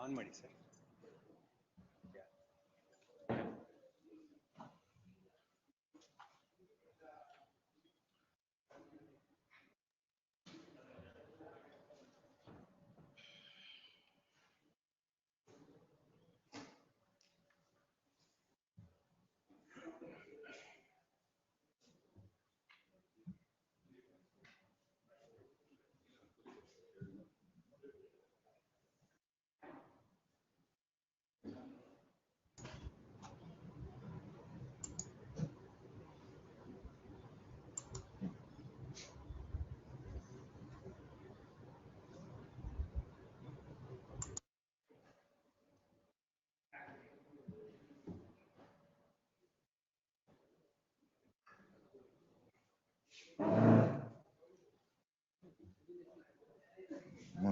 On ಮಾಡಿ sir.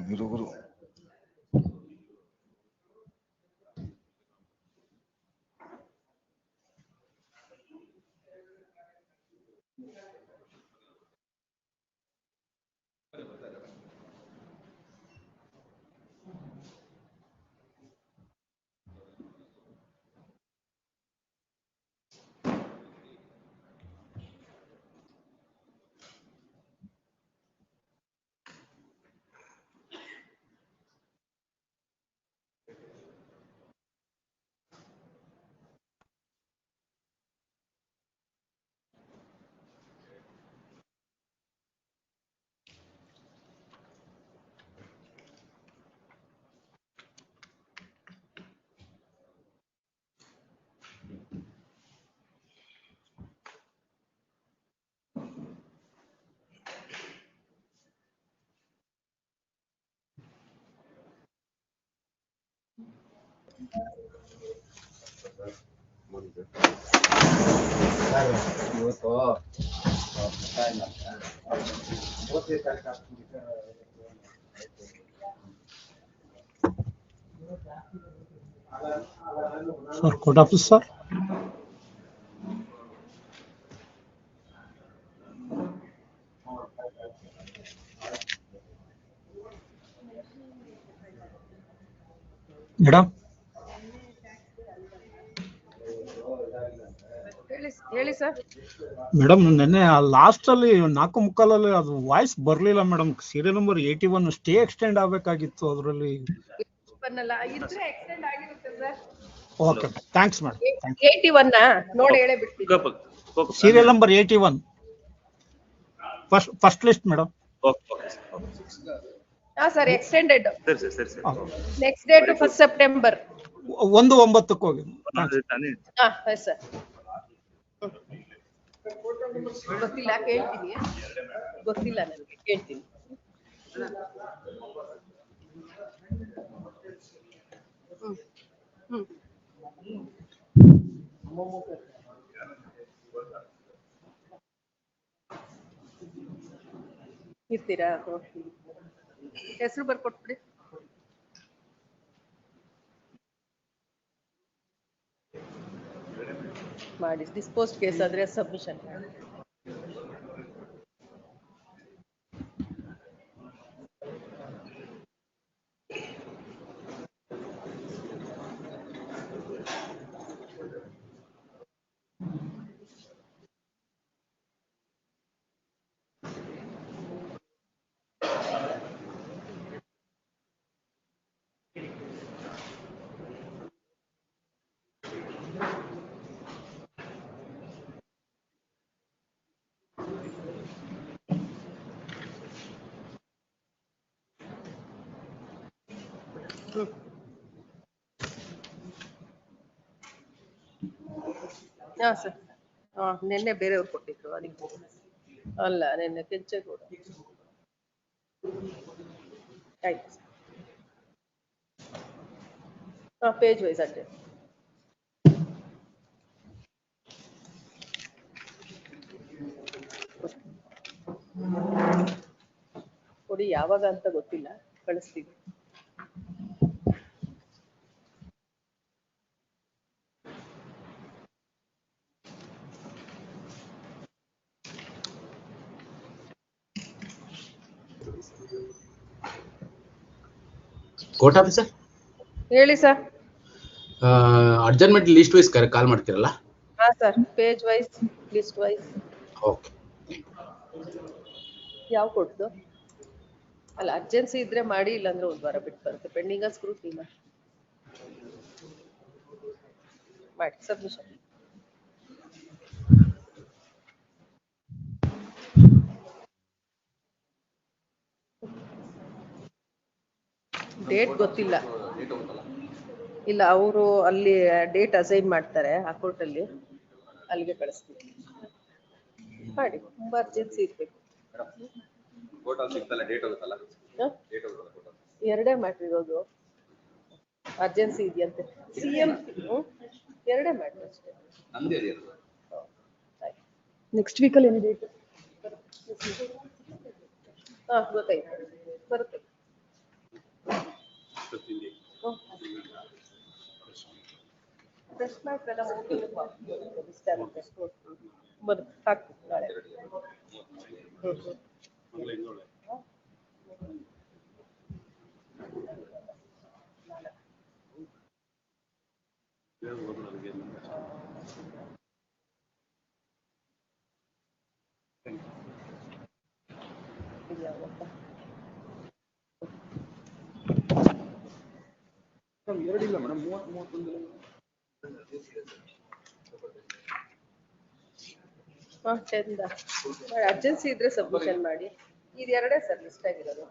ಗುರು Sir, court office, sir. Madam. ಹೇಳಿ ಸರ್. ಮೇಡಮ್ ನೆನ್ನೆ ಲಾಸ್ಟ್ ಅಲ್ಲಿ 4:45 ಅದು ವಾಯ್ಸ್ ಬರ್ಲಿಲ್ಲ madam. Serial number 81 stay extend ಆಗ್ಬೇಕಾಗಿತ್ತು ಅದರಲ್ಲಿ. ಇದ್ರೆ ಎಕ್ಸ್ಟೆಂಡ್ ಆಗಿರುತ್ತೆ ಸರ್. Okay thanks madam. 81 ನೋಡಿ ಹೇಳೇ ಬಿಡ್ತೀನಿ. Serial number 81 first list madam. ಹಾ sir, extended. Next date 1 September 1/9 ಹೋಗಿ. ಹಾ ಸರ್, ಗೊತ್ತಿಲ್ಲ ಕೇಳ್ತೀನಿ, ಗೊತ್ತಿಲ್ಲ ನನಗೆ, ಕೇಳ್ತೀನಿ. ಇರ್ತೀರಾ? ಹೆಸರು ಬರ್ಕೊಟ್ಬಿಡಿ. ಮಾಡಿ ಡಿಸ್ಪೋಸ್ ಕೇಸ್ ಆದ್ರೆ ಸಬ್ಮಿಷನ್ ಮಾಡಿ. ಹಾ ಸರ್, ನಿನ್ನೆ ಬೇರೆಯವ್ರು ಕೊಟ್ಟಿದ್ರು ಅದಕ್ಕೆ. ಅಲ್ಲ, ನಿನ್ನೆ ಕೆಂಚೇಗೌಡ. ಆಯ್ತು. ಪೇಜ್ ವೈಸ್ ಅಡ್ಡೆ ಕೊಡಿ. ಯಾವಾಗ ಅಂತ ಗೊತ್ತಿಲ್ಲ, ಕಳಿಸ್ತೀವಿ. ಕೋರ್ಟ್ ಆಫೀಸರ್ ಹೇಳಿ sir. Adjournment list wise call ಮಾಡ್ತೀರಲ್ಲ? ಹಾ sir, page wise, list wise. Okay. ಯಾವ ಕೊಡ್ದು? ಅಲ್ಲ, ಅರ್ಜೆನ್ಸಿ ಇದ್ರೆ ಮಾಡಿ, ಇಲ್ಲಾಂದ್ರೆ ಒಂದು ವಾರ ಬಿಟ್ಟು ಬರುತ್ತೆ. ಪೆಂಡಿಂಗ್ ಸ್ಕ್ರೂಟ್ನಿ ಮಾಡಿ ಸಬ್ಮಿಷನ್. ಡೇಟ್ ಗೊತ್ತಿಲ್ಲ. ಇಲ್ಲ, ಅವರು ಅಲ್ಲಿ ಡೇಟ್ ಅಸೈನ್ ಮಾಡ್ತಾರೆ ಆ ಕೋರ್ಟಲ್ಲಿ, ಅಲ್ಲಿಗೆ ಕಳಿಸ್ತೀವಿ. ಮಾಡಿ, ತುಂಬಾ ಅರ್ಜೆನ್ಸಿ ಇರ್ಬೇಕು. ಎರಡೇ ಮ್ಯಾಟ್ರ್ ಇರೋದು, ಅರ್ಜೆನ್ಸಿ ಇದೆಯಂತೆ. CM ಎರಡೇ ಮ್ಯಾಟ್ರ್ ಅಷ್ಟೇ. ನೆಕ್ಸ್ಟ್ ವೀಕಲ್ಲಿ ಏನು ಡೇಟ್? ಹಾ, ಗೊತ್ತಾಯ್ತು, ಬರುತ್ತೆ. ಫ್ರೆಶ್ ಮ್ಯಾಟ್ರ್ ಎಲ್ಲ ಇಷ್ಟ ಆಗುತ್ತೆ. ಬರುತ್ತೆ, ಸಾಕು ನಾಳೆ. ಎರಡಿಲ್ಲ ಮೇಡಮ್, 31 ಚಂದ. ಅರ್ಜೆನ್ಸಿ ಇದ್ರೆ ಸಬ್ಮಿಷನ್ ಮಾಡಿ. ಇದು ಎರಡೇ ಸರ್ ಲಿಸ್ಟ್ ಆಗಿರೋದು.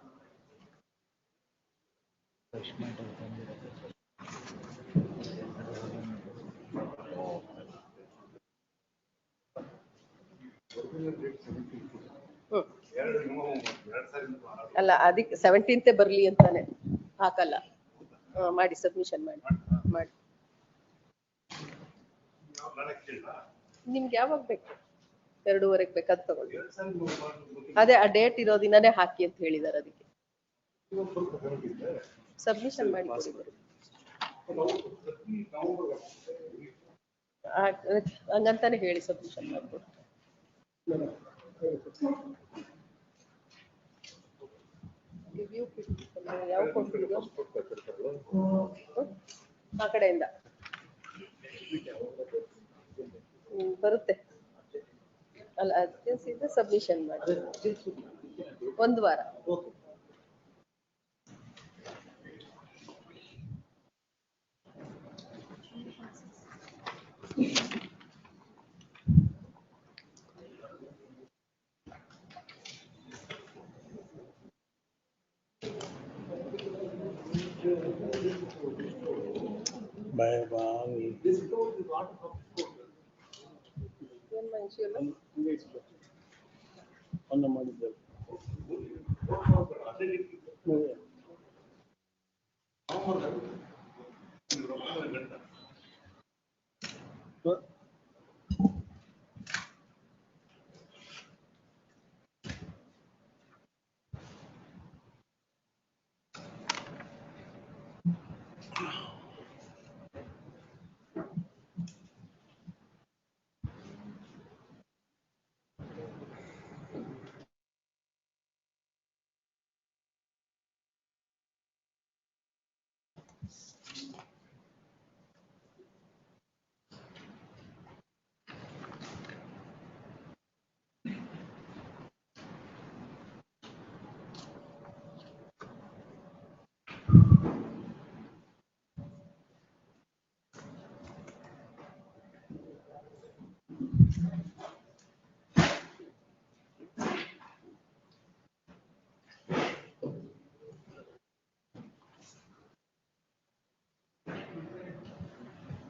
ಅಲ್ಲ, ಅದಕ್ಕೆ 17th ಬರ್ಲಿ ಅಂತಾನೆ ಹಾಕಲ್ಲ. ಮಾಡಿ ಸಬ್ಮಿಷನ್ ಮಾಡಿ. ನಿಮ್ಗೆ ಯಾವಾಗ ಬೇಕು? 2:15 ಬೇಕಾದ್ ತಗೊಳ್ಳಿ. ಅದೇ ಆ ಡೇಟ್ ಇರೋ ದಿನನೇ ಹಾಕಿ ಅಂತ ಹೇಳಿದಾರೆ, ಅದಕ್ಕೆ ಸಬ್ಮಿಷನ್ ಮಾಡಿ ಕೊಡಿ. ಹಂಗಂತಾನೆ ಹೇಳಿ ಸಬ್ಮಿಷನ್ ಮಾಡ್ಕೊಡಿ. ಯಾವ ಕೊಟ್ಟಿದ್ದು? ಆ ಕಡೆಯಿಂದ ಬರುತ್ತೆ. ಅಲ್ಲ, ಅರ್ಜೆನ್ಸಿ ಇದ್ರೆ ಸಬ್ಮಿಷನ್ ಮಾಡಿ. 1 ವಾರ.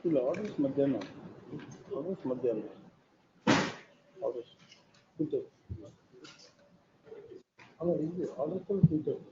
ಇಲ್ಲ, ಆರ್ಡರ್ಸ್ ಮಧ್ಯಾಹ್ನ. ಆರ್ಡರ್ಸ್ ಕೂತರು. ಅಲ್ಲ, ಇದು ಆರ್ಡರ್ಸಲ್ಲಿ ಕೂತರು.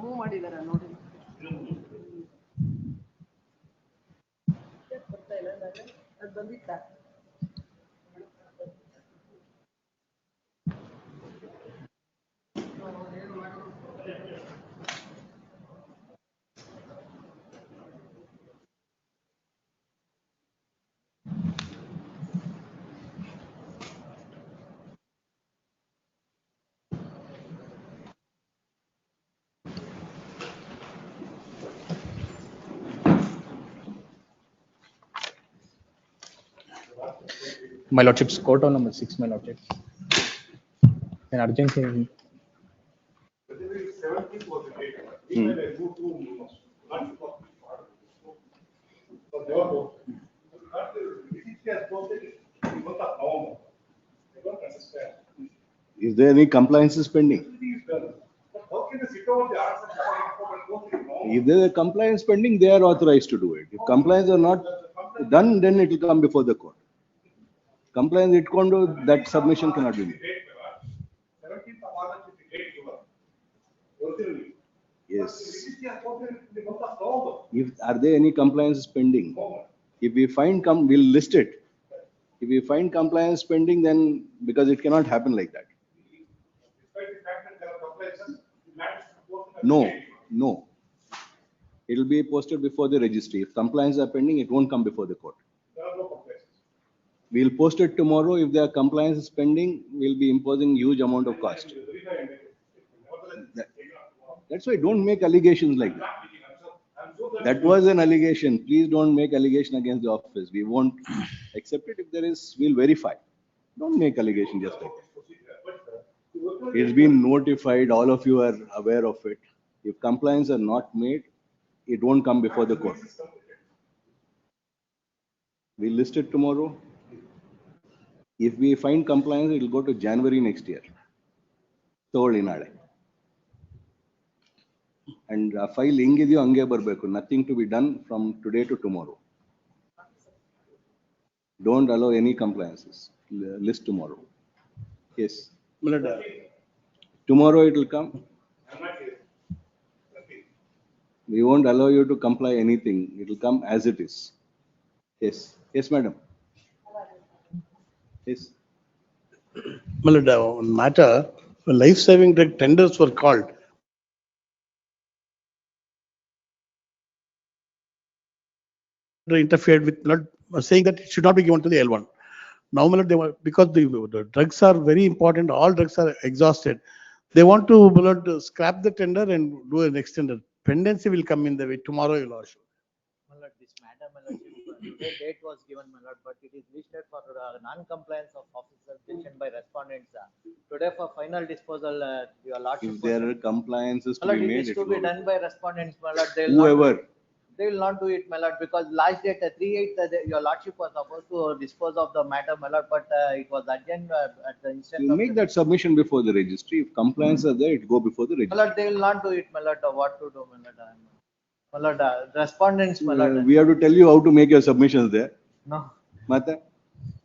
ಮೂವ್ ಮಾಡಿದಾರ ನೋಡಿ. ಬರ್ತಾ ಇಲ್ಲ ಅದು ಬಂದಿತ್ತಾ? My lordships, court on number 6, my lordship. An urgency. Is there any compliances pending? If there is a compliance pending, they are authorized to do it. If compliance are not done, then it will come before the court. Compliance it can't do, that submission cannot be made. Yes. If are there any compliances pending? If we find we'll list it. If we find compliance pending, then because it cannot happen like that. No, no. It will be posted before the registry. If compliance are pending, it won't come before the court. We'll post it tomorrow. If there are compliances pending, we'll be imposing huge amount of cost. That's why don't make allegations like that. That was an allegation. Please don't make allegation against the office. We won't accept it. If there is, we'll verify. Don't make allegation just like that. It's been notified. All of you are aware of it. If compliance are not made, it won't come before the court. We'll list it tomorrow. If we find compliance, it will go to January next year. Third inade. And file hingideyo hange barbeku. Nothing to be done from today to tomorrow. Don't allow any compliances. List tomorrow. Yes. Tomorrow it will come. We won't allow you to comply anything. It will come as it is. Yes. Yes, madam. Yes. On matter, life-saving drug tenders were called. Interfered with, saying that it should not be given to the L1. Now, they were, because the drugs are very important, all drugs are exhausted. They want to scrap the tender and do an extended. Pendency will come in the way tomorrow, your lordship. My lord, this matter, my lordship, today date was given, my lord, but it is listed for non-compliance of officer mentioned by respondents. Today for final disposal, your lordship. If there are compliances to My lord, be it made, is it to will be go. done by respondents, my lord. Whoever. They will not do it, my lord, because last date, 3/8, your lordship was supposed to dispose of the matter, my lord, but it was again at the instance You of. make that submission before the registry. If compliance are there, it go before the My registry. lord, they will not do it, my lord. What to do, my lord? My lord, respondents, my lord. We have to tell you how to make your submissions there. No, Mata,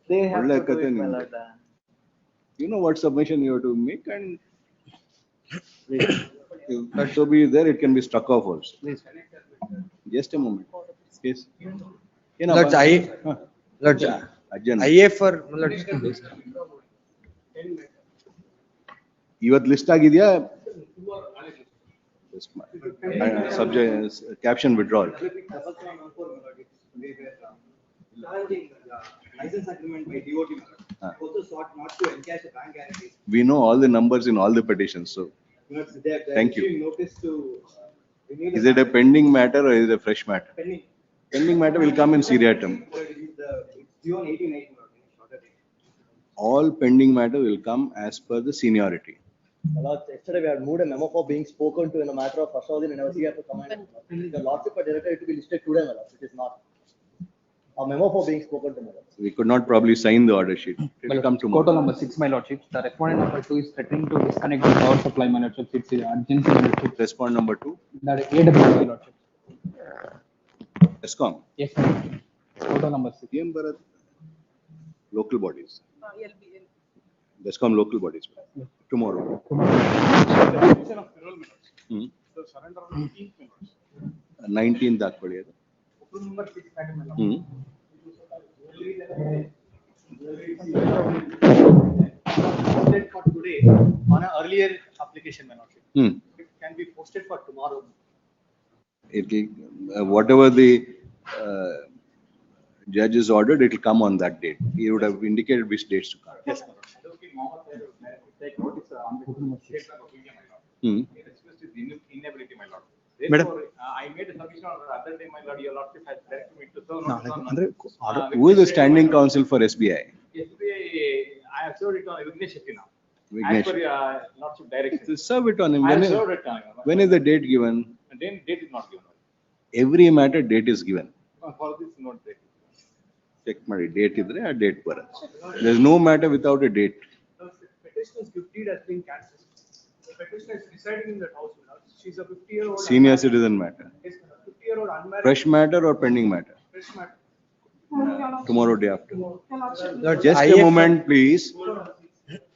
they have Olle to do kate it, my ninde. lord. You know what submission you have to make, and if that so be there, it can be struck off also. Please. Just a moment. Yes. Lords, Lords, Ajjan. IA for Lords. ಇವತ್ತು list ಆಗಿದೆಯಾ subject caption withdrawal license agreement by DOT. Also sought not to encash a bank guarantee. we know all the numbers in all the petitions, so thank you. Notice to renew is it a pending matter or is it a fresh matter? pending. Pending matter will come in seriatim. It's due on 18/8. All pending matter will come as per the seniority. Yesterday we had moved a memo for being spoken to in a matter of Ashaudin and never to command. The lordship had directed it to be listed today, my lord. It is not. A memo for being spoken to, my lord. We could not probably sign the order sheet. It will come tomorrow. Court on number 6, my lordship. The respondent number 2 is threatening to disconnect the power supply, my lordship. It's urgency, my lordship. Respond number 2. That AW, my lordship. ESCOM. Yes, my lordship. Court on number 6. Bharat. Local bodies. LB. Descom local bodies. Tomorrow. Hmm. 19th ಹಾಕ್ಕೊಳ್ಳಿ ಅದು. Hmm. Posted for today on an earlier application, my lordship. Hmm. It can be posted for tomorrow. Whatever the judge has ordered, it will come on that date. He would have indicated which dates to come. Yes, my lord. Take notice on the state of opinion, my lord. Hmm. He expressed his inability, my lord. Madam. Therefore, I made a submission on the other day, my lord, your lordship has directed me to serve notice on. Who is the standing counsel for SBI? SBI, I have served it on Vignesh Shetty now. Vignesh. As per your lordship direction. Serve it on him. I have served it on him. When is the date given? And then date is not given. Every matter date is given. For this, not date. Check ಮಾಡಿ date ಇದ್ರೆ ಆ date ಬರುತ್ತೆ. There is no matter without a date. Petitioner's gift deed has been cancelled. The petitioner is residing in that house. She's a 50-year-old. Senior citizen matter. Yes, 50-year-old unmarried. Fresh matter or pending matter? Fresh matter. Tomorrow day after. Lord, Just a moment, please.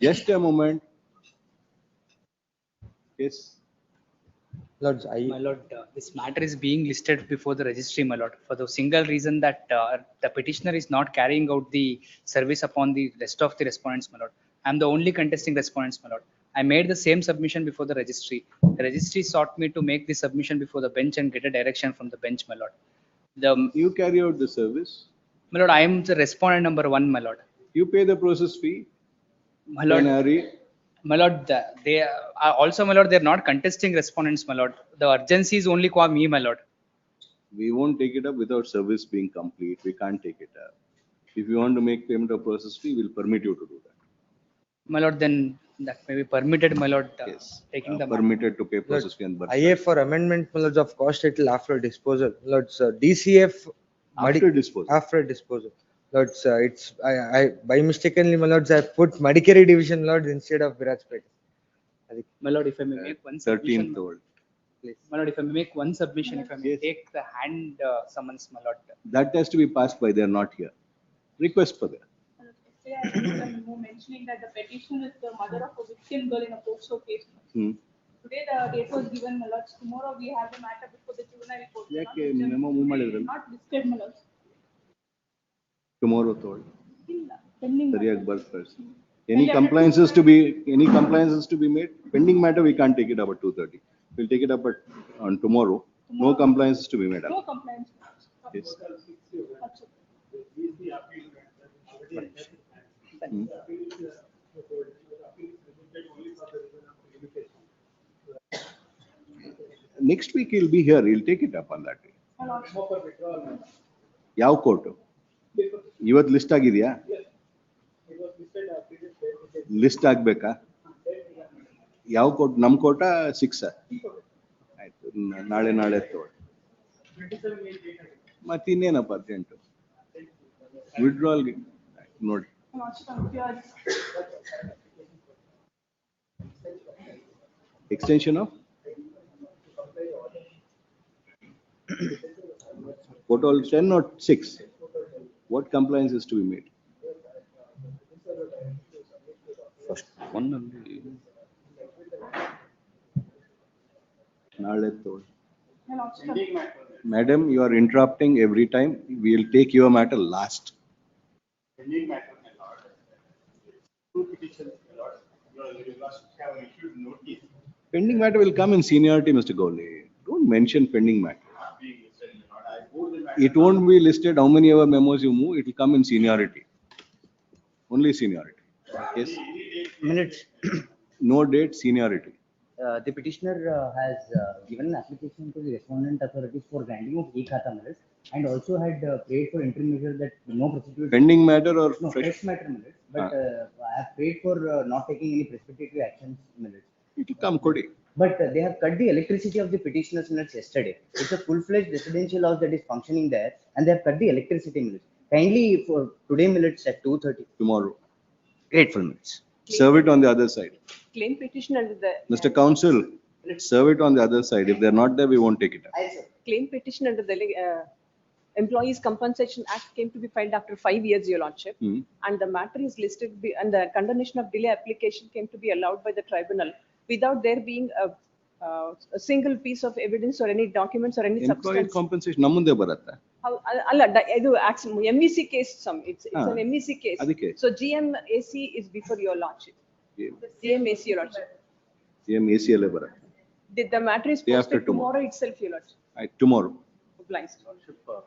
Just a moment. Yes. Lord, My lord, this matter is being listed before the registry, my lord, for the single reason that the petitioner is not carrying out the service upon the rest of the respondents, my lord. I am the only contesting respondents, my lord. I made the same submission before the registry. The registry sought me to make the submission before the bench and get a direction from the bench, my lord. You carry out the service. My lord, I am the respondent number 1, my lord. You pay the process fee. My lord, Plenary. my lord, they are also, my lord, they are not contesting respondents, my lord. The urgency is only qua me, my lord. We won't take it up without service being complete. We can't take it up. If you want to make payment of process fee, we'll permit you to do that. My lord, then that may be permitted, my lord, Yes. taking the Permitted to pay process fee and birth IA for amendment, my lords, of cost title after disposal. Lords, DCF. after disposal. After disposal. Lords, it's, I, by mistakenly, my lords, I put Madikeri division, lords, instead of Virajpet. My lord, if I may make one submission. 13th old. My lord, if I may make one submission, if I may Yes. take the hand summons, my lord. That has to be passed by. They are not here. Request for that. Yesterday I received a memo mentioning that the petitioner is the mother of a victim girl in a POCSO case. Hmm. Today the date was given, my lords. Tomorrow we have the matter before the juvenile court. ಯಾಕೆ memo move ಮಾಡಿದ್ರಲ್ಲ? Not listed, my lords. Tomorrow told. ಇಲ್ಲ, pending. ಸರಿಯಾಗಿ ಬರ್ತ್ ಕಳ್ಸಿ. Any compliances to be made? Pending matter, we can't take it up at 2:30. We'll take it up on tomorrow. No compliances to be made. No compliance. Yes. That's it. Hmm. Next week he'll be here. He'll take it up on that day. My lords. ಯಾವ court? ಇವತ್ತು list ಆಗಿದೆಯಾ? List ಆಗ್ಬೇಕಾ? ಯಾವ court? ನಮ್ court 6 ಆಯ್ತು. ನಾಳೆ ತಗೊಳ್ಳಿ. ಮತ್ತೆ ಇನ್ನೇನಪ್ಪ ಅರ್ಜೆಂಟು? ವಿಡ್ರಾಲ್ ನೋಡಿ. Extension of? Total 10 or 6? What compliance is to be made? First one only. ನಾಳೆ ತಗೊಳ್ಳಿ. Madam, you are interrupting every time. We will take your matter last. Pending matter, my lord. Two petitions, my lord. Your lordship have issued notice. Pending matter will come in seniority, Mr. Gowley. Don't mention pending matter. It won't be listed how many ever memos you move. It will come in seniority. Only seniority. Yes. Minutes. No date, seniority. The petitioner has given an application to the respondent authorities for granting of e-khata minutes and also had prayed for interim measure that no prosecutor. Pending matter or no, fresh matter minutes, but I have prayed for not taking any precipitory actions minutes. It will come, Kodi. But they have cut the electricity of the petitioner's minutes yesterday. It's a full-fledged residential house that is functioning there, and they have cut the electricity minutes. Kindly for today minutes at 2:30. Tomorrow. Grateful minutes. Serve it on the other side. Claim petition under the. Mr. Counsel, serve it on the other side. If they're not there, we won't take it up. Claim petition under the Employees Compensation Act came to be filed after 5 years, Your Lordship. And the matter is listed, and the condemnation of delay application came to be allowed by the tribunal without there being a single piece of evidence or any documents or any Employee substance. compensation ನಮ್ಮದೇ ಬರುತ್ತೆ. ಇದು MEC case, it's an MEC case. ಅದಕ್ಕೆ. So GMAC is before Your Lordship. GMAC, Your Lordship. GMAC ಅಲ್ಲೇ ಬರುತ್ತೆ. The matter is Day after posted tomorrow itself, Your Lordship. Tomorrow. Obliged.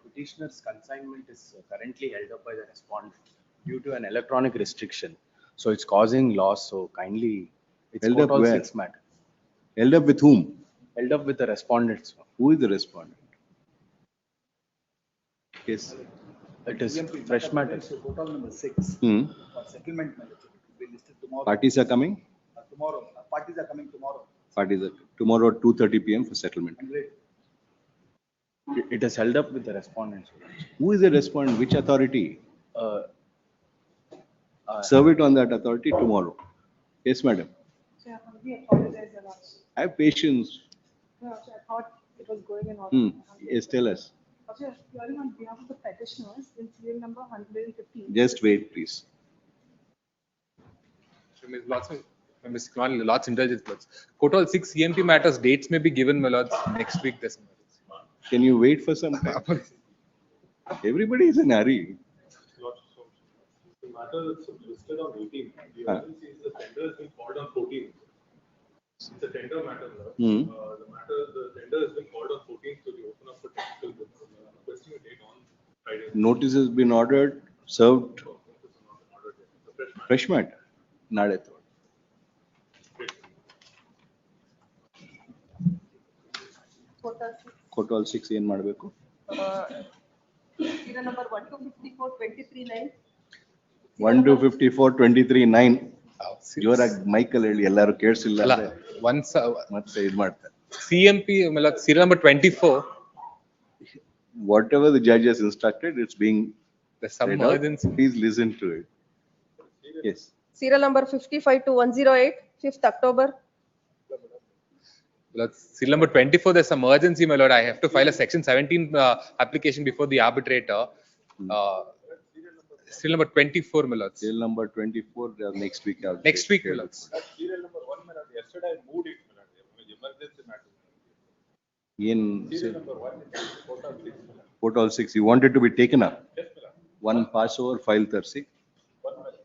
Petitioner's consignment is currently held up by the respondent due to an electronic restriction. So it's causing loss. So kindly, it's Held up all where? 6 matter. Held up with whom? Held up with the respondents. Who is the respondent? Yes. It is fresh matter. Total number 6. For settlement matter. We listed tomorrow. Parties are coming? Tomorrow. Parties are coming tomorrow. Parties are tomorrow at 2:30 p.m. for settlement. It is held up with the respondents. Who is the respondent? Which authority? Serve it on that authority tomorrow. Yes, madam. Sir, we apologize a lot. Have patience. No, sir, I thought it was going in order. Yes, tell us. Sir, hearing on behalf of the petitioners in serial number 115. Just wait, please. Ms. Kumar, lots indulgence, lots. Total 6 EMP matters dates may be given, my lords, next week. This. Can you wait for some time? Everybody is in a hurry. The matter is listed on 18. The urgency is the tender has been called on 14. It's a tender matter. The tender has been called on 14th, so we open up for technical bids. Requesting a date on Friday. Notice has been ordered, served. Fresh matter. Nade thought. Kotal 6 ಏನ್ ಮಾಡಬೇಕು? Serial number 1254 23 1254-23-9. ಜೋರಾಗಿ ಮೈಕಲ್ಲಿ ಹೇಳಿ ಎಲ್ಲರೂ ಕೇಳಿಸಿಲ್ಲ once ಮತ್ತೆ ಇದು ಮಾಡ್ತಾರೆ. CMP serial number 24. Whatever the judge has instructed, it's being there's some read out. urgency. Please listen to it. Yes. Serial number 55 to 108, 5th October. Serial number 24, there's some urgency, my lord. I have to file a section 17 application before the arbitrator. Serial number 24, my lord. Serial number 24, next week. Next week, my lord. Serial number 1, my lord. Yesterday I moved it, my lord. Emergency matter. Serial number 1 is Kotal 6, my lord. Kotal 6, you wanted to be taken up? Yes, my lord. One passover, file 30. 2:30.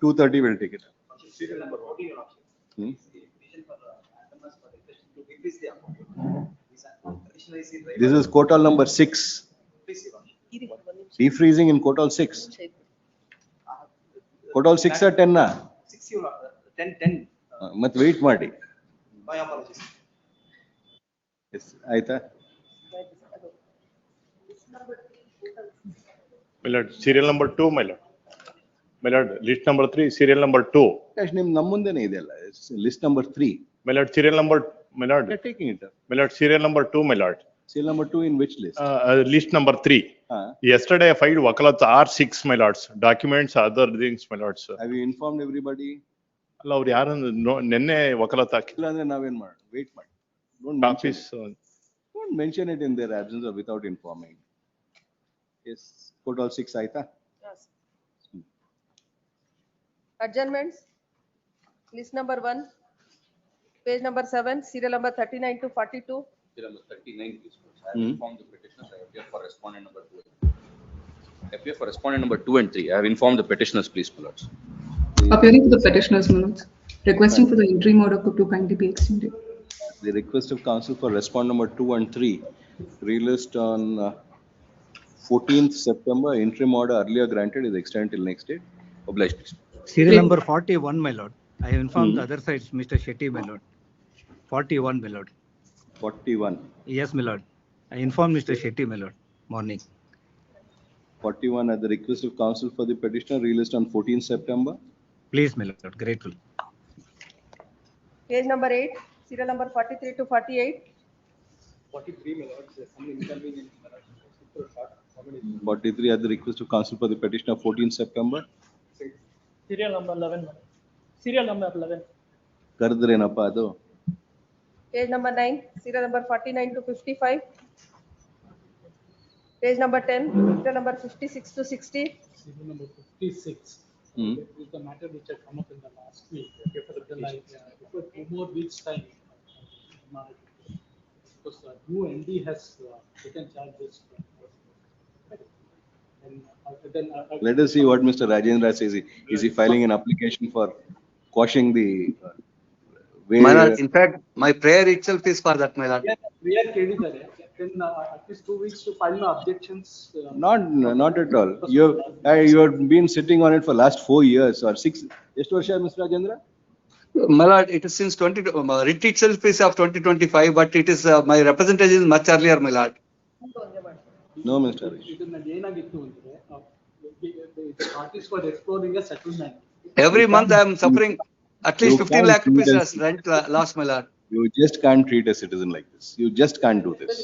2:30 will take it up. Serial number 14. This is Kotal number 6. Defreezing in Kotal 6. Kotal 6 or 10 na? 6 10. Mat wait ಮಾಡಿ. My apologies. Yes, ಆಯ್ತಾ? My lord, serial number 2, my lord. My lord, list number 3, serial number 2. Cash name ನಮ್ಮ ಮುಂದೆನೇ ಇದೆಯಲ್ಲ. List number 3. My lord, serial number, my lord. You're taking it up. My lord, serial number 2, my lord. Serial number 2 in which list? List number 3. Yesterday I filed Wakalats R6, my lords. Documents, other things, my lords. Have you informed everybody? ಅಲ್ಲ ಅವ್ರು ಯಾರನ್ನು ನೆನ್ನೆ ವಕಾಲತ್ ಹಾಕಿ. ಇಲ್ಲ ಅಂದ್ರೆ ನಾವೇನ್ ಮಾಡೋಣ? Wait ಮಾಡಿ. Don't mention it in their absence or without informing. Yes, Kotal 6 ಆಯ್ತಾ? Yes. Adjournments. List number 1, page number 7, serial number 39 to 42. Serial number 39, please. I have informed the petitioners. I appear for respondent number 2 and 3. I appear for respondent number 2 and 3. I have informed the petitioners, please, my lords. Appearing for the petitioners, my lords. Requesting for the interim order to kindly be extended. The request of counsel for respondent number 2 and 3 released on 14th September. Interim order earlier granted is extended till next date. Obliged, please. Serial number 41, my lord. I have informed the other sides, Mr. Shetty, my lord. 41, my lord. 41. Yes, my lord. I informed Mr. Shetty, my lord, morning. 41 at the request of counsel for the petitioner released on 14th September. Please, my lord, grateful. Page number 8, serial number 43 to 48. 43, my lord. There's some inconvenience, my lord. 43 at the request of counsel for the petitioner 14th September. Serial number 11, my lord. Serial number 11. ಕರೆದ್ರೇನಪ್ಪ ಅದು? Page number 9, serial number 49 to 55. Page number 10, serial number 56 to 60. Serial number 56. Hmm. Is the matter which had come up in the last week. Before 2 more weeks' time. Because the new ND has taken charges. Let us see what Mr. Rajendra says. Is he filing an application for quashing the way? My lord, in fact, my prayer itself is for that, my lord. We are ಕೇಳಿದ್ದಾರೆ. Then at least 2 weeks to file my objections. Not at all. You have been sitting on it for last 4 years or 6. ಎಷ್ಟು ವರ್ಷ, Mr. Rajendra? My lord, it is since 20, writ itself is of 2025, but it is, my representation is much earlier, my lord. No, Mr. Harish. ಇದನ್ನ ಏನಾಗಿತ್ತು ಅಂದ್ರೆ parties were exploring a settlement. Every month I am suffering at least 15 lakh rupees as rent loss, my lord. You just can't treat a citizen like this. You just can't do this.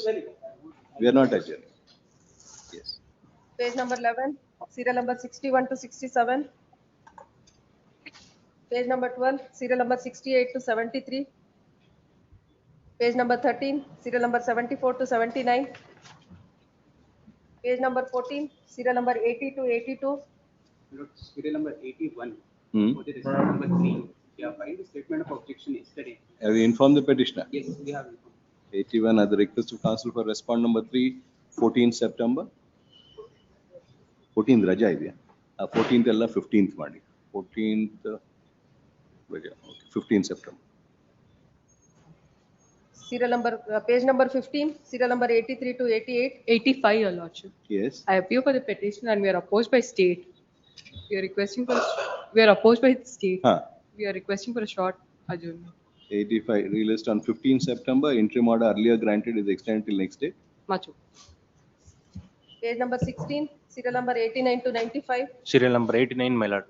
We are not adjourning. Yes. Page number 11, serial number 61 to 67. Page number 12, serial number 68 to 73. Page number 13, serial number 74 to 79. Page number 14, serial number 80 to 82. Serial number 81. Hmm. For the response number 3. We have filed a statement of objection yesterday. Have you informed the petitioner? Yes, we have. 81 at the request of counsel for respond number 3, 14th September. 14th Raja idea. 14th alla 15th ಮಾಡಿ. 14th Raja. Okay, 15th September. Serial number, page number 15, serial number 83 to 88. 85, Your Lordship. Yes. I appear for the petition and we are opposed by state. We are requesting for, we are opposed by state. Huh. We are requesting for a short adjournment. 85 released on 15th September. Interim order earlier granted is extended till next day. Machu. Page number 16, serial number 89 to 95. Serial number 89, my lord.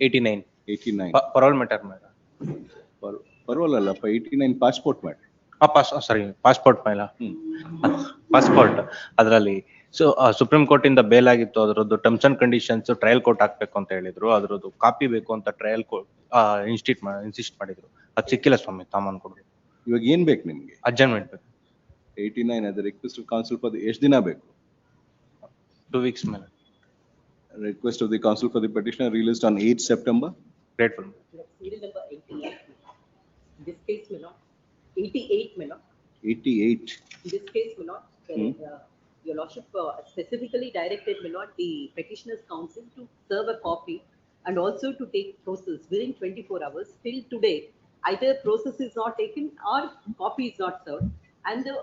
89. 89. Parole matter, my lord. Parole alla, 89 passport matter. Sorry passport ಮೈಲ passport ಅದರಲ್ಲಿ supreme court ಇಂದ bale ಆಗಿತ್ತು. ಅದರದ್ದು terms and conditions trial court ಹಾಕ್ಬೇಕು ಅಂತ ಹೇಳಿದ್ರು. ಅದರದ್ದು copy ಬೇಕು ಅಂತ ಟ್ರಯಲ್ ಕೋರ್ಟ್ ಇನ್ಸಿಸ್ಟ್ ಮಾಡಿದ್ರು. ಅದು ಸಿಕ್ಕಿಲ್ಲ ಸ್ವಾಮಿ, ತಾಮನ್ ಕೊಡು. ಇವಾಗ ಏನ್ ಬೇಕು ನಿಮ್ಗೆ? ಅಡ್ಜರ್ನ್ಮೆಂಟ್ ಬೇಕು. 89 ಅದ ರಿಕ್ವೆಸ್ಟ್ ಕೌನ್ಸಿಲ್ ಫಾರ್ ಎಷ್ಟು ದಿನ ಬೇಕು? 2 weeks ಮೇಲೆ. Request of the counsel for the petitioner released on 8th September. Grateful. Serial number 88. This case may not. 88 may not. 88. This case may not. Your Lordship specifically directed may not the petitioner's counsel to serve a copy and also to take process within 24 hours. Till today, either process is not taken or copy is not served. And the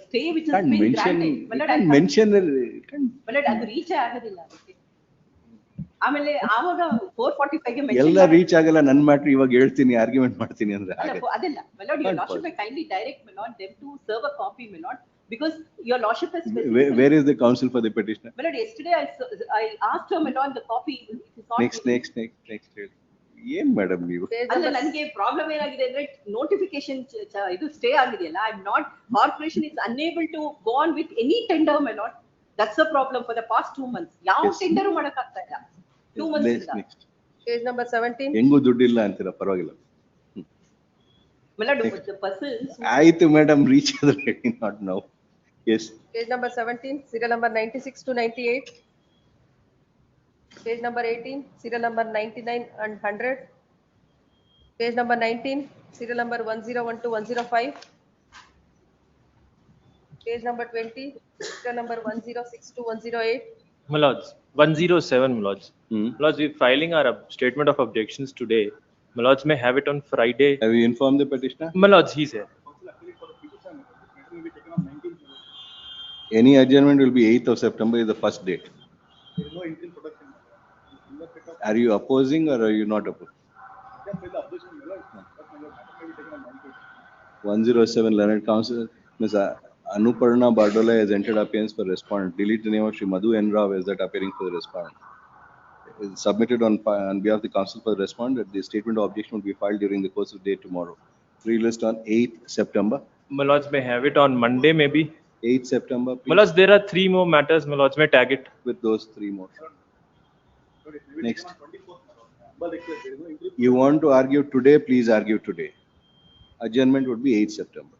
stay which has been granted. Can't mention ಅದು reach ಆಗೋದಿಲ್ಲ ಅದಕ್ಕೆ. ಆಮೇಲೆ ಆವಾಗ 445 ಗೆ ಎಲ್ಲ reach ಆಗಲ್ಲ. ನನ್ನ matter ಇವಾಗ ಹೇಳ್ತೀನಿ, ಆರ್ಗ್ಯುಮೆಂಟ್ ಮಾಡ್ತೀನಿ ಅಂದ್ರೆ ಅದಲ್ಲ. My lord, your lordship may kindly direct my lord them to serve a copy, my lord, because your lordship has where is the counsel for the petitioner? My lord, yesterday I asked her, my lord, the copy is not next ಏನ್ madam ನೀವು? ಅಲ್ಲ, ನನಗೆ problem ಏನಾಗಿದೆ ಅಂದ್ರೆ notification ಇದು stay ಆಗಿದೆಯಲ್ಲ. I am not, corporation is unable to go on with any tender, my lord. That's a problem for the past 2 months. ಯಾವ tender ಮಾಡಕ್ ಆಗ್ತಾ ಇಲ್ಲ 2 months ಇಂದ. Page number 17. ಹೆಂಗೂ ದುಡ್ಡಿಲ್ಲ ಅಂತೀರಾ, ಪರವಾಗಿಲ್ಲ. My lord, the persons. ಆಯ್ತು ಮೇಡಮ್, ರೀಚ್ ಆದ್ರೆ not now. Yes. Page number 17, serial number 96 to 98. Page number 18, serial number 99 and 100. Page number 19, serial number 101 to 105. Page number 20, serial number 106 to 108. My lords, 107, my lords. My lords, we're filing our statement of objections today. My lords may have it on Friday. Have you informed the petitioner? My lords, he's here. Any adjournment will be 8th of September is the first date. There is no interim production. Are you opposing or are you not opposing? 107 Learned Counsel, Ms. Anuparna Bardola has entered appearance for respondent. Delete the name of Shri Madhu N. Rao as that appearing for the respondent. It is submitted on behalf of the counsel for the respondent. The statement of objection will be filed during the course of the day tomorrow. Released on 8th September. My lords may have it on Monday, maybe. 8th September. My lords, there are 3 more matters. My lords may tag it. With those 3 more. Next. You want to argue today, please argue today. Adjournment would be 8th September.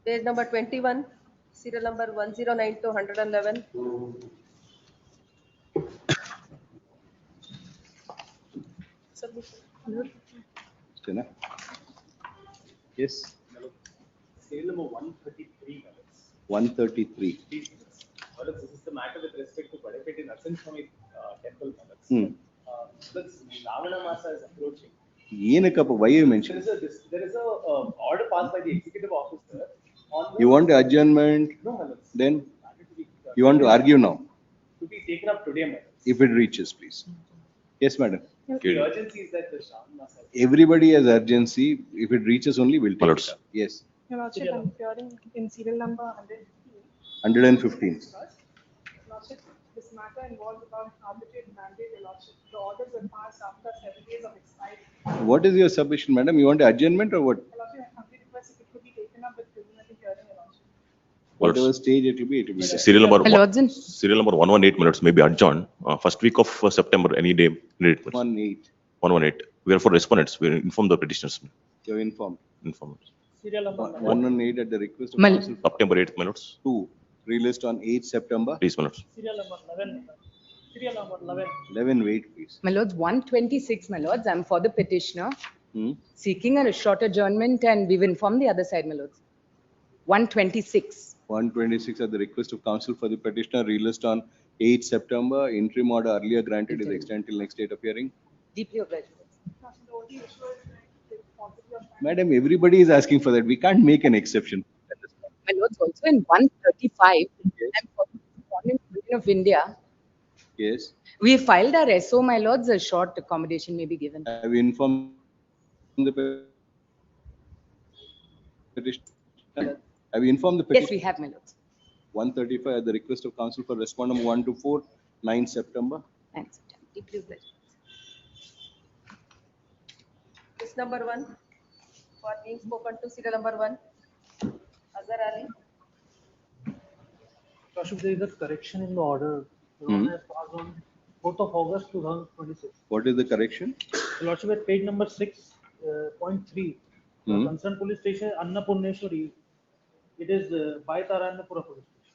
Page number 21, serial number 109 to 111. Submission. Stina? Yes, Serial number 133. 133. Please, Madam, this is the matter with respect to Badapeti Narasimha temple. Madam, Ravana Masa is approaching. Why you mentioned? There is a order passed by the executive officer on the. You want adjournment? No, Madam. Then you want to argue now? To be taken up today, Madam. If it reaches, please. Yes, madam. The urgency is that the Ravana Masa. Everybody has urgency. If it reaches only, we'll take it up. Yes, Your Lordship, I'm hearing in serial number 115. 115. Lordship, this matter involves about arbitrary mandate, Your Lordship. The orders were passed after 7 days of expiry. What is your submission, madam? You want adjournment or what? Your Lordship, I humbly request if it could be taken up with preliminary hearing, Your Lordship. Whatever stage it will be, it will be. Serial number 118 minutes may be adjourned. First week of September, any day. 118. 118. We are for respondents. We inform the petitioners. You're informed. Informed. Serial number 118 at the request of Mal- council. September 8 minutes. 2. Released on 8 September. Please, minutes. Serial number 11. Serial number 11. 11, wait, please. My lords, 126, my lords, I'm for the petitioner, Hmm? seeking a short adjournment, and we've informed the other side, my lords. 126. 126 at the request of council for the petitioner, released on 8 September. Interim order earlier granted is extended till next date of hearing. Deeply obliged. Lordship, the only issue is the possibility of Madam, everybody is asking for that. We can't make an exception. My lords, also in 135, I'm for the Respondent Union of India. Yes. We filed our SO, my lords, a short accommodation may be given. Have you informed the petitioner? Have you informed the petitioner? Yes, we have, my lords. 135 at the request of council for respondent 1 to 4, 9 September. Thanks. Deeply obliged. Case number 1 for being spoken to, serial number 1. Azhar Ali. Lordship, there is a correction in the order. The order has passed on 4th of August 2026. What is the correction? The Lordship, at page number 6.3, the concerned police station Annapurneshwari, it is by Tarannapura police station.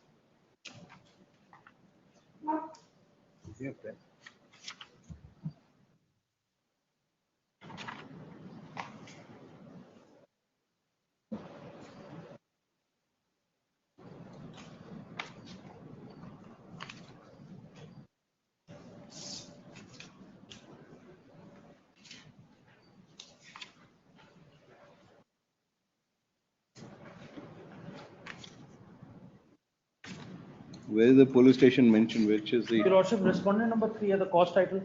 Where is the police station mentioned? Which is Your the Lordship, respondent number 3 at the cause title.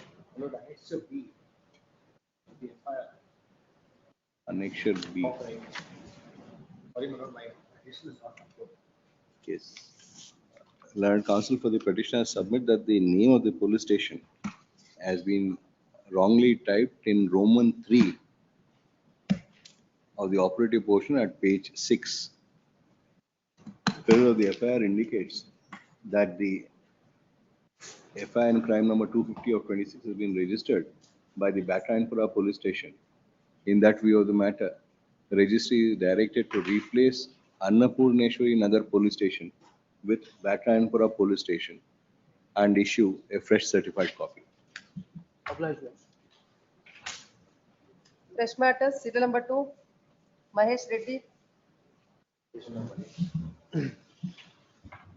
annexure B? Sorry, my lord, my petition is not approved. Yes. Learned counsel for the petitioner submit that the name of the police station has been wrongly typed in Roman 3 of the operative portion at page 6. Further, the FIR indicates that the FIR in crime number 250 of 26 has been registered by the Batrayanpura police station. In that view of the matter, the registry is directed to replace Annapurneshwari Nagar police station with Batrayanpura police station and issue a fresh certified copy. Obliged. Fresh matters, serial number 2. Mahesh Reddy.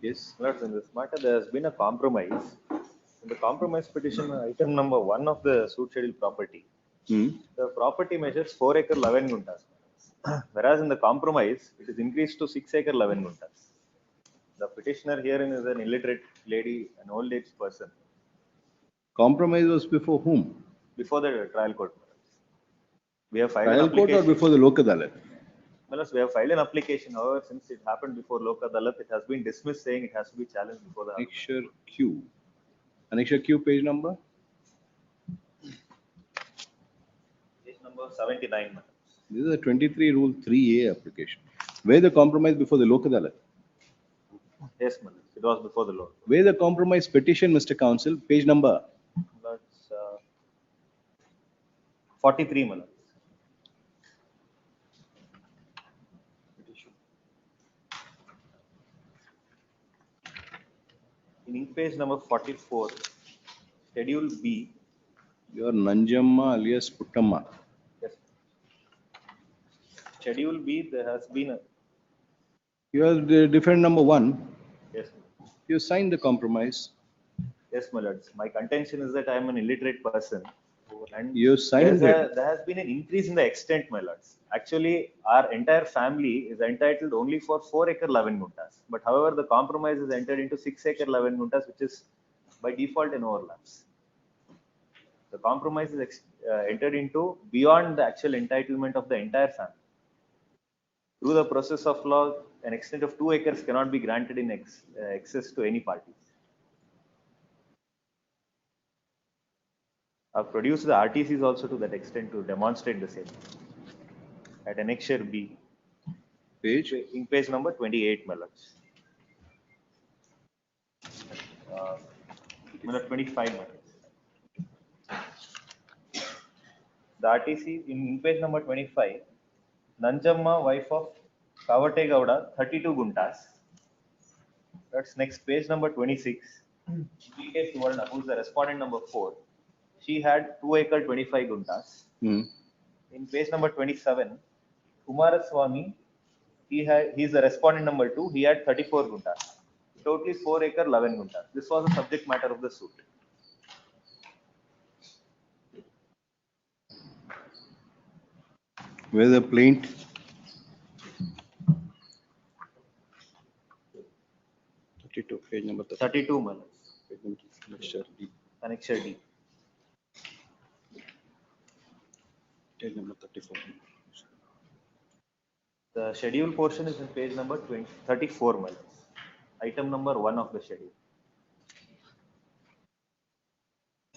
Yes. Lords, in this matter, there has been a compromise. In the compromise petition, item number 1 of the suit schedule property, the property measures 4 acre 11 guntas. Whereas in the compromise, it is increased to 6 acre 11 guntas. The petitioner herein is an illiterate lady, an old age person. Compromise was before whom? Before the trial court. We have filed Trial an court or application. before the Lok Adalat? Well, we have filed an application. However, since it happened before Lok Adalat, it has been dismissed, saying it has to be challenged before the. Annexure Q. Annexure Q page number? Page number 79. This is a 23 rule 3A application. Where the compromise before the Lok Adalat? Yes, madam. It was before the law. Where the compromise petition, Mr. Counsel, page number? That's 43, madam. In ink page number 44, Schedule B. Your Nanjamma alias Puttamma. Yes. Schedule B, there has been a. You are the defendant number 1. Yes. You signed the compromise. Yes, my lords. My contention is that I am an illiterate person. And You signed it. there has been an increase in the extent, my lords. Actually, our entire family is entitled only for 4-acre 11 guntas. But however, the compromise is entered into 6-acre 11 guntas, which is by default in overlaps. The compromise is entered into beyond the actual entitlement of the entire family. Through the process of law, an extent of 2 acres cannot be granted in excess to any party. I've produced the RTCs also to that extent to demonstrate the same. At annexure B, page, in page number 28, Malaks. 25, Malaks. The RTC in page number 25, Nanjamma, wife of Kavate Gowda, 32 guntas. That's next page number 26. PK Suvarna, who's the respondent number 4. She had 2-acre 25 guntas. In page number 27, Kumaraswamy, he's the respondent number 2. He had 34 guntas. Totally 4-acre 11 guntas. This was the subject matter of the suit. Where's the plaint? Page number 32, Manas. Annexure D. Annexure D. Page number 34. The schedule portion is in page number 34, Manas. Item number 1 of the schedule.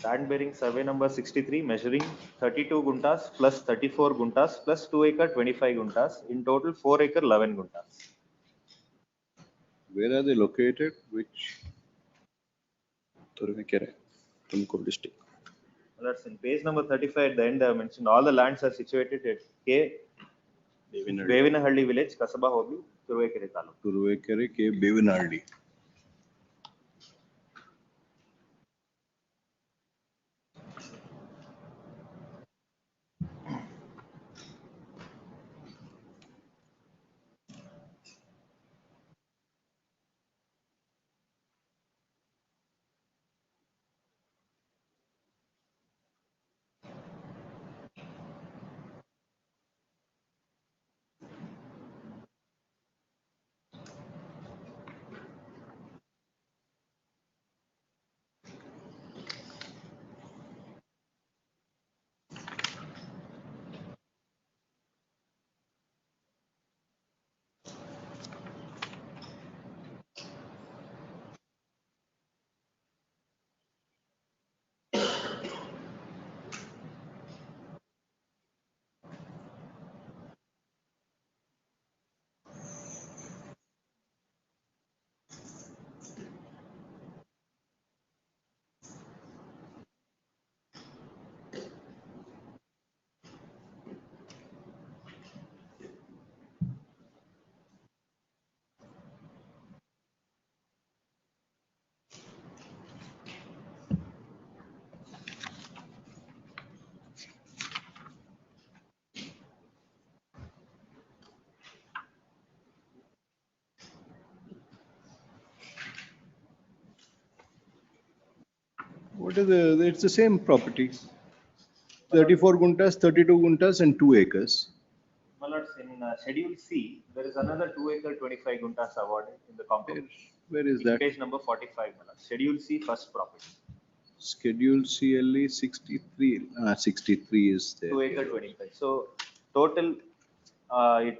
Land bearing survey number 63, measuring 32 guntas plus 34 guntas plus 2-acre 25 guntas, in total 4-acre 11 guntas. Where are they located? Which? Turvekere, Tumkur district. That's in page number 35 at the end. I mentioned all the lands are situated at K. Bevinnahalli village, Kasaba Hobli, Turvekere Taluk. Turvekere K. Bevinnahalli. What is it's the same property. 34 guntas, 32 guntas and 2 acres. Mallards, in schedule C, there is another 2-acre 25 guntas awarded in the compound. Where is that? Page number 45, Mallards. Schedule C, first property. Schedule CLE 63. 63 is there. 2-acre 25. So total, it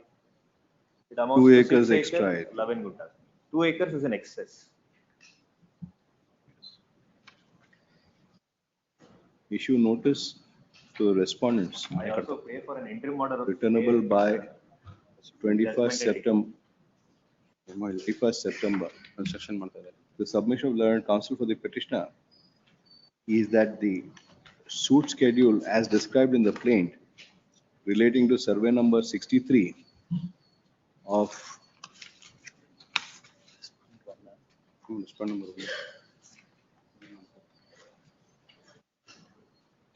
amounts 2 to acres 6 extra. acres, 11 guntas. 2 acres is an excess. Issue notice to respondents. I also pray for an interim order of Returnable by Judgment 21st September. 21st September. The submission of learned counsel for the petitioner is that the suit schedule as described in the plaint relating to survey number 63 of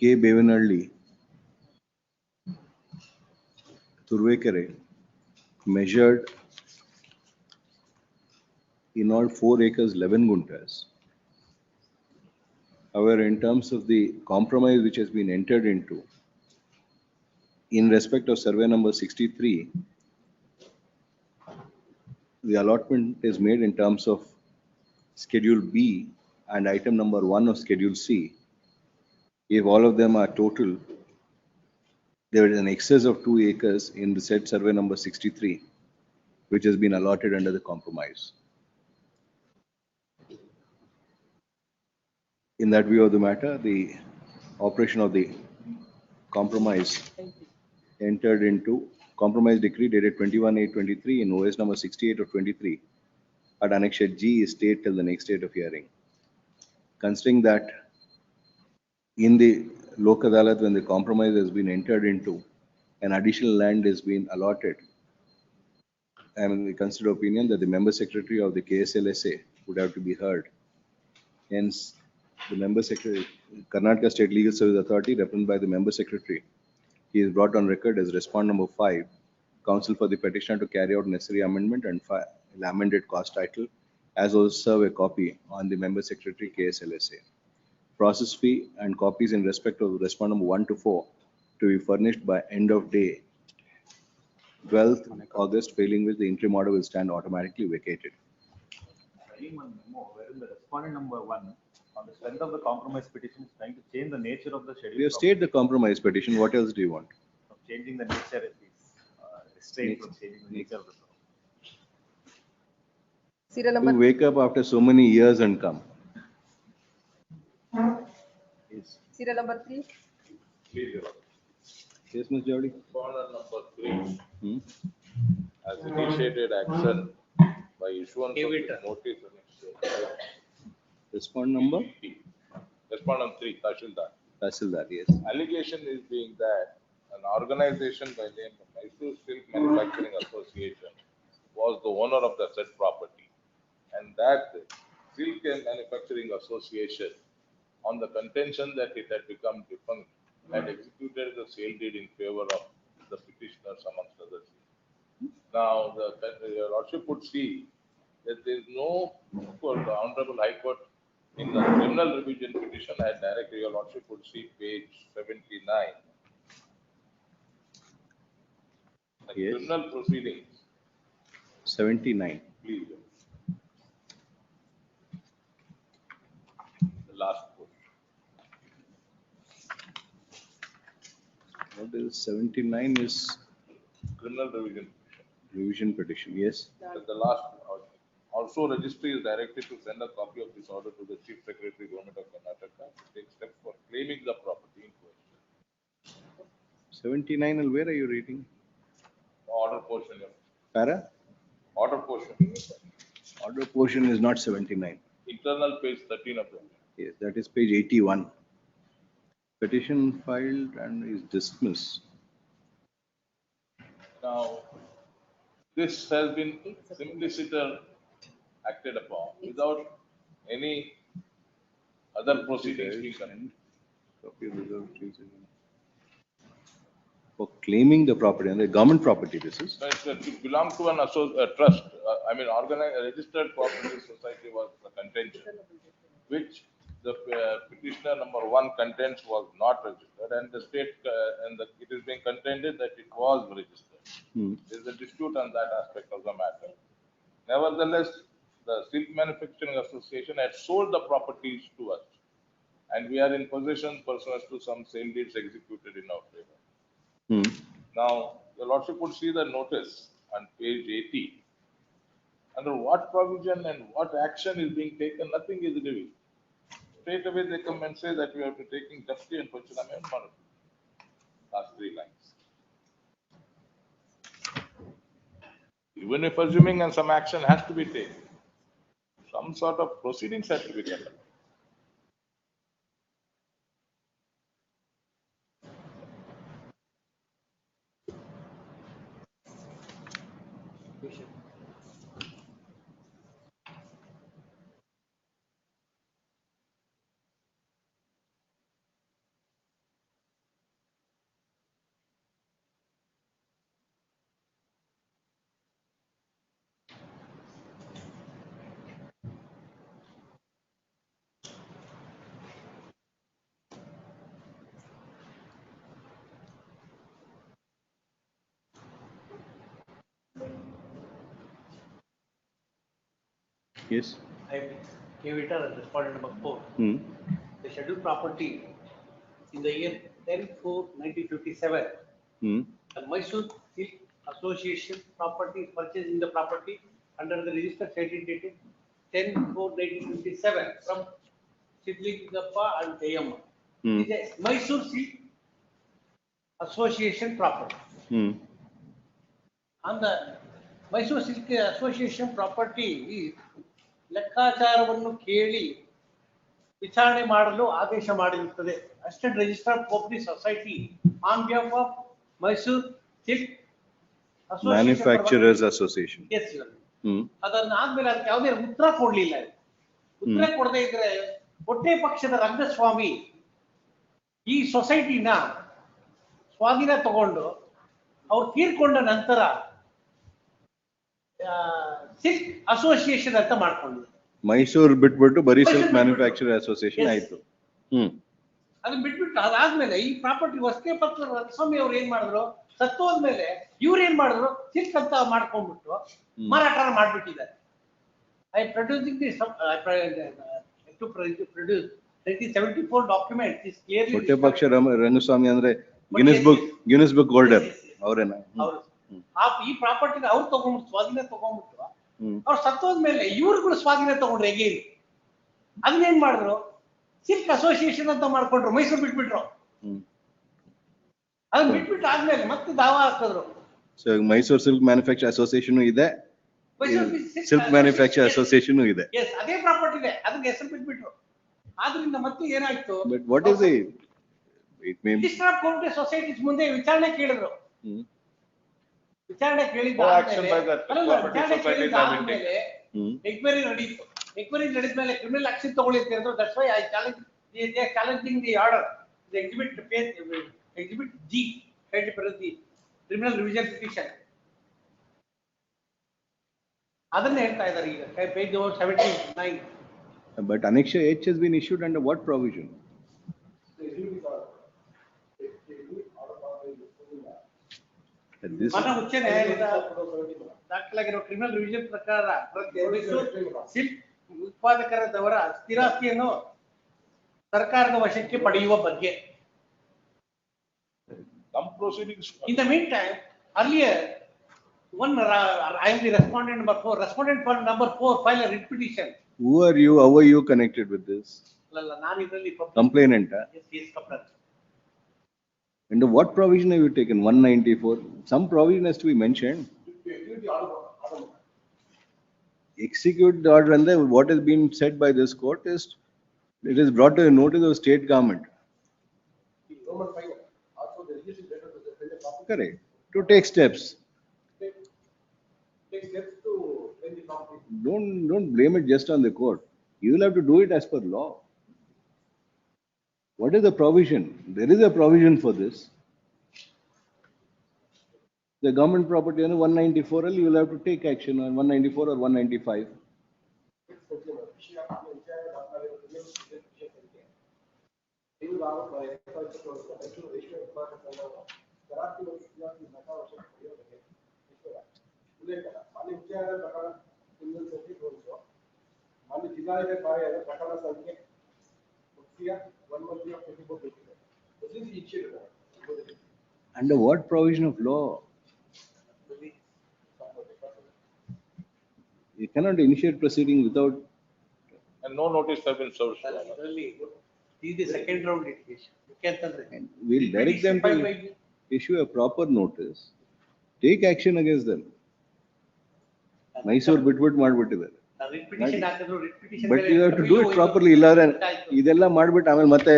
K. Bevanalli, Turvekere, measured in all 4 acres 11 guntas. However, in terms of the compromise which has been entered into, in respect of survey number 63, the allotment is made in terms of Schedule B and item number 1 of Schedule C. If all of them are total, there is an excess of 2 acres in the said survey number 63, which has been allotted under the compromise. In that view of the matter, the operation of the compromise entered into compromise decree dated 21/8/23 in OS number 68 of 23 at Annexure G is stayed till the next date of hearing. Considering that in the Lok Adalat, when the compromise has been entered into, an additional land is being allotted, I am in the considered opinion that the member secretary of the KSLSA would have to be heard. Hence, the member secretary, Karnataka State Legal Service Authority, represented by the member secretary, he is brought on record as respondent number 5, counsel for the petitioner to carry out necessary amendment and file amended cost title, as well as serve a copy on the member secretary KSLSA. Process fee and copies in respect of respondent number 1 to 4 to be furnished by end of day 12th August, failing which the interim order will stand automatically vacated. Writing one memo wherein the respondent number 1, on the strength of the compromise petition, is trying to change the nature of the schedule. We have stated the compromise petition. What else do you want? Of changing the nature of this, restraint from changing the nature of the property. Serial You number wake up after so many years and come. Yes. Serial number 3. Please, Your Honor. Yes, Ms. Jowdy. Corner number 3 Hmm? has initiated action by issuance of this notice and exchange. Respond number? Respondent 3, Tashildar. Tahsildar, yes. Allegation is being that an organization by name of Mysore Silk Manufacturing Association was the owner of the said property, and that Silk Manufacturing Association, on the contention that it had become defunct, had executed the sale deed in favor of the petitioners amongst others. Now, your Lordship would see that there is no, for the Honorable High Court in the criminal revision petition, I directly, your Lordship would see page 79. The Yes. criminal proceedings, 79. please. The last one. What is 79 is Criminal revision. revision petition, yes. That the last, also registry is directed to send a copy of this order to the Chief Secretary, Government of Karnataka, to take steps for claiming the property in question. 79, and where are you reading? Order portion, yeah. Para? Order portion. Order portion is not 79. Internal page 13 of the. Yes, that is page 81. Petition filed and is dismissed. Now, this has been simpliciter acted upon without any other proceedings being done. Copy of reserved trees. For claiming the property, and the government property this is. So it belonged to an trust, organized, registered cooperative society was the contention, which the petitioner number 1 contents was not registered, and the state, it is being contended that it was registered. There is a dispute on that aspect of the matter. Nevertheless, the Silk Manufacturing Association had sold the properties to us, and we are in possession pursuant to some sale deeds executed in our favor. Now, your Lordship would see the notice on page 80. Under what provision and what action is being taken, nothing is revealed. Straight away they come and say that we have to taking Dafti and Pachaname and Manu. Last 3 lines. Even if assuming and some action has to be taken, some sort of proceedings has to be conducted. Yes. I gave it a respondent number 4. The scheduled property in the year 10/4/1957. The Mysore Silk Association property is purchased in the property under the register stated dated 10/4/1957 from Sidligappa and Jayamma. It is a Mysore Silk Association property. On the Mysore Silk Association property is ಲೆಕ್ಕಾಚಾರವನ್ನು ಕೇಳಿ ವಿಚಾರಣೆ ಮಾಡಲು ಆದೇಶ ಮಾಡಿರುತ್ತದೆ. Assistant registrar cooperative society on behalf of Mysuru silk manufacturers association. ಅದನ್ನ ಆದ್ಮೇಲೆ ಅದಕ್ಕೆ ಯಾವುದೇ ಉತ್ತರ ಕೊಡ್ಲಿಲ್ಲ. ಉತ್ತರ ಕೊಡದೇ ಇದ್ರೆ ಒಟ್ಟೆ ಪಕ್ಷದ ರಂಗಸ್ವಾಮಿ ಈ ಸೊಸೈಟಿನ ಸ್ವಾಧೀನ ತಗೊಂಡು ಅವ್ರು ತೀರ್ಕೊಂಡ ನಂತರ ಸಿಲ್ಕ್ ಅಸೋಸಿಯೇಷನ್ ಅಂತ ಮಾಡ್ಕೊಂಡಿದ್ರು. ಮೈಸೂರು ಬಿಟ್ಬಿಟ್ಟು ಬರೀ ಸಿಲ್ಕ್ ಮ್ಯಾನುಫ್ಯಾಕ್ಚರ್ ಅಸೋಸಿಯೇಷನ್ ಆಯ್ತು. ಅದನ್ನ ಬಿಟ್ಬಿಟ್ಟು ಅದಾದ್ಮೇಲೆ ಈ ಪ್ರಾಪರ್ಟಿ ಹೊಸಕೆ ಪತ್ರ ರಂಗಸ್ವಾಮಿ ಅವ್ರು ಏನ್ ಮಾಡಿದ್ರು, ಸತ್ತೋದ್ಮೇಲೆ ಇವ್ರು ಏನ್ ಮಾಡಿದ್ರು, ಸಿಲ್ಕ್ ಅಂತ ಮಾಡ್ಕೊಂಡ್ಬಿಟ್ಟು ಮಾರಾಟ ಮಾಡ್ಬಿಟ್ಟಿದ್ದಾರೆ. I producing the to produce 1974 document is clearly ಒಟ್ಟೆ ಪಕ್ಷ ರಂಗಸ್ವಾಮಿ ಅಂದ್ರೆ ಗಿನ್ನಿಸ್ ಬುಕ್ ಹೋಲ್ಡರ್ ಅವರೇನಾ? ಈ ಪ್ರಾಪರ್ಟಿನ ಅವ್ರು ತಗೊಂಡ್ಬಿಟ್ಟು ಸ್ವಾಧೀನ ತಗೊಂಡ್ಬಿಟ್ಟು ಅವ್ರು ಸತ್ತೋದ್ಮೇಲೆ ಇವ್ರುಗಳು ಸ್ವಾಧೀನ ತಗೊಂಡ್ರು ಹೇಗೇರಿ. ಅದನ್ನೇನ್ ಮಾಡಿದ್ರು, ಸಿಲ್ಕ್ ಅಸೋಸಿಯೇಷನ್ ಅಂತ ಮಾಡ್ಕೊಂಡ್ರು, ಮೈಸೂರು ಬಿಟ್ಬಿಟ್ರು. ಅದನ್ನ ಬಿಟ್ಬಿಟ್ಟು ಆದ್ಮೇಲೆ ಮತ್ತೆ ದಾವಾ ಹಾಕಿದ್ರು. So Mysuru silk manufacture association ಇದೆ, ಸಿಲ್ಕ್ ಮ್ಯಾನುಫ್ಯಾಕ್ಚರ್ ಅಸೋಸಿಯೇಷನ್ ಇದೆ. ಅದೇ ಪ್ರಾಪರ್ಟಿ ಇದೆ, ಅದನ್ನ ಹೆಸರು ಬಿಟ್ಬಿಟ್ರು. ಆದ್ರಿಂದ ಮತ್ತೆ ಏನಾಯ್ತು, but what is it may registrar cooperative societies ಮುಂದೆ ವಿಚಾರಣೆ ಕೇಳಿದ್ರು. ವಿಚಾರಣೆ ಕೇಳಿದ್ದಾದ್ಮೇಲೆ ಎಕ್ವೈರಿ ನಡೀತು. ಎಕ್ವೈರಿ ನಡೆದ್ಮೇಲೆ ಕ್ರಿಮಿನಲ್ ಆಕ್ಷನ್ ತಗೊಳ್ಳಿ ಅಂತ ಹೇಳಿದ್ರು. That's why I challenging the order, the exhibit G criminal revision petition. ಅದನ್ನ ಹೇಳ್ತಾ ಇದ್ದಾರೆ ಈಗ page 79. But Annexa H has been issued under what provision? ಮನ ಉಚ್ಚ ನ್ಯಾಯಾಲಯದ ದಾಖಲಾಗಿರುವ ಕ್ರಿಮಿನಲ್ ರಿವಿಷನ್ ಪ್ರಕಾರ ಸಿಲ್ಕ್ ಉತ್ಪಾದಕರದವರ ಸ್ಥಿರಾಸ್ತಿಯನ್ನು ಸರ್ಕಾರದ ವಶಕ್ಕೆ ಪಡೆಯುವ ಬಗ್ಗೆ. In the meantime, earlier, I am the respondent number 4. Respondent for number 4 file a writ petition. Who are you? How are you connected with this? Complainant. Yes, complainant. Under what provision have you taken? 194. Some provision has to be mentioned. Execute the order, and then what has been said by this court is it is brought to the notice of state government. Correct. To take steps. Don't blame it just on the court. You will have to do it as per law. What is the provision? There is a provision for this. The government property on 194, you will have to take action on 194 or 195. Under what provision of law? You cannot initiate proceeding without. And no notice has been served. Really, this is the second round litigation. You can't understand. We'll direct them to issue a proper notice. Take action against them. Mysore bitbit ಮಾಡ್ಬಿಟ್ಟಿದ್ದಾರೆ. But you have to do it properly. ಇಲ್ಲಾಂದ್ರೆ ಇದೆಲ್ಲ ಮಾಡ್ಬಿಟ್ಟು ಆಮೇಲೆ ಮತ್ತೆ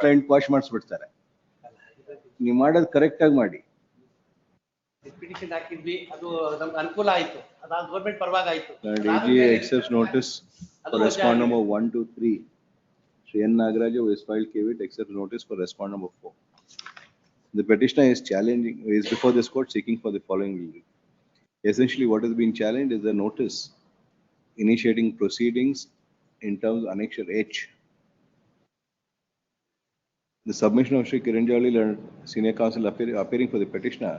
client wash ಮಾಡಿಸ್ಬಿಡ್ತಾರೆ. ನೀವು ಮಾಡೋದು correct ಆಗಿ ಮಾಡಿ. Petition ಹಾಕಿದ್ವಿ, ಅದು ನಮ್ಗೆ ಅನುಕೂಲ ಆಯ್ತು, ಅದಾದ ಗೌರ್ಮೆಂಟ್ ಪರವಾಗಿ ಆಯ್ತು. DG accepts notice for respond number 1 to 3. Sri N. Nagaraja who has filed KVIT accepts notice for respond number 4. The petitioner is before this court seeking for the following relief. Essentially, what is being challenged is the notice initiating proceedings in terms of Annexure H. The submission of Sri Kiranjali, senior counsel appearing for the petitioner,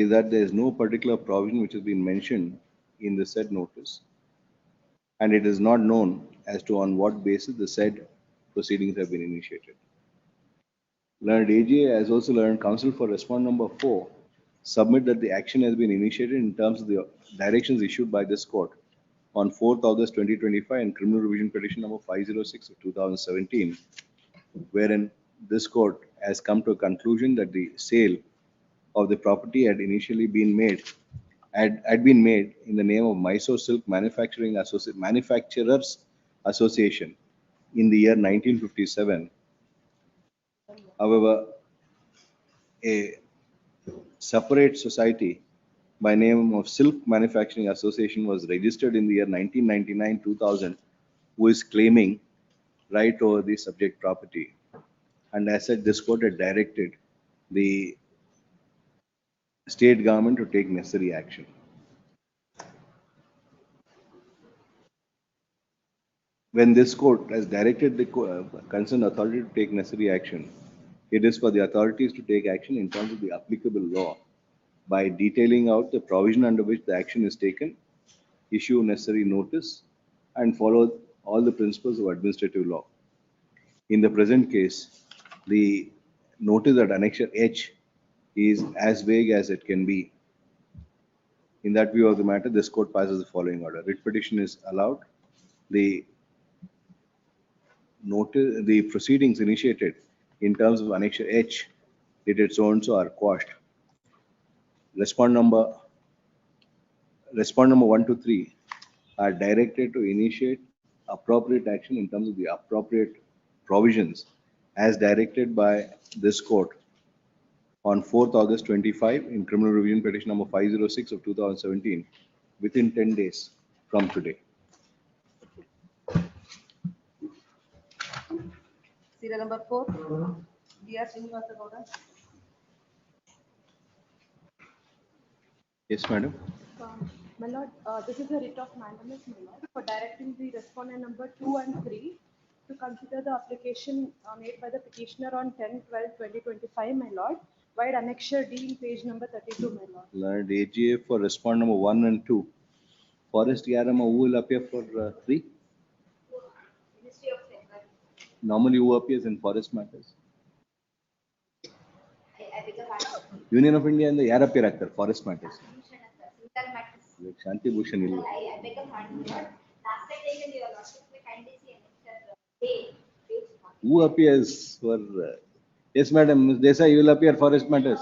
is that there is no particular provision which has been mentioned in the said notice and it is not known as to on what basis the said proceedings have been initiated. Learned AGA has also learned counsel for respondent number 4 submit that the action has been initiated in terms of the directions issued by this court on 4th August 2025 in criminal revision petition number 506 of 2017, wherein this court has come to a conclusion that the sale of the property had initially been made in the name of Mysore Silk Manufacturers Association in the year 1957. However, a separate society by name of Silk Manufacturing Association was registered in the year 1999-2000, who is claiming right over the subject property. And as said, this court had directed the state government to take necessary action. When this court has directed the concerned authority to take necessary action, it is for the authorities to take action in terms of the applicable law by detailing out the provision under which the action is taken, issue necessary notice, and follow all the principles of administrative law. In the present case, the notice at Annexure H is as vague as it can be. In that view of the matter, this court passes the following order. Writ petition is allowed. The notice, the proceedings initiated in terms of Annexure H dated so and so are quashed. Respondent number 1 to 3 are directed to initiate appropriate action in terms of the appropriate provisions as directed by this court on 4th August 25 in criminal revision petition number 506 of 2017 within 10 days from today. Serial number 4, D.R. Srinivasa Gowda. Yes, madam. My lord, this is a writ of mandamus, my lord, for directing the respondent number 2 and 3 to consider the application made by the petitioner on 10/12/2025, my lord, vide annexure D in page number 32, my lord. Learned AGA for respondent number 1 and 2. Forest Yarama, who will appear for 3? Normally, who appears in forest matters? Union of India and the Yar appear actor, forest matters. Shanti Bhushan illa. Who appears for? Yes, madam. Ms. Desai, you will appear forest matters.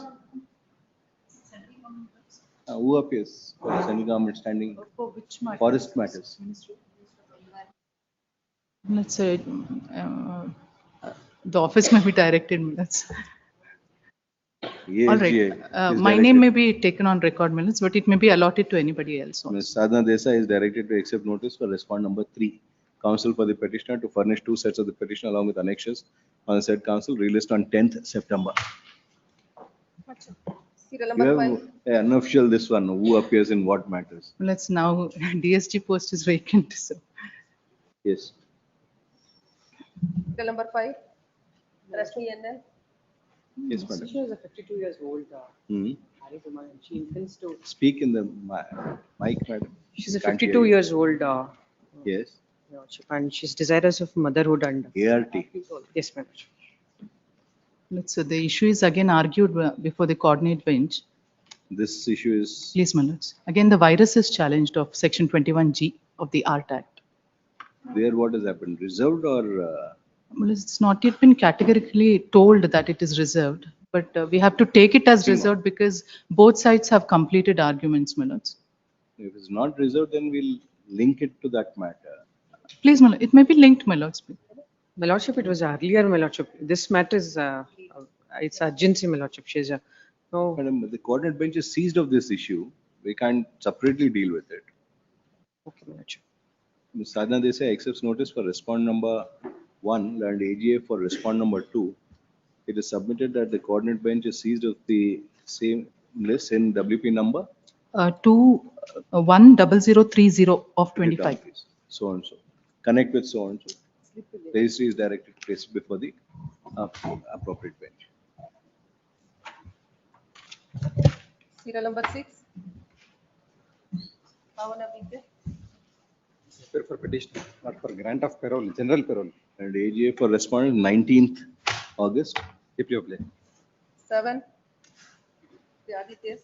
Who appears for central government standing? For which matters? Forest matters. Let's say the office may be directed minutes. All right. My name may be taken on record minutes, but it may be allotted to anybody else. Also. Ms. Sadhana Desai is directed to accept notice for respondent number 3. Counsel for the petitioner to furnish 2 sets of the petition along with annexures on the said counsel released on 10th September. Serial You number have 5. unofficial this one, who appears in what matters. Let's now, DSG post is vacant. So. Yes. Serial number 5, Rashmi NL. Yes, madam. She was a 52 years old married woman, and she intends to Speak in the mic, madam. She's a Can't 52 hear you. years old Yes. and she's desirous of motherhood and ART. yes, ma'am. Let's say the issue is again argued before the coordinate bench. This issue is. Please, my lords. Again, the virus is challenged of Section 21G of the ART Act. Where what has happened? Reserved or? Well, it's not yet been categorically told that it is reserved, but we have to take it as reserved because both sides have completed arguments, my lords. If it's not reserved, then we'll link it to that matter. Please, my lord, it may be linked, my lords. My lordship, it was earlier, my lordship. This matter is it's urgency, my lordship. She's no. Madam, the coordinate bench is seized of this issue. We can't separately deal with it. Okay, my lordship. Ms. Sadhana Desai accepts notice for respondent number 1 and AGA for respondent number 2. It is submitted that the coordinate bench is seized of the same list in WP number 210030 of 25. so and so. Connect with so and so. Registry is directed to place before the appropriate bench. Serial number 6, Pavana Vijay. Prepare for petition, not for grant of parole, general parole. And AGA for respondent 19th August. Plea of play. 7. The Adityas.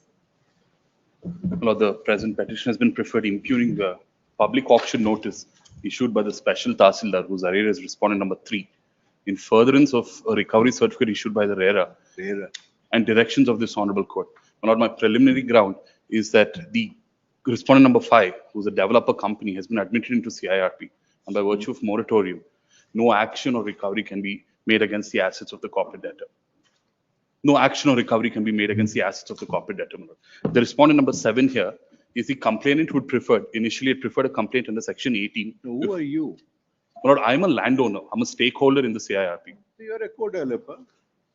Lord, the present petition has been preferred impugning the public auction notice issued by the special Tahsildar, whose arrear is respondent number 3, in furtherance of a recovery certificate issued by the RERA and directions of this honorable court. Lord, my preliminary ground is that the respondent number 5, who's a developer company, has been admitted into CIRP, and by virtue of moratorium, no action or recovery can be made against the assets of the corporate debtor. No action or recovery can be made against the assets of the corporate debtor. The respondent number 7 here is the complainant who initially had preferred a complaint under section 18. Who are you? My Lord, I'm a landowner. I'm a stakeholder in the CIRP. You're a co-developer.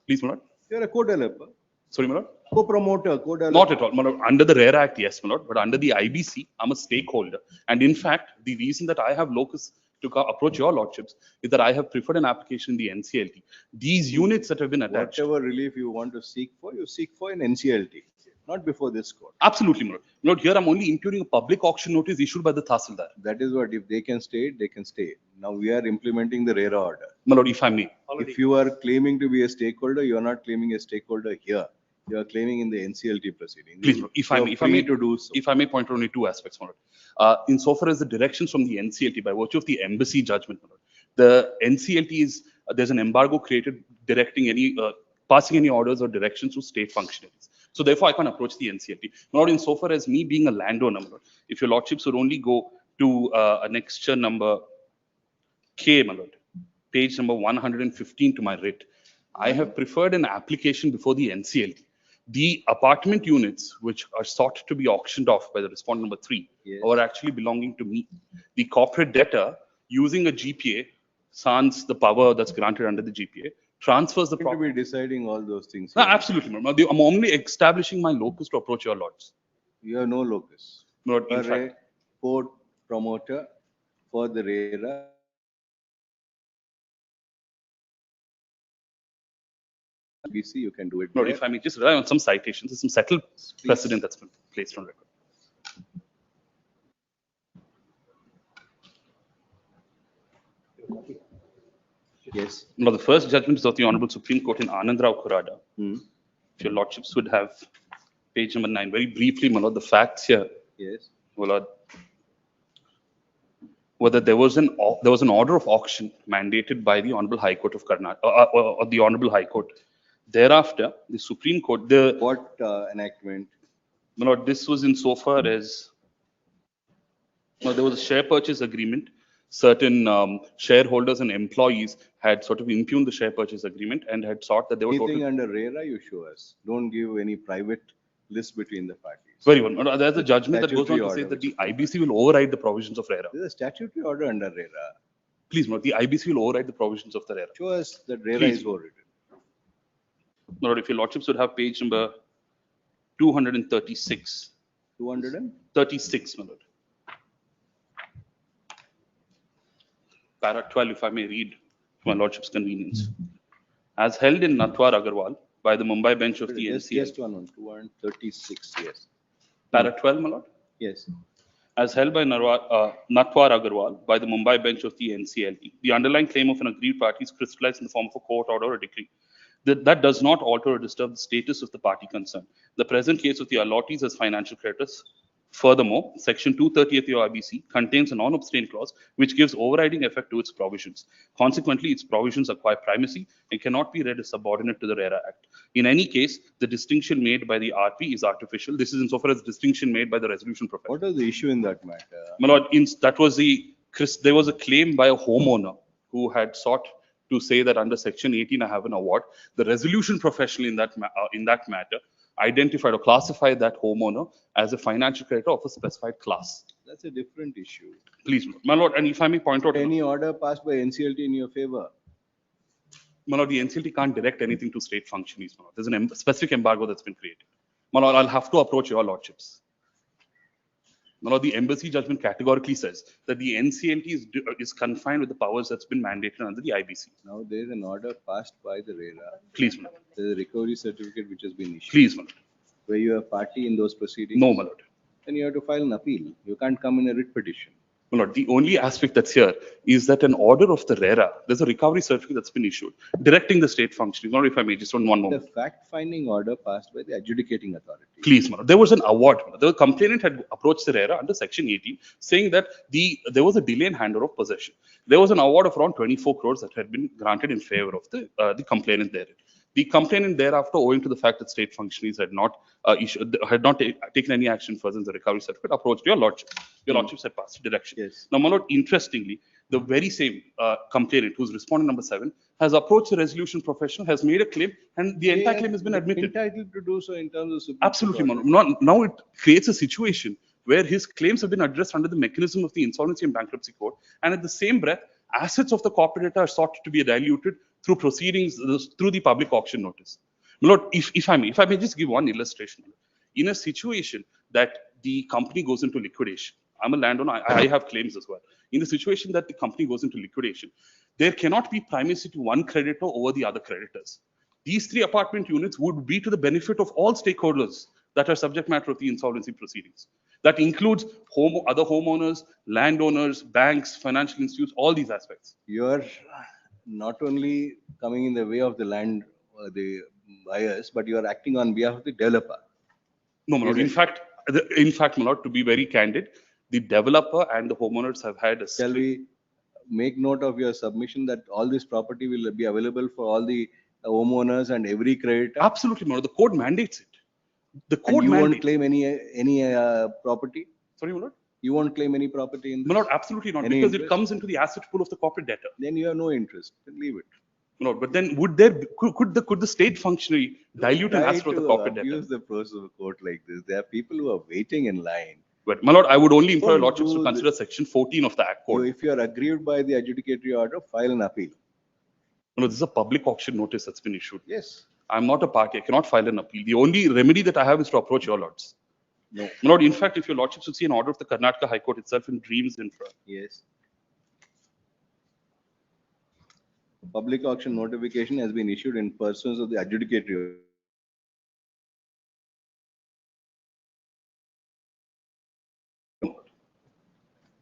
Please, my Lord. You're a co-developer. Sorry, my Lord. Co-promoter, co-developer. Not at all, my Lord. Under the RERA Act, yes, my Lord. But under the IBC, I'm a stakeholder. And in fact, the reason that I have locus to approach your lordships is that I have preferred an application in the NCLT. These units that have been attached. Whatever relief you want to seek for, you seek for in NCLT, not before this court. Absolutely, my Lord. My Lord, here I'm only impugning a public auction notice issued by the Tahsildar. That is what, if they can stay, they can stay. Now we are implementing the RERA order. My Lord, if I may. If you are claiming to be a stakeholder, you are not claiming a stakeholder here. You are claiming in the NCLT proceeding. Please, Lord, if I may point out only 2 aspects, my Lord. Insofar as the directions from the NCLT by virtue of the embassy judgment, my Lord, the NCLT is, there's an embargo created directing any, passing any orders or directions to state functionaries. So therefore, I can't approach the NCLT. Not insofar as me being a landowner, my Lord. If your lordships would only go to annexure number K, my Lord, page number 115 to my writ, I have preferred an application before the NCLT. The apartment units, which are sought to be auctioned off by the respondent number 3, are actually belonging to me. The corporate debtor, using a GPA, sans the power that's granted under the GPA, transfers the property. To be deciding all those things. No, absolutely, ma'am. I'm only establishing my locus to approach your lords. You have no locus. Not You in are fact. a court promoter for the RERA. BC, you can do it. No, there. if I may just rely on some citations, there's some settled precedent that's been placed on record. Yes. Now, the first judgment is of the Honorable Supreme Court in Anand Rao Kurada. If your lordships would have page number 9, very briefly, my lord, the facts here. Yes. My lord, whether there was an order of auction mandated by the Honorable High Court of Karnataka, or the Honorable High Court. Thereafter, the Supreme Court, what enactment? My lord, this was insofar as there was a share purchase agreement. Certain shareholders and employees had sort of impugned the share purchase agreement and had sought that they were Anything under RERA, you show us. Don't give any private list between the parties. Very well. My lord, there's a judgment that goes on Statutory to say order that the IBC will override the provisions of RERA. There's a statutory order under RERA. Please, my lord, the IBC will override the provisions of the RERA. Show us that RERA Please. is overridden. My lord, if your lordships would have page number 236. 236, my lord. Para 12, if I may read for my lordship's convenience. As held in Natwar Agarwal by the Mumbai bench of the NCLT. Just one, 236, yes. Para 12, my lord. Yes. As held by Natwar Agarwal by the Mumbai bench of the NCLT. The underlying claim of an aggrieved party is crystallized in the form of a court order or a decree. That does not alter or disturb the status of the party concerned. The present case of the allottees as financial creditors. Furthermore, Section 230 of the IBC contains a non-obstain clause which gives overriding effect to its provisions. Consequently, its provisions acquire primacy and cannot be read as subordinate to the RERA Act. In any case, the distinction made by the RP is artificial. This is insofar as the distinction made by the resolution professor. What is the issue in that matter? My lord, there was a claim by a homeowner who had sought to say that under Section 18 I have an award. The resolution professional in that matter identified or classified that homeowner as a financial creditor of a specified class. That's a different issue. Please, my lord, and if I may point out. Any order passed by NCLT in your favor? My lord, the NCLT can't direct anything to state functionaries. My lord. There's a specific embargo that's been created. My lord, I'll have to approach your lordships. My lord, the embassy judgment categorically says that the NCLT is confined with the powers that's been mandated under the IBC. Now there is an order passed by the RERA. Please, my lord. There's a recovery certificate which has been issued. Please, my lord. Were you a party in those proceedings? No, my lord. Then you have to file an appeal. You can't come in a writ petition. My lord, the only aspect that's here is that an order of the RERA, there's a recovery certificate that's been issued, directing the state functioning. Not if I may, just on one The moment. fact-finding order passed by the adjudicating authority. Please, my lord. There was an award. The complainant had approached the RERA under section 18, saying that there was a delay in handover of possession. There was an award of around 24 crores that had been granted in favor of the complainant there. The complainant thereafter, owing to the fact that state functionaries had not taken any action further in the recovery certificate, approached your lordship. Your lordship had passed direction. Yes. Now, my lord, interestingly, the very same complainant, who's respondent number 7, has approached the resolution professional, has made a claim, and the entire claim has been admitted. Entitled to do so in terms of Supreme Absolutely, Court Manu. Now it creates a situation where his claims have been addressed under the mechanism of the Insolvency and Bankruptcy Code, and at the same breath, assets of the corporator are sought to be diluted through proceedings, through the public auction notice. My lord, if I may just give one illustration. In a situation that the company goes into liquidation, I'm a landowner, I have claims as well. In the situation that the company goes into liquidation, there cannot be primacy to one creditor over the other creditors. These 3 apartment units would be to the benefit of all stakeholders that are subject matter of the insolvency proceedings. That includes other homeowners, landowners, banks, financial institutes, all these aspects. You are not only coming in the way of the land, the buyers, but you are acting on behalf of the developer. No, my lord. In fact, my lord, to be very candid, the developer and the homeowners have had a. Shall we make note of your submission that all this property will be available for all the homeowners and every creditor? Absolutely, my lord. The code mandates it. The code And you mandates. won't claim any property? Sorry, my lord. You won't claim any property in this? My lord, absolutely not, Any because it interest? comes into the asset pool of the corporate debtor. Then you have no interest. Then leave it. No, but then could the state functionary dilute an Try asset of the to corporate debtor? abuse the process of court like this. There are people who are waiting in line. But my lord, I would only implore Don't lordships to do consider section 14 of the Act code. If you are aggrieved by the adjudicatory order, file an appeal. No, this is a public auction notice that's been issued. Yes. I'm not a party. I cannot file an appeal. The only remedy that I have is to approach your lords. No. My lord, in fact, if your lordships would see an order of the Karnataka High Court itself in Dreams Infra. Yes. Public auction notification has been issued in pursuance of the adjudicatory.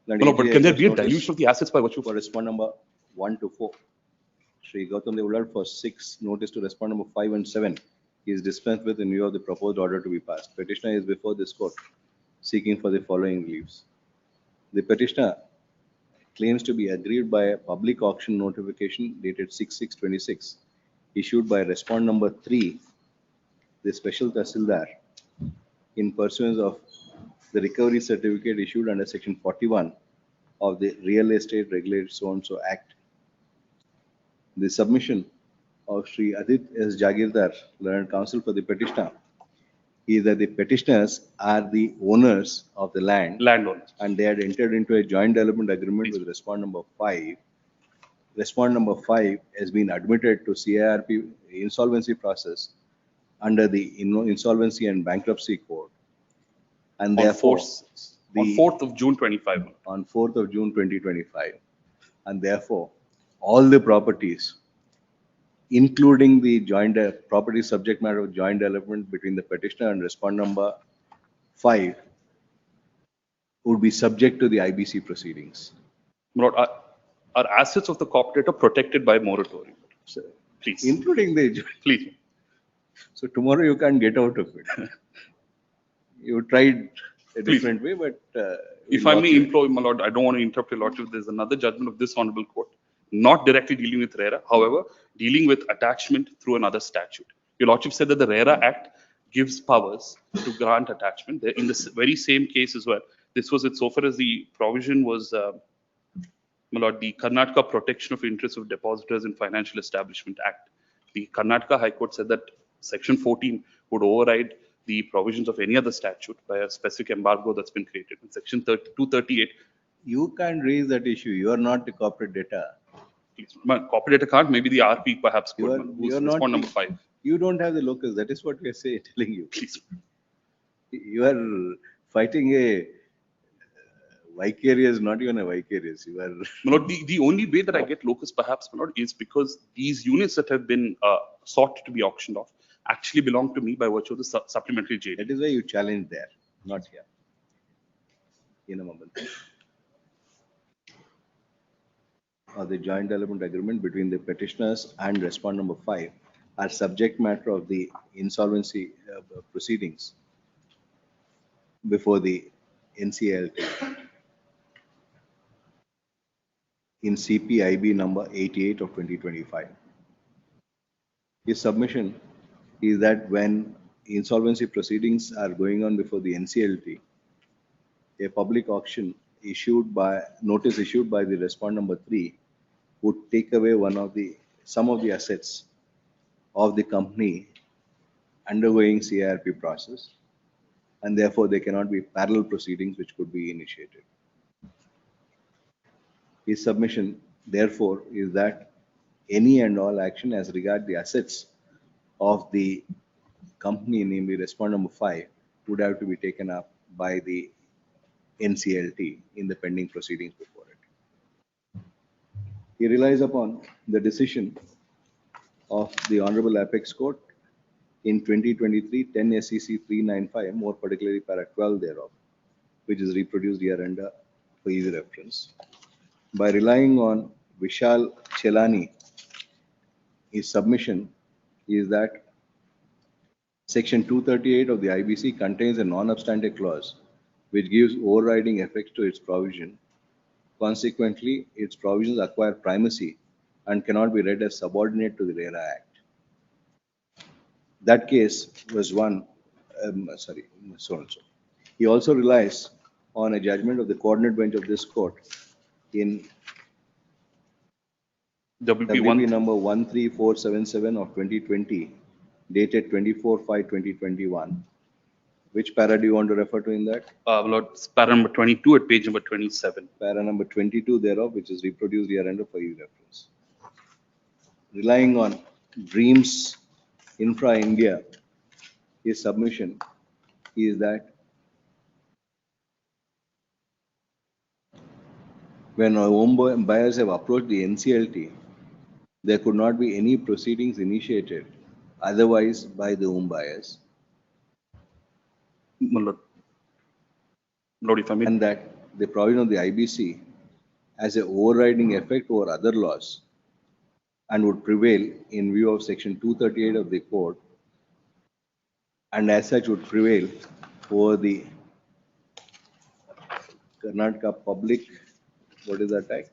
No, but can there be a dilution of the assets by virtue for respondent number 1 to 4? Shri Gautam Devulad for 6, notice to respondent number 5 and 7. He is dispensed with in view of the proposed order to be passed. Petitioner is before this court seeking for the following reliefs. The petitioner claims to be aggrieved by a public auction notification dated 6/6/26 issued by respondent number 3, the special Tahsildar, in pursuance of the recovery certificate issued under section 41 of the Real Estate Regulated So-and-so Act. The submission of Sri Adit S. Jagirdar, learned counsel for the petitioner, is that the petitioners are the owners of the landowners, and they had entered into a joint development agreement with respondent number 5. Respondent number 5 has been admitted to CIRP insolvency process under the Insolvency and Bankruptcy Code. And On therefore, 4th of June 25. On 4th of June 2025. And therefore, all the properties, including the joint property subject matter of joint development between the petitioner and respondent number 5, would be subject to the IBC proceedings. Lord, are assets of the corporator protected by moratorium? So, please. Including the... Please. So tomorrow you can't get out of it. You tried a different way, but... if I may employ, my lord, I don't want to interrupt your lordship. There's another judgment of this honorable court, not directly dealing with RERA, however, dealing with attachment through another statute. Your lordship said that the RERA Act gives powers to grant attachment. In this very same case as well, this was it so far as the provision was, my lord, the Karnataka Protection of Interests of Depositors in Financial Establishment Act. The Karnataka High Court said that section 14 would override the provisions of any other statute by a specific embargo that's been created. In section 238. You can't raise that issue. You are not the corporate data. Please, my corporate data can't. Maybe the RP perhaps could. You are not number 5. You don't have the locus. That is what we are telling you. Please. You are fighting a vicarious, not even a vicarious. You are. My lord, the only way that I get locus perhaps, my lord, is because these units that have been sought to be auctioned off actually belong to me by virtue of the supplementary JD. That is why you challenge there, not here. In a moment. of the joint development agreement between the petitioners and respondent number 5 are subject matter of the insolvency proceedings before the NCLT in CPIB number 88 of 2025. His submission is that when insolvency proceedings are going on before the NCLT, a public auction notice issued by the respondent number 3 would take away some of the assets of the company undergoing CIRP process, and therefore there cannot be parallel proceedings which could be initiated. His submission, therefore, is that any and all action as regard the assets of the company, namely respondent number 5, would have to be taken up by the NCLT in the pending proceedings before it. He relies upon the decision of the Honorable Apex Court in 2023 10 SEC 395, more particularly para 12 thereof, which is reproduced here under for easy reference. By relying on Vishal Chelani, his submission is that Section 238 of the IBC contains a non-obstante clause which gives overriding effect to its provision. Consequently, its provisions acquire primacy and cannot be read as subordinate to the RERA Act. That case was one, so and so. He also relies on a judgment of the coordinate bench of this court in WP number 13477 of 2020, dated 24/5/2021. Which para do you want to refer to in that? Lord, para number 22 at page number 27. Para number 22 thereof, which is reproduced here under for your reference. Relying on Dreams Infra India, his submission is that when home buyers have approached the NCLT, there could not be any proceedings initiated otherwise by the home buyers. Lord, if I may. And that the provision of the IBC has an overriding effect over other laws and would prevail in view of Section 238 of the Code, and as such would prevail over the Karnataka Public, what is that act?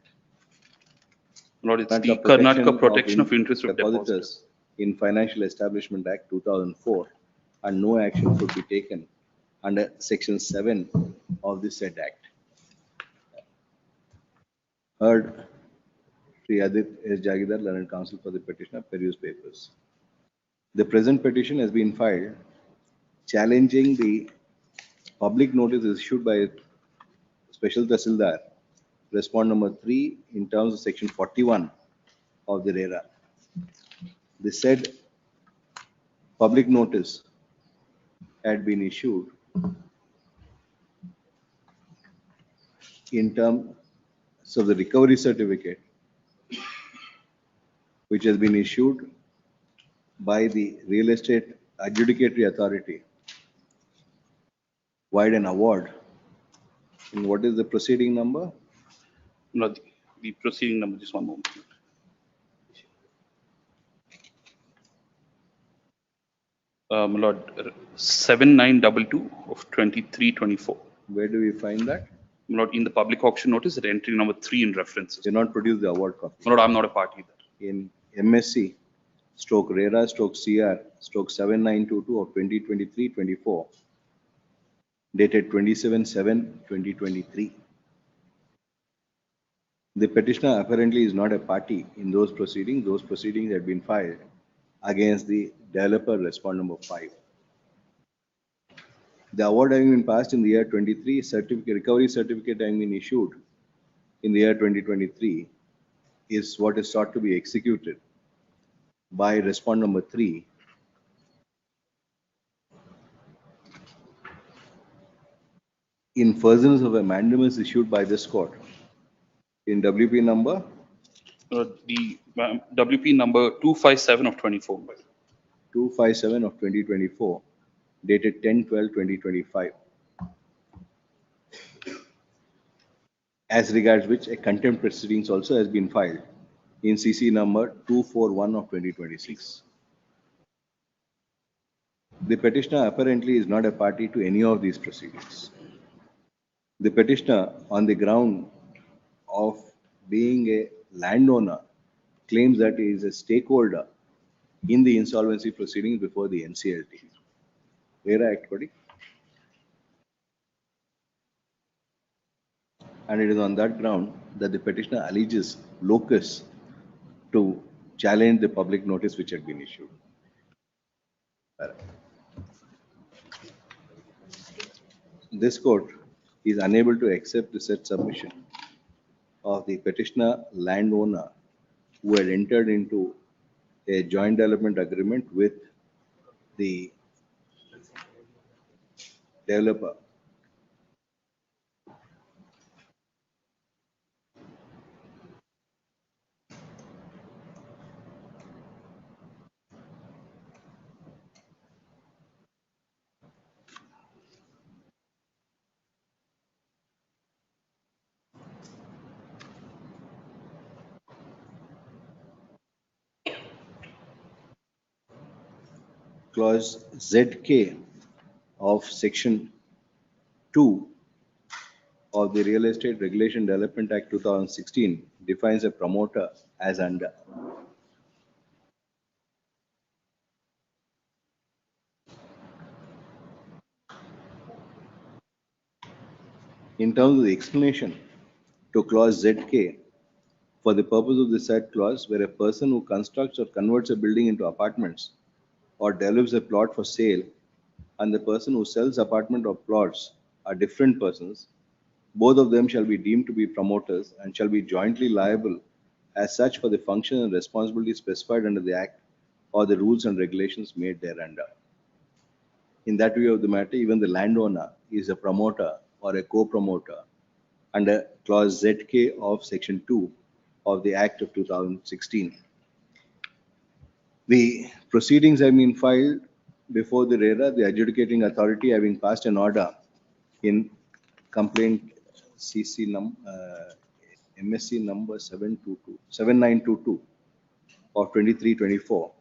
Lord, it's the Karnataka Protection of Interest of Depositors in Financial Establishment Act 2004, and no action could be taken under Section 7 of the said Act. Heard, Sri Adit S. Jagidar, Learned Counsel for the petitioner, peruse papers. The present petition has been filed challenging the public notice issued by Special Tahsildar, respondent number 3, in terms of Section 41 of the RERA. The said public notice had been issued in terms of the recovery certificate, which has been issued by the Real Estate Adjudicatory Authority, vide an award. And what is the proceeding number? No, the proceeding number, just one moment. Lord, 7922 of 2324. Where do we find that? Lord, in the public auction notice at entry number 3 in references. They not produce the award copy. Lord, I'm not a party there. In MSC stroke RERA stroke CR stroke 7922 of 2023-24, dated 27/7/2023. The petitioner apparently is not a party in those proceedings. Those proceedings had been filed against the developer respondent number 5. The award having been passed in the year 23, recovery certificate having been issued in the year 2023 is what is sought to be executed by respondent number 3 in furtherance of a mandamus issued by this court in WP number? The WP number 257 of 24. 257 of 2024, dated 10/12/2025. as regards which a contempt proceedings also has been filed in CC number 241 of 2026. The petitioner apparently is not a party to any of these proceedings. The petitioner, on the ground of being a landowner, claims that he is a stakeholder in the insolvency proceedings before the NCLT. Where Act, buddy? And it is on that ground that the petitioner alleges locus to challenge the public notice which had been issued. This court is unable to accept the said submission of the petitioner landowner who had entered into a joint development agreement with the developer. Clause ZK of section 2 of the Real Estate Regulation Development Act 2016 defines a promoter as under. In terms of the explanation to clause ZK, for the purpose of the said clause, where a person who constructs or converts a building into apartments or develops a plot for sale and the person who sells apartment or plots are different persons, both of them shall be deemed to be promoters and shall be jointly liable as such for the function and responsibility specified under the Act or the rules and regulations made thereunder. In that view of the matter, even the landowner is a promoter or a co-promoter under clause ZK of section 2 of the Act of 2016. The proceedings have been filed before the RERA, the adjudicating authority having passed an order in complaint MSC number 7922 of 2324,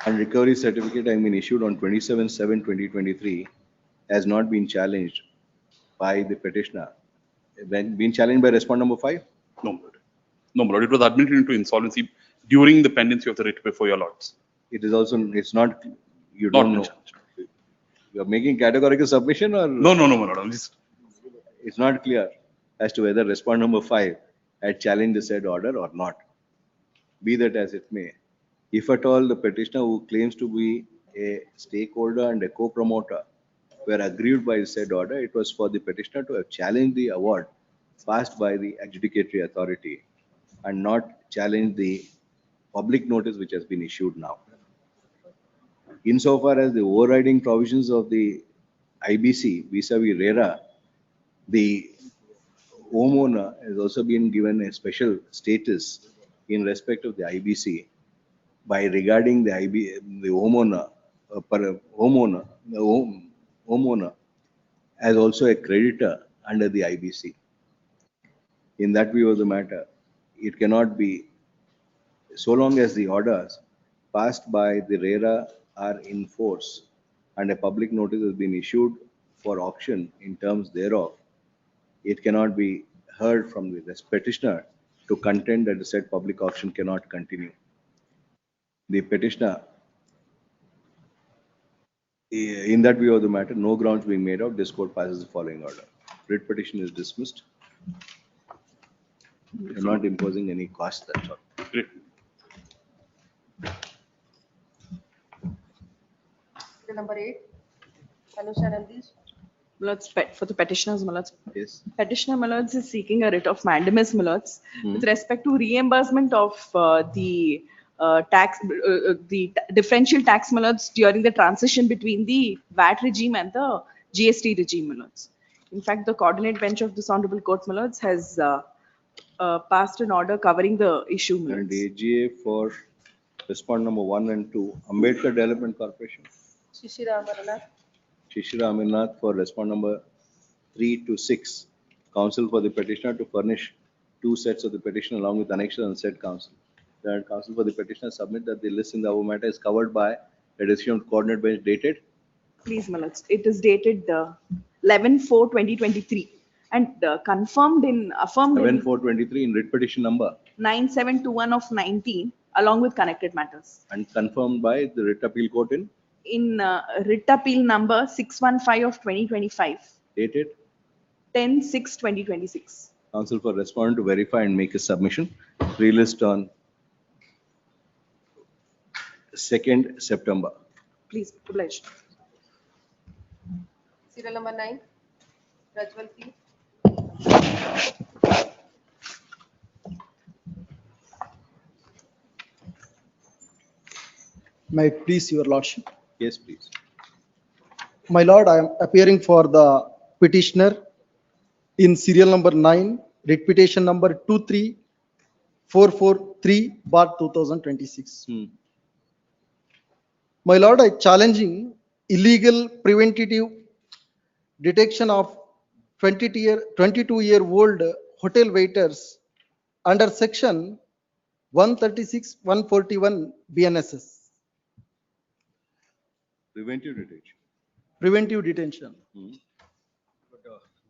and recovery certificate having been issued on 27/7/2023 has not been challenged by the petitioner. Been challenged by respondent number 5? No, my lord. No, my lord. It was admitted into insolvency during the pendency of the writ before your lords. It is also, it's not, you don't know. You are making categorical submission or? No, my lord. I'm just. It's not clear as to whether respondent number 5 had challenged the said order or not. Be that as it may, if at all the petitioner who claims to be a stakeholder and a co-promoter were aggrieved by the said order, it was for the petitioner to have challenged the award passed by the adjudicatory authority and not challenge the public notice which has been issued now. Insofar as the overriding provisions of the IBC vis-a-vis RERA, the homeowner has also been given a special status in respect of the IBC by regarding the homeowner as also a creditor under the IBC. In that view of the matter, it cannot be, so long as the orders passed by the RERA are in force and a public notice has been issued for auction in terms thereof, it cannot be heard from the petitioner to contend that the said public auction cannot continue. The petitioner, in that view of the matter, no grounds being made out, this court passes the following order. Writ petition is dismissed. You're not imposing any cost, that's all. Great. Number 8, Anusha Nandish. Milords, for the petitioners, Milords. Yes. Petitioner Milords is seeking a writ of mandamus, Milords, with respect to reimbursement of the differential tax, Milords, during the transition between the VAT regime and the GST regime, Milords. In fact, the coordinate bench of this honorable court, Milords, has passed an order covering the issue, Milords. And the AGA for respondent number 1 and 2, Ambedkar Development Corporation. Shishira Amarnath. Shishira Amarnath for respondent number 3 to 6, counsel for the petitioner to furnish 2 sets of the petition along with annexure and said counsel. That counsel for the petitioner submit that the list in the above matter is covered by a decision of coordinate bench dated Please, my lords. It is dated 11/4/2023 and affirmed in 11/4/23 in writ petition number 9721 of 19 along with connected matters. and confirmed by the writ appeal court in Writ appeal number 615 of 2025, dated 10/6/2026. counsel for respondent to verify and make a submission. Relist on 2nd September. Please, obliged. Serial number 9. Rajwal, please. May I please, Your Lordship? Yes, please. My Lord, I am appearing for the petitioner in serial number 9, writ petition number 23443/2026. My Lord, I challenging illegal preventative detection of 22-year-old hotel waiters under section 136-141 BNSS. Preventive detention. Preventive detention.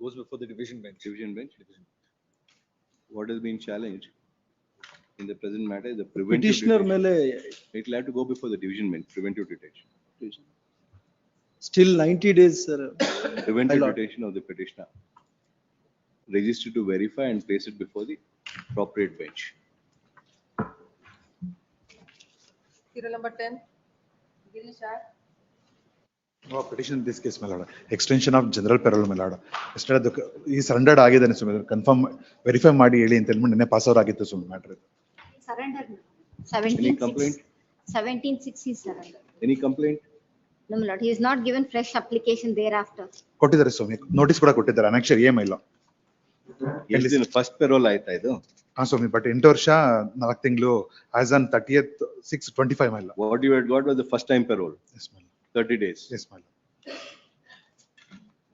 Goes before the division bench. Division bench. What is being challenged in the present matter is the preventive Petitioner detention. mele It will have to go before the division bench, preventive detention. still 90 days, sir. Preventive My lord. detention of the petitioner. Register to verify and place it before the appropriate bench. Serial number 10. Girish R. No petition in this case, my lord. Extension of general parole, my lord. Yesterday, he surrendered ಆಗಿದ್ದಾನೆ ಸುಮ್ಮನೆ confirm verify ಮಾಡಿ ಹೇಳಿ ಅಂತ ಹೇಳ್ಬಿಟ್ಟು ನಿನ್ನೆ pass over ಆಗಿತ್ತು ಸುಮ್ಮನೆ matter. Surrender. Any complaint? 17/6 he surrendered. Any complaint? No, my lord, he is not given fresh application thereafter. ಕೊಟ್ಟಿದ್ದಾರೆ ಸ್ವಾಮಿ ನೋಟಿಸ್ ಕೂಡ ಕೊಟ್ಟಿದ್ದಾರೆ ಅನಕ್ಷರ EM ಇಲ್ಲ. ಎಷ್ಟು ದಿನ ಫಸ್ಟ್ ಪೆರೋಲ್ ಆಯ್ತಾ ಇದು? ಹಾ ಸ್ವಾಮಿ ಬಟ್ 8 ವರ್ಷ 4 ತಿಂಗಳು as on 30th 6/25 ಇಲ್ಲ. What you had got was the first time parole. Yes, my lord. 30 days. Yes, my lord.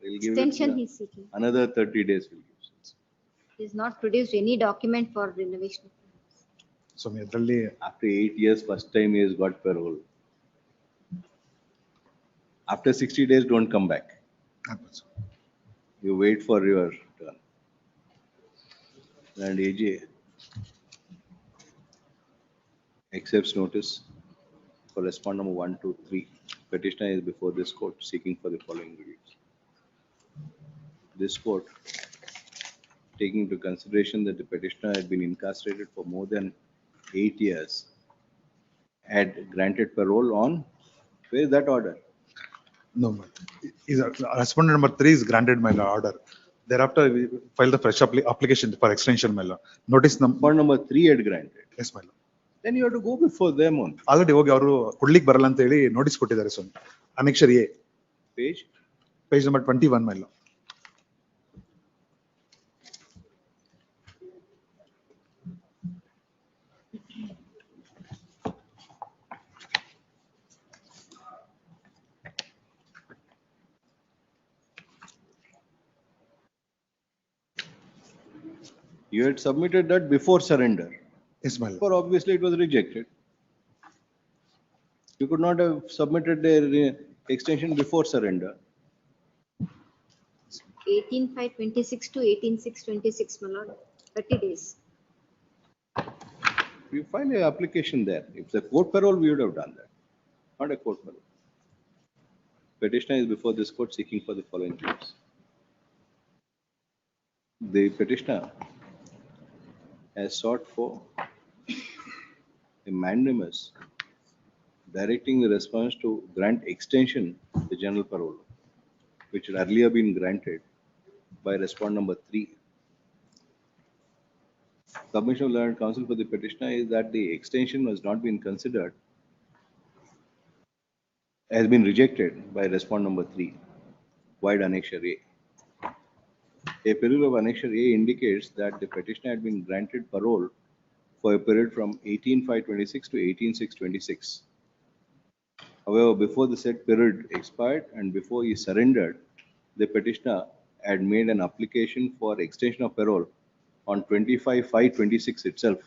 We'll give it, Extension he is seeking. another 30 days. We'll give. He has not produced any document for renovation. ಸ್ವಾಮಿ ಅದರಲ್ಲಿ After 8 years, first time he has got parole. After 60 days, don't come back. You wait for your turn. And AJ accepts notice for respondent number 1, 2, 3. Petitioner is before this court seeking for the following reliefs. This court, taking into consideration that the petitioner had been incarcerated for more than 8 years, had granted parole on, where is that order? no, my lord. Is respondent number 3 is granted my lord order. Thereafter we file the fresh application for extension my lord. Notice Number 3 had granted. Yes, my lord. Then you have to go before them on already ಹೋಗಿ ಅವರು ಕೊಡ್ಲಿಕ್ಕೆ ಬರಲ್ಲ ಅಂತ ಹೇಳಿ notice ಕೊಟ್ಟಿದ್ದಾರೆ ಸ್ವಾಮಿ ಅನಕ್ಷರ A page. Page number 21 ಮೇಲೆ. You had submitted that before surrender. Yes, my lord. For obviously it was rejected. You could not have submitted the extension before surrender. 18/5/26 to 18/6/26, my lord, 30 days. You file an application there. If the court parole, we would have done that. Not a court parole. Petitioner is before this court seeking for the following reliefs. The petitioner has sought for a mandamus directing the response to grant extension to the general parole, which had earlier been granted by respondent number 3. Submission of learned counsel for the petitioner is that the extension has not been considered, has been rejected by respondent number 3, wide annexure A. A period of annexure A indicates that the petitioner had been granted parole for a period from 18/5/26 to 18/6/26. However, before the said period expired and before he surrendered, the petitioner had made an application for extension of parole on 25/5/26 itself,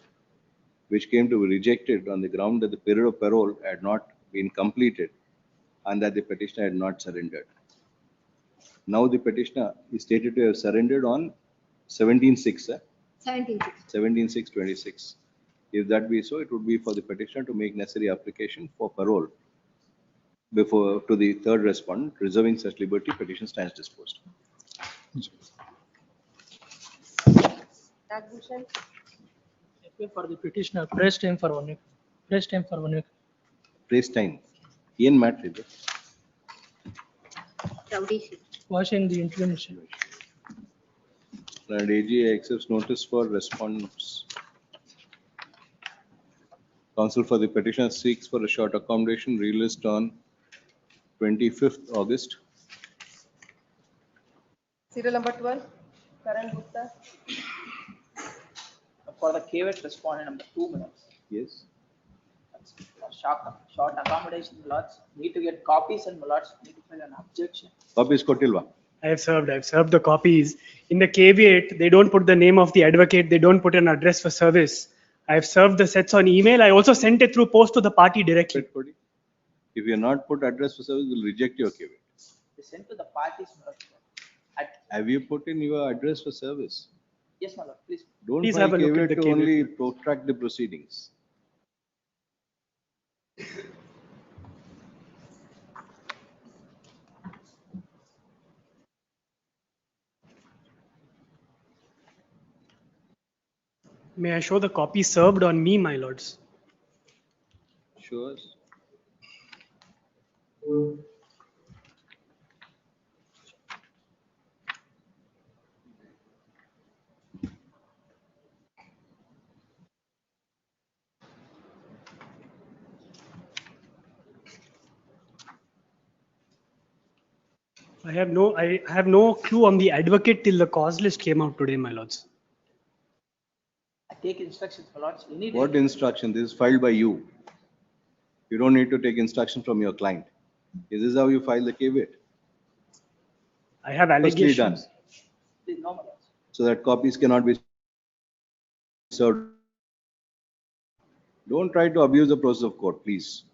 which came to be rejected on the ground that the period of parole had not been completed and that the petitioner had not surrendered. Now the petitioner is stated to have surrendered on 17/6, 17/6/26. If that be so, it would be for the petitioner to make necessary application for parole before to the third respondent, reserving such liberty, petition stands disposed. Nagbhushan, For the petitioner, press time for 1 week. Press time for 1 week. Praise time. Ian matter. Watching the interim. And AG accepts notice for response. Counsel for the petitioner seeks for a short accommodation released on 25th August. serial number 12, Karan Gupta. For the caveat respondent number 2 minutes. Yes. Short accommodation, my lords. Need to get copies and my lords need to file an objection. Copies kotilva. I've served the copies. In the caveat, they don't put the name of the advocate, they don't put an address for service. I've served the sets on email. I also sent it through post to the party directly. If you are not put address for service, we'll reject your caveat. They sent to the parties, my lord. Have you put in your address for service? Yes, my lord, please. Don't Please file have a look at caveat the to caveat. only protract the proceedings. May I show the copy served on me, my lords? Sure. I have no clue on the advocate till the cause list came out today, my lords. I take instructions, my lords. You need What instruction? This is filed by you. You don't need to take instruction from your client. Is this how you file the caveat? I have Firstly done, allegations. Please, no, my lords. so that copies cannot be served. Don't try to abuse the process of court, please.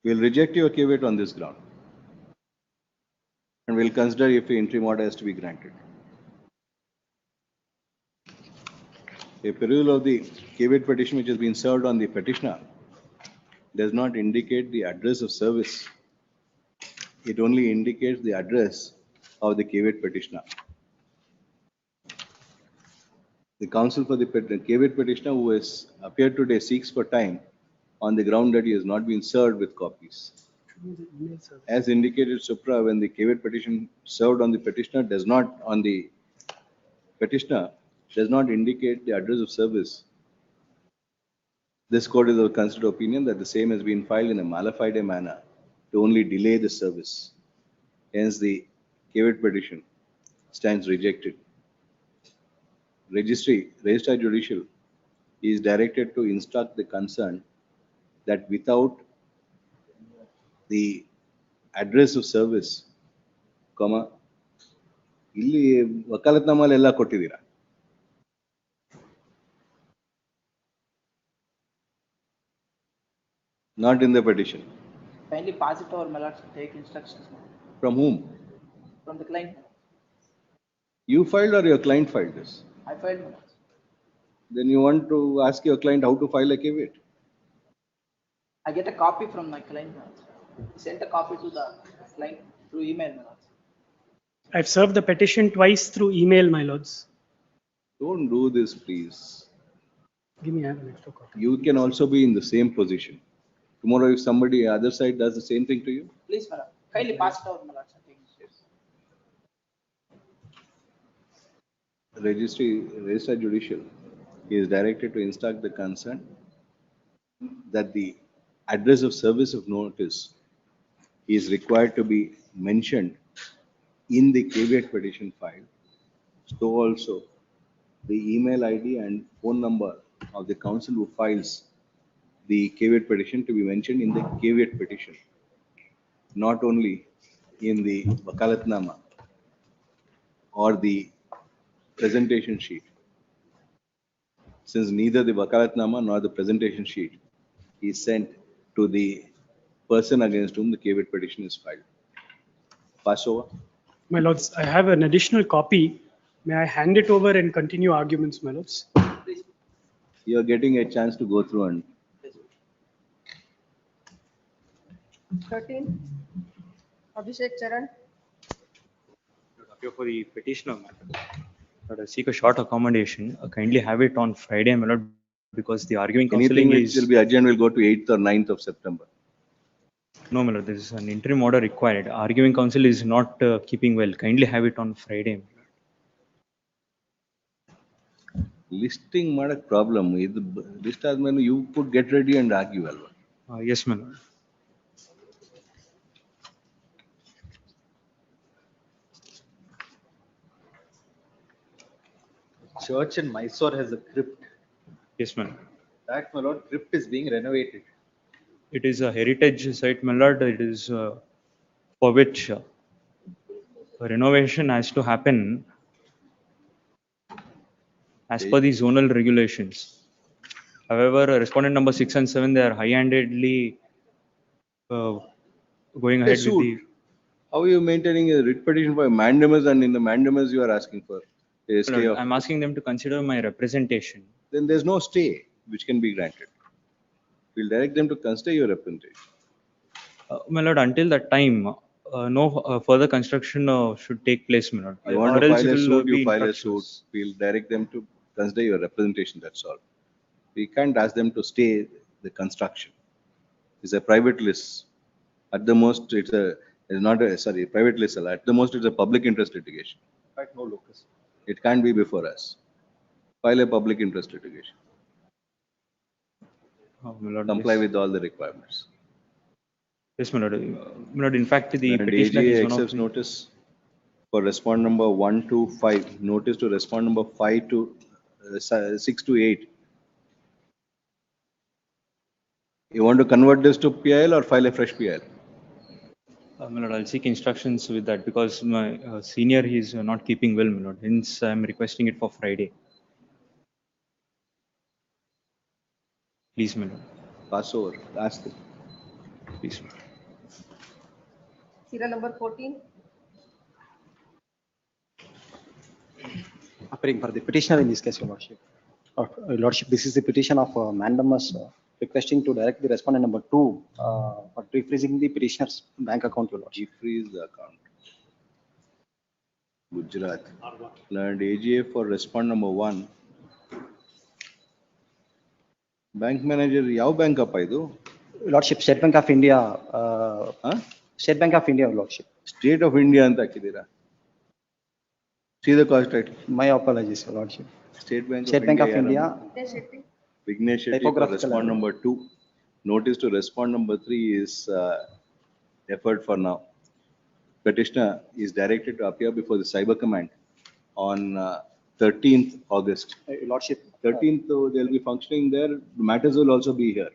We'll reject your caveat on this ground. And we'll consider if the interim order has to be granted. A perusal of the caveat petition which has been served on the petitioner does not indicate the address of service. It only indicates the address of the caveat petitioner. The counsel for the caveat petitioner who has appeared today seeks for time on the ground that he has not been served with copies. As indicated supra, when the caveat petition served on the petitioner does not indicate the address of service, this court is of considered opinion that the same has been filed in a mala fide manner to only delay the service. Hence, the caveat petition stands rejected. Registrar Judicial is directed to instruct the concerned that without the address of service, comma, ಇಲ್ಲಿ ವಕಾಲತ್ನಾಮಲ್ಲಿ ಎಲ್ಲ ಕೊಟ್ಟಿದ್ದೀರಾ? Not in the petition. Kindly pass it over, my lords, to take instructions, my lord. From whom? From the client. You filed or your client filed this? I filed, my lords. Then you want to ask your client how to file a caveat? I get a copy from my client, my lords. He sent a copy to the client through email, my lords. I've served the petition twice through email, my lords. Don't do this, please. Give me, I have an extra copy. You can also be in the same position. Tomorrow, if somebody other side does the same thing to you, Please, my lord, kindly pass it over, my lords. I take instructions. Registrar Judicial is directed to instruct the concerned that the address of service of notice is required to be mentioned in the caveat petition file. So also the email ID and phone number of the counsel who files the caveat petition to be mentioned in the caveat petition. Not only in the Wakalatnama or the presentation sheet. Since neither the Wakalatnama nor the presentation sheet is sent to the person against whom the caveat petition is filed. Pass over. My lords, I have an additional copy. May I hand it over and continue arguments, my lords? You are getting a chance to go through and 13. Abhishek Charan. Appear for the petitioner matter. But I seek a short accommodation. Kindly have it on Friday, my lord, because the arguing anything counseling which is. will be adjourned will go to 8th or 9th of September. No, my lord, there is an interim order required. Arguing counsel is not keeping well. Kindly have it on Friday. Listing madak problem. List admenu you could get ready and argue alva. Yes, my lord. Church in Mysore has a crypt. Yes, my lord. That, my lord, crypt is being renovated. It is a heritage site, my lord. It is for which renovation has to happen as per the zonal regulations. However, respondent number 6 and 7, they are high-handedly going ahead with the. How are you maintaining a writ petition for a mandamus, and in the mandamus you are asking for a stay of? I'm asking them to consider my representation. Then there's no stay which can be granted. We'll direct them to consider your representation. My lord, until that time, no further construction should take place, my lord. You want Or to else file it a will suit, be you file a infractions. suit. We'll direct them to consider your representation, that's all. We can't ask them to stay the construction. It's a private list. At the most, it's not a, sorry, private list. At the most, it's a public interest litigation. In fact, no locus. It can't be before us. File a public interest litigation. My lord, Comply yes. with all the requirements. Yes, my lord. My lord, in fact, the And petitioner AGA is one of accepts the. notice for respond number 1 to 5, notice to respond number 5 to 6 to 8. You want to convert this to PIL or file a fresh PIL? My lord, I'll seek instructions with that because my senior is not keeping well, my lord. Hence, I'm requesting it for Friday. Please, my lord. Pass over. Ask them. Please, my lord. Serial number 14. Appearing for the petitioner in this case, Your Lordship. Your Lordship, this is the petition of mandamus requesting to direct the respondent number 2 for refreezing the petitioner's bank account, Your Lordship. Freeze the account. Gujarat. And AGA for respond number 1. Bank manager, yav bank appa idu? Your Lordship, State Bank of India. State Bank of India, Your Lordship. State of India anta hakidira. See the cost title. My apologies, Your Lordship. State Bank State of Bank India. of India. Vignesh Shetty for Typographical respond error. number 2. Notice to respond number 3 is deferred for now. Petitioner is directed to appear before the Cyber Command on 13th August. Your Lordship. 13th, they'll be functioning there. The matters will also be here.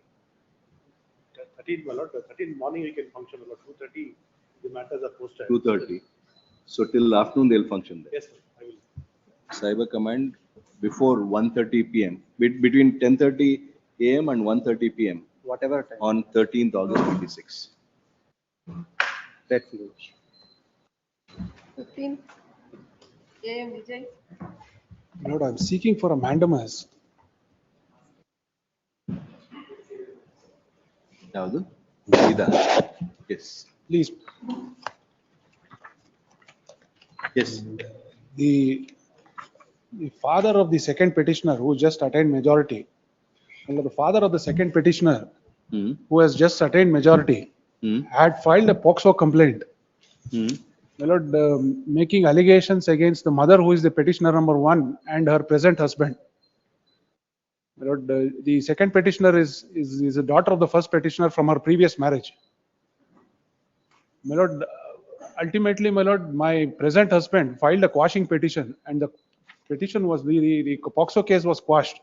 13, my lord, 13 morning we can function, my lord, 2:30, the matters are posted. 2:30. So till afternoon they'll function there. Yes, sir, I will. Cyber Command before 1:30 p.m. Between 10:30 a.m. and 1:30 p.m. Whatever time. on 13th August 26. Grateful, Your Lordship. 15. AM Vijay. Lord, I'm seeking for a mandamus. Yavadu? Ida. Yes. Please. Yes. The father of the second petitioner who just attained majority, the father of the second petitioner who has just attained majority had filed a POXO complaint. My lord, making allegations against the mother who is the petitioner number 1 and her present husband. My lord, the second petitioner is a daughter of the first petitioner from her previous marriage. My lord, ultimately, my lord, my present husband filed a quashing petition, and the petition was the POXO case was quashed.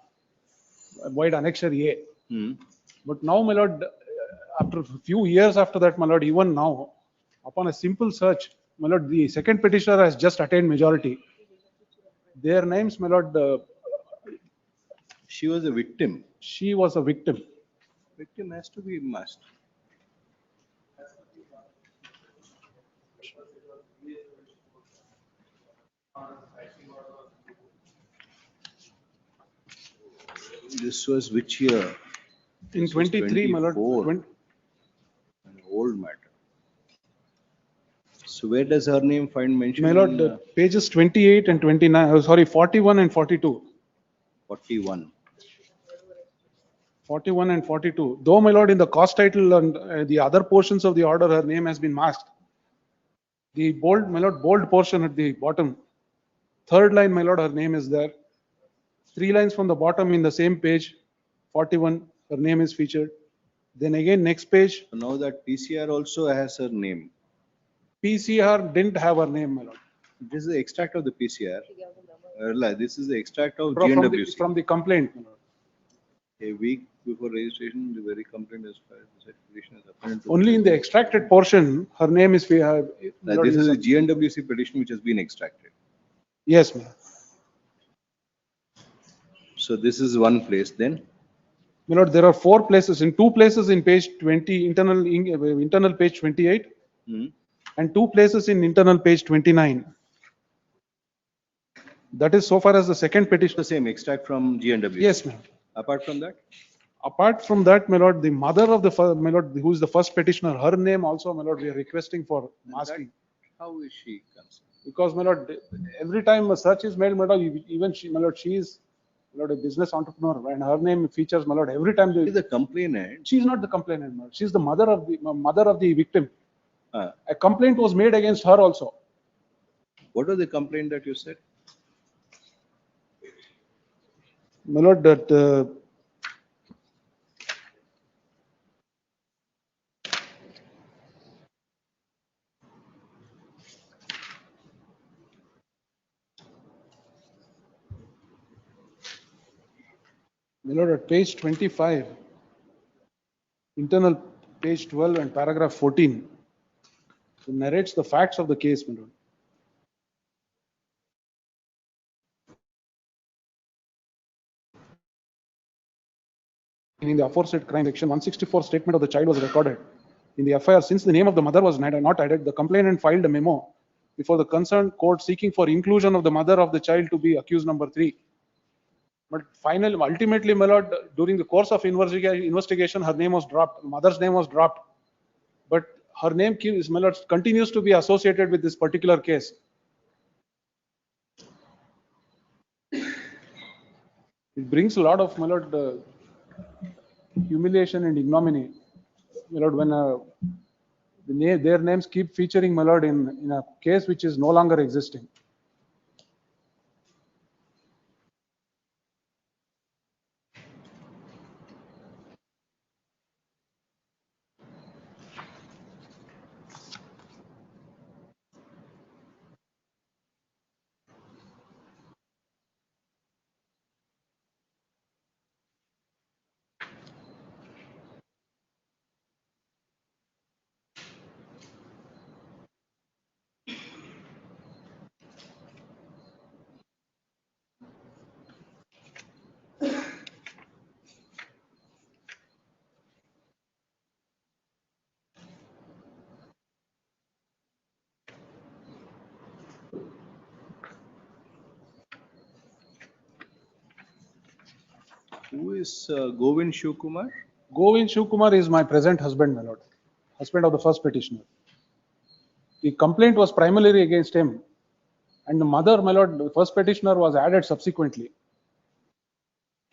Void annexure A. But now, my lord, after a few years after that, my lord, even now, Upon a simple search, my lord, the second petitioner has just attained majority. Their names, my lord, She was a victim. she was a victim. Victim has to be must. This was which year? In This was 23, my lord, 24. An old matter. So where does her name find mention? my lord, in, pages 28 and 29, sorry, 41 and 42. 41. 41 and 42. Though, my lord, in the cost title and the other portions of the order, her name has been masked. The bold, my lord, bold portion at the bottom. Third line, my lord, her name is there. 3 lines from the bottom in the same page, 41, her name is featured. Then again, next page, So now that PCR also has her name. PCR didn't have her name, my lord. This is the extract of the PCR. This is the extract of From GNWC. from the complaint, my lord. A week before registration, the very complaint is filed. The said petition is appended to Only in the extracted portion, her name is, my lord, This is a GNWC petition which has been extracted. yes, ma'am. So this is one place then. My lord, there are 4 places, in 2 places in page 20, internal page 28, Hmm. and 2 places in internal page 29. That is so far as the second petition. The same extract from GNWC. Yes, ma'am. Apart from that, Apart from that, my lord, the mother of the, my lord, who is the first petitioner, her name also, my lord, we are requesting for masking. how is she concerned? Because, my lord, every time a search is made, my lord, even she, my lord, she is, my lord, a business entrepreneur, and her name features, my lord, every time. She is the complainant. She is not the complainant, my lord. She is the mother of the victim. Ah. A complaint was made against her also. What was the complaint that you said? My lord, that my lord, at page 25, internal page 12 and paragraph 14, it narrates the facts of the case, my lord. In the aforesaid crime, section 164 statement of the child was recorded. In the FIR, since the name of the mother was not added, the complainant filed a memo before the concerned court seeking for inclusion of the mother of the child to be accused number 3. But finally, ultimately, my lord, during the course of investigation, her name was dropped. Mother's name was dropped. But her name, my lord, continues to be associated with this particular case. It brings a lot of, my lord, humiliation and ignominy, my lord, when their names keep featuring, my lord, in a case which is no longer existing. Who is Govind Shivkumar? Govind Shivkumar is my present husband, my lord, husband of the first petitioner. The complaint was primarily against him, and the mother, my lord, the first petitioner, was added subsequently.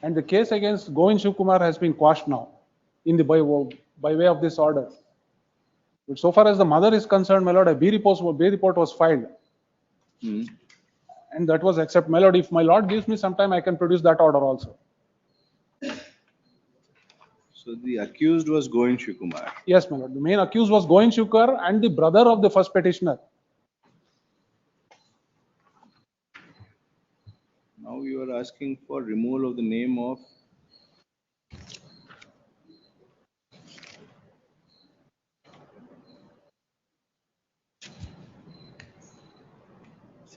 And the case against Govind Shivkumar has been quashed now in the by way of this order. But so far as the mother is concerned, my lord, a B report was filed. Hmm. And that was accepted. My lord, if my lord gives me some time, I can produce that order also. So the accused was Govind Shivkumar. Yes, my lord. The main accused was Govind Shivkumar and the brother of the first petitioner. Now you are asking for removal of the name of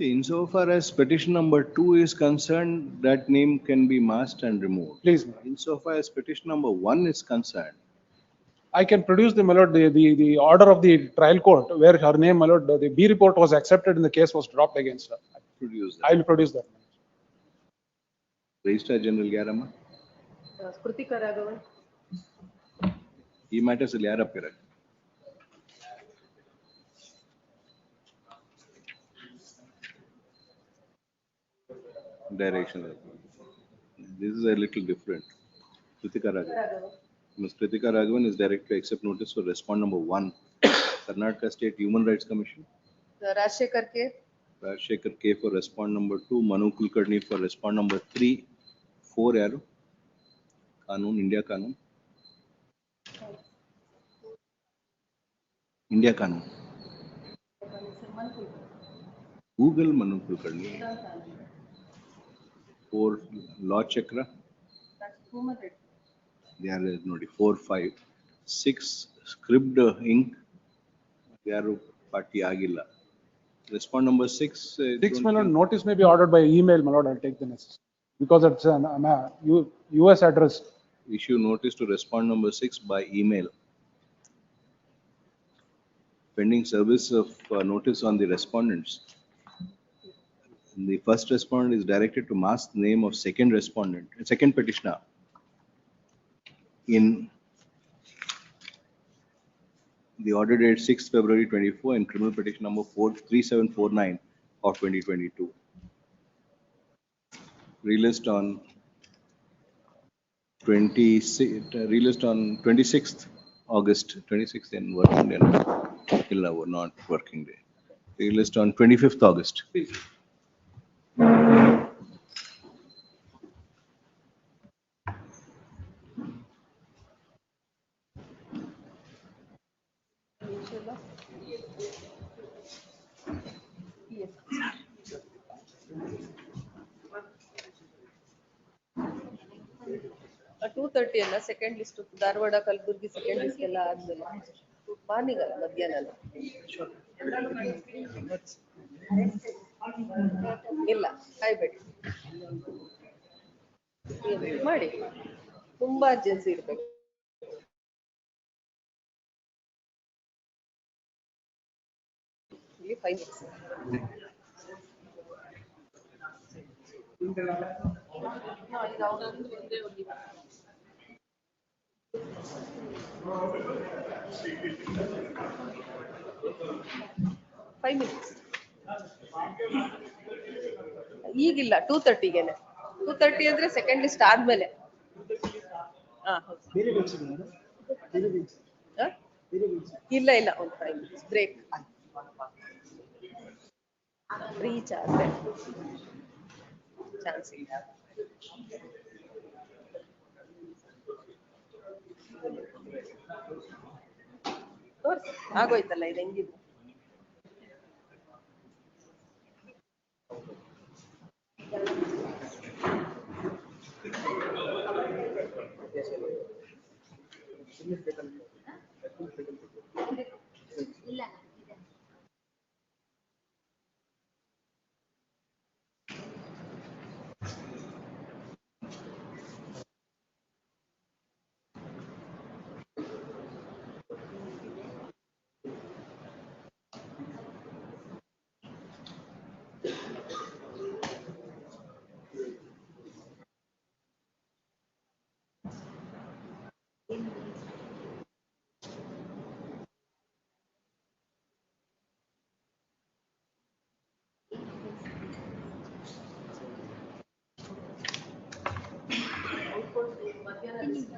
See, insofar as petition number 2 is concerned, that name can be masked and removed. Please. Insofar as petition number 1 is concerned, I can produce the, my lord, the order of the trial court where her name, my lord, the B report was accepted and the case was dropped against her. produce I that. will produce that. Registrar General Yarama, Kritika Raghavan. ಈ matters ಅಲ್ಲಿ ಯಾರು appear? Direction. This is a little different. Kritika Raghavan. Ms. Kritika Raghavan is directed to accept notice for respond number 1, Karnataka State Human Rights Commission. Rajshekhar K. Rajshekhar K for respond number 2, Manu Kulkarni for respond number 3, 4 ಯಾರು? ಕಾನೂನು, India ಕಾನೂನು. India ಕಾನೂನು. Google Manu Kulkarni. 4 ಲಾ ಚಕ್ರ. ಯಾರು ನೋಡಿ 4, 5, 6 ಸ್ಕ್ರಿಬ್ಡ್ ink. ಯಾರು party ಆಗಿಲ್ಲ. Respond number 6. 6, my lord, notice may be ordered by email, my lord, I'll take the necessary. Because it's an US address. Issue notice to respond number 6 by email. Pending service of notice on the respondents. The first respondent is directed to mask the name of second respondent, second petitioner in the order date 6th February 24 and criminal petition number 3749 of 2022. Released on 26th August, 26th in working day. Illa were not working day. Released on 25th August. Please. ಆ 2:30 ಅಲ್ಲ second list Dharwad Kalaburagi second list ಎಲ್ಲ ಆದ್ಮೇಲೆ morning ಅಲ್ಲ ಮಧ್ಯಾಹ್ನ ಇಲ್ಲ ಕಾಯ್ಬೇಡಿ ಮಾಡಿ ತುಂಬಾ urgency ಇರ್ಬೇಕು. ಇಲ್ಲಿ 5 minutes. Five minutes. ಈಗಿಲ್ಲ 2:30ಗೆನೆ 2:30 ಅಂದ್ರೆ ಸೆಕೆಂಡ್ ಲಿಸ್ಟ್ ಆದ್ಮೇಲೆ. ಇಲ್ಲ ಇಲ್ಲ ಒಂದು 5 minutes ಬ್ರೇಕ್ ರೀಚ್ ಆದ್ರೆ ಚಾನ್ಸ್ ಇಲ್ಲ. ತೋರ್ಸಿ ಆಗೋಯ್ತಲ್ಲ ಇದು ಹೆಂಗಿದ್ರು. ಇಲ್ಲ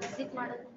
ವಿಸಿಟ್ ಮಾಡೋದು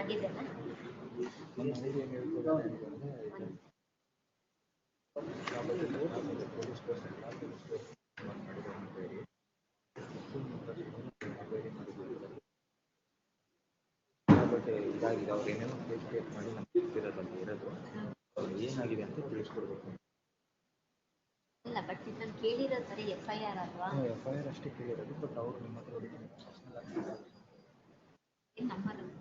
ಆಗಿದೆನಾ? ಇದಾಗಿದೆ ಅವ್ರು ಏನೇನೋ ಕ್ರಿಯೇಟ್ ಮಾಡಿ ನಮ್ಗೆ ಇರೋದಲ್ಲಿ ಇರೋದು ಏನಾಗಿದೆ ಅಂತ ತಿಳಿಸ್ಕೊಡ್ಬೇಕು. ಇಲ್ಲ ಬಟ್ ನಾನು ಕೇಳಿರೋದು ಬರೀ FIR ಅಲ್ವಾ? FIR ಅಷ್ಟೇ ಕೇಳಿರೋದು, ಬಟ್ ಅವ್ರು ನಿಮ್ಮ ಹತ್ರ ಏನ್ ನಂಬರ್ ಅಂತ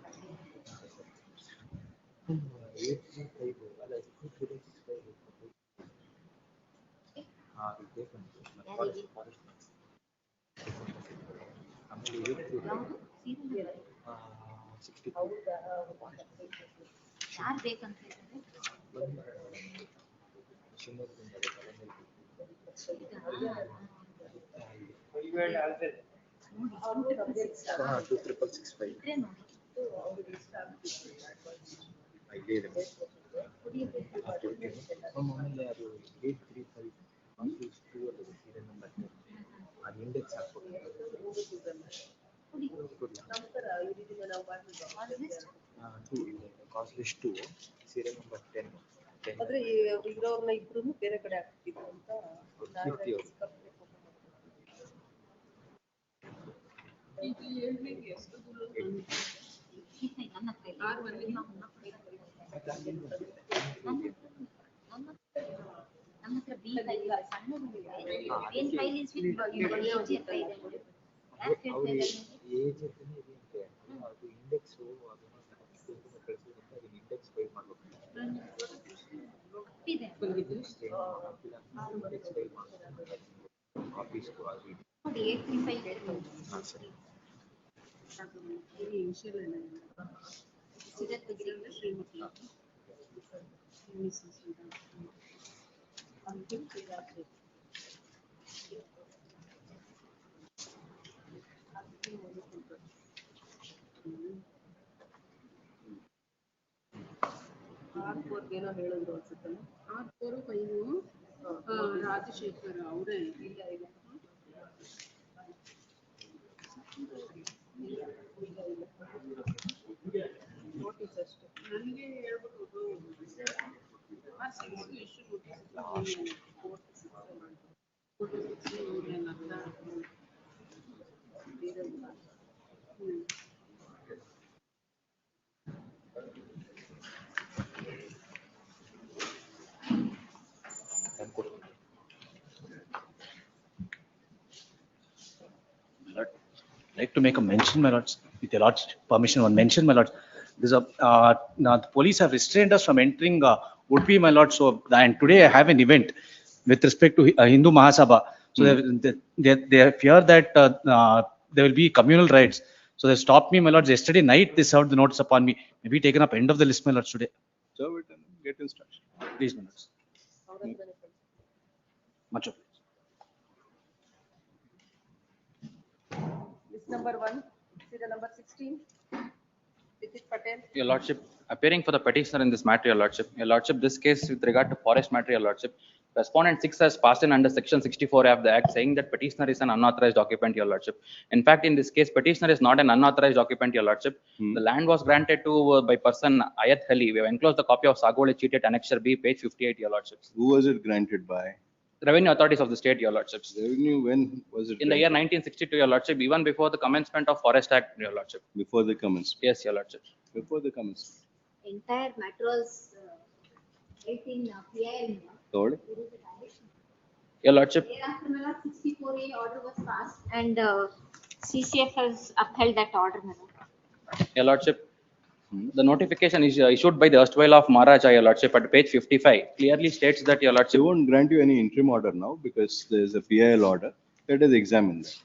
ಯಾರು ಬೇಕಂತ ಆಮೇಲೆ ಅದು 835 ಸೀರಿಯಲ್ ನಂಬರ್ ಅದು ಇಂಡೆಕ್ಸ್ ಹಾಕ್ಬೋದು. Cost list serial number 10. ಆದ್ರೆ ಇರೋರ್ನ ಇಬ್ರು ಬೇರೆ ಕಡೆ ಹಾಕ್ತಿದ್ರು ಅಂತ ನಮ್ಮ ಹತ್ರ B ಫೈಲ್ ಇಲ್ಲ, ಸಣ್ಣದು ಏನ್ file is with AG file ಅದು ಇಂಡೆಕ್ಸ್ ಇಂಡೆಕ್ಸ್ ಫೈಲ್ ಮಾಡಬೇಕು. ನೋಡಿ 835 ಸರಿ. ಏನೋ ಹೇಳಿದ್ರು ಅನ್ಸುತ್ತಲ್ಲ. 445 ರಾಜಶೇಖರ್ ಅವರೇ ಇಲ್ಲ ಇಲ್ಲ ನೋಟಿಸ್ ಅಷ್ಟೇ. ನನಗೆ ಹೇಳ್ಬಿಟ್ಟು Like to make a mention, my lords, with your lord's permission, one mention, my lords. There's a, now the police have restrained us from entering Udupi, my lord. So, and today I have an event with respect to Hindu Mahasabha. So they fear that there will be communal riots. So they stopped me, my lords. Yesterday night they served the notice upon me. Maybe taken up end of the list, my lords, today. Serve it and get instruction. Please, my lords. Much of it. List number 1, serial number 16. Visit Patel. Your lordship, appearing for the petitioner in this matter, your lordship. Your lordship, this case with regard to forest matter, your lordship. Respondent 6 has passed in under section 64 of the act saying that petitioner is an unauthorized occupant, your lordship. In fact, in this case, petitioner is not an unauthorized occupant, your lordship. The land was granted to by person Ayat Khali. We have enclosed the copy of Sagole cheated annexure B, page 58, your lordship. Who was it granted by? Revenue authorities of the state, your lordship. Revenue, when was it? In the year 1962, your lordship, even before the commencement of Forest Act, your lordship. Before the commencement? Yes, your lordship. Before the commencement. Entire matter was 18 PIL. Told? Your lordship. Thereafter, my lord, 64A order was passed and CCF has upheld that order, my lord. Your lordship. The notification is issued by the erstwhile of Maharaja, your lordship, at page 55 clearly states that, your lordship. They won't grant you any interim order now because there is a PIL order. Let us examine that.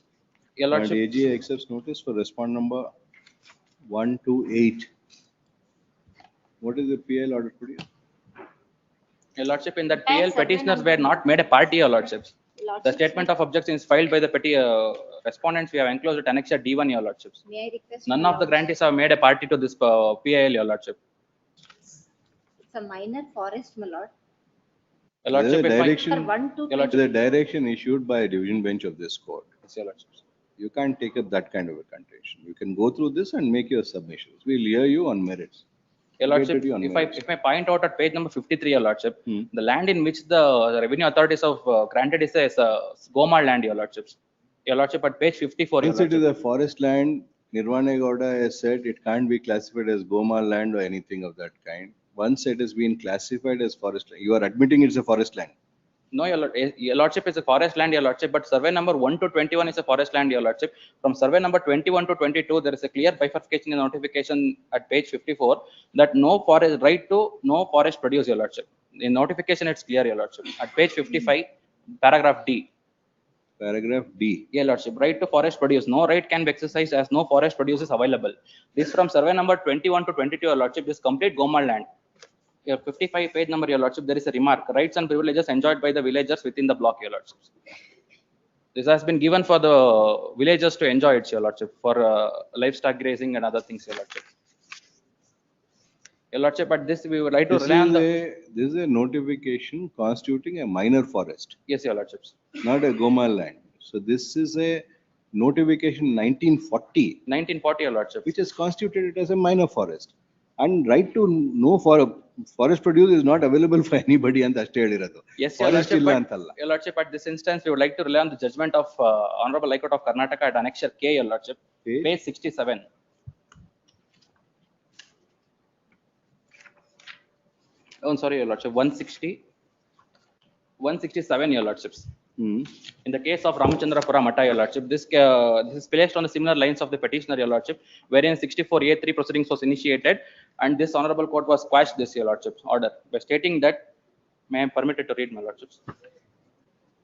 Your lordship. And AGA accepts notice for respond number 128. What is the PIL order produced? Your lordship, in that PL petitioners were not made a party, your lordships. The Lordship, statement of objection is filed by the respondents. We have enclosed at Annexure D1, Your Lordships. may I request? None my of the lords- grantees have made a party to this PIL, Your Lordship. It's a minor forest, my lord. Your Lordship, The if I- direction, One, two, Your the direction issued by a division bench of this court. Yes, Your Lordships. You can't take up that kind of a contention. You can go through this and make your submissions. We'll hear you on merits. Your Get Lordship, ready on if I merits. point out at page number 53, Your Lordship, the land in which the revenue authorities have granted is a Goma land, Your Lordships. Your Lordship, at page 54, Your Since it is Lordship. a forest land, Nirvana Gowda has said it can't be classified as Goma land or anything of that kind. Once it has been classified as forest land, you are admitting it's a forest land. No, Your Lordship, is a forest land, Your Lordship, but survey number 1 to 21 is a forest land, Your Lordship. From survey number 21 to 22, there is a clear bifurcation in notification at page 54 that no forest, right to no forest produce, Your Lordship. In notification, it's clear, Your Lordship. At page 55, paragraph D. Paragraph D. Yeah, Lordship, right to forest produce. No right can be exercised as no forest produce is available. This from survey number 21 to 22, Your Lordship, is complete Goma land. Your 55 page number, Your Lordship, there is a remark. Rights and privileges enjoyed by the villagers within the block, Your Lordships. This has been given for the villagers to enjoy it, Your Lordship, for livestock grazing and other things, Your Lordship. Your Lordship, at this we would like to rely on the. This is a notification constituting a minor forest. Yes, Your Lordships. Not a Goma land. So this is a notification 1940. 1940, Your Lordship. Which is constituted as a minor forest. And right to know for forest produce is not available for anybody and ಅಷ್ಟೇ ಹೇಳಿರೋದು. Yes, Your Forest Lordship, ಇಲ್ಲ but, ಅಂತಲ್ಲ. Your Lordship, at this instance, we would like to rely on the judgment of Honorable High Court of Karnataka at Annexure K, Your Lordship, page 67. Oh, sorry, Your Lordship, 167, Your Lordships. In the case of Ramachandrapura Mata, Your Lordship, this is placed on the similar lines of the petitioner, Your Lordship, wherein 64A3 proceedings was initiated, and this honorable court was quashed this, Your Lordship's order by stating that, may I am permitted to read, my Lordships.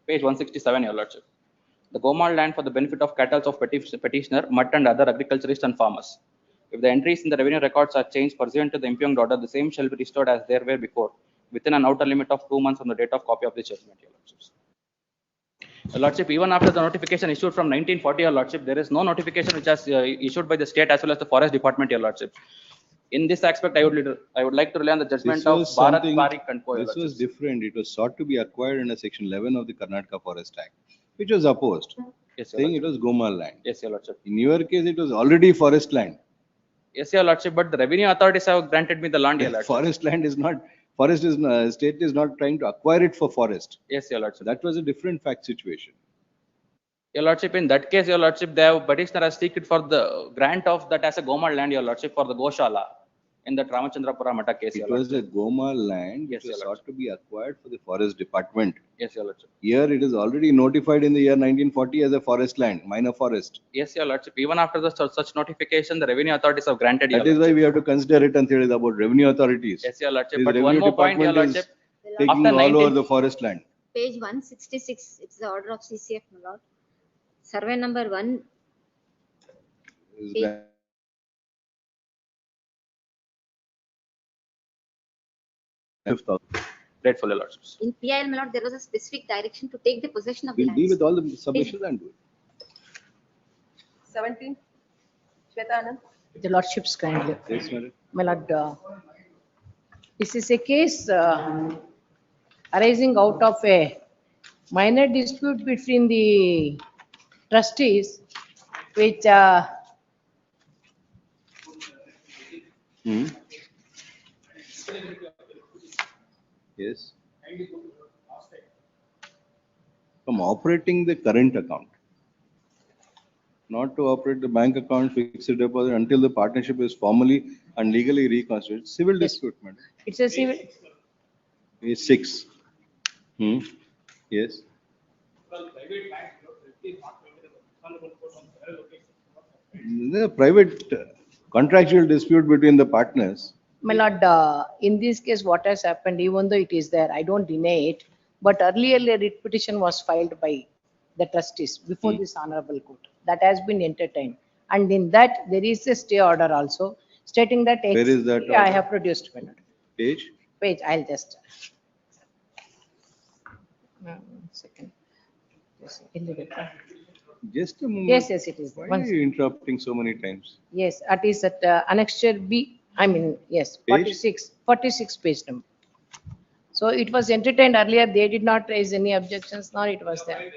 Page 167, Your Lordship. The Goma land for the benefit of cattle of petitioner, mud and other agriculturists and farmers. If the entries in the revenue records are changed pursuant to the impugned order, the same shall be restored as there were before, within an outer limit of 2 months from the date of copy of the judgment, Your Lordships. Your Lordship, even after the notification issued from 1940, Your Lordship, there is no notification which has issued by the state as well as the Forest Department, Your Lordship. In this aspect, I would like to rely on the judgment of Bharat Parik and Co. This was different. It was sought to be acquired under Section 11 of the Karnataka Forest Act, which was opposed, Yes, Your saying it was Goma land. Yes, Your Lordship. In your case, it was already forest land. Yes, Your Lordship, but the revenue authorities have granted me the land, Your Lordship. Forest land is not, state is not trying to acquire it for forest. Yes, Your Lordship. That was a different fact situation. Your Lordship, in that case, Your Lordship, the petitioner has seeked for the grant of that as a Goma land, Your Lordship, for the Goshala in the Ramachandrapura Mata case, Your It was Lordship. a Goma land Yes, which was Your sought to be acquired for the forest department. Yes, Your Lordship. Here it is already notified in the year 1940 as a forest land, minor forest. Yes, Your Lordship. Even after the such notification, the revenue authorities have granted. That is why we have to consider it and say it about revenue authorities. Yes, Your Lordship. This But one revenue more point, Your department is Lordship. taking After all over the forest land. Page 166, it's the order of CCF, my lord. Survey number 1. Is Page- that- Grateful, Your Lordships. In PIL, my lord, there was a specific direction to take the possession of We'll lands. deal with all the submissions and do it. 17, Shweta Anand. The lordships kindly. Yes, madam. My lord, this is a case arising out of a minor dispute between the trustees, which Yes. From operating the current account. Not to operate the bank account, fixed deposit until the partnership is formally and legally reconstituted. Civil dispute, madam. it's a civil, Is 6. Yes. The private contractual dispute between the partners. my lord, in this case, what has happened, even though it is there, I don't deny it, but earlier a writ petition was filed by the trustees before this honorable court. That has been entertained. And in that, there is a stay order also stating that. Where is that Yeah, I order? have produced, my lord. Page? Page, I'll just. One second. Yes, illegal. Just a moment. Yes, yes, it is. Why One are you interrupting so many times? Yes, it is at annexure B, I mean, yes, Page? 46 page number. So it was entertained earlier, they did not raise any objections, now it was there.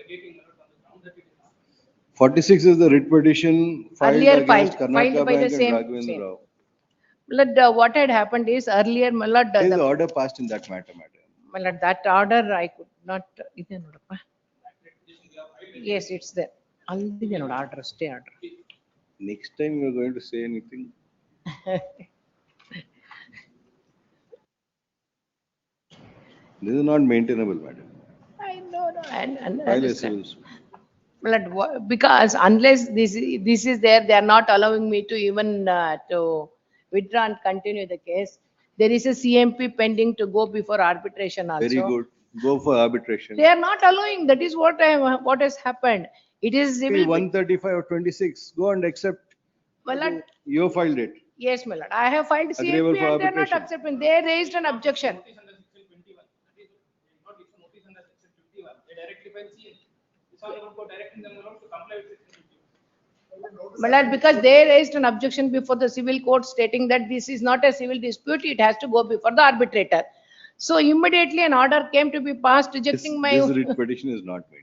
46 is the writ petition filed Earlier against filed Karnataka by the Bank and same. Raghavendra Rao. Malad, what had happened is earlier, Malad, There is the order passed in that matter, madam. Malad, that order I could not, yes, it's there. Already order, stay order. Next time you are going to say anything. This is not maintainable, madam. I know, no, and File a understand. civil suit. Because unless this is there, they are not allowing me to even to withdraw and continue the case. There is a CMP pending to go before arbitration also. Very good. Go for arbitration. They are not allowing. That is what has happened. It is See, civil. 135 or 26. Go and accept. Malad, You filed it. yes, Malad. I have filed Agreeable CMP for and they are not arbitration. accepting. They raised an objection. Malad, because they raised an objection before the civil court stating that this is not a civil dispute, it has to go before the arbitrator. So immediately an order came to be passed rejecting my. This writ petition is not maintainable.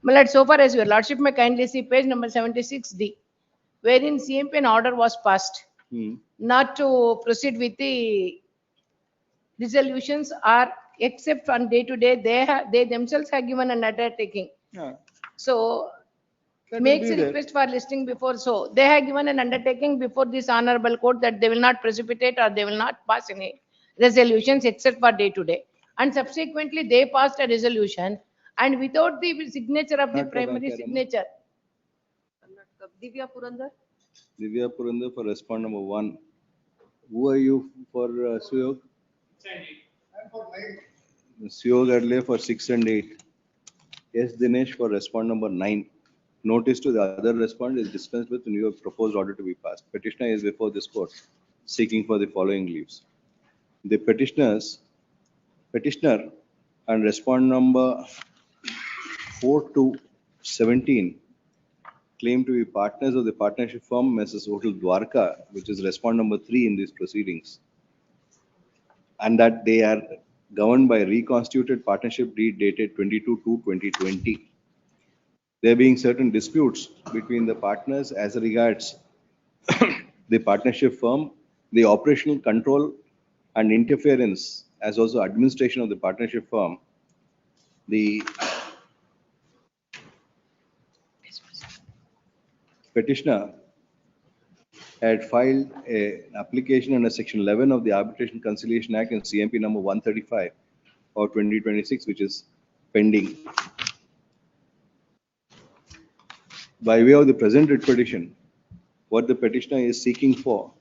Malad, so far as your lordship may kindly see page number 76D, wherein CMP an order was passed not to proceed with the resolutions or except on day to day, they themselves have given an undertaking. Yeah. So That will makes be a there. request for listing before, so they have given an undertaking before this honorable court that they will not precipitate or they will not pass any resolutions except for day to day. And subsequently, they passed a resolution and without the signature of the Karnataka primary Bank, signature. Divya Purandar. Divya Purandar for respond number 1. Who are you for Suyog? Suyog Adle for 6 and 8. Yes, Dinesh for respond number 9. Notice to the other respondent is dispensed with new proposed order to be passed. Petitioner is before this court seeking for the following leaves. The petitioner and respond number 4 to 17 claim to be partners of the partnership firm Mrs. Hotel Dwarka, which is respond number 3 in these proceedings, and that they are governed by reconstituted partnership deed dated 22/2/2020. There being certain disputes between the partners as regards the partnership firm, the operational control and interference, as also administration of the partnership firm, the petitioner had filed an application under Section 11 of the Arbitration Conciliation Act and CMP number 135 or 2026, which is pending. By way of the present writ petition, what the petitioner is seeking for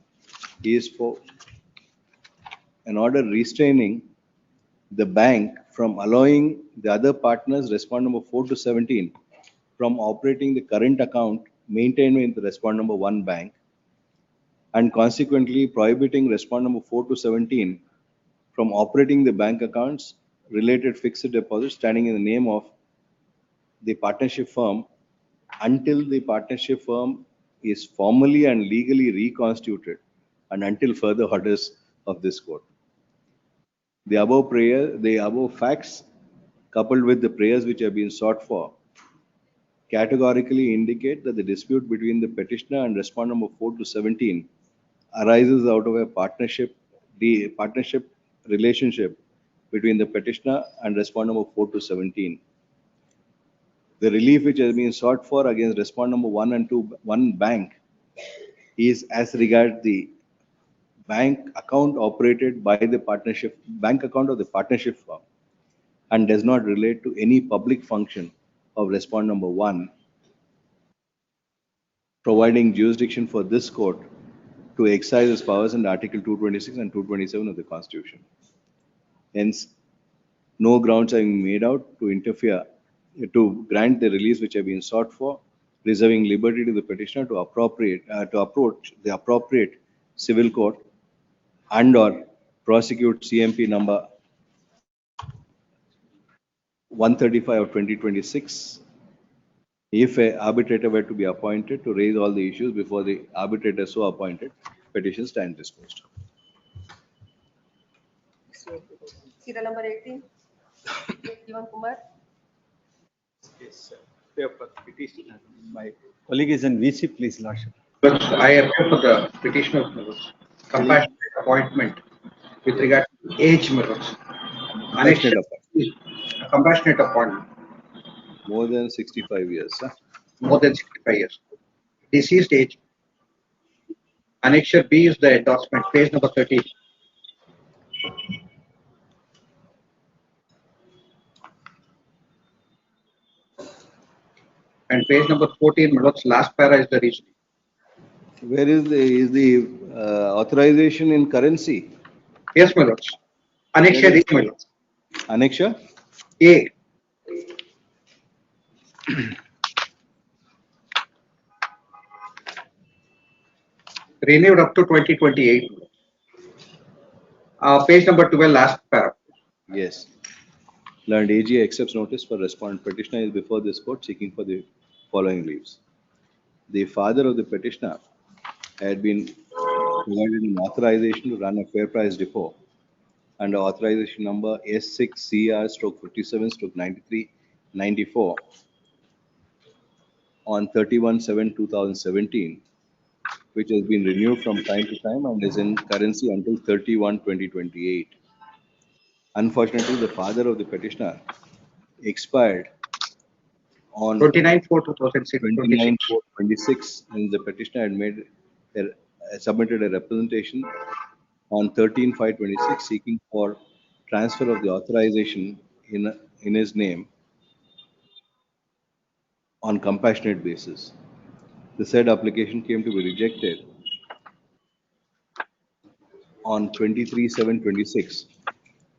is for an order restraining the bank from allowing the other partners, respond number 4 to 17, from operating the current account maintained in the respond number 1 bank, and consequently prohibiting respond number 4 to 17 from operating the bank accounts related fixed deposits standing in the name of the partnership firm until the partnership firm is formally and legally reconstituted and until further orders of this court. The above facts, coupled with the prayers which have been sought for, categorically indicate that the dispute between the petitioner and respond number 4 to 17 arises out of a partnership relationship between the petitioner and respond number 4 to 17. The relief which has been sought for against respond number 1 and 2, one bank, is as regards the bank account operated by the partnership, bank account of the partnership firm, and does not relate to any public function of respond number 1, providing jurisdiction for this court to exercise its powers under Article 226 and 227 of the Constitution. Hence, no grounds are being made out to interfere, to grant the release which have been sought for, reserving liberty to the petitioner to approach the appropriate civil court and/or prosecute CMP number 135 of 2026. If a arbitrator were to be appointed to raise all the issues before the arbitrator so appointed, petition stands disposed. Serial number 18. Jivan Kumar. Yes, sir. Paper petitioner. My colleague is in VC, please, Lordship. But I appeal for the petitioner's merits, compassionate appointment with regard to age merits. Compassionate Compassionate appointment, More than 65 years, sir. more than 65 years. Deceased age. Annexure B is the endorsement, page number 13. And page number 14, my lord's last para is the reasoning. Where is the authorization in currency? Yes, my lords. Annexure A, my lords. Annexure? A. Renewed up to 2028. Page number 12, last para. Yes. Learned AG accepts notice for respondent. Petitioner is before this court seeking for the following leaves. The father of the petitioner had been provided an authorization to run a fair price depot under authorization number S6CR/57/9394 on 31/7/2017, which has been renewed from time to time and is in currency until 31/2028. Unfortunately, the father of the petitioner expired on 29/4/2026, and the petitioner had submitted a representation on 13/5/26 seeking for transfer of the authorization in his name on compassionate basis. The said application came to be rejected on 23/7/26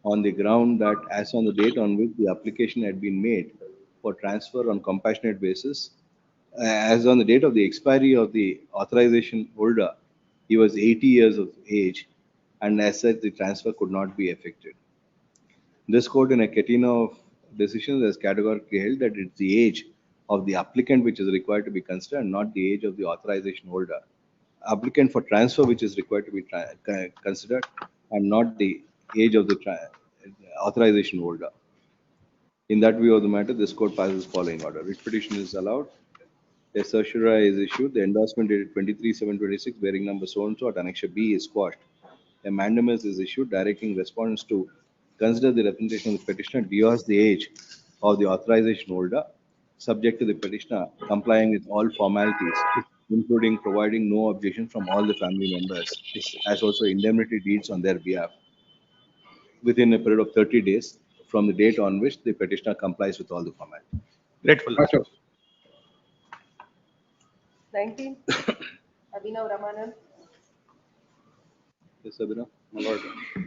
on the ground that as on the date on which the application had been made for transfer on compassionate basis, as on the date of the expiry of the authorization holder, he was 80 years of age, and as such, the transfer could not be effected. This court, in a catena of decisions, has categorically held that it's the age of the applicant which is required to be considered, and not the age of the authorization holder. Applicant for transfer which is required to be considered, and not the age of the authorization holder. In that view of the matter, this court passes following order. Writ petition is allowed. A certiorari is issued. The endorsement dated 23/7/26 bearing number so and so at annexure B is quashed. A mandamus is issued directing respondents to consider the representation of the petitioner beyond the age of the authorization holder, subject to the petitioner complying with all formalities, including providing no objection from all the family members, as also indemnity deeds on their behalf, within a period of 30 days from the date on which the petitioner complies with all the formalities. Grateful. 19. Abhinav Ramanand. Yes, Abhinav. My lord,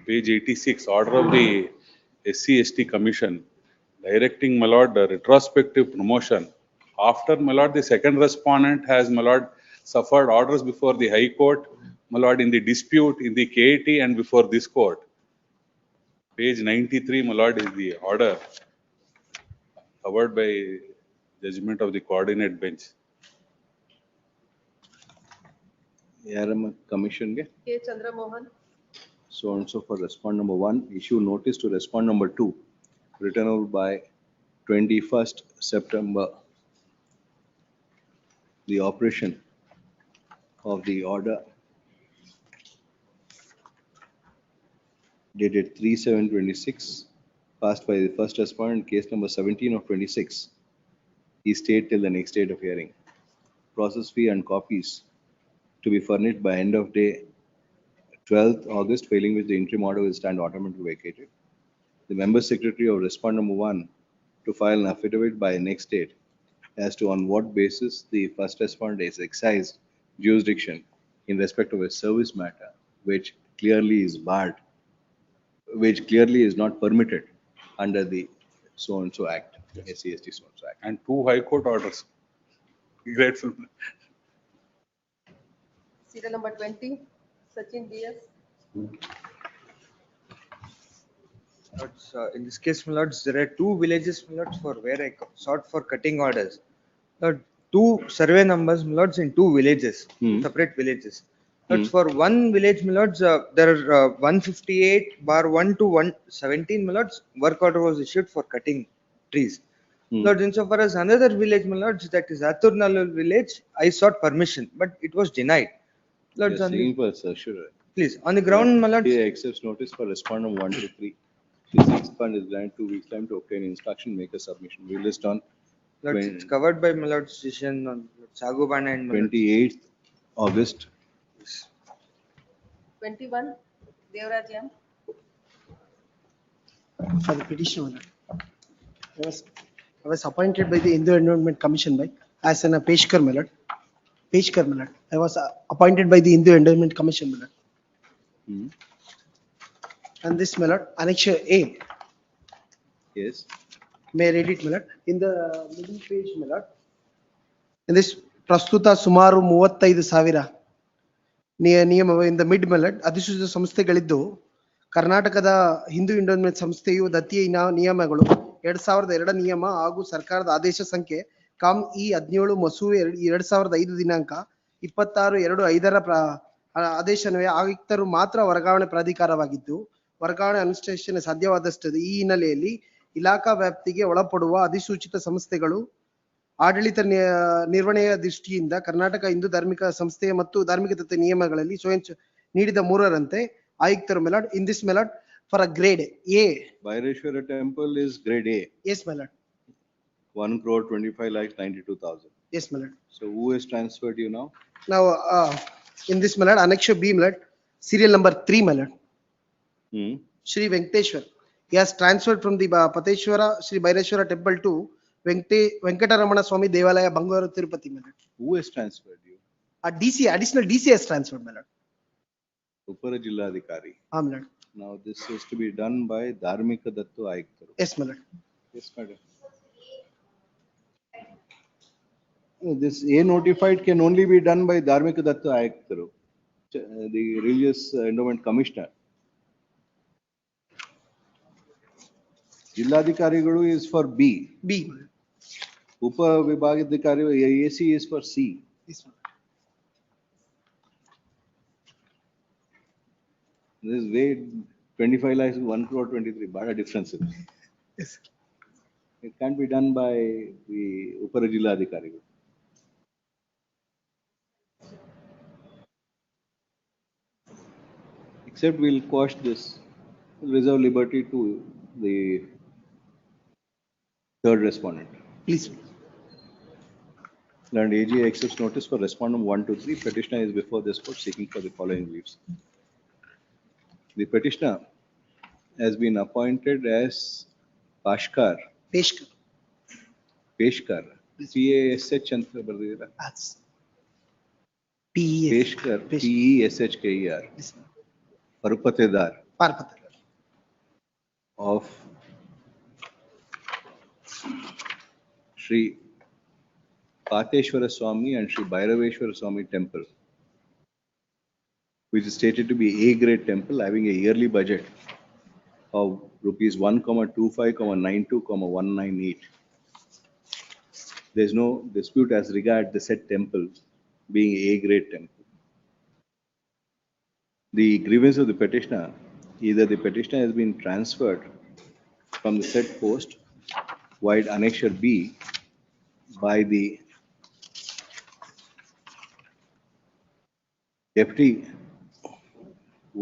page 86, order of the SC/ST Commission directing, my lord, the retrospective promotion. After, my lord, the second respondent has, my lord, suffered orders before the High Court, my lord, in the dispute, in the KAT and before this court. Page 93, my lord, is the order covered by judgment of the coordinate bench. Yaram Commission. K. Chandra Mohan. So and so for respond number 1, issue notice to respond number 2, returnable by 21st September. The operation of the order dated 3/7/26 passed by the first respondent, case number 17 of 26. He stayed till the next date of hearing. Process fee and copies to be furnished by end of day 12th August, failing which the interim order will stand automatically vacated. The member secretary of respond number 1 to file an affidavit by next date as to on what basis the first respondent is excised jurisdiction in respect of a service matter which clearly is barred, which clearly is not permitted under the so and so act, SC/ST so and so act. And 2 High Court orders. Grateful. Serial number 20. Sachin DS. Lords, in this case, my lords, there are two villages, my lords, for where I sought for cutting orders. Lord, two survey numbers, my lords, in two villages, separate villages. Lords, for one village, my lords, there are 158/1 to 117, my lords, work order was issued for cutting trees. Lords, insofar as another village, my lords, that is Aturnalur village, I sought permission, but it was denied. Lords, Yes, on the, seeking for sure. please, on the ground, my lords. He accepts notice for respondent 1 to 3. She seeks fund is granted 2 weeks time to obtain instruction, make a submission. We list on Lords, it's covered by my lord's decision on Sagubana and my lords. 28th August. 21, Devraj M. For the petition owner. I was appointed by the Hindu Endowment Commission as an Peshkar, my lord. Peshkar, my lord. I was appointed by the Hindu Endowment Commission, my lord. And this, my lord, Annexure A. Yes. May I read it, my lord? In the middle page, my lord. In this ಪ್ರಸ್ತುತ ಸುಮಾರು 35,000 ನಿಯಮ in the mid, my lord, ಅಧಿಸೂಚಿತ ಸಂಸ್ಥೆಗಳಿದ್ದು ಕರ್ನಾಟಕದ ಹಿಂದೂ ಎಂಡೋನ್ಮೆಂಟ್ ಸಂಸ್ಥೆಯು ದತ್ತಿಯ ನಿಯಮಗಳು 2002 ನಿಯಮ ಹಾಗೂ ಸರ್ಕಾರದ ಆದೇಶ ಸಂಖ್ಯೆ ಕಾಮ್ ಇ 17 ಮಸೂವೆ 2005 ದಿನಾಂಕ 26/2/5 ಆದೇಶನ್ವಯ ಆಯುಕ್ತರು ಮಾತ್ರ ವರ್ಗಾವಣೆ ಪ್ರಾಧಿಕಾರವಾಗಿದ್ದು ವರ್ಗಾವಣೆ ಅನುಷ್ಠಾನ ಸಾಧ್ಯವಾದಷ್ಟು ಈ ಹಿನ್ನೆಲೆಯಲ್ಲಿ ಇಲಾಖಾ ವ್ಯಾಪ್ತಿಗೆ ಒಳಪಡುವ ಅಧಿಸೂಚಿತ ಸಂಸ್ಥೆಗಳು ಆಡಳಿತ ನಿರ್ವಹಣೆಯ ದೃಷ್ಟಿಯಿಂದ ಕರ್ನಾಟಕ ಹಿಂದೂ ಧಾರ್ಮಿಕ ಸಂಸ್ಥೆಯ ಮತ್ತು ಧಾರ್ಮಿಕ ದತ್ತಿ ನಿಯಮಗಳಲ್ಲಿ ಸ್ವಯಂ ನೀಡಿದ 3ರಂತೆ ಆಯುಕ್ತರು my lord, in this my lord, for a grade A. Bhaireshwara temple is grade A. Yes, my lord. 1,25,92,000. Yes, my lord. So who has transferred you now? Now, in this my lord, Annexure B, my lord, serial number 3, my lord. Shri Venkateshwar. He has transferred from the Pateshwara Shri Bhaireshwara temple to Venkataramana Swami Devalaya, Bangalore, Tirupati, my lord. Who has transferred you? A DC, additional DC has transferred, my lord. Upara Jilladhikari. My lord. Now this is to be done by Dharmika Dattu Ayuktaru. Yes, my lord. Yes, madam. This A notified can only be done by Dharmika Dattu Ayuktaru, the religious endowment commissioner. Jilladhikarigalu is for B. B. Upa Vibhagadhikari AC is for C. Yes, my lord. This is way 25 lakhs, 1 crore 23, but a difference. Yes. It can't be done by the Upara Jilladhikari. Except we'll quash this, we'll reserve liberty to the third respondent. Please. And AG accepts notice for respondent 1 to 3. Petitioner is before this court seeking for the following leaves. The petitioner has been appointed as Pashkar. Peshkar. Peshkar. PASH ಅಂತ ಬರ್ದಿದ್ದೀರಾ? Peshkar. PESHKER. Parpatedar. Parpatedar. Of Shri Pateshwara Swami and Shri Bhairaveshwara Swami temple, which is stated to be A grade temple having a yearly budget of rupees 1,25,92,198. There is no dispute as regard the said temple being A grade temple. The grievance of the petitioner, either the petitioner has been transferred from the said post wide Annexure B by the Deputy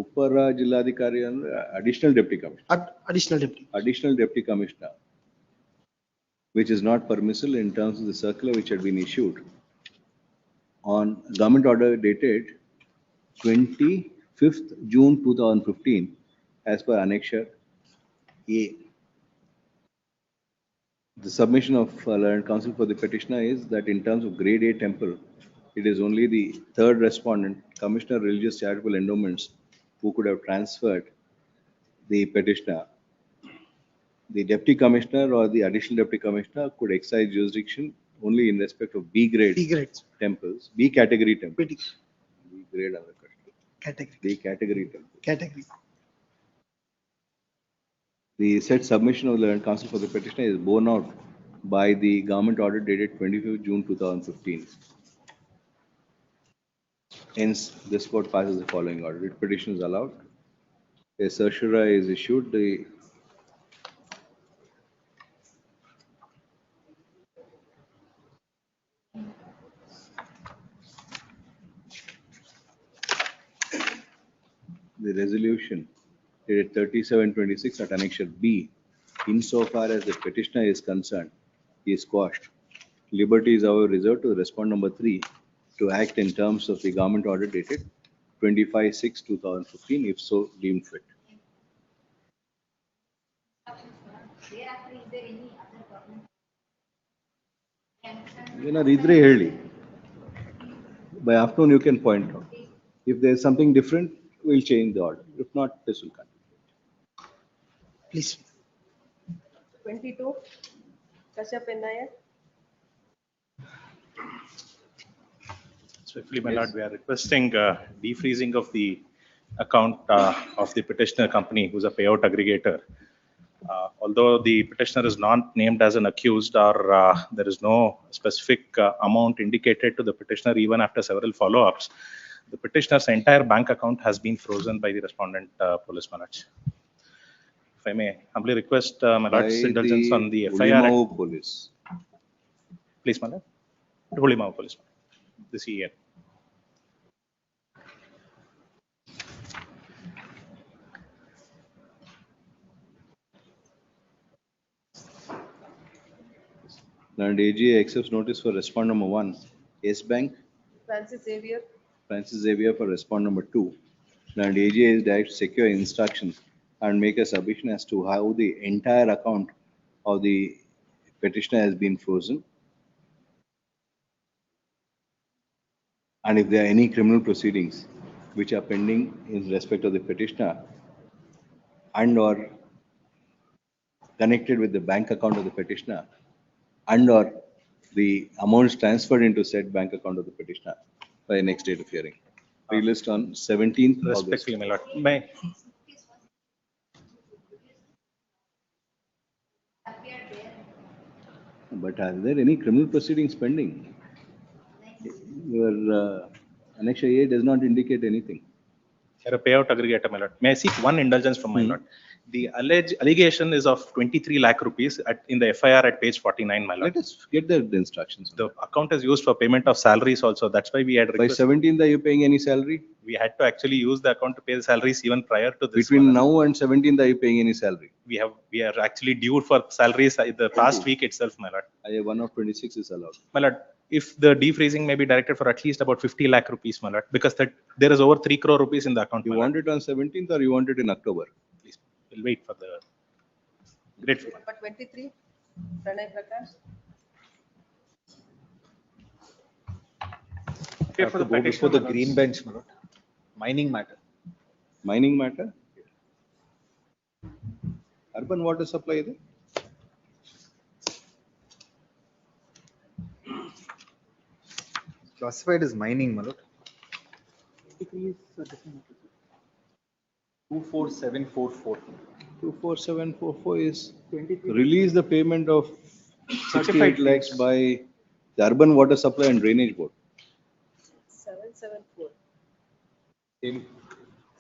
Upara Jilladhikari and Additional Deputy Commissioner. Additional Deputy Commissioner, which is not permissible in terms of the circular which had been issued on government order dated 25th June 2015 as per Annexure A. The submission of learned counsel for the petitioner is that in terms of grade A temple, it is only the third respondent, Commissioner Religious Charitable Endowments, who could have transferred the petitioner. The Deputy Commissioner or the Additional Deputy Commissioner could exercise jurisdiction only in respect of B grade temples, B category temples. B grade other category. B category temple. Category. The said submission of the land counsel for the petitioner is borne out by the government order dated 25th June 2015. Hence, this court passes the following order. Writ petition is allowed. A certiorari is issued. The resolution dated 37/26 at Annexure B, insofar as the petitioner is concerned, is quashed. Liberty is however reserved to the respondent number 3 to act in terms of the government order dated 25/6/2015, if so deemed fit. Thereafter, is there any other government? Idre ಹೇಳಿ. By afternoon, you can point out. If there is something different, we'll change the order. If not, this will continue. Please. 22, Kashyap and Nair. Swiftly, my lord, we are requesting defreezing of the account of the petitioner company, who's a payout aggregator. Although the petitioner is not named as an accused, or there is no specific amount indicated to the petitioner even after several follow-ups, the petitioner's entire bank account has been frozen by the respondent police manage. If I may humbly request my lord's By indulgence the on the FIR. Ulimau police. Please, my lord. Ulimau police, the CEN. And AGA accepts notice for respondent number 1, Yes Bank, Francis Xavier. Francis Xavier for respondent number 2. And AGA is direct to secure instructions and make a submission as to how the entire account of the petitioner has been frozen. And if there are any criminal proceedings which are pending in respect of the petitioner and or connected with the bank account of the petitioner and or the amounts transferred into said bank account of the petitioner by next date of hearing. Released on 17th August. Respectfully, my lord. May. But are there any criminal proceedings pending? Your Annexure A does not indicate anything. You're a payout aggregator, my lord. May I seek one indulgence from my lord? The allegation is of 23 lakh rupees in the FIR at page 49, my lord. Let us get the instructions. The account is used for payment of salaries also. That's why we had By 17th, are you paying any salary? We had to actually use the account to pay the salaries even prior to this. Between now and 17th, are you paying any salary? We are actually due for salaries the past week itself, my lord. IA 1 of 26 is allowed. My lord, if the defreezing may be directed for at least about 50 lakh rupees, my lord, because there is over 3 crore rupees in the account. You want it on 17th or you want it in October? Please, we'll wait for the grateful. Number 23, Pranay Prakash. Okay, for the go before the green bench, my lord. Mining matter. Mining matter? Urban water supply ಇದೆ? Classified as mining, my lord. 24744. 24744 is release the payment of 68 lakhs by the Urban Water Supply and Drainage Board. 774.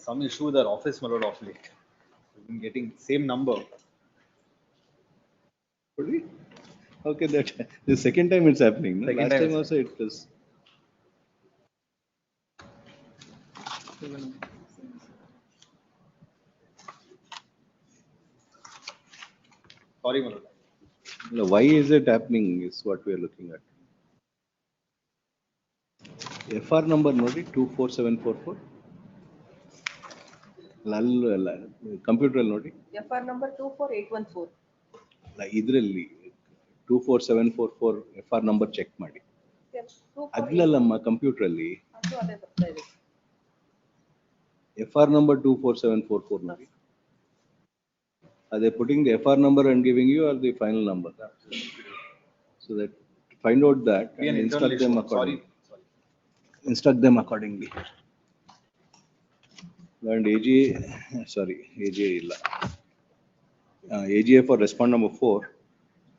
Some issue with our office, my lord, of late. We've been getting same number. Really? Okay, that the second time it's happening. No? Last time also it was. Sorry, my lord. No, why is it happening is what we are looking at. FR number nodi 24744. Computer nodi. FR number 24814. ಇದರಲ್ಲಿ 24744 FR number check ಮಾಡಿ. ಅದ್ಲಲ್ಲಮ್ಮ computer ಅಲ್ಲಿ ಅದು ಅದೇ ಬರ್ತಾ ಇದೆ. FR number 24744 ನೋಡಿ. Are they putting the FR number and giving you or the final number? So that find out that and instruct them accordingly. Instruct them accordingly. And AGA, sorry, AGA illa. AGA for respond number 4,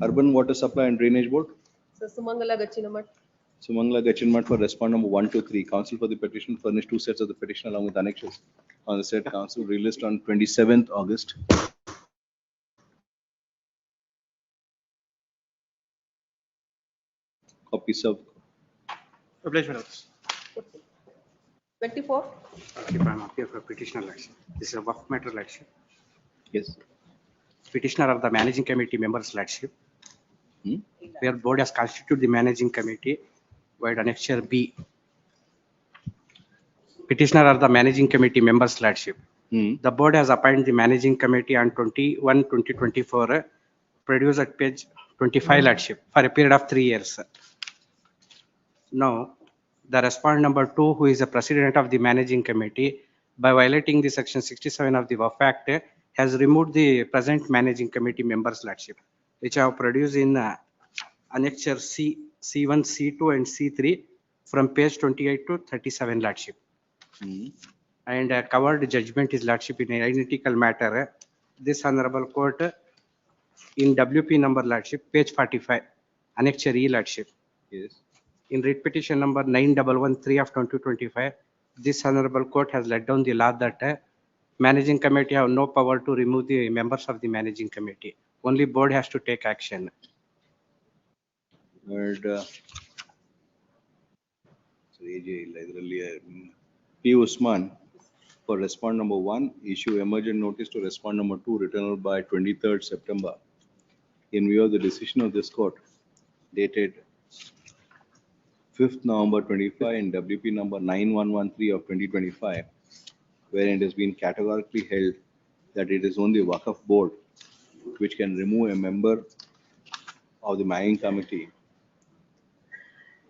Urban Water Supply and Drainage Board. So Sumangala Gachinamat. Sumangla Gachinmat for respond number 1 to 3. Council for the petition furnished 2 sets of the petition along with annexes on the said council released on 27th August. Copies of Obliged, my lords. 24. Okay, I'm up here for petitioner election. This is a work matter election. Yes. Petitioner of the managing committee members election. Where board has constituted the managing committee, wide annexure B. Petitioner of the managing committee members leadership. The board has appointed the managing committee on 21/2024, produced at page 25 leadership for a period of 3 years. Now, the respondent number 2, who is the president of the managing committee, by violating the section 67 of the WAF Act, has removed the present managing committee members leadership, which I have produced in annexure C, C1, C2 and C3 from page 28 to 37 leadership. And covered judgment is lordship in identical matter. This honorable court in WP number lordship, page 45, annexure E lordship. Yes. In writ petition number 9113 of 2025, this honorable court has laid down the law that managing committee have no power to remove the members of the managing committee. Only board has to take action. And P. Usman for respond number 1, issue emergent notice to respond number 2, returned by 23rd September. In view of the decision of this court, dated 5th November 25 in WP number 9113 of 2025, wherein it has been categorically held that it is only Waqf board which can remove a member of the managing committee,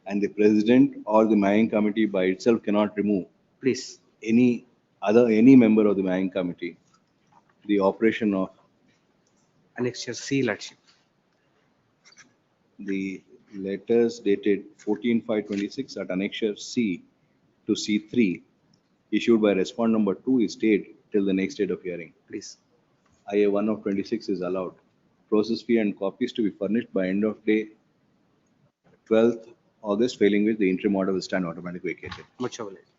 and the president or the managing committee by itself cannot remove any member of the managing committee. The operation of annexure C lordship. The letters dated 14/5/26 at annexure C to C3 issued by respond number 2 is stayed till the next date of hearing. Please. IA 1 of 26 is allowed. Process fee and copies to be furnished by end of day 12th August, failing which the interim order will stand automatically vacated. Much obliged.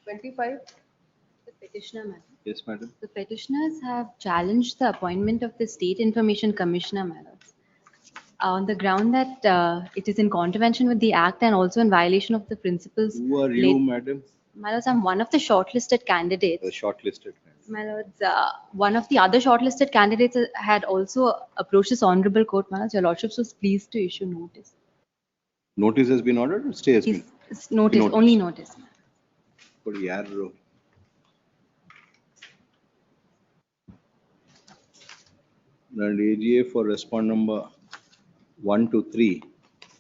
25. The petitioner, madam. Yes, madam. The petitioners have challenged the appointment of the State Information Commissioner, madam, on the ground that it is in contravention with the Act and also in violation of the principles. Who are you, madam? My lords, I'm one of the shortlisted candidates. The shortlisted. My lords, one of the other shortlisted candidates had also approached this honorable court, my lords. Your lordships was pleased to issue notice. Notice has been ordered or stay has been? Notice, only notice. But yarro. And AGA for respond number 1 to 3,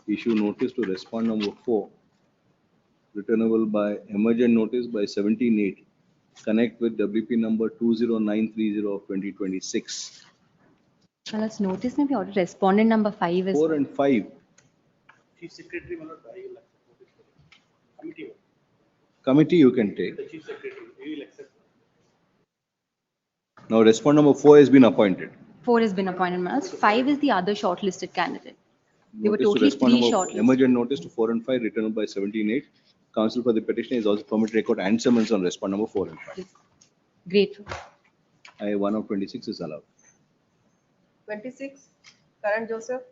issue notice to respond number 4, returnable by emergent notice by 17/8, connect with WP number 20930 of 2026. My lords, notice may be ordered. Respondent number 5 is. 4 and 5. Chief Secretary, my lord, I will accept committee. Committee you can take. The Chief Secretary, he will accept. Now respond number 4 has been appointed. 4 has been appointed, my lords. 5 is the other shortlisted candidate. There were Notice to totally respond 3 number- shortlisted. Emergent notice to 4 and 5 returned by 17/8. Counsel for the petition is also permitted to record and summons on respond number 4 and 5. Grateful. I 1 of 26 is allowed. 26. Karan Joseph.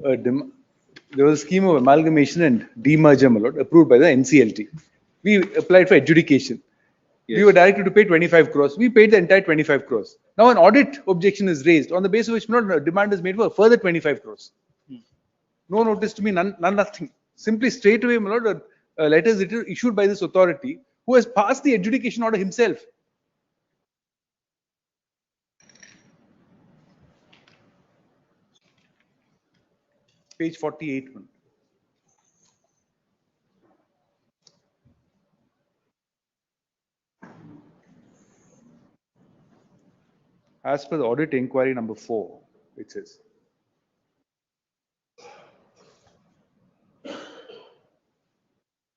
There was a scheme of amalgamation and demerger, my lord, approved by the NCLT. We applied for adjudication. We were directed to pay 25 crores. We paid the entire 25 crores. Now an audit objection is raised on the basis of which a demand is made for a further 25 crores. No notice to me, none, nothing. Simply straight away, my lord, a letter is issued by this authority who has passed the adjudication order himself. Page 48. As per the audit inquiry number 4, it says.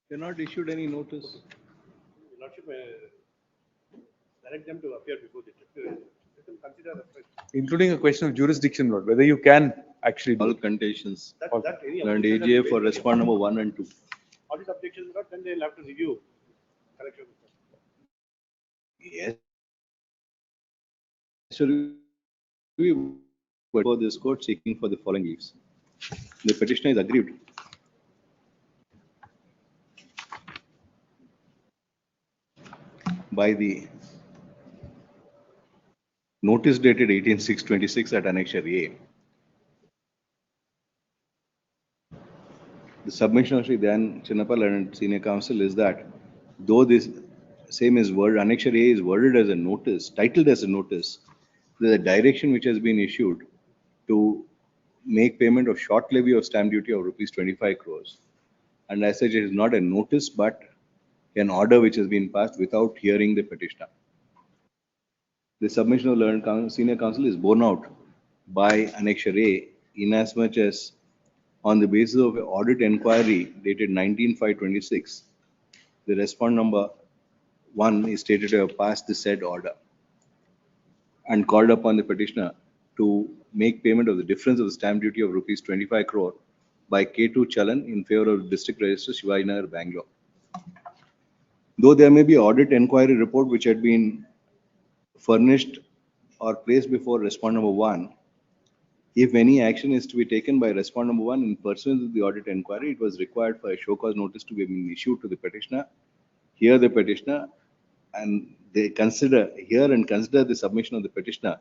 They're not issued any notice. direct them to appear before the tribunal. Let them consider the Including a question of jurisdiction, Lord, whether you can actually do All it. contentions. that any And objection AGA that for is raised, respond number 1 and 2. audit objection, Lord, then they'll have to review correction. Yes. So we were for this court seeking for the following leaves. The petitioner is aggrieved. By the notice dated 18/6/26 at Annexure A. The submission of Sri Dayan Chinnapal and Senior Counsel is that though this same is worded, Annexure A is worded as a notice, titled as a notice, there's a direction which has been issued to make payment of short levy of stamp duty of rupees 25 crores. And as such, it is not a notice, but an order which has been passed without hearing the petitioner. The submission of Senior Counsel is borne out by Annexure A inasmuch as on the basis of an audit inquiry dated 19/5/26, the respondent number 1 is stated to have passed the said order and called upon the petitioner to make payment of the difference of the stamp duty of rupees 25 crore by K2 Chalan in favor of District Register Shivajinagar, Bangalore. Though there may be audit inquiry report which had been furnished or placed before respondent number 1, if any action is to be taken by respondent number 1 in pursuance of the audit inquiry, it was required for a show cause notice to be issued to the petitioner, hear the petitioner, and they consider the submission of the petitioner,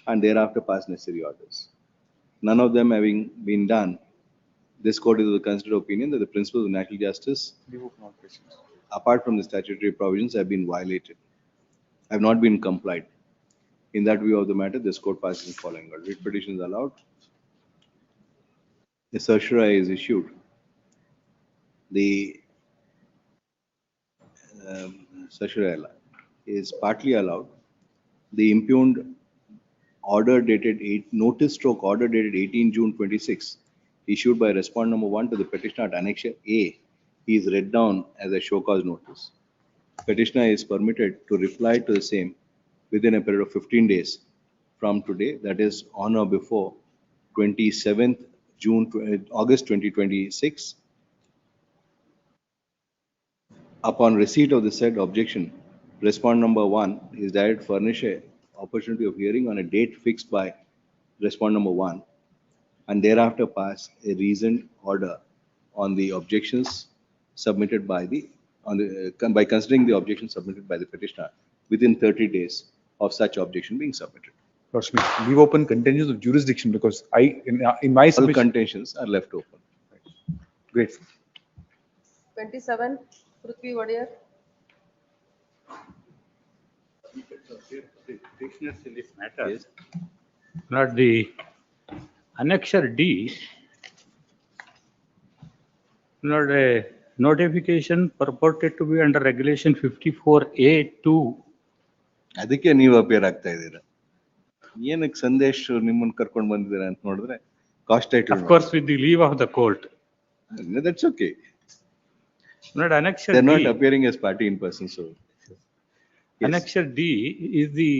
and thereafter pass necessary orders. None of them having been done, this court is of the considered opinion that the principles of natural justice, apart from the statutory provisions, have been violated, have not been complied. In that view of the matter, this court passes the following order. Writ petition is allowed. The certiorari is issued. The certiorari is partly allowed. The impugned order dated order dated 18 June 26, issued by respondent number 1 to the petitioner at Annexure A, is read down as a show cause notice. Petitioner is permitted to reply to the same within a period of 15 days from today, that is on or before 27th August 2026. Upon receipt of the said objection, respondent number 1 is directed to furnish an opportunity of hearing on a date fixed by respondent number 1, and thereafter pass a reasoned order on the objections submitted by by considering the objections submitted by the petitioner within 30 days of such objection being submitted. Lord Smith, leave open contentions of jurisdiction because in my All submission, contentions are left open. great. 27, Prithvi Wadier. Petitioners in this matter, not the Annexure D, not a notification purported to be under regulation 54A2. ಅದಕ್ಕೆ ನೀವು appear ಆಗ್ತಾ ಇದ್ದೀರಾ. ಏನಕ್ಕೆ ಸಂದೇಶ್ ನಿಮ್ಮನ್ನು ಕರ್ಕೊಂಡು ಬಂದಿದ್ದೀರಾ ಅಂತ ನೋಡಿದ್ರೆ cost title. Of course, with the leave of the court. That's okay. Not Annexure They're D. not appearing as party in person, so. Yes. Annexure D is the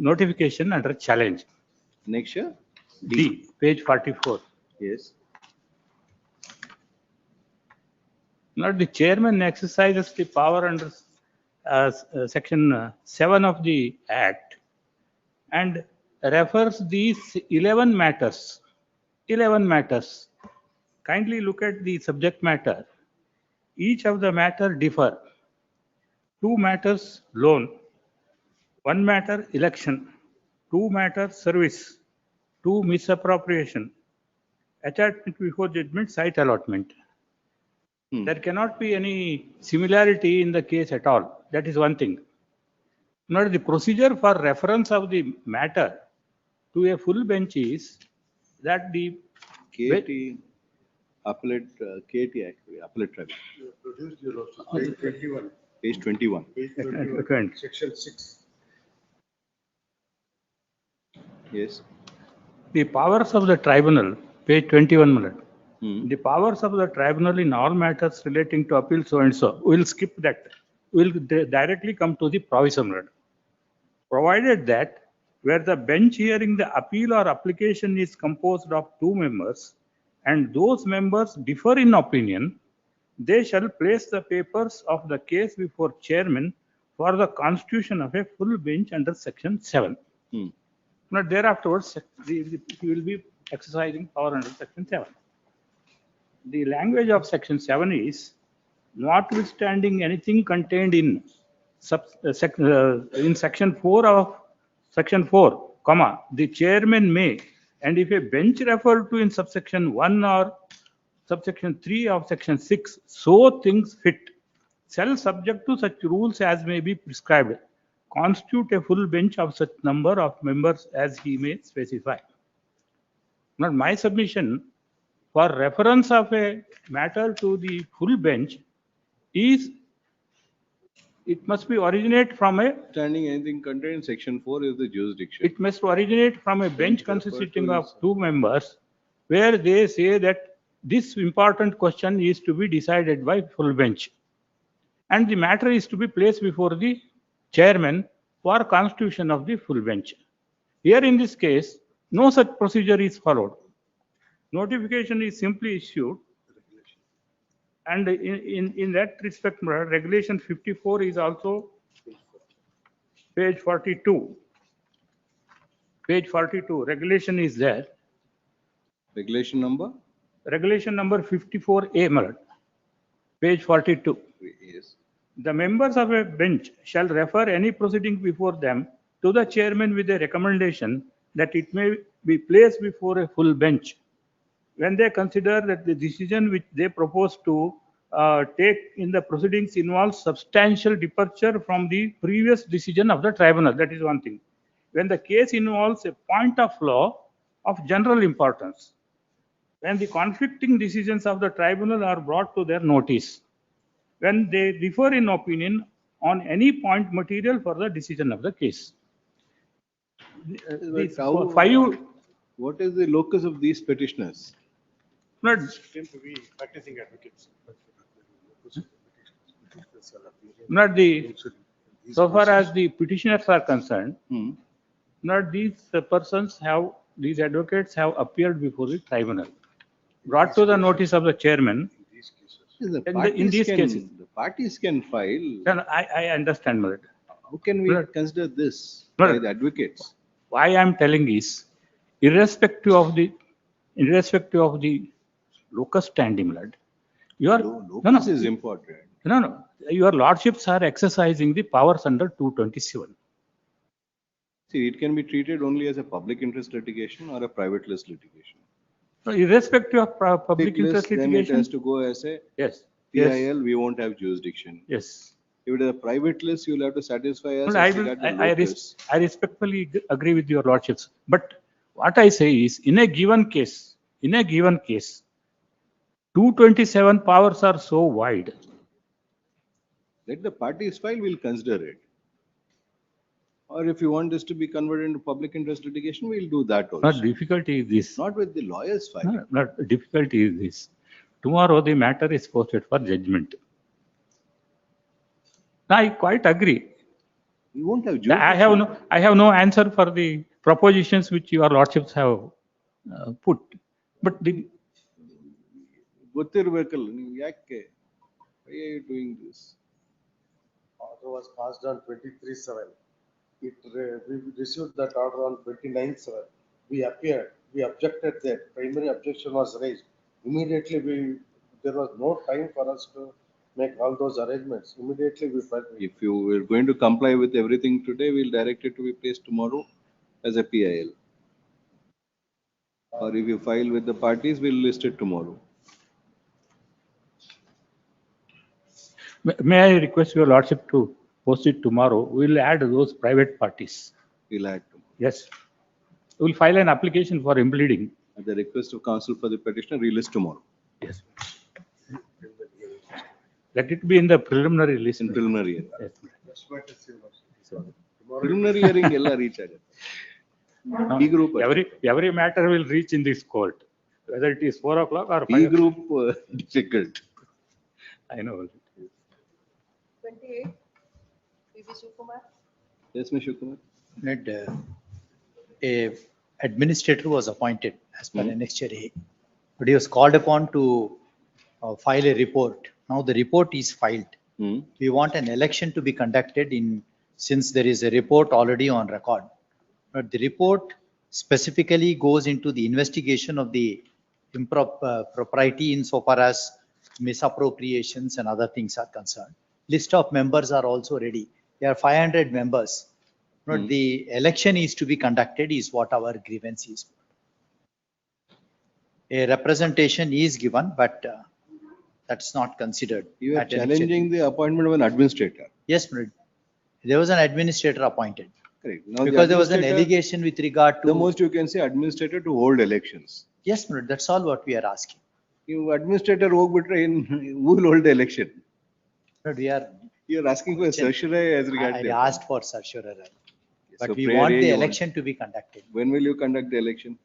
notification under challenge. Annexure D, page 44. Yes. Not the chairman exercises the power under section 7 of the Act and refers these 11 matters. 11 matters. Kindly look at the subject matter. Each of the matter differ. 2 matters loan, 1 matter election, 2 matter service, 2 misappropriation, attachment before judgment, site allotment. There cannot be any similarity in the case at all. That is one thing. Now, the procedure for reference of the matter to a full bench is that the KT appellate KT actually appellate tribunal. Produced your lordship, page 21. Page 21. Page 21, section 6. Yes. the powers of the tribunal, page 21, my lord. The powers of the tribunal in all matters relating to appeal so and so. We will skip that. We will directly come to the provision, my lord. provided that where the bench hearing the appeal or application is composed of 2 members and those members differ in opinion, they shall place the papers of the case before chairman for the constitution of a full bench under section 7. Now thereafterwards, he will be exercising power under section 7. The language of section 7 is notwithstanding anything contained in in section 4 of section 4, comma, the chairman may, and if a bench referred to in subsection 1 or subsection 3 of section 6, so things fit, shall subject to such rules as may be prescribed, constitute a full bench of such number of members as he may specify. Now, my submission for reference of a matter to the full bench is it must be originate from a Standing anything contained in section 4 is the jurisdiction. it must originate from a bench consisting of 2 members where they say that this important question is to be decided by full bench and the matter is to be placed before the chairman for constitution of the full bench. Here in this case, no such procedure is followed. Notification is simply issued, and in that respect, regulation 54 is also page 42. Page 42, regulation is there. Regulation number? Regulation number 54A, Malad, page 42. Yes. The members of a bench shall refer any proceeding before them to the chairman with a recommendation that it may be placed before a full bench when they consider that the decision which they propose to take in the proceedings involves substantial departure from the previous decision of the tribunal. That is one thing. When the case involves a point of law of general importance, when the conflicting decisions of the tribunal are brought to their notice, when they differ in opinion on any point material for the decision of the case. What is the locus of these petitioners? Not, Practicing advocates. not the, so far as the petitioners are concerned, not these persons have, these advocates have appeared before the tribunal, brought to the notice of the chairman. In these cases, the parties can file. No, I understand, Malad. How can we consider this by the advocates? Why I am telling is, irrespective of the locus standi, Malad, your Locus is important. No, your lordships are exercising the powers under 227. See, it can be treated only as a public interest litigation or a private list litigation. So irrespective of public interest Then it litigation, has to go as a yes, PIL, we won't have jurisdiction. yes. If it is a private list, you will have to satisfy us. Well, I respectfully agree with your lordships. But what I say is, in a given case, 227 powers are so wide. Let the parties file, we'll consider it. Or if you want this to be converted into public interest litigation, we'll do that also. Not difficulty is this. Not with the lawyers filing. Not difficulty is this. Tomorrow the matter is posted for judgment. I quite agree. We won't have I have no answer for the propositions which your lordships have put. But the ಗೊತ್ತಿರ್ಬೇಕಲ್ಲ ನೀವು ಯಾಕೆ why are you doing this? Order was passed on 23/7. We received that order on 29/7. We appeared, we objected that, primary objection was raised. Immediately there was no time for us to make all those arrangements. Immediately we filed. If you were going to comply with everything today, we'll direct it to be placed tomorrow as a PIL. Or if you file with the parties, we'll list it tomorrow. May I request your lordship to post it tomorrow? We'll add those private parties. We'll add tomorrow. Yes. We'll file an application for impleading. At the request of counsel for the petitioner, relist tomorrow. Yes. Let it be in the preliminary list. In preliminary hearing. Yes. Preliminary hearing ಎಲ್ಲ reach ಆಗುತ್ತೆ. B group. Every matter will reach in this court, whether it is 4 o'clock or 5 B group difficult. I know. 28, P.B. Shivakumar. Yes, Mr. Kumar. that a administrator was appointed as per Hmm. Annexure A, but he was called upon to file a report. Now the report is filed. Hmm. We want an election to be conducted since there is a report already on record. But the report specifically goes into the investigation of the propriety insofar as misappropriations and other things are concerned. List of members are also ready. There are 500 members. But Hmm. the election is to be conducted is what our grievance is. A representation is given, but that's not considered. You are at an challenging the appointment of an administrator. Yes, Mr. There was an administrator appointed. Correct. Now the Because there was an administrator- allegation with regard to. The most you can say administrator to hold elections. Yes, Mr. That's all what we are asking. You administrator who will hold the election? But we are. You are asking for a certiorari as regards. I the asked for certiorari. But So we prayer want A the you election to be conducted. When will you conduct the election?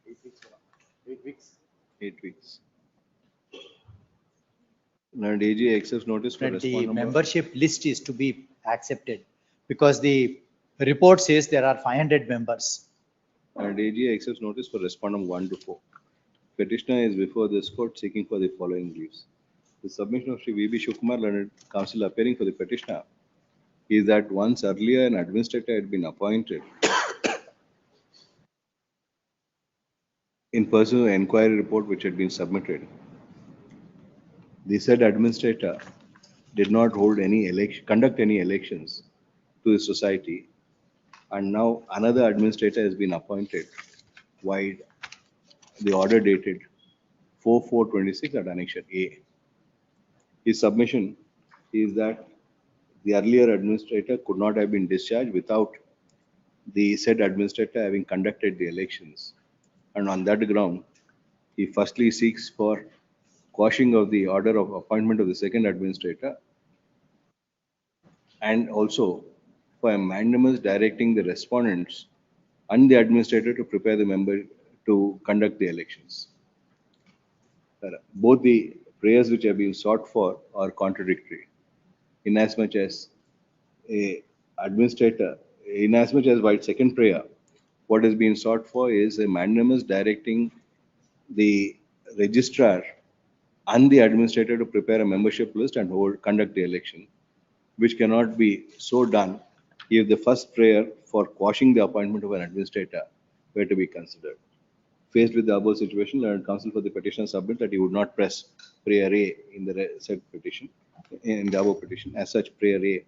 8 weeks. 8 weeks. Now AG accepts notice for That the respond number. membership list is to be accepted because the report says there are 500 members. And AG accepts notice for respondent 1 to 4. Petitioner is before this court seeking for the following leaves. The submission of Sri V.B. Shivkumar, learned counsel appearing for the petitioner, is that once earlier an administrator had been appointed in pursuit of inquiry report which had been submitted. The said administrator did not hold any conduct any elections to the society, and now another administrator has been appointed wide the order dated 4/4/26 at Annexure A. His submission is that the earlier administrator could not have been discharged without the said administrator having conducted the elections. And on that ground, he firstly seeks for quashing of the order of appointment of the second administrator and also for a mandamus directing the respondents and the administrator to prepare the member to conduct the elections. Both the prayers which have been sought for are contradictory, inasmuch as by second prayer, what has been sought for is a mandamus directing the registrar and the administrator to prepare a membership list and conduct the election, which cannot be so done if the first prayer for quashing the appointment of an administrator were to be considered. Faced with the above situation, learned counsel for the petitioner submit that he would not press prayer A in the said petition, in the above petition. As such, prayer A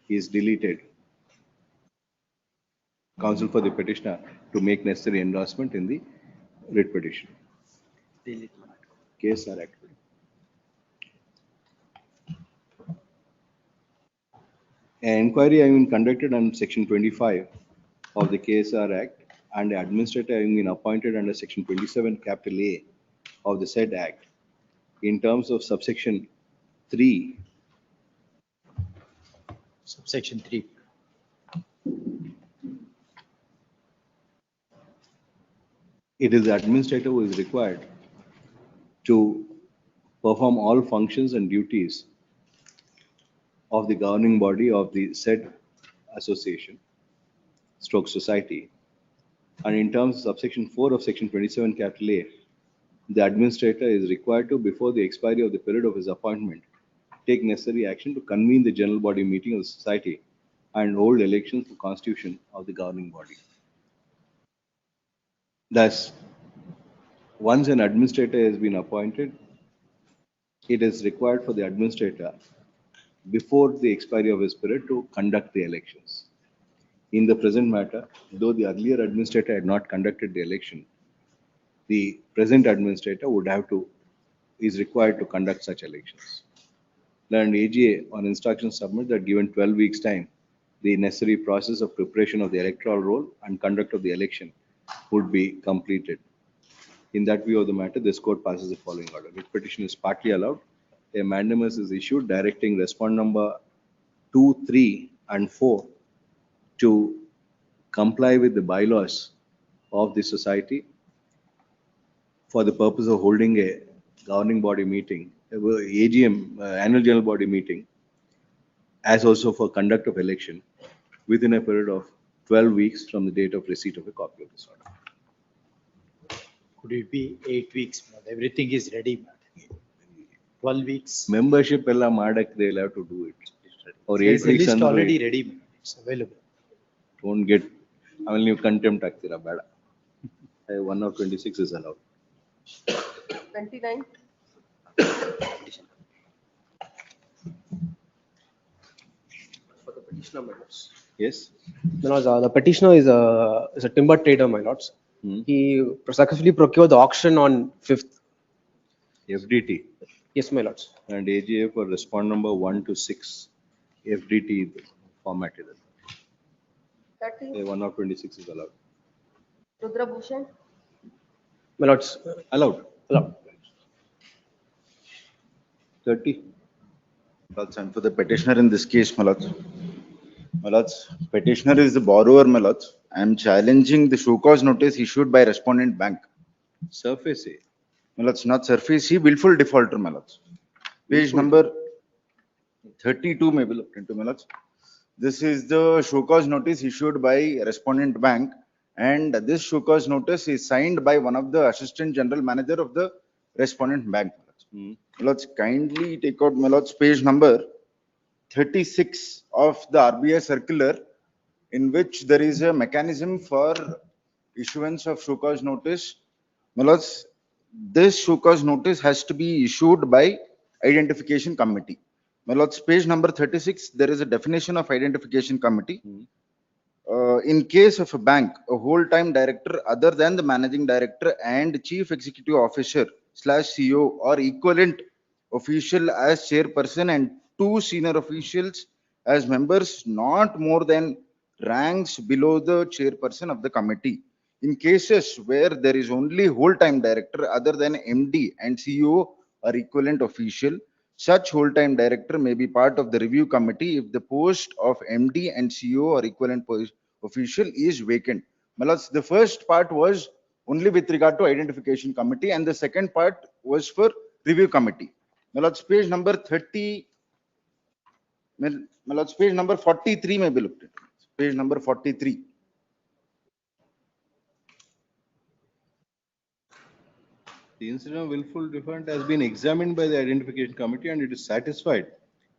is deleted. Counsel for the petitioner to make necessary endorsement in the writ petition. Case are acted. An inquiry having been conducted on Section 25 of the KSR Act and the administrator having been appointed under Section 27 capital A of the said Act in terms of subsection 3. Subsection 3. It is the administrator who is required to perform all functions and duties of the governing body of the said association, stroke society. And in terms of subsection 4 of Section 27 capital A, the administrator is required to, before the expiry of the period of his appointment, take necessary action to convene the general body meeting of the society and hold elections for constitution of the governing body. Thus, once an administrator has been appointed, it is required for the administrator, before the expiry of his period, to conduct the elections. In the present matter, though the earlier administrator had not conducted the election, the present administrator is required to conduct such elections. And AGA on instruction submit that given 12 weeks time, the necessary process of preparation of the electoral roll and conduct of the election would be completed. In that view of the matter, this court passes the following order. Writ petition is partly allowed. A mandamus is issued directing respondent number 2, 3, and 4 to comply with the bylaws of the society for the purpose of holding a governing body meeting, AGM, annual general body meeting, as also for conduct of election within a period of 12 weeks from the date of receipt of a copy of this order. Could it be 8 weeks? Everything is ready. 12 weeks. Membership ella madak, they'll have to do it. Or There 8 is a weeks list under already it. ready. It's available. Don't get, I will you contempt ಆಗ್ತೀರಾ ಬೇಡ. 1 or 26 is allowed. 29. For the petitioner, my lords. Yes. My lords, the petitioner is a timber trader, my lords. He successfully procured the auction on 5th. FDT. Yes, my lords. And AGA for respond number 1 to 6. FDT format is 30. 1 or 26 is allowed. Rudra Bhushan. My lords. Allowed. Allowed. 30. Lords, and for the petitioner in this case, my lords. My lords, petitioner is the borrower, my lords. I am challenging the show cause notice issued by respondent bank. Surface A. My lords, not surface C, willful defaulter, my lords. Page number 32 may be looked into, my lords. This is the show cause notice issued by respondent bank, and this show cause notice is signed by one of the assistant general manager of the respondent bank. My lords, kindly take out, my lords, page number 36 of the RBI circular, in which there is a mechanism for issuance of show cause notice. My lords, this show cause notice has to be issued by identification committee. My lords, page number 36, there is a definition of identification committee. In case of a bank, a whole-time director other than the managing director and chief executive officer / CEO or equivalent official as chairperson and 2 senior officials as members, not more than ranks below the chairperson of the committee. In cases where there is only whole-time director other than MD and CEO or equivalent official, such whole-time director may be part of the review committee if the post of MD and CEO or equivalent official is vacant. My lords, the first part was only with regard to identification committee, and the second part was for review committee. My lords, page number 30, my lords, page number 43 may be looked at. Page number 43. The incident of willful default has been examined by the identification committee and it is satisfied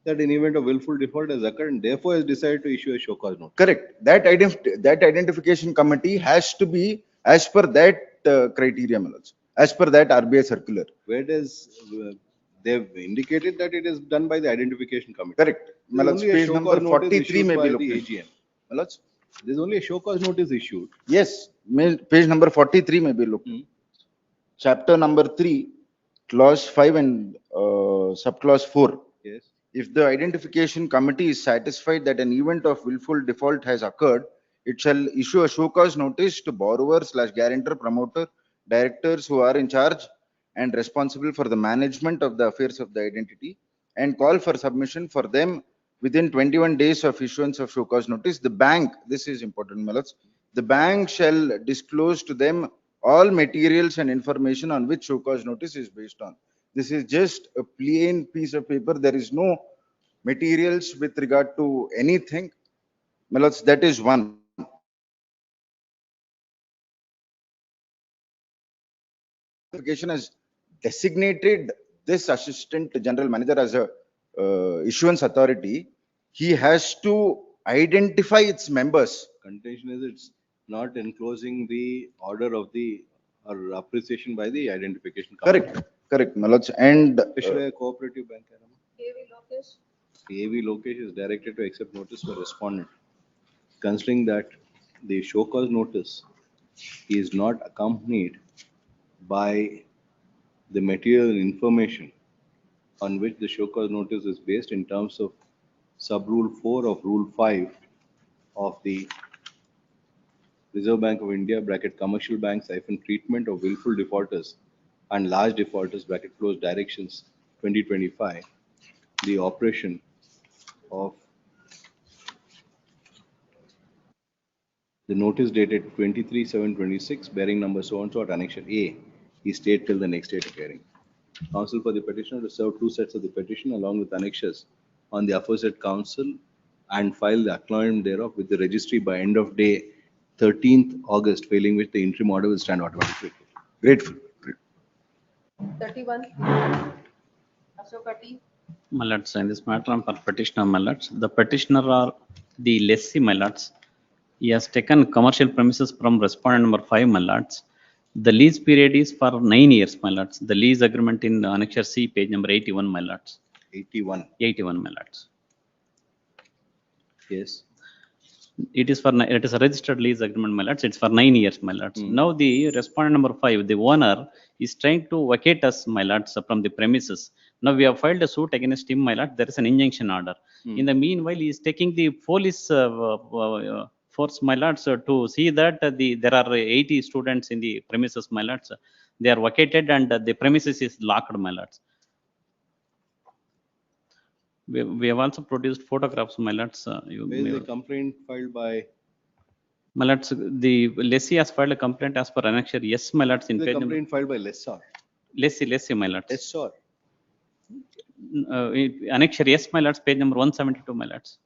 that an event of willful default has occurred and therefore has decided to issue a show cause notice. Correct. That identification committee has to be as per that criteria, my lords, as per that RBI circular. Where does they've indicated that it is done by the identification committee? Correct. My lords, page number 43 may be looked at. AGM. My lords, there's only a show cause notice issued. Yes, page number 43 may be looked. Chapter number 3, clause 5 and subclause 4. Yes. If the identification committee is satisfied that an event of willful default has occurred, it shall issue a show cause notice to borrower / guarantor, promoter, directors who are in charge and responsible for the management of the affairs of the identity, and call for submission for them within 21 days of issuance of show cause notice. The bank, this is important, my lords, the bank shall disclose to them all materials and information on which show cause notice is based on. This is just a plain piece of paper. There is no materials with regard to anything. My lords, that is one. Identification has designated this assistant general manager as a issuance authority. He has to identify its members. Contention is it's not enclosing the order of the or appreciation by the identification committee. Correct, my lords. And especially a cooperative bank. KV Lokesh. AV Lokesh is directed to accept notice for respondent. Considering that the show cause notice is not accompanied by the material and information on which the show cause notice is based in terms of sub rule 4 of rule 5 of the Reserve Bank of India commercial banks treatment of willful defaulters and large defaulters close directions 2025, the operation of the notice dated 23/7/26 bearing number so and so at annexure A is stayed till the next date of hearing. Counsel for the petitioner to serve 2 sets of the petition along with annexures on the aforesaid counsel and file the acknowledgement thereof with the registry by end of day 13th August, failing which the interim order will stand automatically. Grateful. 31. Ashoka T. My lords, in this matter for petitioner, my lords, the petitioner or the lessee, my lords, he has taken commercial premises from respondent number 5, my lords. The lease period is for 9 years, my lords. The lease agreement in Annexure C, page number 81, my lords. 81. 81, my lords. Yes. It is a registered lease agreement, my lords. It's for 9 years, my lords. Now the respondent number 5, the owner is trying to vacate us, my lords, from the premises. Now we have filed a suit against him, my lord. There is an injunction order. In the meanwhile, he is taking the police force, my lords, to see that there are 80 students in the premises, my lords. They are vacated and the premises is locked, my lords. We have also produced photographs, my lords. Where is the complaint filed by? My lords, the lessee has filed a complaint as per annexure. Yes, my lords. In The page complaint filed by lessor. Lessee, my lords. Lessor. Annexure, yes, my lords. Page number 172, my lords.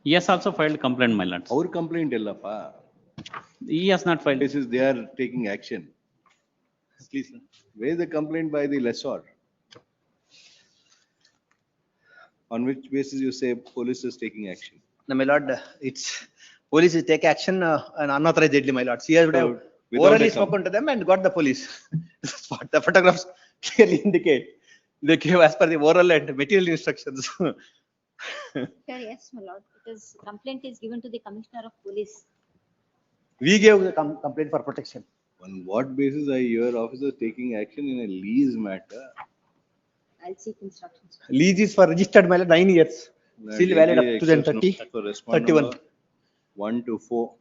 He has also filed complaint, my lords. Our complaint illappa. He has not filed. This is they are taking action. Please. Where is the complaint by the lessor? On which basis you say police is taking action? No, my lord, it's police will take action and unauthorizedly, my lord. CS would have without orally a spoken to them and got the police. This is what the photographs clearly indicate. They gave as per the oral and material instructions. Sir, yes, my lord, because complaint is given to the Commissioner of Police. We gave the complaint for protection. On what basis are your officers taking action in a lease matter? I'll seek instructions. Lease is for registered, my lord, 9 years. Still valid up to 2030, For respondent 31. number 1 to 4.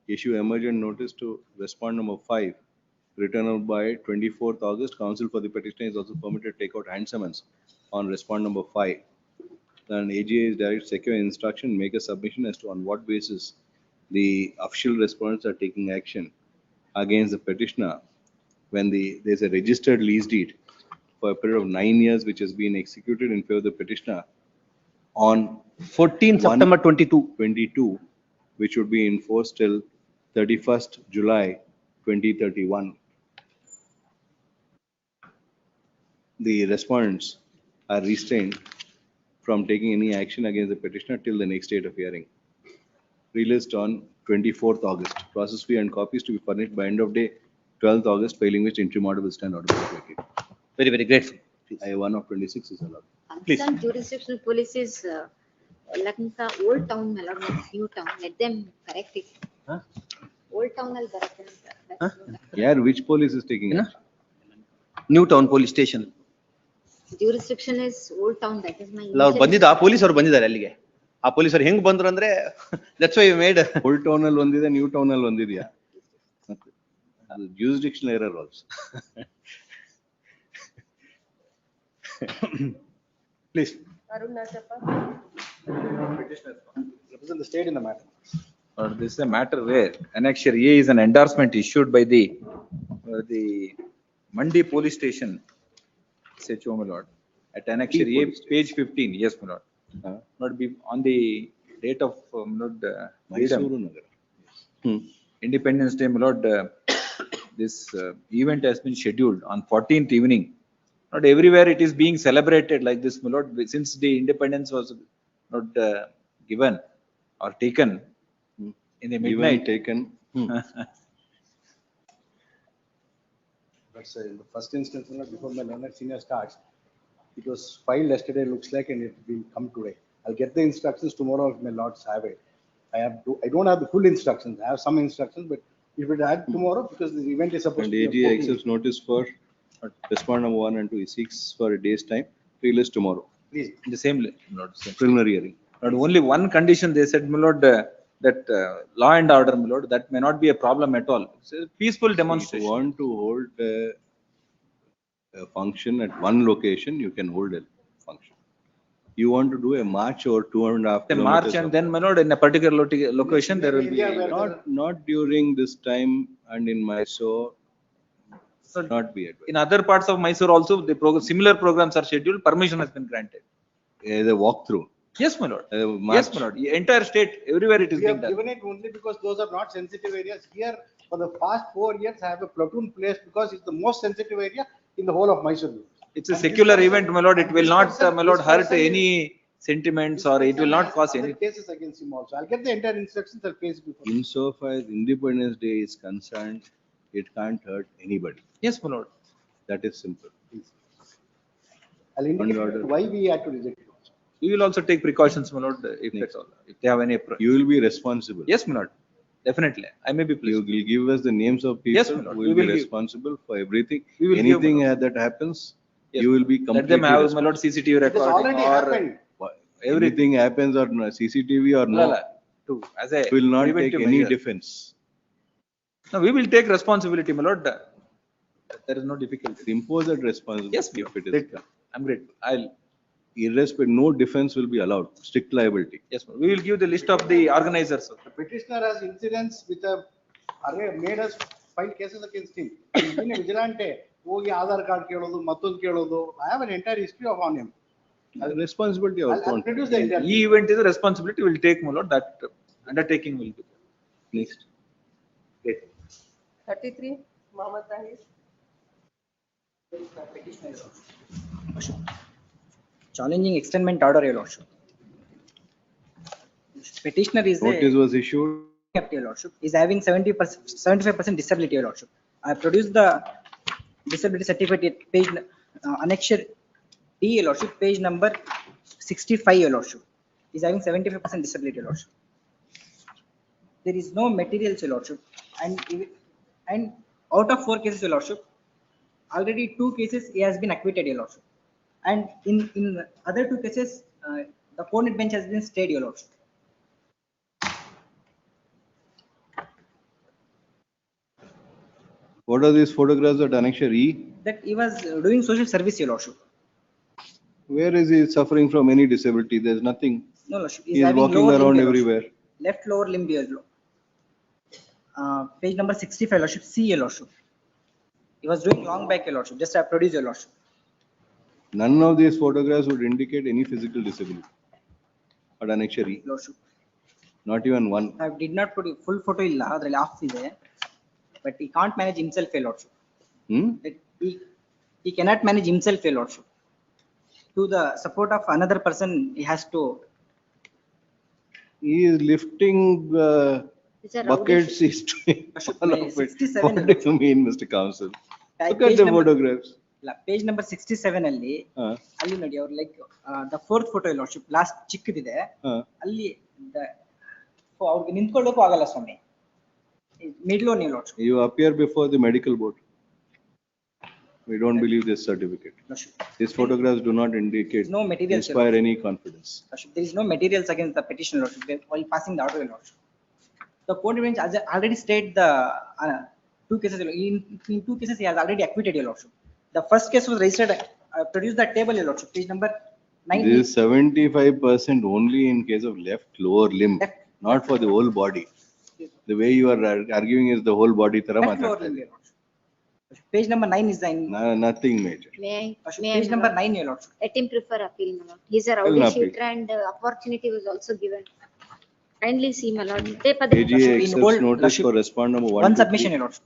Issue emergent notice to respondent number 5. Written out by 24th August. Counsel for the petitioner is also permitted to take out hand summons on respondent number 5. Then AGA is direct secure instruction, make a submission as to on what basis the official respondents are taking action against the petitioner when there's a registered lease deed for a period of 9 years which has been executed in favor of the petitioner on 14 September 22, which would be enforced till 31st July 2031. The respondents are restrained from taking any action against the petitioner till the next date of hearing. Released on 24th August. Process fee and copies to be furnished by end of day 12th August, failing which interim order will stand automatically. Very, very grateful. I-1 of 26 is allowed. Concerned jurisdictional police is Lanka, Old Town, my lord, not New Town. Let them correct it. Old Town will correct it. Yeah, which police is taking action? New Town Police Station. Jurisdiction is Old Town, that is my. ಅವ್ರು ಬಂದಿದ್ದ ಆ police ಅವ್ರು ಬಂದಿದ್ದಾರೆ ಅಲ್ಲಿಗೆ ಆ police ಅವ್ರು ಹೆಂಗ್ ಬಂದ್ರು ಅಂದ್ರೆ that's why we made Old Town ಅಲ್ಲಿ ಒಂದಿದೆ, New Town ಅಲ್ಲಿ ಒಂದಿದೆಯಾ? Jurisdictional error also. Please. Arun Nachappa. Represent the state in the matter. This is a matter where annexure A is an endorsement issued by the Mandi police station, CH-10, my lord, at annexure A, page 15, yes, my lord. Not be on the date of freedom, Mysuru Nagar. Independence Day, my lord, this event has been scheduled on 14th evening. Not everywhere it is being celebrated like this, my lord, since the independence was not given or taken in the midnight. Taken. But in the first instance, before my learned senior starts, it was filed yesterday, looks like, and it will come today. I'll get the instructions tomorrow if my lords have it. I don't have the full instructions. I have some instructions, but if it had tomorrow, because the event is supposed And to be. AGA accepts notice for respondent number 1 and 2. He seeks for a day's time. Release tomorrow. Please. In the same, my lord, same. Preliminary hearing. But only one condition they said, my lord, that law and order, my lord, that may not be a problem at all. It's a peaceful demonstration. If you want to hold a function at one location, you can hold a function. You want to do a march over 2.5 Then march and then, my lord, in a particular location, there will be. Not during this time and in Mysore, So Not be advised. in other parts of Mysore also, the similar programs are scheduled, permission has been granted. As a walkthrough. Yes, my lord. As a Yes, march. my lord. The entire state, everywhere it is We being have done. given it only because those are not sensitive areas. Here, for the past 4 years, I have a platoon placed because it's the most sensitive area in the whole of Mysore. It's a And secular this person- event, my lord. It and will this not, person- my lord, this hurt person is- any sentiments this or it will person not has cause other any. cases against him also. I'll get the entire instructions and place it before. Insofar as Independence Day is concerned, it can't hurt anybody. Yes, my lord. That is simple. I'll One indicate order. why we had to reject it. We will also take precautions, my lord, if Next. that's all. If they have any. You will be responsible. Yes, my lord. Definitely. I may be You pleased. will give us the names of people Yes, my lord. who We will be will give. responsible for everything. We will give, my Anything lord. that happens, Yes, you will be Let completely them have, my responsible. lord, CCTV It has recording already or happened. Everything happens or no, CCTV or No, no, no, to, as a will not take preventive any measure. defense. No, we will take responsibility, my lord. There is no difficulty. Impose that responsibility Yes, if it is. grateful. I'm grateful. Irrespective, no defense will be allowed. Strict liability. Yes, we will give the list of the organizers. The petitioner has incidents which have made us file cases against him. He's been a vigilante. ಹೋಗಿ Aadhaar card ಕೇಳೋದು ಮತ್ತೊಂದು ಕೇಳೋದು. I have an entire history of on him. Responsibility I'll also. produce the entire. E event is a responsibility we will take, my lord. That undertaking will be. Next. Great. 33, Mohammed Tahir. Challenging extendment order, your lordship. Petitioner is Notice was issued. your lordship, is having 75% disability, your lordship. I produced the disability certificate page, annexure D, your lordship, page number 65, your lordship. Is having 75% disability, your lordship. There is no materials, your lordship, and out of 4 cases, your lordship, already 2 cases he has been acquitted, your lordship, and in other 2 cases, the court bench has been stayed, your lordship. What are these photographs at Annexure E? That he was doing social service, your lordship. Where is he suffering from any disability? There's nothing. No, lordship. He is walking around everywhere. Left lower limb, your lordship. Page number 65, lordship, C, your lordship. He was doing long back, your lordship. Just I produced, your lordship. None of these photographs would indicate any physical disability. At Annexure E. Lordship. Not even one. I did not put full photo illa, adralli half ಇದೆ. But he can't manage himself, your lordship. That he cannot manage himself, your lordship. To the support of another person, he has to. He is lifting buckets. He's doing all of it. 67 What do you mean, Mr. Counsel? Look at Page the number- photographs. Page number 67 ಅಲ್ಲಿ ಅಲ್ಲಿ ನೋಡಿ ಅವ್ರು like the fourth photo lordship last ಚಿಕ್ಕದಿದೆ ಅಲ್ಲಿ ಅವ್ರಿಗೆ ನಿಂತ್ಕೊಳ್ಳೋಕ್ಕೂ ಆಗಲ್ಲ ಸ್ವಾಮಿ ಮಿಡ್ಲ್ ನೀವು lordship. You appear before the medical board. We don't believe this certificate. These photographs do not indicate, No materials, inspire any confidence. Lordship, there is no materials against the petition lordship while passing the order lordship. The court bench has already stated the 2 cases. In 2 cases he has already acquitted, your lordship. The first case was registered. Produce that table, your lordship. Page number 9. This is 75% only in case of left lower limb, not for the whole body. The way you are arguing is the whole body. Left lower limb, your lordship. Page number 9 is the Nothing major. page number 9, your lordship. Let him prefer appeal, my lord. He's a Appeal, rowdy appeal. shooter and opportunity was also given. Kindly see, my lord. AGA accepts notice for respond number 1. One submission, your lordship.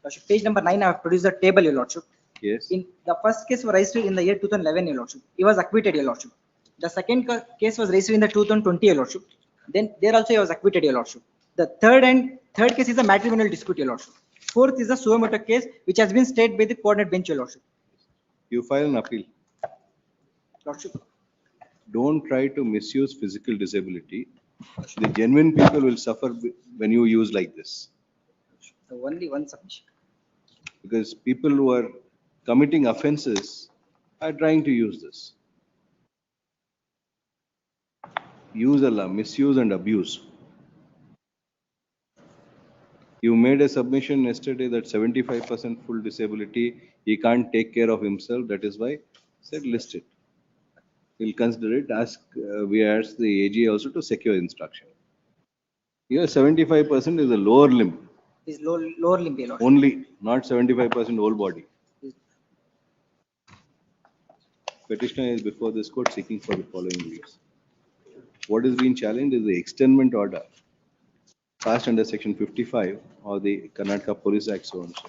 Lordship, page number 9, I have produced the table, your lordship. Yes. In the first case was registered in the year 2011, your lordship. He was acquitted, your lordship. The second case was registered in the 2020, your lordship. Then there also he was acquitted, your lordship. The third case is a matrimonial dispute, your lordship. Fourth is a suo motu case which has been stayed by the coordinate bench, your lordship. You file an appeal. Lordship. Don't try to misuse physical disability. The genuine people will suffer when you use like this. So only one submission. Because people who are committing offenses are trying to use this. Use Allah, misuse and abuse. You made a submission yesterday that 75% full disability, he can't take care of himself. That is why I said list it. We'll consider it. We ask the AG also to secure instruction. Here 75% is a lower limb. His lower limb, your lordship. Only, not 75% whole body. Petitioner is before this court seeking for the following reliefs. What is being challenged is the externment order passed under section 55 of the Karnataka Police Act so and so.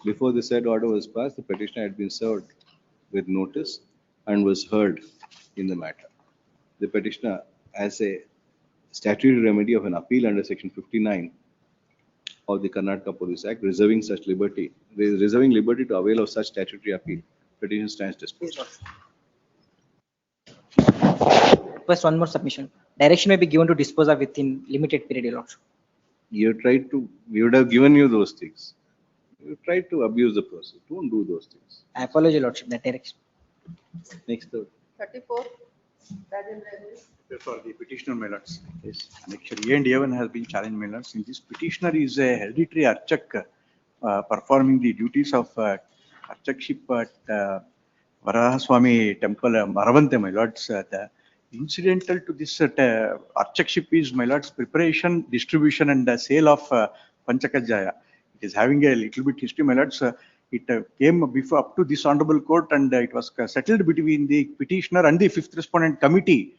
Before the said order was passed, the petitioner had been served with notice and was heard in the matter. The petitioner has a statutory remedy of an appeal under section 59 of the Karnataka Police Act, reserving liberty to avail of such statutory appeal. Petition stands disposed. Request one more submission. Direction may be given to dispose of within limited period, your lordship. You tried to, we would have given you those things. You tried to abuse the process. Don't do those things. I apologize, your lordship, that direction. Next third. 34, Rajendra. For the petitioner, my lords. Yes, annexure A and A1 has been challenged, my lords. Since this petitioner is a hereditary Archak performing the duties of Archakship at Varahaswamy temple, Maravante, my lords. The incidental to this Archakship is, my lords, preparation, distribution and sale of Panchakajaya. It is having a little bit history, my lords. It came before up to this honorable court and it was settled between the petitioner and the fifth respondent committee,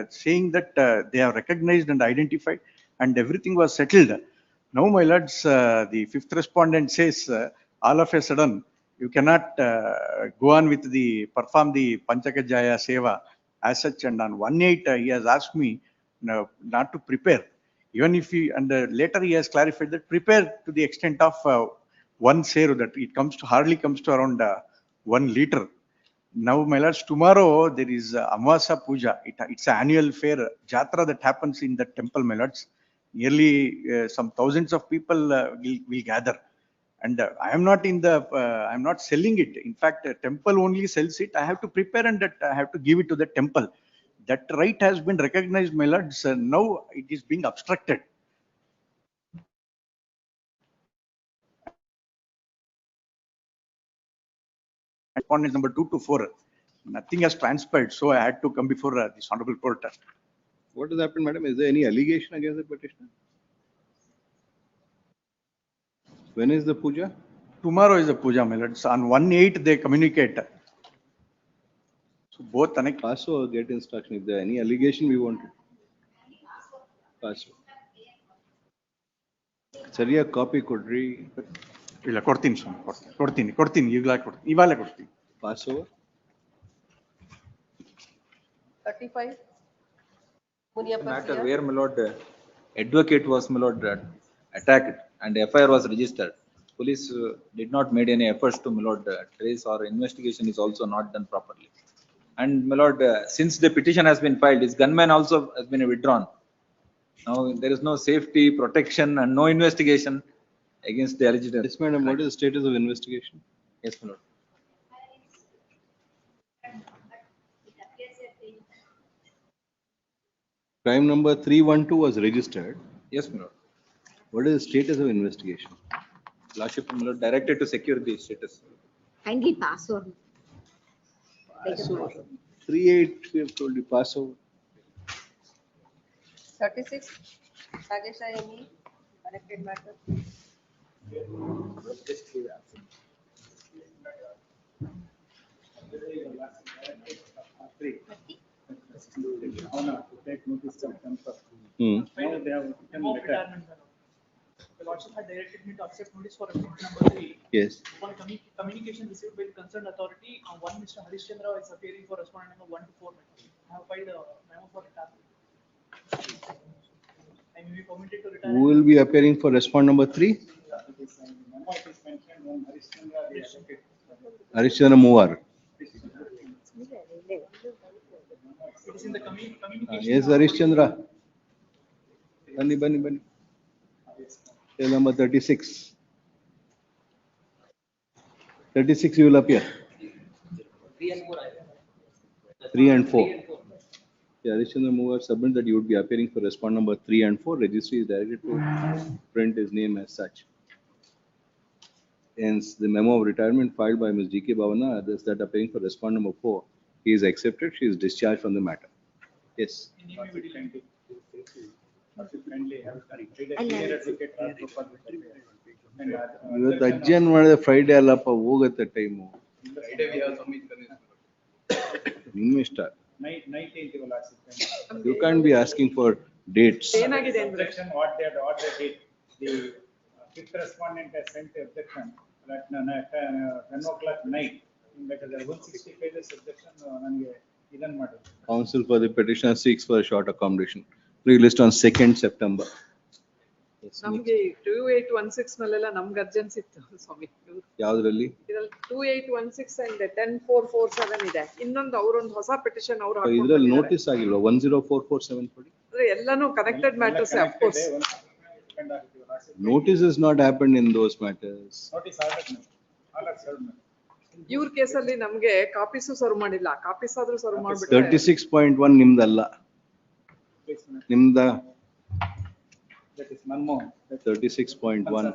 saying that they have recognized and identified and everything was settled. Now, my lords, the fifth respondent says all of a sudden you cannot go on with perform the Panchakajaya Seva as such, and on 1/8 he has asked me not to prepare. Even if he, and later he has clarified that prepare to the extent of 1 seru, that it hardly comes to around 1 liter. Now, my lords, tomorrow there is Amvasa Puja. It's an annual fair, Jatra, that happens in the temple, my lords. Nearly some thousands of people will gather. And I am not I'm not selling it. In fact, temple only sells it. I have to prepare and that I have to give it to the temple. That right has been recognized, my lords. Now it is being obstructed. Respondents number 2 to 4. Nothing has transpired, so I had to come before this honorable court. What has happened, madam? Is there any allegation against the petitioner? When is the puja? Tomorrow is the puja, my lords. On 1/8 they communicate. So both connect. Pass over, get instruction. If there are any allegation, we want to pass over. Sariya copy ಕೊಡ್ರಿ. ಇಲ್ಲ ಕೊಡ್ತೀನಿ ಸ್ವಾಮಿ ಕೊಡ್ತೀನಿ ಇವಾಗಲೇ ಕೊಡ್ತೀನಿ. Pass over. 35. Muniappa Matter CR. where, my lord, advocate was, my lord, attacked and FIR was registered. Police did not made any efforts to, my lord, trace, or investigation is also not done properly. And, my lord, since the petition has been filed, his gunman also has been withdrawn. Now there is no safety, protection and no investigation against the alleged. Yes, madam. What is the status of investigation? Yes, my lord. Crime number 312 was registered. Yes, my lord. What is the status of investigation? Lordship, my lord, directed to secure the status. Kindly pass on. 3/8 we have told you, pass over. 36. Nagesha Amy. Connected matter. The Lordship had directed me to accept notice for report number 3. Yes. Upon communication received by the concerned authority, one Mr. Harishchandra is appearing for respondent number 1 to 4. I have filed a memo for retirement. I may be permitted to retire. Who will be appearing for respond number 3? Harishchandra Movar. It is in the communication. Yes, Harishchandra. Bani. Cell number 36. 36 you will appear. 3 and 4. Yeah, Harishchandra Movar submit that you would be appearing for respond number 3 and 4. Registry is directed to print his name as such. Hence, the memo of retirement filed by Ms. G.K. Bhavana, others that appearing for respond number 4. He is accepted. She is discharged from the matter. Yes. ಇವತ್ತು ಅಜ್ಜನ್ ಮಾಡಿದ್ರೆ Friday ಅಲ್ಲಪ್ಪ, ಹೋಗುತ್ತೆ time. ನಿಮ್ಮ ಇಷ್ಟ. You can't be asking for dates. ಏನಾಗಿದೆ ಅಂದ್ರೆ What they did, the fifth respondent has sent the objection at 10 o'clock night. But the 160 pages objection ನನಗೆ ಇದನ್ನ ಮಾಡಿ. Counsel for the petitioner seeks for a short accommodation. Released on 2nd September. ನಮ್ಗೆ 2816 ನಲ್ಲೆಲ್ಲ ನಮ್ಗೆ urgency ಇತ್ತು ಸ್ವಾಮಿ. ಯಾವ್ದ್ರಲ್ಲಿ? ಇದ್ರಲ್ಲಿ 2816 and 10447 ಇದೆ. ಇನ್ನೊಂದು ಅವರೊಂದು ಹೊಸ ಪಿಟಿಷನ್ ಅವರು ಇದ್ರಲ್ಲಿ ನೋಟಿಸ್ ಆಗಿಲ್ವಾ? 10447 ಕೊಡಿ. ಎಲ್ಲಾನು connected matters of course. Notice has not happened in those matters. ಇವ್ರ ಕೇಸಲ್ಲಿ ನಮ್ಗೆ ಕಾಪೀಸು ಸರ್ವ್ ಮಾಡಿಲ್ಲ. ಕಾಪೀಸ್ ಆದ್ರೂ ಸರ್ವ್ ಮಾಡ್ಬಿಟ್ಟು 36.1 ನಿಮ್ದಲ್ಲ. ನಿಮ್ದ? That is Manmohan. 36.1.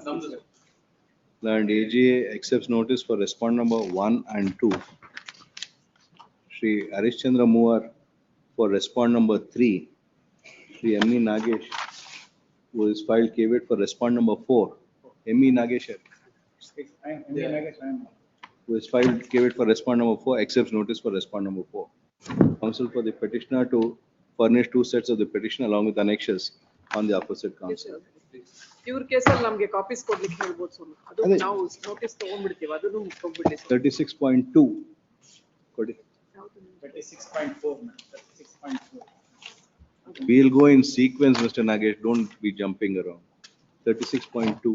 And AGA accepts notice for respondent number 1 and 2. Shri Harishchandra Moore for respondent number 3. Shri M.E. Nagesh, who is filed caveat for respondent number 4. M.E. Nagesh, who is filed caveat for respondent number 4, accepts notice for respondent number 4. Counsel for the petitioner to furnish 2 sets of the petition along with annexures on the opposite counsel. ಇವ್ರ ಕೇಸಲ್ಲಿ ನಮ್ಗೆ copies ಕೊಡ್ಲಿಕ್ಕೆ ಹೇಳ್ಬೋದು ಸ್ವಾಮಿ. ಅದು ನಾವು notice ತಗೊಂಡ್ಬಿಡ್ತೀವಿ, ಅದನ್ನು ಹೋಗ್ಬಿಡ್ಲಿ. 36.2 ಕೊಡಿ. 36.4. 36.4. We'll go in sequence, Mr. Nagesh. Don't be jumping around. 36.2.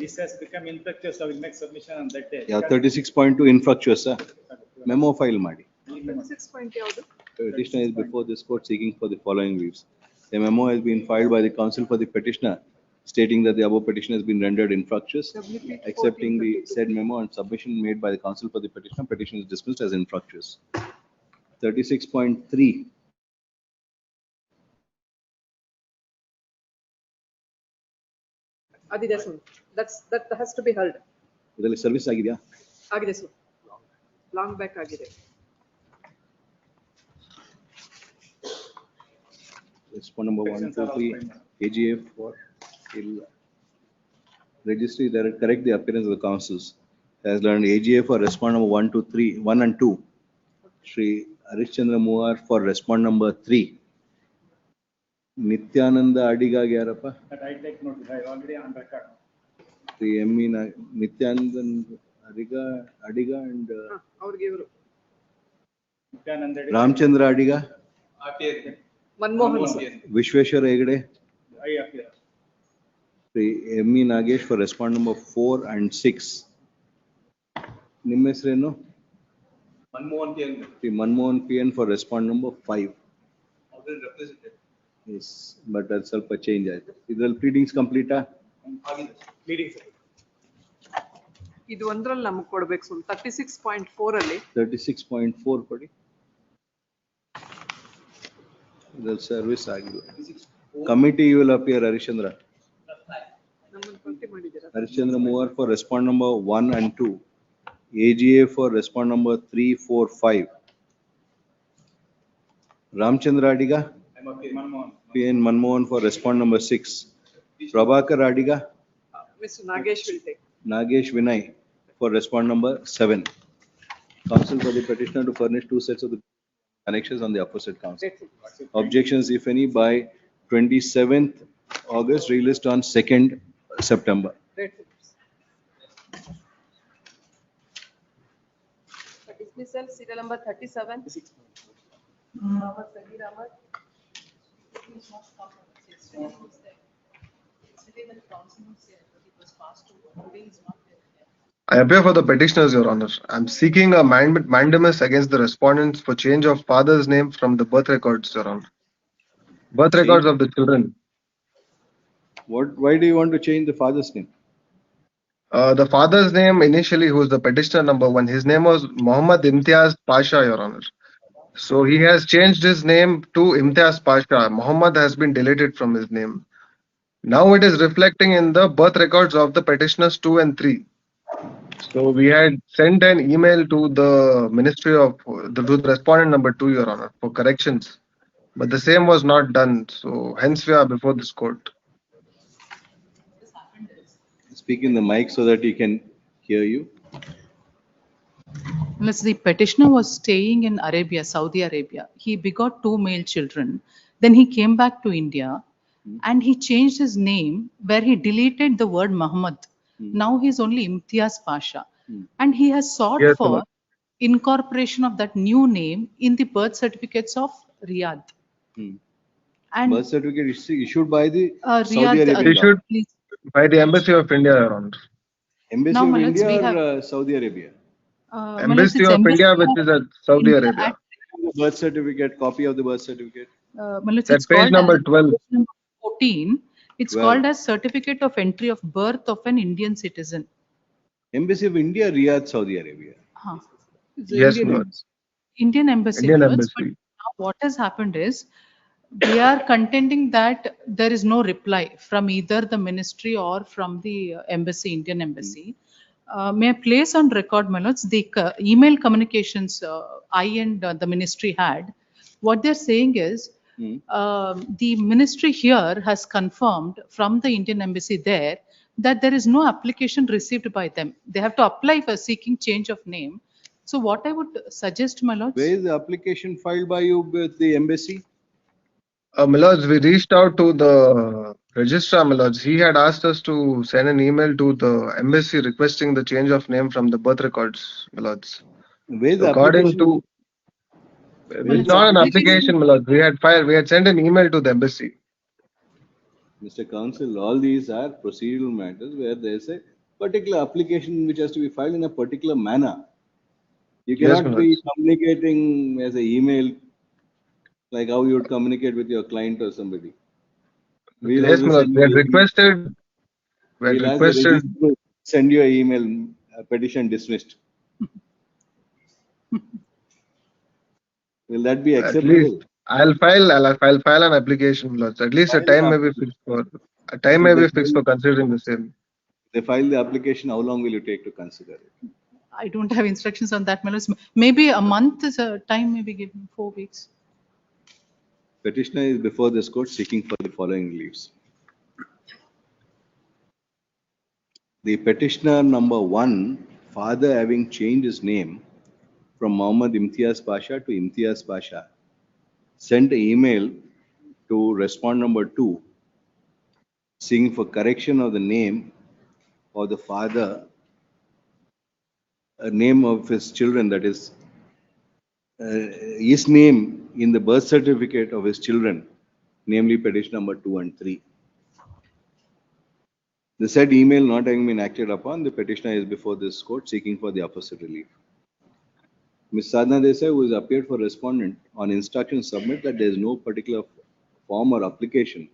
This has become infructuous. I will make submission on that day. Yeah, 36.2 infructuous, sir. Memo file ಮಾಡಿ. 36 ಯಾವುದು? Petitioner is before this court seeking for the following leaves. A memo has been filed by the counsel for the petitioner stating that the above petition has been rendered infructuous. Accepting the said memo and submission made by the counsel for the petitioner, petition is dismissed as infructuous. 36.3. ಅದಿದೆ ಸ್ವಾಮಿ. That has to be held. ಇದರಲ್ಲಿ service ಆಗಿದೆಯಾ? ಆಗಿದೆ ಸ್ವಾಮಿ. Long back ಆಗಿದೆ. Respondent number 1, 2, 3, AGF for registry that correct the appearance of the counsels. Has learned AGF for respondent number 1, 2, 3, 1 and 2. Shri Harishchandra Moore for respondent number 3. Nityananda Adiga Gyarappa. That I take notice. I already on record. Shri M.E. Nityananda Adiga and ಅವ್ರಿಗೆ ಇವರು Ramchandra Adiga. Manmohan sir. Vishweshwar Hegde. I appear. Shri M.E. Nagesh for respondent number 4 and 6. ನಿಮ್ಮ ಹೆಸರೇನು? Manmohan PN. Shri Manmohan PN for respondent number 5. Already represented. Yes, but that's ಸ್ವಲ್ಪ change ಆಯ್ತು. ಇದರಲ್ಲಿ pleadings complete ಆ? Pleadings. ಇದು ಒಂದ್ರಲ್ಲಿ ನಮಗೆ ಕೊಡ್ಬೇಕು ಸ್ವಾಮಿ. 36.4 ಅಲ್ಲಿ 36.4 ಕೊಡಿ. ಇದರಲ್ಲಿ ಸರ್ವಿಸ್ ಆಗಿಲ್ಲ. Committee you will appear Harishchandra. ನಮ್ಮನ್ನು ಪಟ್ಟಿ ಮಾಡಿದ್ದೀರಾ? Harishchandra Moore for respondent number 1 and 2. AGA for respondent number 3, 4, 5. Ramchandra Adiga. PN Manmohan for respondent number 6. Prabhakar Adiga. Mr. Nagesh will take. Nagesh Vinay for respondent number 7. Counsel for the petitioner to furnish 2 sets of the connections on the opposite counsel. Objections, if any, by 27th August, released on 2nd September. Dismissal, serial number 37. Ahmad Sagir Ahmad. Yesterday the council was there, but it was passed over. Today is not there. I appear for the petitioners, Your Honor. I'm seeking a mandamus against the respondents for change of father's name from the birth records, Your Honor. Birth records of the children. Why do you want to change the father's name? The father's name initially, who is the petitioner number 1, his name was Muhammad Imtiaz Pasha, Your Honor. So he has changed his name to Imtiaz Pasha. Muhammad has been deleted from his name. Now it is reflecting in the birth records of the petitioners 2 and 3. So we had sent an email to the Ministry of, to the respondent number 2, Your Honor, for corrections. But the same was not done. So hence we are before this court. Speak in the mic so that he can hear you. Unless the petitioner was staying in Arabia, Saudi Arabia. He begot two male children. Then he came back to India and he changed his name where he deleted the word Muhammad. Now he's only Imtiaz Pasha. And he has sought Yes, for Lord. incorporation of that new name in the birth certificates of Riyadh. And Birth certificate is issued by the Saudi Riyadh, Arabian Issued please. by the Embassy of India, Your Honor. Embassy Now, of my lords, India we or have- Saudi Arabia? My lords, Embassy it's of Embassy India, which of is at Saudi India Arabia. at The birth certificate, copy of the birth certificate. my lords, At it's page called number as 12. page number 14. It's 12. called as certificate of entry of birth of an Indian citizen. Embassy of India, Riyadh, Saudi Arabia. Huh. It's the Yes, Indian, Lord. Indian embassy, Indian my lords. But Embassy. now what has happened is we are contending that there is no reply from either the ministry or from the embassy, Indian embassy. May I place on record, my lords, the email communications I and the ministry had. What they're saying is the ministry here has confirmed from the Indian embassy there that there is no application received by them. They have to apply for seeking change of name. So what I would suggest, my lords, Where is the application filed by you with the embassy? My lords, we reached out to the registrar, my lords. He had asked us to send an email to the embassy requesting the change of name from the birth records, my lords. Where is So the according application? to, Where is it's the not an application? application, my lords. We had sent an email to the embassy. Mr. Counsel, all these are procedural matters where there is a particular application which has to be filed in a particular manner. You Yes, cannot my be lords. communicating as an email like how you would communicate with your client or somebody. We'll Yes, also my lords. send you an email. We had We'll ask the requested, registrar to send you an email, petition dismissed. Will that be at least, acceptable? I'll file an application, my lords. At least File an application. a time may If be fixed for considering the same. they file the application, how long will you take to consider it? I don't have instructions on that, my lords. Maybe a month is a time, maybe given 4 weeks. Petitioner is before this court seeking for the following reliefs. The petitioner number 1, father having changed his name from Muhammad Imtiaz Pasha to Imtiaz Pasha, sent an email to respond number 2 seeking for correction of the name of the father, a name of his children, that is his name in the birth certificate of his children, namely petition number 2 and 3. The said email not having been acted upon, the petitioner is before this court seeking for the opposite relief. Ms. Sadhana Desai, who has appeared for respondent, on instruction submit that there is no particular form or application.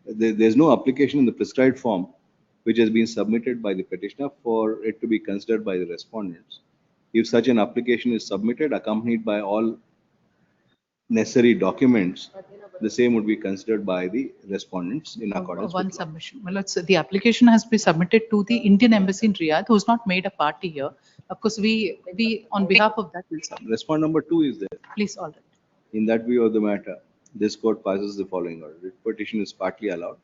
There is no application in the prescribed form which has been submitted by the petitioner for it to be considered by the respondents. If such an application is submitted accompanied by all necessary documents, the same would be considered by the respondents in accordance One with law. submission. Well, the application has been submitted to the Indian embassy in Riyadh, who's not made a party here. Of course, we on behalf of that will submit. Respond number 2 is there. Please, all right. In that view of the matter, this court passes the following order. The petition is partly allowed.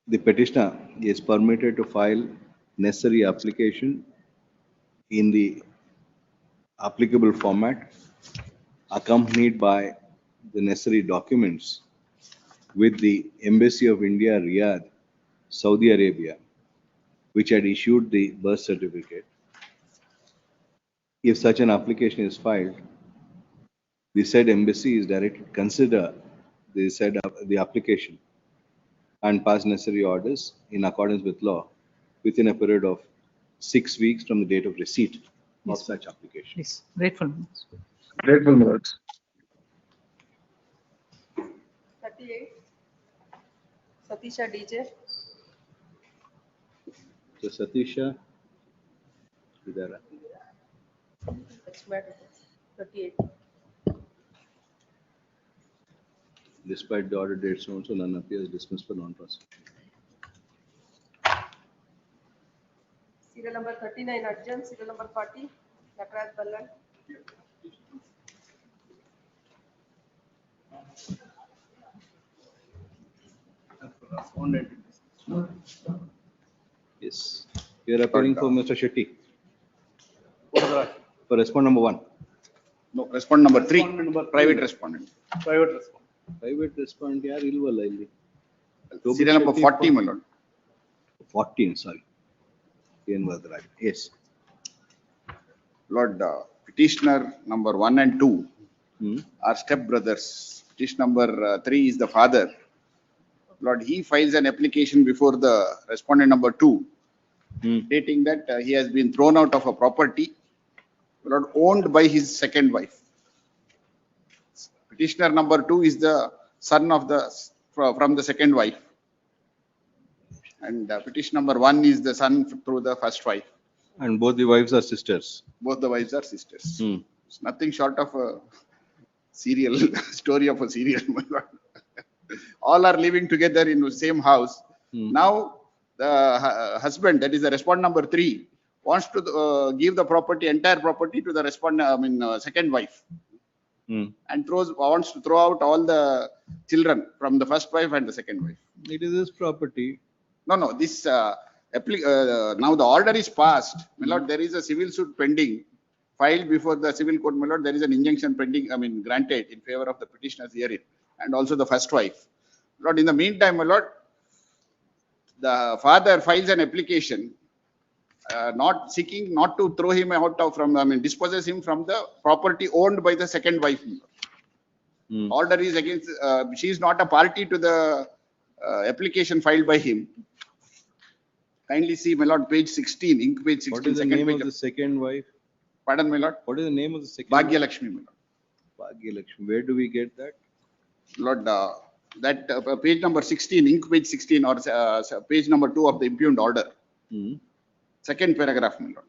The petitioner is permitted to file necessary application in the applicable format, accompanied by the necessary documents with the Embassy of India, Riyadh, Saudi Arabia, which had issued the birth certificate. If such an application is filed, the said embassy is directed to consider the application and pass necessary orders in accordance with law within a period of 6 weeks from the date of receipt of Yes, such application. Please, grateful. Grateful, my lords. 38. Satisha DJ. So Satisha, idhar aa. Next matter. 38. Despite the order dates also, none appears dismissed for non-prosecution. Serial number 39 Arjun, serial number 40 Nakraj Ballan. Yes. You are appearing for Mr. Shetty. For respondent number 1. No, respondent number 3, Respondent number private three. respondent. Private response. Private respondent ಯಾರು ಇಲ್ವಲ್ಲ ಇಲ್ಲಿ? Serial number 40, my lord. 14, sorry. N. Vadraj. Yes. Lord, petitioner number 1 and 2 are step brothers. Petitioner number 3 is the father. Lord, he files an application before the respondent number 2, stating that he has been thrown out of a property, Lord, owned by his second wife. Petitioner number 2 is the son of the from the second wife, and petition number 1 is the son through the first wife. And both the wives are sisters. Both the wives are sisters. It's nothing short of a serial story of a serial. My lord. All are living together in the same house. Now the husband, that is the respondent number 3, wants to give the property, entire property to the second wife, and wants to throw out all the children from the first wife and the second wife. It is his property. No, this now the order is passed. My lord, there is a civil suit pending, filed before the civil court. My lord, there is an injunction pending, granted in favor of the petitioners herein, and also the first wife. Lord, in the meantime, my lord, the father files an application, not seeking not to throw him out of from, disposes him from the property owned by the second wife. Order is against, she is not a party to the application filed by him. Kindly see, my lord, page 16, ink page 16. What is the name of the second wife? Pardon, my lord? What is the name of the second Bhagya wife? Lakshmi, my lord. Bhagya Lakshmi. Where do we get that? Lord, that page number 16, ink page 16, or page number 2 of the impugned order. Second paragraph, my lord.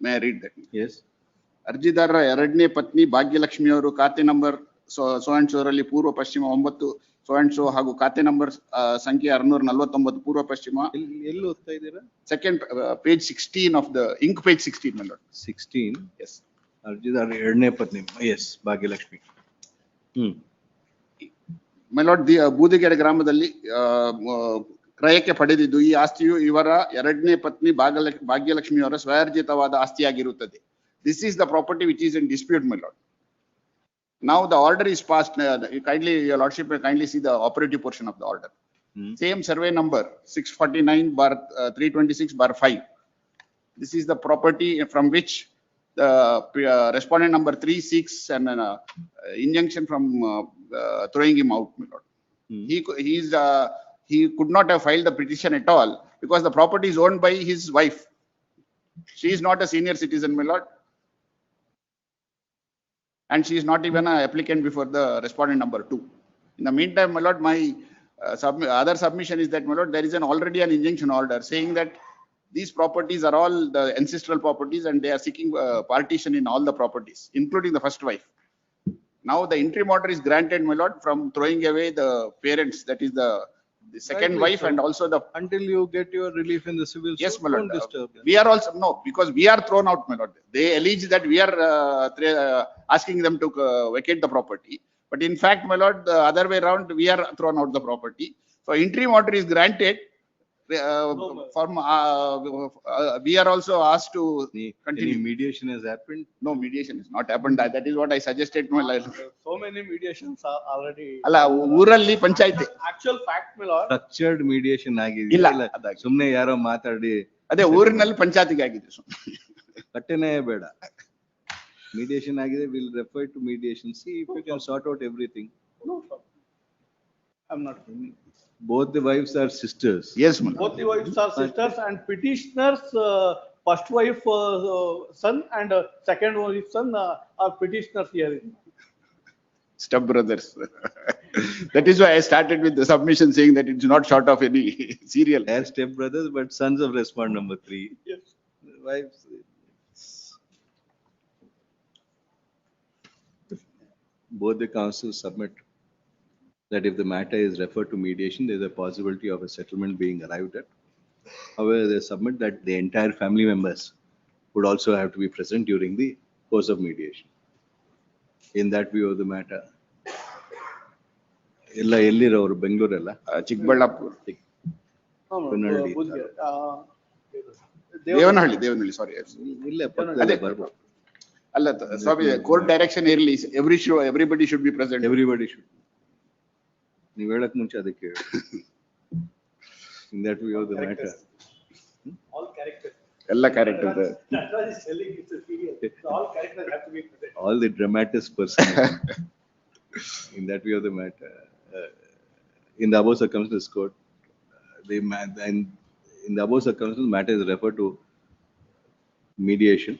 May I read that? Yes. ಅರ್ಜಿದಾರರ ಎರಡನೇ ಪತ್ನಿ ಭಾಗ್ಯಲಕ್ಷ್ಮಿ ಅವರು ಖಾತೆ number so and so ರಲ್ಲಿ ಪೂರ್ವ ಪಶ್ಚಿಮ 9 so and so ಹಾಗೂ ಖಾತೆ ನಂಬರ್ ಸಂಖ್ಯೆ 649 ಪೂರ್ವ ಪಶ್ಚಿಮ. ಎಲ್ಲಿ ಓದ್ತಾ ಇದ್ದೀರಾ? Second page 16 of the ink page 16, my lord. 16. Yes. ಅರ್ಜಿದಾರ ಎರಡನೇ ಪತ್ನಿ. Yes, Bhagyalakshmi. My lord, Budigere ಗ್ರಾಮದಲ್ಲಿ ಕ್ರಯಕ್ಕೆ ಪಡೆದಿದ್ದು ಈ ಆಸ್ತಿಯು ಇವರ ಎರಡನೇ ಪತ್ನಿ ಭಾಗ್ಯಲಕ್ಷ್ಮಿಯವರ ಸ್ವಯರ್ಜಿತವಾದ ಆಸ್ತಿಯಾಗಿರುತ್ತದೆ. This is the property which is in dispute, my lord. Now the order is passed. Your lordship may kindly see the operative portion of the order. Same survey number 649/326/5. This is the property from which the respondent number 3 seeks an injunction from throwing him out, my lord. He could not have filed the petition at all because the property is owned by his wife. She is not a senior citizen, my lord, and she is not even an applicant before the respondent number 2. In the meantime, my lord, my other submission is that, my lord, there is already an injunction order saying that these properties are all the ancestral properties and they are seeking partition in all the properties, including the first wife. Now the interim order is granted, my lord, from throwing away the parents, that is the second Rightly wife, so. and also the. Until you get your relief in the civil Yes, suit, my lord. don't disturb them. We are also, no, because we are thrown out, my lord. They allege that we are asking them to vacate the property. But in fact, my lord, the other way around, we are thrown out the property. So interim order is granted. We are also asked to continue. Any mediation has happened? No, mediation has not happened. That is what I suggested, my lord. So many mediations are already. ಅಲ್ಲ, ಊರಲ್ಲಿ ಪಂಚಾಯ್ತಿ. Actual fact, my lord. Structured mediation ಆಗಿದೆ. ಇಲ್ಲ, ಸುಮ್ನೆ ಯಾರೋ ಮಾತಾಡಿ. ಅದೇ ಊರಿನಲ್ಲಿ ಪಂಚಾಯತಿಗೆ ಆಗಿದೆ. ಕಟ್ಟೆನೇ ಬೇಡ. Mediation ಆಗಿದೆ. We'll refer to mediation. See if you can sort out everything. No problem. I'm not. Both the wives are sisters. Yes, my lord. Both the wives are sisters and petitioners, first wife son and second wife son are petitioners here. Step brothers. That is why I started with the submission saying that it's not short of any serial. They are step brothers, but sons of respondent number 3. Yes. Wives. Both the councils submit that if the matter is referred to mediation, there is a possibility of a settlement being arrived at. However, they submit that the entire family members would also have to be present during the course of mediation. In that view of the matter, ಎಲ್ಲ ಎಲ್ಲಿರೋರು ಬೆಂಗಳೂರಲ್ಲ ಚಿಕ್ಕಬಳ್ಳಾಪುರ ಹೊನ್ನಳ್ಳಿ ದೇವನಹಳ್ಳಿ ಸಾರಿ ಇಲ್ಲೇ ಪಕ್ಕದಲ್ಲೇ ಬರ್ಬೋದು. ಅಲ್ಲ ಸ್ವಾಮಿ court direction ಇರಲಿ, everybody should be present. Everybody should. ನೀವು ಹೇಳಕ್ ಮುಂಚೆ ಅದಕ್ಕೆ ಹೇಳಿ. In that view of the matter. All characters. ಎಲ್ಲ character. That's why he's telling it's a serial. So all characters have to be present. All the dramatis personae. In that view of the matter, in the above circumstances, court, in the above circumstances, matter is referred to mediation.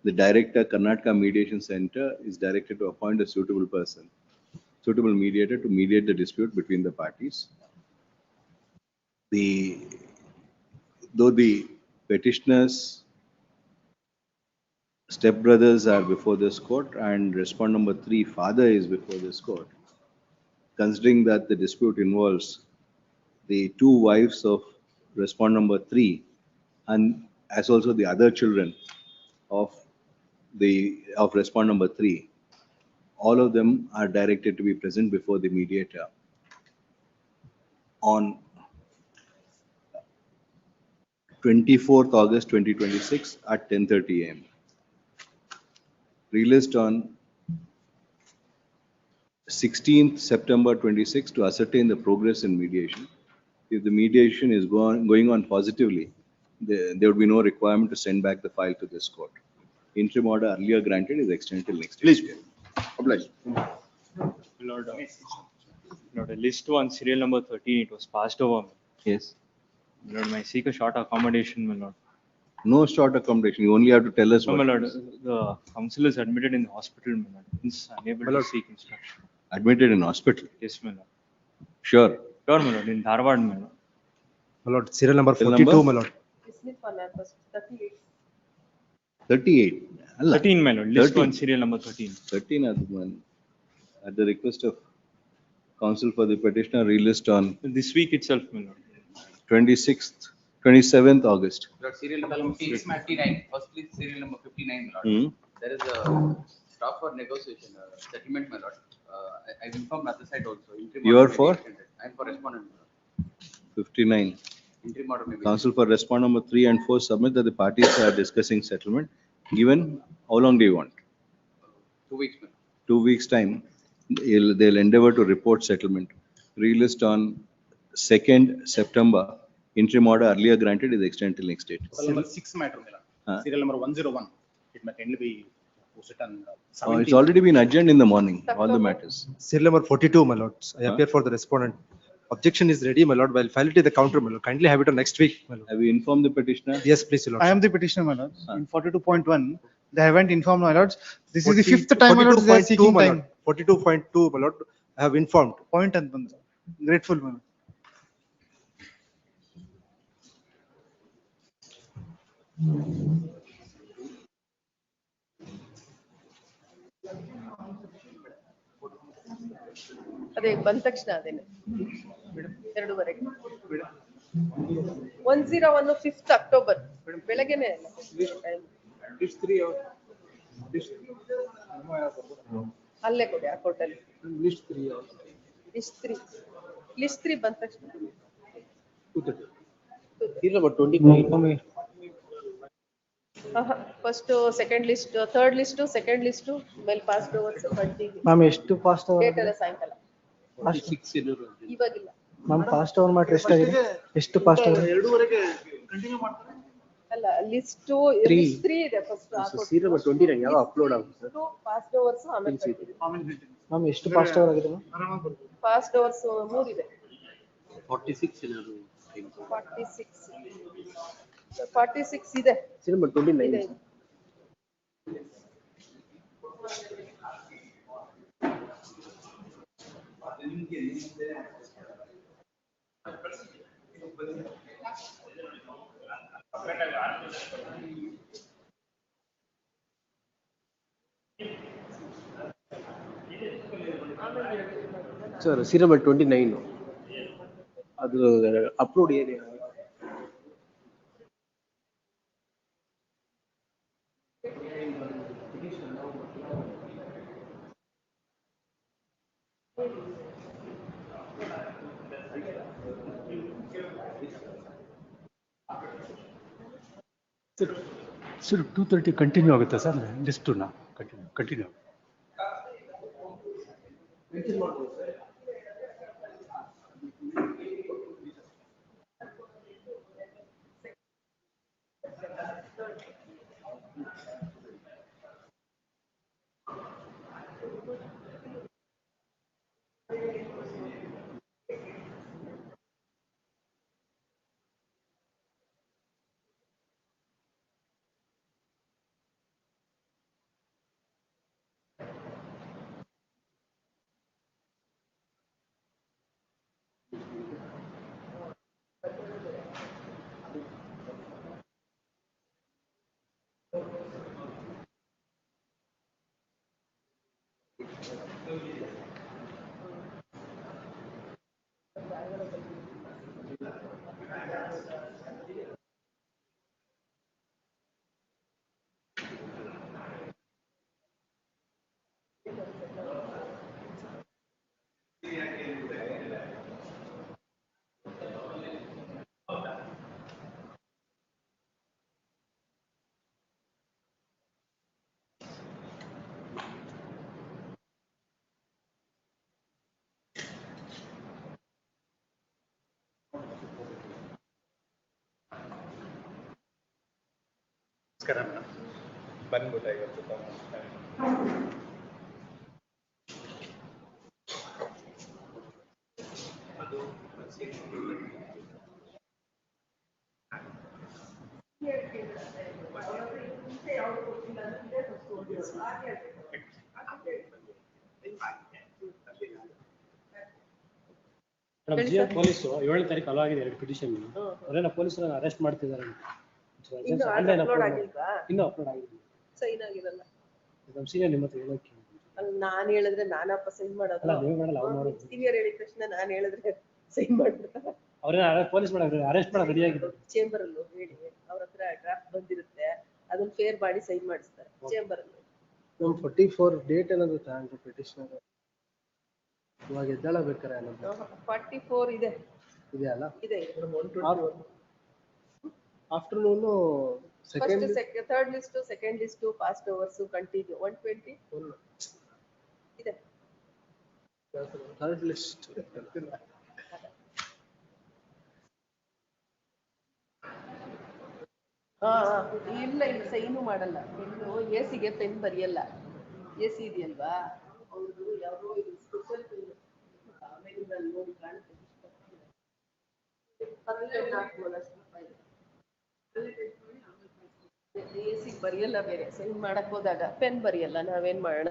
The director, Karnataka Mediation Center, is directed to appoint a suitable person, suitable mediator to mediate the dispute between the parties. Though the petitioners' stepbrothers are before this court and respondent number 3, father, is before this court, considering that the dispute involves the two wives of respondent number 3 and as also the other children of respondent number 3, all of them are directed to be present before the mediator on 24th August 2026 at 10:30 a.m. Released on 16th September 26 to ascertain the progress in mediation. If the mediation is going on positively, there would be no requirement to send back the file to this court. Interim order earlier granted is extended till next Please. year. Oblige. Lord, list 1, serial number 13, it was passed over. Yes. Lord, may I seek a short accommodation, my lord? No short accommodation. You only have to tell us No, what. my lord, the counsel is admitted in the hospital, my lord. He's unable to seek instruction. Admitted in hospital. Yes, my lord. Sure. Sure, my lord, in Dharwad, my lord. My lord, serial number Serial 42, number? my lord. Dismiss for non-first, 38. 38. Allah. 13, my lord, list 13. 1, serial number 13. 13 at the one. At the request of counsel for the petitioner, relist on This week itself, my lord. 27th August. Lord, serial number 59, firstly serial number 59, my lord. Hmm. There is a stop for negotiation, settlement, my lord. I've informed other side also. Interim You order are may be for? extended. I'm for respondent, my lord. 59. Interim order may be Counsel for respondent number 3 and 4 submit that the parties are discussing settlement. Given, how long do you want? 2 weeks, my lord. 2 weeks' time, they'll endeavor to report settlement. Relist on 2nd September. Interim order earlier granted is extended till next date. Serial number 6 matter, my lord. Huh? Serial number 101. It may kindly be posted on It's 17th. already been adjourned in the morning, all the matters. Serial number 42, my lord. I Huh? appear for the respondent. Objection is ready, my lord. While file it in the counter, my lord. Kindly have it on next week, my lord. Have you informed the petitioner? Yes, please, your lord. I am the petitioner, my lords. In 42.1, they haven't informed, my lords. This is the fifth time, my lords, they are 42.2, seeking my time. lord. 42.2, my lord. I have informed. Point and one, sir. Grateful, my lord. ಅದೇ ಬಂದ ತಕ್ಷಣ ಅದೇನೆ 2:30 101 5th October ಬೆಳಗ್ಗೆನೆ ಅಲ್ಲ time. ಅಲ್ಲೇ ಕೊಡಿ ಆ ಕೋರ್ಟಲ್ಲಿ ಲಿಸ್ಟ್ 3 ಬಂದ ತಕ್ಷಣ Serial number 25. First second list third list second list ಮೇಲೆ ಪಾಸ್ಡ್ ಓವರ್ಸ್ ಕಂಟಿನ್ಯೂ ಮ್ಯಾಮ್ ಎಷ್ಟು ಫಾಸ್ಟ್ ಡೇಟ್ ಎಲ್ಲ ಸಾಯಂಕಾಲ ಇವಾಗಿಲ್ಲ ಮ್ಯಾಮ್ ಫಾಸ್ಟ್ ಅವರ್ ಮಾಡ್ರೆ ಎಷ್ಟಾಗಿದೆ ಎಷ್ಟು ಫಾಸ್ಟ್ ಅವರ್ 2:30ಗೆ ಕಂಟಿನ್ಯೂ ಮಾಡ್ತಾರೆ. ಅಲ್ಲ ಲಿಸ್ಟ್ 3 ಇದೆ ಫಸ್ಟ್ Serial number 29 ಯಾವ ಅಪ್ಲೋಡ್ ಆಗುತ್ತೆ ಸರ್? ಪಾಸ್ಡ್ ಓವರ್ಸ್ ಆಮೇಲೆ ಕಂಟಿನ್ಯೂ ಮ್ಯಾಮ್ ಎಷ್ಟು ಫಾಸ್ಟ್ ಅವರ್ ಆಗಿದೆ ಪಾಸ್ಡ್ ಓವರ್ಸ್ 3 ಇದೆ 46 46 ಇದೆ Serial number 29. ಇದೆ. Sir, serial number 29. ಅದು ಅಪ್ಲೋಡ್ ಏನೇ ಸರ್ 230 ಕಂಟಿನ್ಯೂ ಆಗುತ್ತೆ ಸರ್ ಲಿಸ್ಟುನ ಕಂಟಿನ್ಯೂ ನಮಸ್ಕಾರ ಮೇಡಮ್ ಬಂದ್ಬಿಟ್ಟ ಇವತ್ತು ಅದು ಹೇಳಿ ಜಿಯೋ ಸರ್. ಪೊಲೀಸರು 7ನೇ ತಾರೀಕು ಅಲಾಗಿದೆ 2 ಪಿಟಿಷನ್ ಅವರೇನ ಪೊಲೀಸರು ಅರೆಸ್ಟ್ ಮಾಡ್ತಿದ್ದಾರೆ ಇನ್ನು ಆನ್ಲೈನ್ ಅಪ್ಲೋಡ್ ಆಗಿಲ್ವಾ? ಇನ್ನೂ ಅಪ್ಲೋಡ್ ಆಗಿಲ್ಲ ಸೈನ್ ಆಗಿರಲ್ಲ. ನಮ್ಮ ಸೀನಿಯರ್ ನಿಮ್ಮ ಹತ್ರ ಹೇಳೋಕೆ ಅಲ್ಲಿ ನಾನ್ ಹೇಳಿದ್ರೆ ನಾನಪ್ಪ ಸೈನ್ ಮಾಡೋದು. ಅಲ್ಲ ನೀವು ಮಾಡಲ್ಲ ಅವ್ರು ಮಾಡೋದು ಸೀನಿಯರ್ ಹೇಳಿದ ತಕ್ಷಣ ನಾನ್ ಹೇಳಿದ್ರೆ ಸೈನ್ ಮಾಡ್ಬಿಡ್ತಾರೆ. ಅವ್ರೇನ ಪೊಲೀಸ್ ಅರೆಸ್ಟ್ ಮಾಡಕ್ ರೆಡಿ ಆಗಿದ್ದಾರೆ ಚೇಂಬರ್ ಅಲ್ಲಿ ಹೇಳಿ ಅವ್ರ ಹತ್ರ ಡ್ರಾಫ್ಟ್ ಬಂದಿರುತ್ತೆ ಅದನ್ನ ಫೇರ್ ಮಾಡಿ ಸೈನ್ ಮಾಡಿಸ್ತಾರೆ ಚೇಂಬರ್ ಅಲ್ಲಿ. ನಮ್ 44 ಡೇಟ್ ಏನಾದ್ರು ತಗೊಂಡ್ರು ಪಿಟಿಷನರ್ ಇವಾಗ ಎದ್ದೇಳ ಬೇಕಾರೆ 44 ಇದೆ ಇದೆಯಲ್ಲ ಇದೆ afternoon second first third list second list past overs continue 120 ಇದೆ. ಥರ್ಡ್ ಲಿಸ್ಟ್ ಇಲ್ಲ ಇಲ್ಲ ಸೈನು ಮಾಡಲ್ಲ ಪೆನ್ನು ಎಸಿಗೆ ಪೆನ್ ಬರೆಯಲ್ಲ ಎಸಿ ಇದೆಯಲ್ವಾ ಅವ್ರದ್ದು ಯಾವುದೋ ಇದು ಸ್ಪೆಷಲ್ ಪೆನ್ ಆಮೇಲೆ ನೋಡಿ ಕಾಣುತ್ತೆ ಎಸಿಗೆ ಬರೆಯಲ್ಲ ಬೇರೆ ಸೈನ್ ಮಾಡಕ್ ಹೋದಾಗ ಪೆನ್ ಬರೆಯಲ್ಲ ನಾವೇನ್ ಮಾಡೋಣ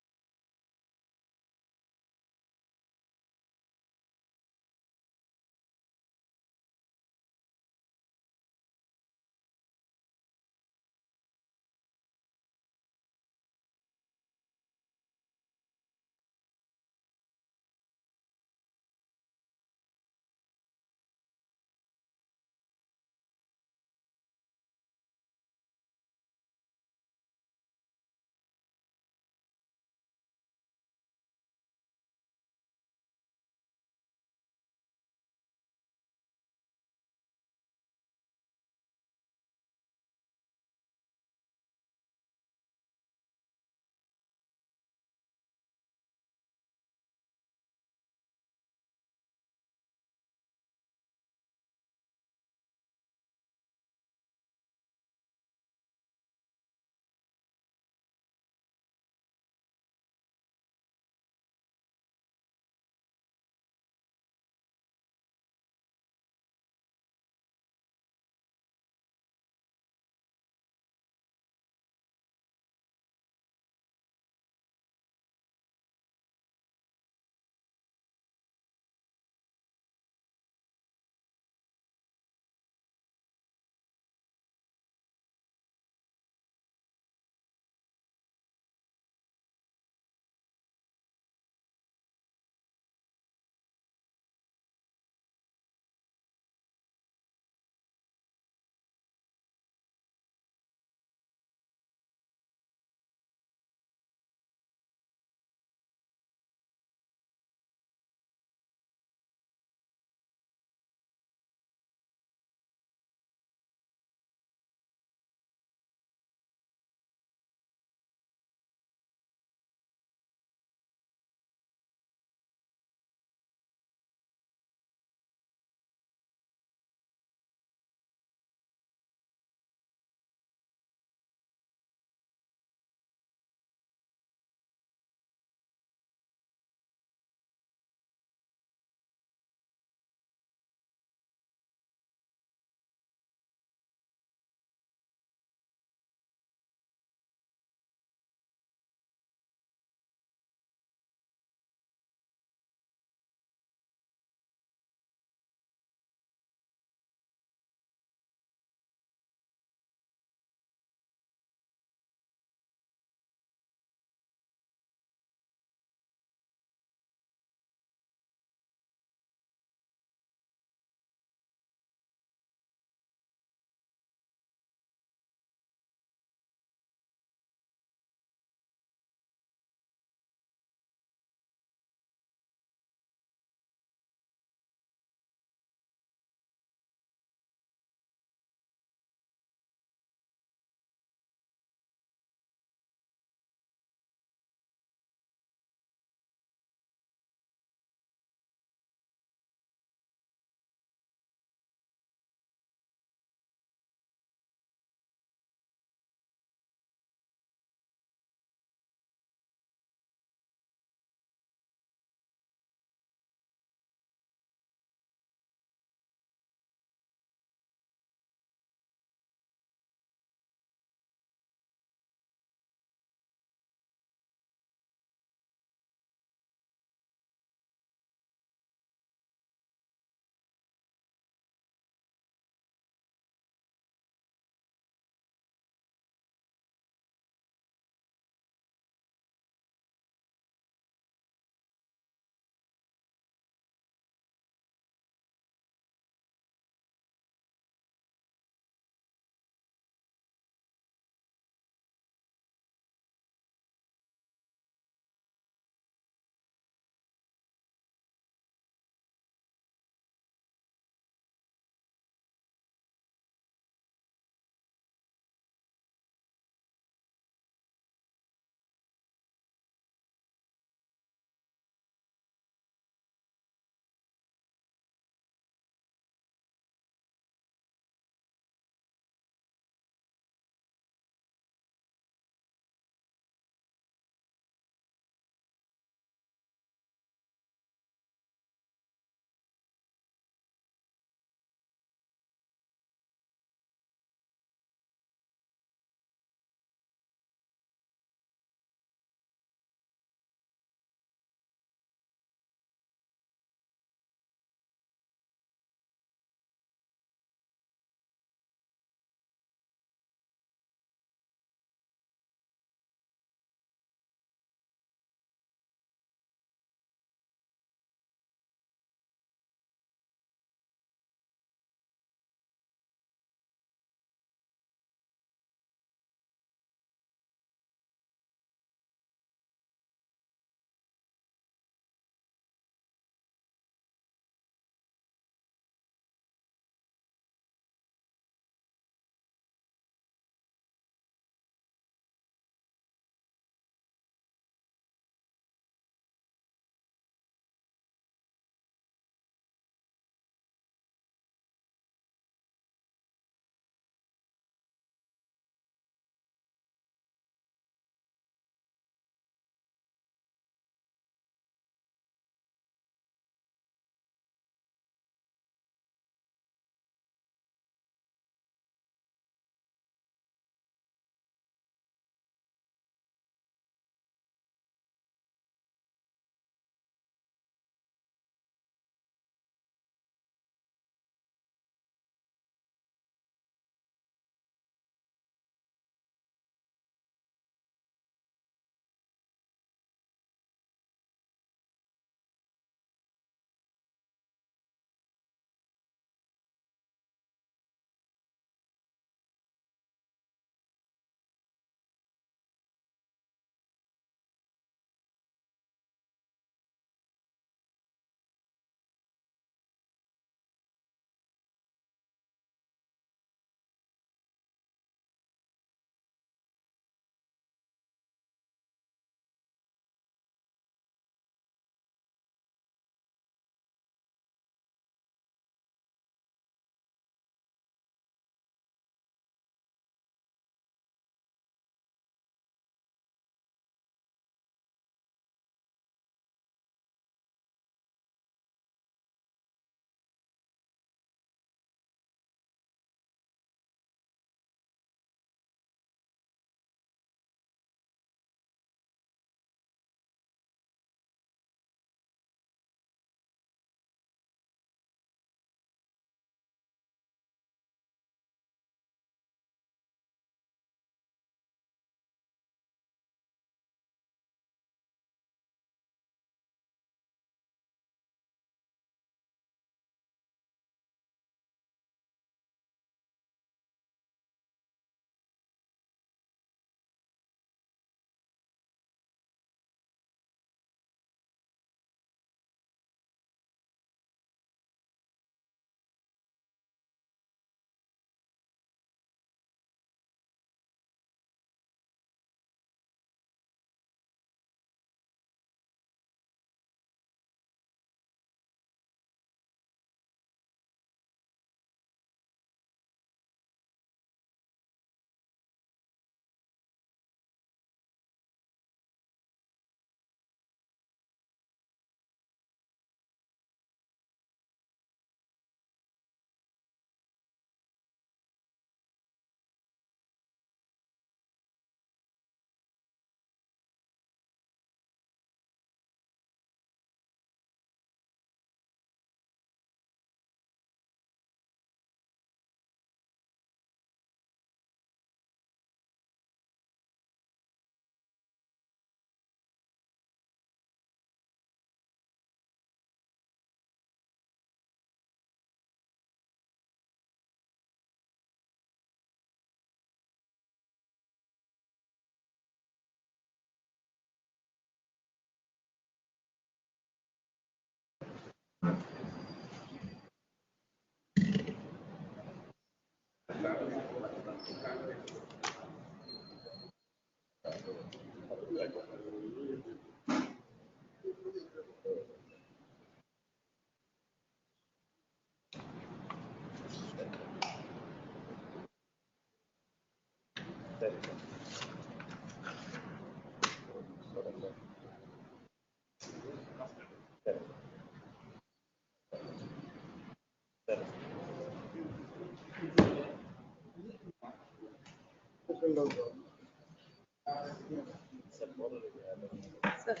ಸರ್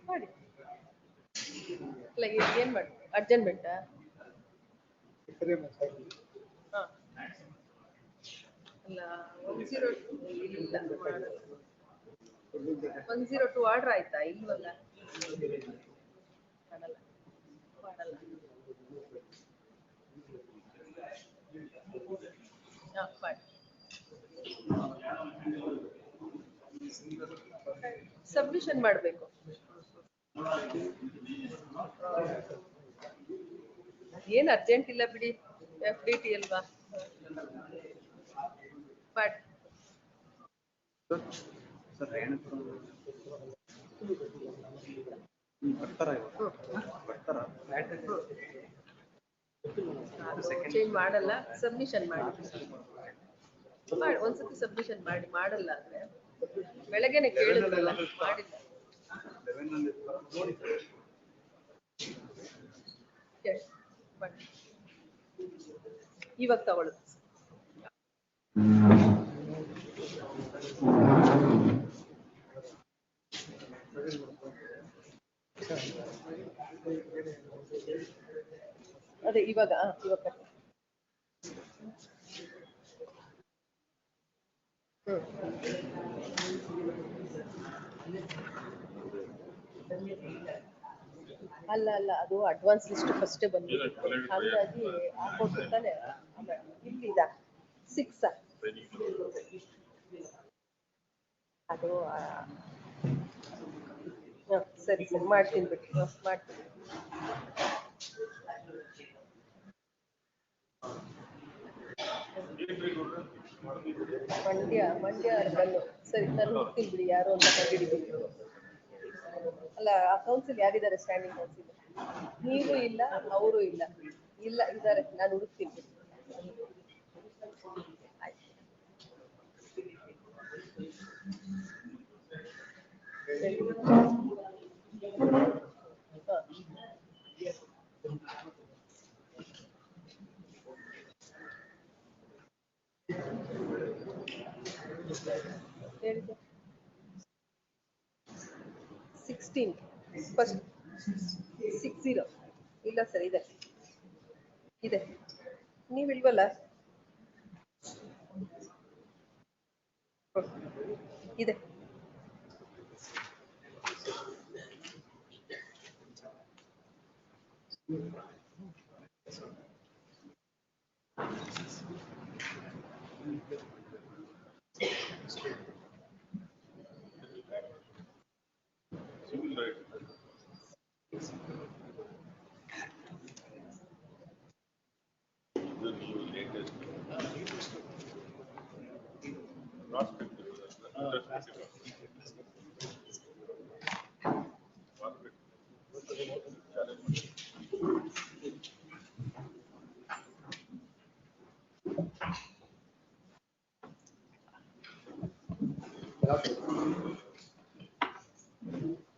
ಮಾಡಿ ಅಲ್ಲ ಏನ್ ಮಾಡಿ ಅರ್ಜೆಂಟ್ ಬೇಕಾ ಹಾ ಅಲ್ಲ 102 ಇಲ್ಲ ಮಾಡಲ್ಲ 102 ಆರ್ಡರ್ ಆಯ್ತಾ ಇಲ್ವಲ್ಲ ಮಾಡಲ್ಲ ಮಾಡಲ್ಲ ಹಾ ಮಾಡಿ ಸಬ್ಮಿಷನ್ ಮಾಡಬೇಕು ಏನ್ ಅರ್ಜೆಂಟ್ ಇಲ್ಲ ಬಿಡಿ FDT ಅಲ್ವಾ ಬಟ್ ಚೇಂಜ್ ಮಾಡಲ್ಲ ಸಬ್ಮಿಷನ್ ಮಾಡಿ ಒಂದ್ಸತಿ ಸಬ್ಮಿಷನ್ ಮಾಡಿ ಮಾಡಲ್ಲ ಅಂದ್ರೆ ಬೆಳಗ್ಗೆನೆ ಕೇಳಿದ್ರಲ್ಲ ಮಾಡಿಲ್ಲ Yes, but ಇವಾಗ ತಗೊಳ್ಳುದು ಅದೇ ಇವಾಗ ಅಲ್ಲ ಅದು ಅಡ್ವಾನ್ಸ್ ಲಿಸ್ಟ್ ಫಸ್ಟ್ ಬಂದಿತ್ತು ಹಾಗಾಗಿ ಹಾಕೊಡ್ತಾನೆ ಇಲ್ಲಿ ಇದ 6 ಅದು ಸರಿ ಮಾಡ್ತೀನಿ ಬಿಟ್ಟು ಮಾಡ್ತೀನಿ ಮಂಡ್ಯ ಅರ್ಬನ್ ಸರಿ ನಾನು ಹೋಗ್ತೀನಿ ಬಿಡಿ ಯಾರು ಅಂತ ಕಂಡುಹಿಡಿಬೇಕು ಅಲ್ಲ ಆ ಕೌನ್ಸಿಲ್ ಯಾರಿದ್ದಾರೆ ಸ್ಟ್ಯಾಂಡಿಂಗ್ ಕೌನ್ಸಿಲ್ ನೀವು ಇಲ್ಲ ಅವರು ಇಲ್ಲ ಇದ್ದಾರೆ ನಾನು ಹುಡುಕ್ತೀನಿ ಹೇಳಿದೆ 16 ಫಸ್ಟ್ 60 ಇಲ್ಲ ಸರ್ ಇದೆ ನೀವು ಇಲ್ವಲ್ಲ ಇದೆ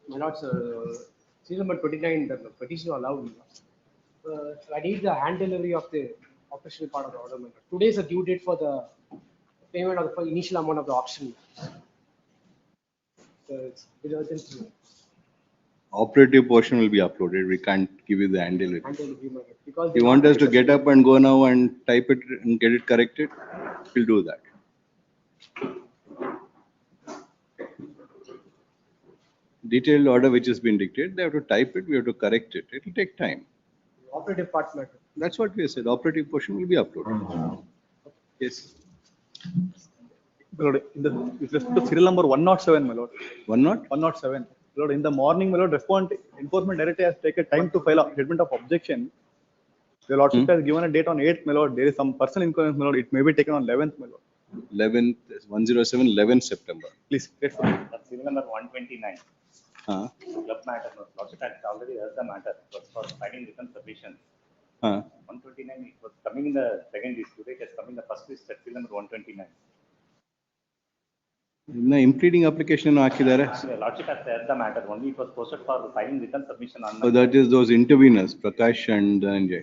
My lords, serial number 29, the petition allowed. I need the hand delivery of the operational part of the order. Today is the due date for the payment of the initial amount of the auction. So it's urgent. Operative portion will be uploaded. We can't give you the hand delivery. Because You want us to get up and go now and type it and get it corrected? We'll do that. Detailed order which has been dictated, they have to type it, we have to correct it. It will take time. Operative part matter. That's what we said. Operative portion will be uploaded. Yes. My lord, with respect to serial number 107, my lord. 107? 107. Lord, in the morning, my lord, enforcement director has taken time to file a statement of objection. The lordship has given a date on 8th, my lord. There is some personal inconvenience, my lord. It may be taken on 11th, my lord. 11th, 107, 11th September. Please, let's go. That's serial number 129. Club matter, no. Lordship had already heard the matter. It was for filing written submission. 129, it was coming in the second list. Today it has come in the first list, that's serial number 129. ಇನ್ನ impleading application ಹಾಕಿದ್ದಾರೆ. The lordship has heard the matter. Only it was posted for filing written submission on. So that is those interveners, Prakash and Dhananjay.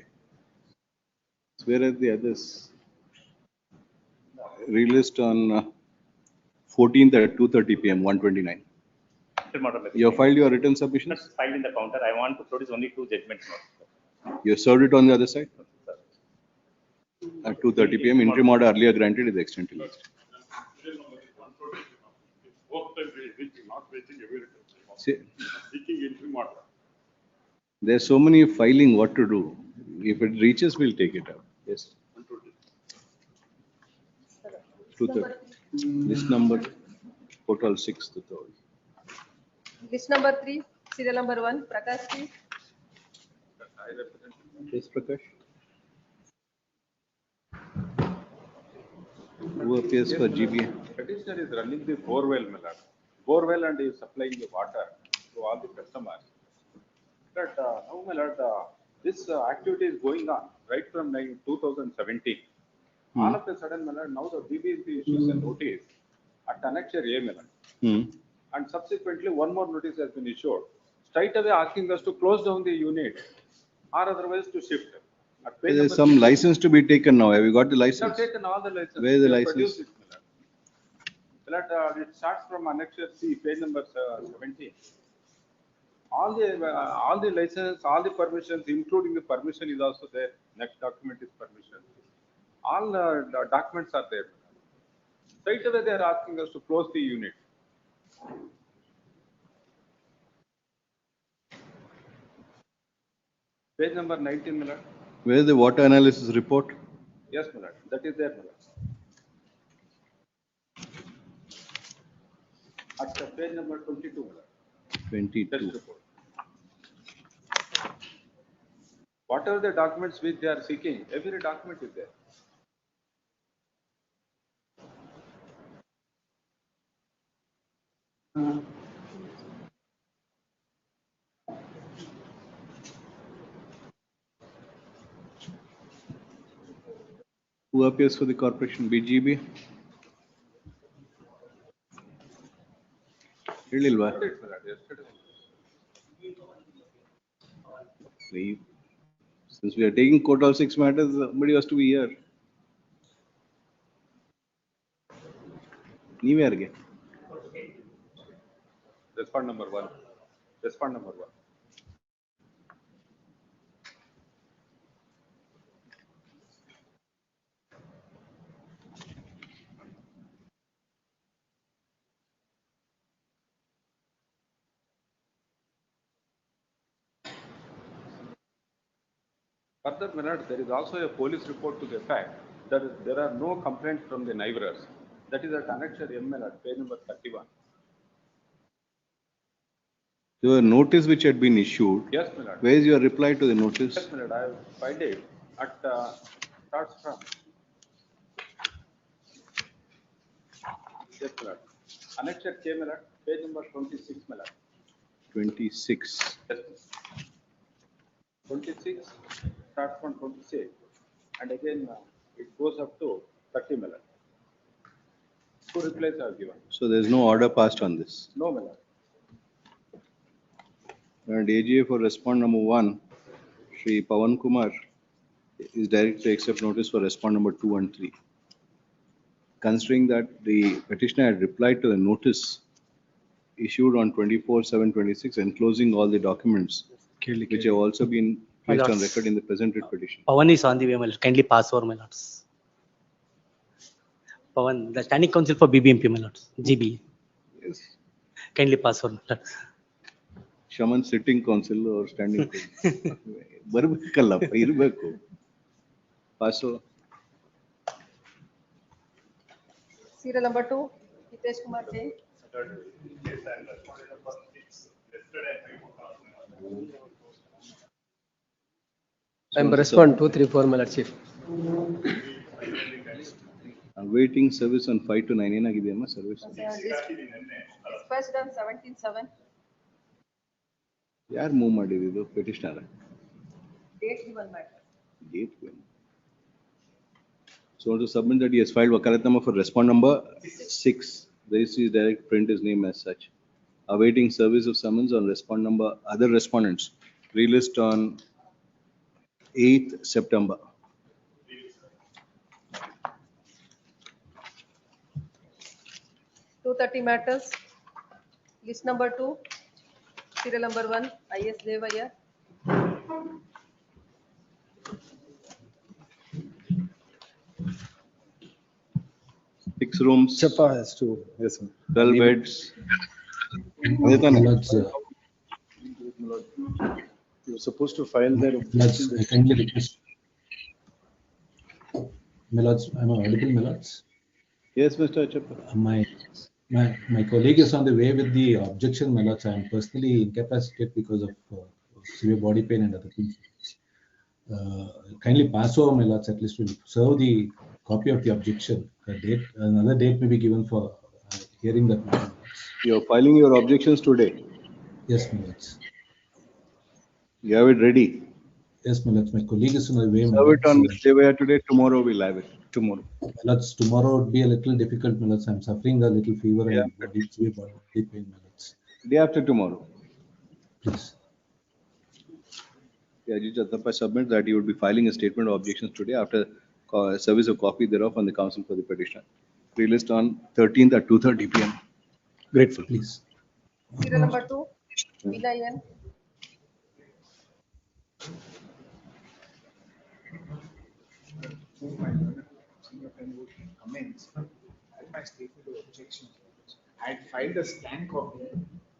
Where are the others? Released on 14th at 2:30 p.m. 129. You have filed your written submissions? That's filed in the counter. I want to produce only 2 judgments. You have served it on the other side? At 2:30 p.m. interim order earlier granted is extended. See, there's so many filing what to do. If it reaches, we'll take it up. Yes. 230. List number total 6 to 3. List number 3, serial number 1, Prakash please. Yes, Prakash. Who appears for GBA? Petitioner is running the borewell, my lord. Borewell and is supplying the water to all the customers. But now, my lord, this activity is going on right from 2017. All of a sudden, my lord, now the BBMP issues a notice at annexure A, my lord. And subsequently, one more notice has been issued, straight away asking us to close down the unit or otherwise to shift. There's some license to be taken now. Have you got the We license? have taken all the license. Where is the We have license? produced it, my lord. It starts from annexure C, page number 17. All the license, all the permissions, including the permission is also there. Next document is permission. All the documents are there. Straight away they are asking us to close the unit. Page number 19, my lord. Where is the water analysis report? Yes, my lord. That is there, my lord. At page number 22, my lord. 22. Test report. Whatever the documents which they are seeking, every document is there. Who appears for the corporation? BGB? ಹೇಳಿಲ್ವಾ? Since we are taking court all 6 matters, somebody has to be here. ನೀವೇ ಯಾರಿಗೆ? Respond number 1. Respond number 1. Further, my lord, there is also a police report to the effect that there are no complaints from the neighbors. That is at annexure M, my lord, page number 31. The notice which had been issued. Yes, my lord. Where is your reply to the notice? Yes, my lord, I have filed it at starts from. Yes, my lord. Annexure K, my lord, page number 26, my lord. 26. Yes, 26 starts from 26 and again it goes up to 30, my lord. 2 replies are given. So there is no order passed on this. No, my lord. And AGA for respond number 1, Shri Pawan Kumar is directed to accept notice for respond number 2 and 3. Considering that the petitioner had replied to the notice issued on 24/7/26 enclosing all the documents which have also been placed on record in the presented petition. Pawan is on the way, my lord. Kindly pass over, my lords. Pawan, the standing counsel for BBMP, my lords, GB. Yes. Kindly pass over, my lords. Shaman sitting counsel or standing counsel. ಬರ್ಬೇಕಲ್ಲಪ್ಪ ಇರಬೇಕು. Pass over. Serial number 2, Hitesh Kumar Jain. I'm respond 234, my Lord Chief. Awaiting service on 5 to 9 ಏನಾಗಿದೆಯಮ್ಮ service? Dispatched on 17/7. ಯಾರು move ಮಾಡಿದ್ದು petitioner? Date given matter. Date given. So to submit that he has filed wakalat number for respond number 6. The registry is direct print his name as such. Awaiting service of summons on respond number other respondents. Relist on 8th September. Two 30 matters. List number 2, serial number 1, IS Devaya. Six rooms. Chappa has to, yes, sir. 12 beds. You're supposed to file their. I kindly request. Milods, am I audible, Milods? Yes, Mr. Chappa. My colleague is on the way with the objection, Milods. I am personally incapacitated because of severe body pain and other things. Kindly pass over, Milods. At least we'll serve the copy of the objection. Another date may be given for hearing that matter. You're filing your objections today. Yes, Milods. You have it ready. Yes, Milods. My colleague is on the way. Serve it on Ms. Devaya today. Tomorrow we'll have it. Tomorrow. Milods, tomorrow would be a little difficult, Milods. I'm suffering a little fever and severe body pain, Milods. Day after tomorrow. Please. Ajit Chattappa submit that he would be filing a statement of objections today after service of copy thereof on the counsel for the petitioner. Relist on 13th at 2:30 p.m. Grateful, please. Serial number 2, Vilayan. Comments at my statement of objection. I had filed a scan copy,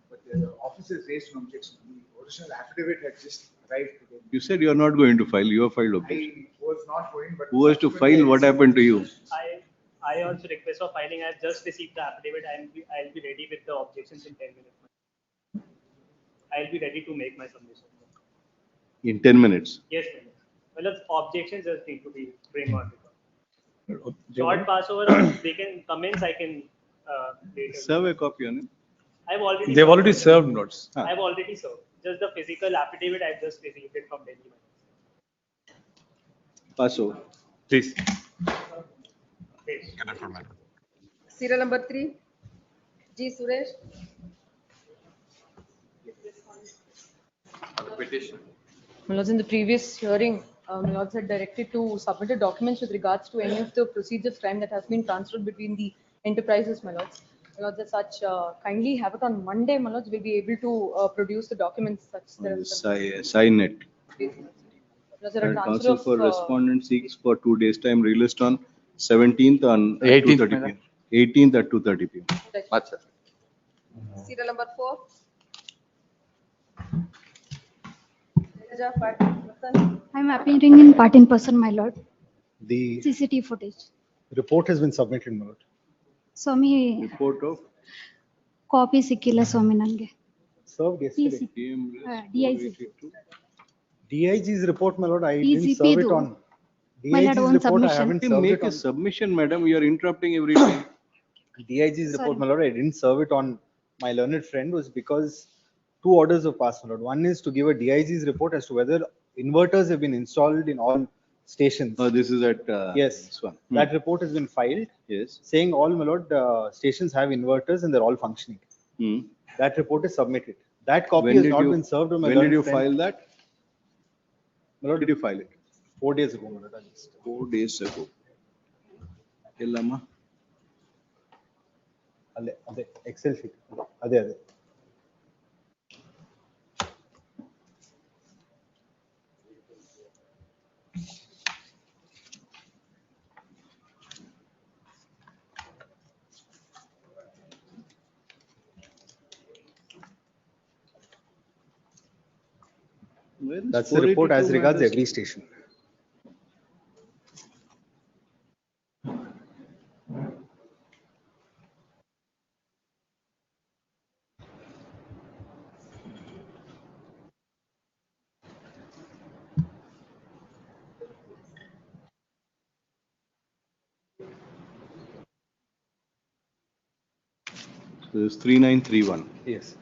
but the officers raised an objection. The original affidavit had just arrived today. You said you are not going to file. You have filed objection. I was not going, but. Who was to file? What happened to you? I also request for filing. I have just received the affidavit. I'll be ready with the objections in 10 minutes. I'll be ready to make my submission. In 10 minutes. Yes, ma'am. Well, the objections just need to be framed on. Short passover, they can comments. I can later. Serve a copy on it. They've already served notes. I've already served. Just the physical affidavit I've just received it from Delhi. Pass over. Please. Serial number 3, G Suresh. Petition. Milods, in the previous hearing, Milods had directed to submit the documents with regards to any of the procedure of crime that has been transferred between the enterprises, Milods. Milods, as such, kindly have it on Monday, Milods. We'll be able to produce the documents such that. Sign it. Milods, there are transfer Counsel of, for respondent seeks for 2 days time. Relist on 17th on 18th, 2:30 p.m. 18th at 2:30 p.m. Achha. Serial number 4. I'm appearing in part in person, my lord. The CCTV footage. report has been submitted, my lord. Swami, Report of copy ಸಿಕ್ಕಿಲ್ಲ ಸ್ವಾಮಿ ನನಗೆ. Served yesterday. DIG. DIG's report, my lord, I didn't DCP serve it do. on. My lord, DIG's own report, I submission. haven't served make it a on. submission, madam. You are interrupting every time. DIG's report, my lord, I didn't serve it on my learned friend was because 2 orders have passed, my lord. One is to give a DIG's report as to whether inverters have been installed in all stations. Oh, this is at Yes, this one. that report has been filed. Yes. Saying all, my lord, stations have inverters and they're all functioning. Hmm. That report is submitted. That copy When has did not you- been served on my When did learned you friend. file that? My lord, Did you file it? 4 days ago, my lord. 4 days ago. Illama. ಅದೇ Excel sheet ಅದೇ That's the report as regards every station. This is 3931. Yes.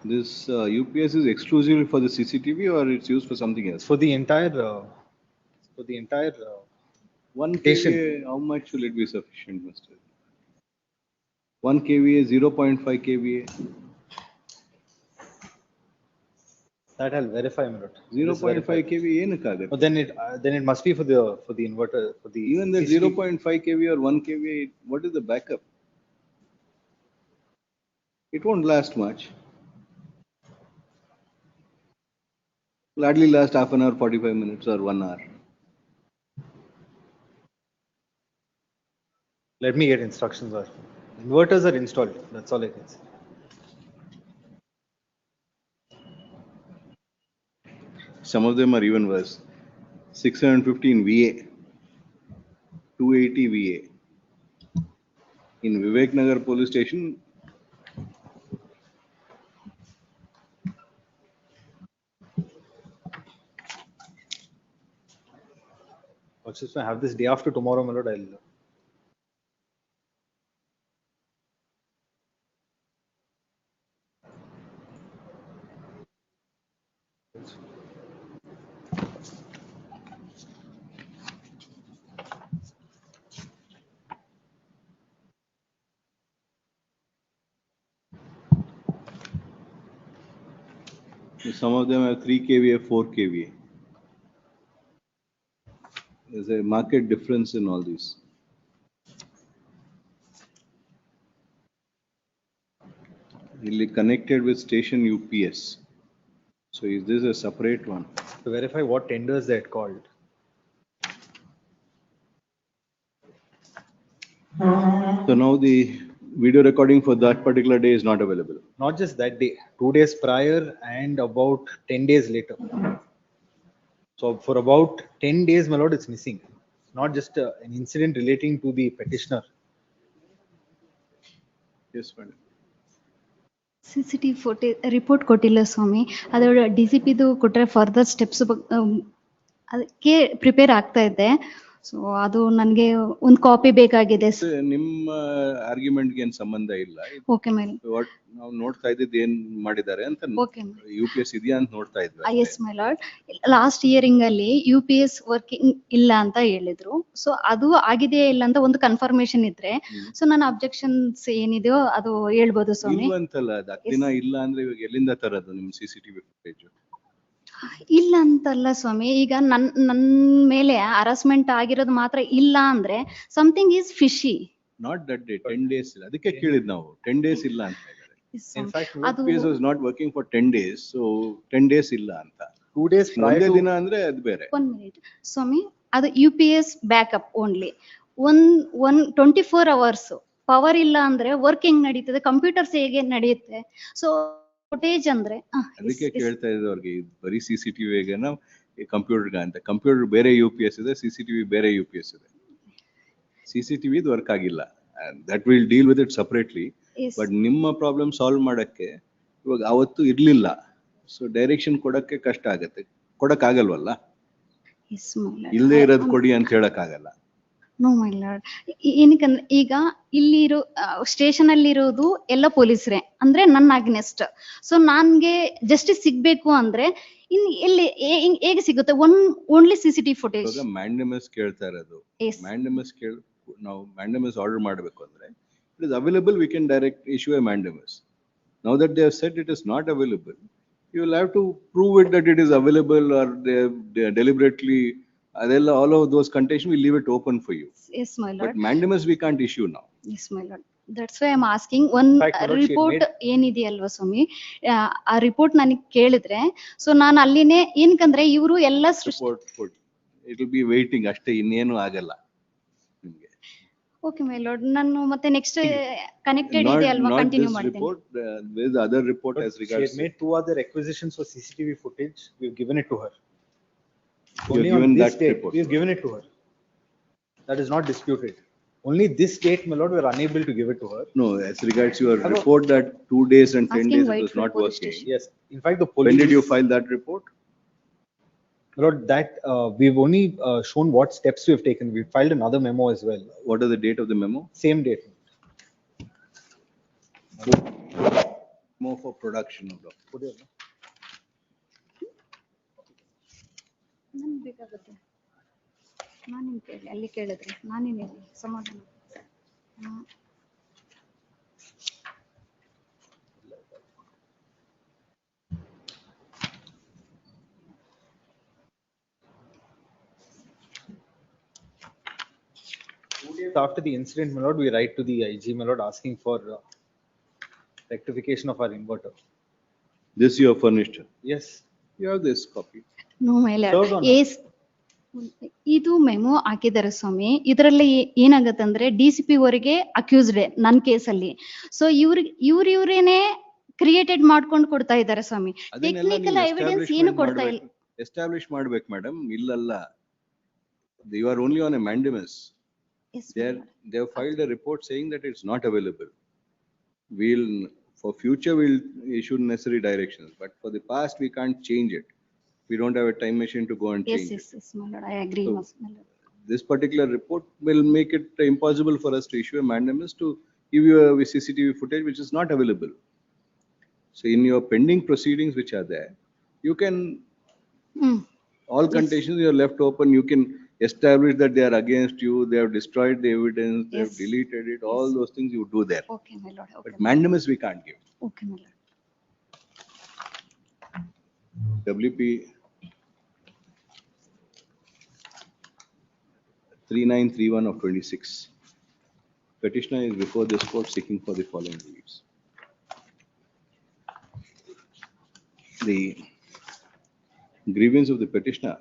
This UPS is exclusively for the CCTV or it's used for something else? For the entire, 1 station. kVA, how much will it be sufficient, Mr.? 1 kVA, 0.5 kVA, That I'll verify, my lord. 0.5 kVA ಏನಕ್ಕಾಗತ್ತೆ? Oh, then it must be for the inverter, for the Even the CCTV. 0.5 kVA or 1 kVA, what is the backup? It won't last much. Will hardly last half an hour, 45 minutes or 1 hour. Let me get instructions. Inverters are installed. That's all I can say. Some of them are even worse. 615 VA, 280 VA. In Vivek Nagar police station, Just I have this day after tomorrow, my lord. I'll. some of them have 3 kVA, 4 kVA. There's a market difference in all these. Really connected with station UPS. So is this a separate one? To verify what tenders they had called. So now the video recording for that particular day is not available. Not just that day, 2 days prior and about 10 days later. So for about 10 days, my lord, it's missing. Not just an incident relating to the petitioner. Yes, madam. CCTV report ಕೊಟ್ಟಿಲ್ಲ ಸ್ವಾಮಿ. ಅದರ DCPದು ಕೊಟ್ಟರೆ further steps ಅದಕ್ಕೆ prepare ಆಗ್ತಾ ಇದ್ದೆ. So ಅದು ನನಗೆ ಒಂದು copy ಬೇಕಾಗಿದೆ. ನಿಮ್ಮ ಆರ್ಗ್ಯುಮೆಂಟ್ ಗೆ ಏನು ಸಂಬಂಧ ಇಲ್ಲ. Okay madam. ನಾವು ನೋಡ್ತಾ ಇದ್ದಿದ್ದು ಏನ್ ಮಾಡಿದ್ದಾರೆ ಅಂತ ಓಕೆ UPS ಇದೆಯಾ ಅಂತ ನೋಡ್ತಾ ಇದ್ವಿ. Yes my lord. Last hearing ಅಲ್ಲಿ UPS ವರ್ಕಿಂಗ್ ಇಲ್ಲ ಅಂತ ಹೇಳಿದ್ರು. ಸೊ ಅದು ಆಗಿದೆಯಾ ಇಲ್ಲ ಅಂತ ಒಂದು ಕನ್ಫರ್ಮೇಶನ್ ಇದ್ರೆ ಸೊ ನನ್ನ ಅಬ್ಜೆಕ್ಷನ್ಸ್ ಏನಿದೆಯೋ ಅದು ಹೇಳ್ಬೋದು ಸ್ವಾಮಿ. ಇಲ್ವಂತಲ್ಲ, ಅದು ದಿನ ಇಲ್ಲ ಅಂದ್ರೆ ಇವಾಗ ಎಲ್ಲಿಂದ ತರೋದು ನಿಮ್ಮ CCTV ಫುಟೇಜ್? ಇಲ್ಲ ಅಂತಲ್ಲ ಸ್ವಾಮಿ, ಈಗ ನನ್ ಮೇಲೆ ಹರಾಸ್ಮೆಂಟ್ ಆಗಿರೋದು ಮಾತ್ರ ಇಲ್ಲ ಅಂದ್ರೆ something is fishy. Not that day, 10 days ಇಲ್ಲ. ಅದಕ್ಕೆ ಕೇಳಿದ್ ನಾವು 10 days ಇಲ್ಲ ಅಂತ ಹೇಳಿದ್ರೆ. In fact, UPS was not working for 10 days, so 10 days ಇಲ್ಲ ಅಂತ. 2 days prior to ದಿನ ಅಂದ್ರೆ ಅದು ಬೇರೆ. 1 minute ಸ್ವಾಮಿ, ಅದು UPS backup only. 24 hours power ಇಲ್ಲ ಅಂದ್ರೆ ವರ್ಕಿಂಗ್ ನಡೀತದೆ, ಕಂಪ್ಯೂಟರ್ಸ್ ಹೇಗೆ ನಡೆಯುತ್ತೆ? ಸೊ ಫುಟೇಜ್ ಅಂದ್ರೆ ಅದಕ್ಕೆ ಕೇಳ್ತಾ ಇದ್ದವ್ರಿಗೆ ಬರೀ CCTV ಕಂಪ್ಯೂಟರ್ ಅಂತ. ಕಂಪ್ಯೂಟರ್ ಬೇರೆ UPS ಇದೆ, CCTV ಬೇರೆ UPS ಇದೆ. CCTV ವರ್ಕ್ ಆಗಿಲ್ಲ, that will deal with it separately. But ನಿಮ್ಮ ಪ್ರಾಬ್ಲಮ್ ಸಾಲ್ವ್ ಮಾಡಕ್ಕೆ ಇವಾಗ ಅವತ್ತು ಇರ್ಲಿಲ್ಲ, ಸೊ ಡೈರೆಕ್ಷನ್ ಕೊಡಕ್ಕೆ ಕಷ್ಟ ಆಗತ್ತೆ. ಕೊಡಕ್ ಆಗಲ್ವಲ್ಲ, ಇಲ್ಲದೆ ಇರೋದು ಕೊಡಿ ಅಂತ ಹೇಳಕ್ ಆಗಲ್ಲ. No my lord. ಏನಕ್ಕಂದ್ರೆ ಈಗ ಇಲ್ಲಿರೋ ಸ್ಟೇಷನ್ ಅಲ್ಲಿ ಇರೋದು ಎಲ್ಲ ಪೊಲೀಸರೇ ಅಂದ್ರೆ ನನ್ನ ಅಗ್ನೆಸ್ಟ್. ಸೊ ನನ್ಗೆ ಜಸ್ಟಿಸ್ ಸಿಗ್ಬೇಕು ಅಂದ್ರೆ ಎಲ್ಲಿ ಹೇಗೆ ಸಿಗುತ್ತೆ? Only CCTV footage. ಮ್ಯಾಂಡಮಸ್ ಕೇಳ್ತಾ ಇರೋದು. ಮ್ಯಾಂಡಮಸ್ ನಾವು ಮ್ಯಾಂಡಮಸ್ ಆರ್ಡರ್ ಮಾಡಬೇಕು ಅಂದ್ರೆ it is available, we can direct issue a mandamus. Now that they have said it is not available, you will have to prove it that it is available or they deliberately. All of those conditions, we leave it open for you. Yes, my lord. But mandamus we can't issue now. Yes, my lord. That's why I'm asking one In fact, my lord, she had report made- ಏನಿದೆಯಲ್ವಾ ಸ್ವಾಮಿ ಆ report ನನಗೆ ಕೇಳಿದ್ರೆ so ನಾನು ಅಲ್ಲಿನೇ ಏನಕಂದ್ರೆ ಇವರು ಎಲ್ಲ ಸೃಷ್ಟಿ Report put. It will be waiting ಅಷ್ಟೇ, ಇನ್ನೇನು ಆಗಲ್ಲ. ಓಕೆ ಮೈ ಲಾರ್ಡ್ ನಾನು ಮತ್ತೆ ನೆಕ್ಸ್ಟ್ ಕನೆಕ್ಟೆಡ್ Not, ಇದೆ ಅಲ್ವಾ not ಕಂಟಿನ್ಯೂ this ಮಾಡ್ತೀನಿ. report, there is the other report But as she regards. had made 2 other acquisitions for CCTV footage. We've given it to her. You Only have on given this that date, report. we've given it to her. That is not disputed. Only this date, my lord, we are unable to give it to her. No, as regards your report that 2 days and 10 Asking days it was Whitefield not police working. station. Yes, in fact, the police. When did you file that report? My lord, that we've only shown what steps we have taken. We filed another memo as well. What is the date of the memo? Same date. More for production of the. ನನ್ಗೆ ಬೇಕಾಗುತ್ತೆ ನಾನೇನು ಕೇಳಿ ಅಲ್ಲಿ ಕೇಳಿದ್ರೆ ನಾನೇನು ಹೇಳಿ ಸಮಾಧಾನ. After the incident, my lord, we write to the IG, my lord, asking for rectification of our inverter. This you have furnished. Yes. You have this copy. No my Served lord on ಏಸ್ ಇದು memo ಹಾಕಿದ್ದಾರೆ ಸ್ವಾಮಿ. ಇದರಲ್ಲಿ ಏನಾಗತ್ತಂದ್ರೆ DCP ಅವರಿಗೆ accused ನನ್ನ ಕೇಸಲ್ಲಿ. So ಇವ್ರೇನೆ created ಮಾಡ್ಕೊಂಡು ಕೊಡ್ತಾ ಇದ್ದಾರೆ ಸ್ವಾಮಿ. ಟೆಕ್ನಿಕಲ್ ಎವಿಡೆನ್ಸ್ ಏನು ಕೊಡ್ತಾ ಇಲ್ಲ. ಎಸ್ಟಾಬ್ಲಿಷ್ ಮಾಡ್ಬೇಕು ಮೇಡಮ್, ಇಲ್ಲಲ್ಲ. You are only on a mandamus. Yes, They have filed a report saying that it's not available. We'll, for future, we'll issue necessary directions, but for the past, we can't change it. We don't have a time machine to go and Yes, change yes, it. yes, my lord, I agree. So, my lord. This particular report will make it impossible for us to issue a mandamus to give you a CCTV footage which is not available. So in your pending proceedings which are there, you can, all conditions you are left open, you can establish that they are against you, they have destroyed the evidence, they have Yes. deleted it, all those things you do there. Okay, my lord. Okay, But mandamus we can't give. okay, my lord. WP 3931 of 26. Petitioner is before this court seeking for the following reliefs. The grievance of the petitioner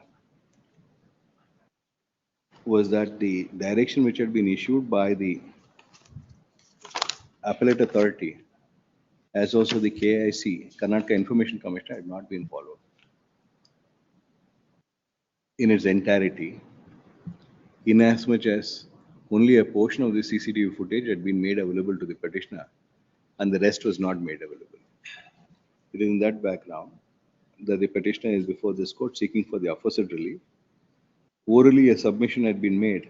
was that the direction which had been issued by the appellate authority as also the KIC, Karnataka Information Commissioner, had not been followed in its entirety, inasmuch as only a portion of the CCTV footage had been made available to the petitioner and the rest was not made available. It is in that background that the petitioner is before this court seeking for the aforesaid relief. Orally, a submission had been made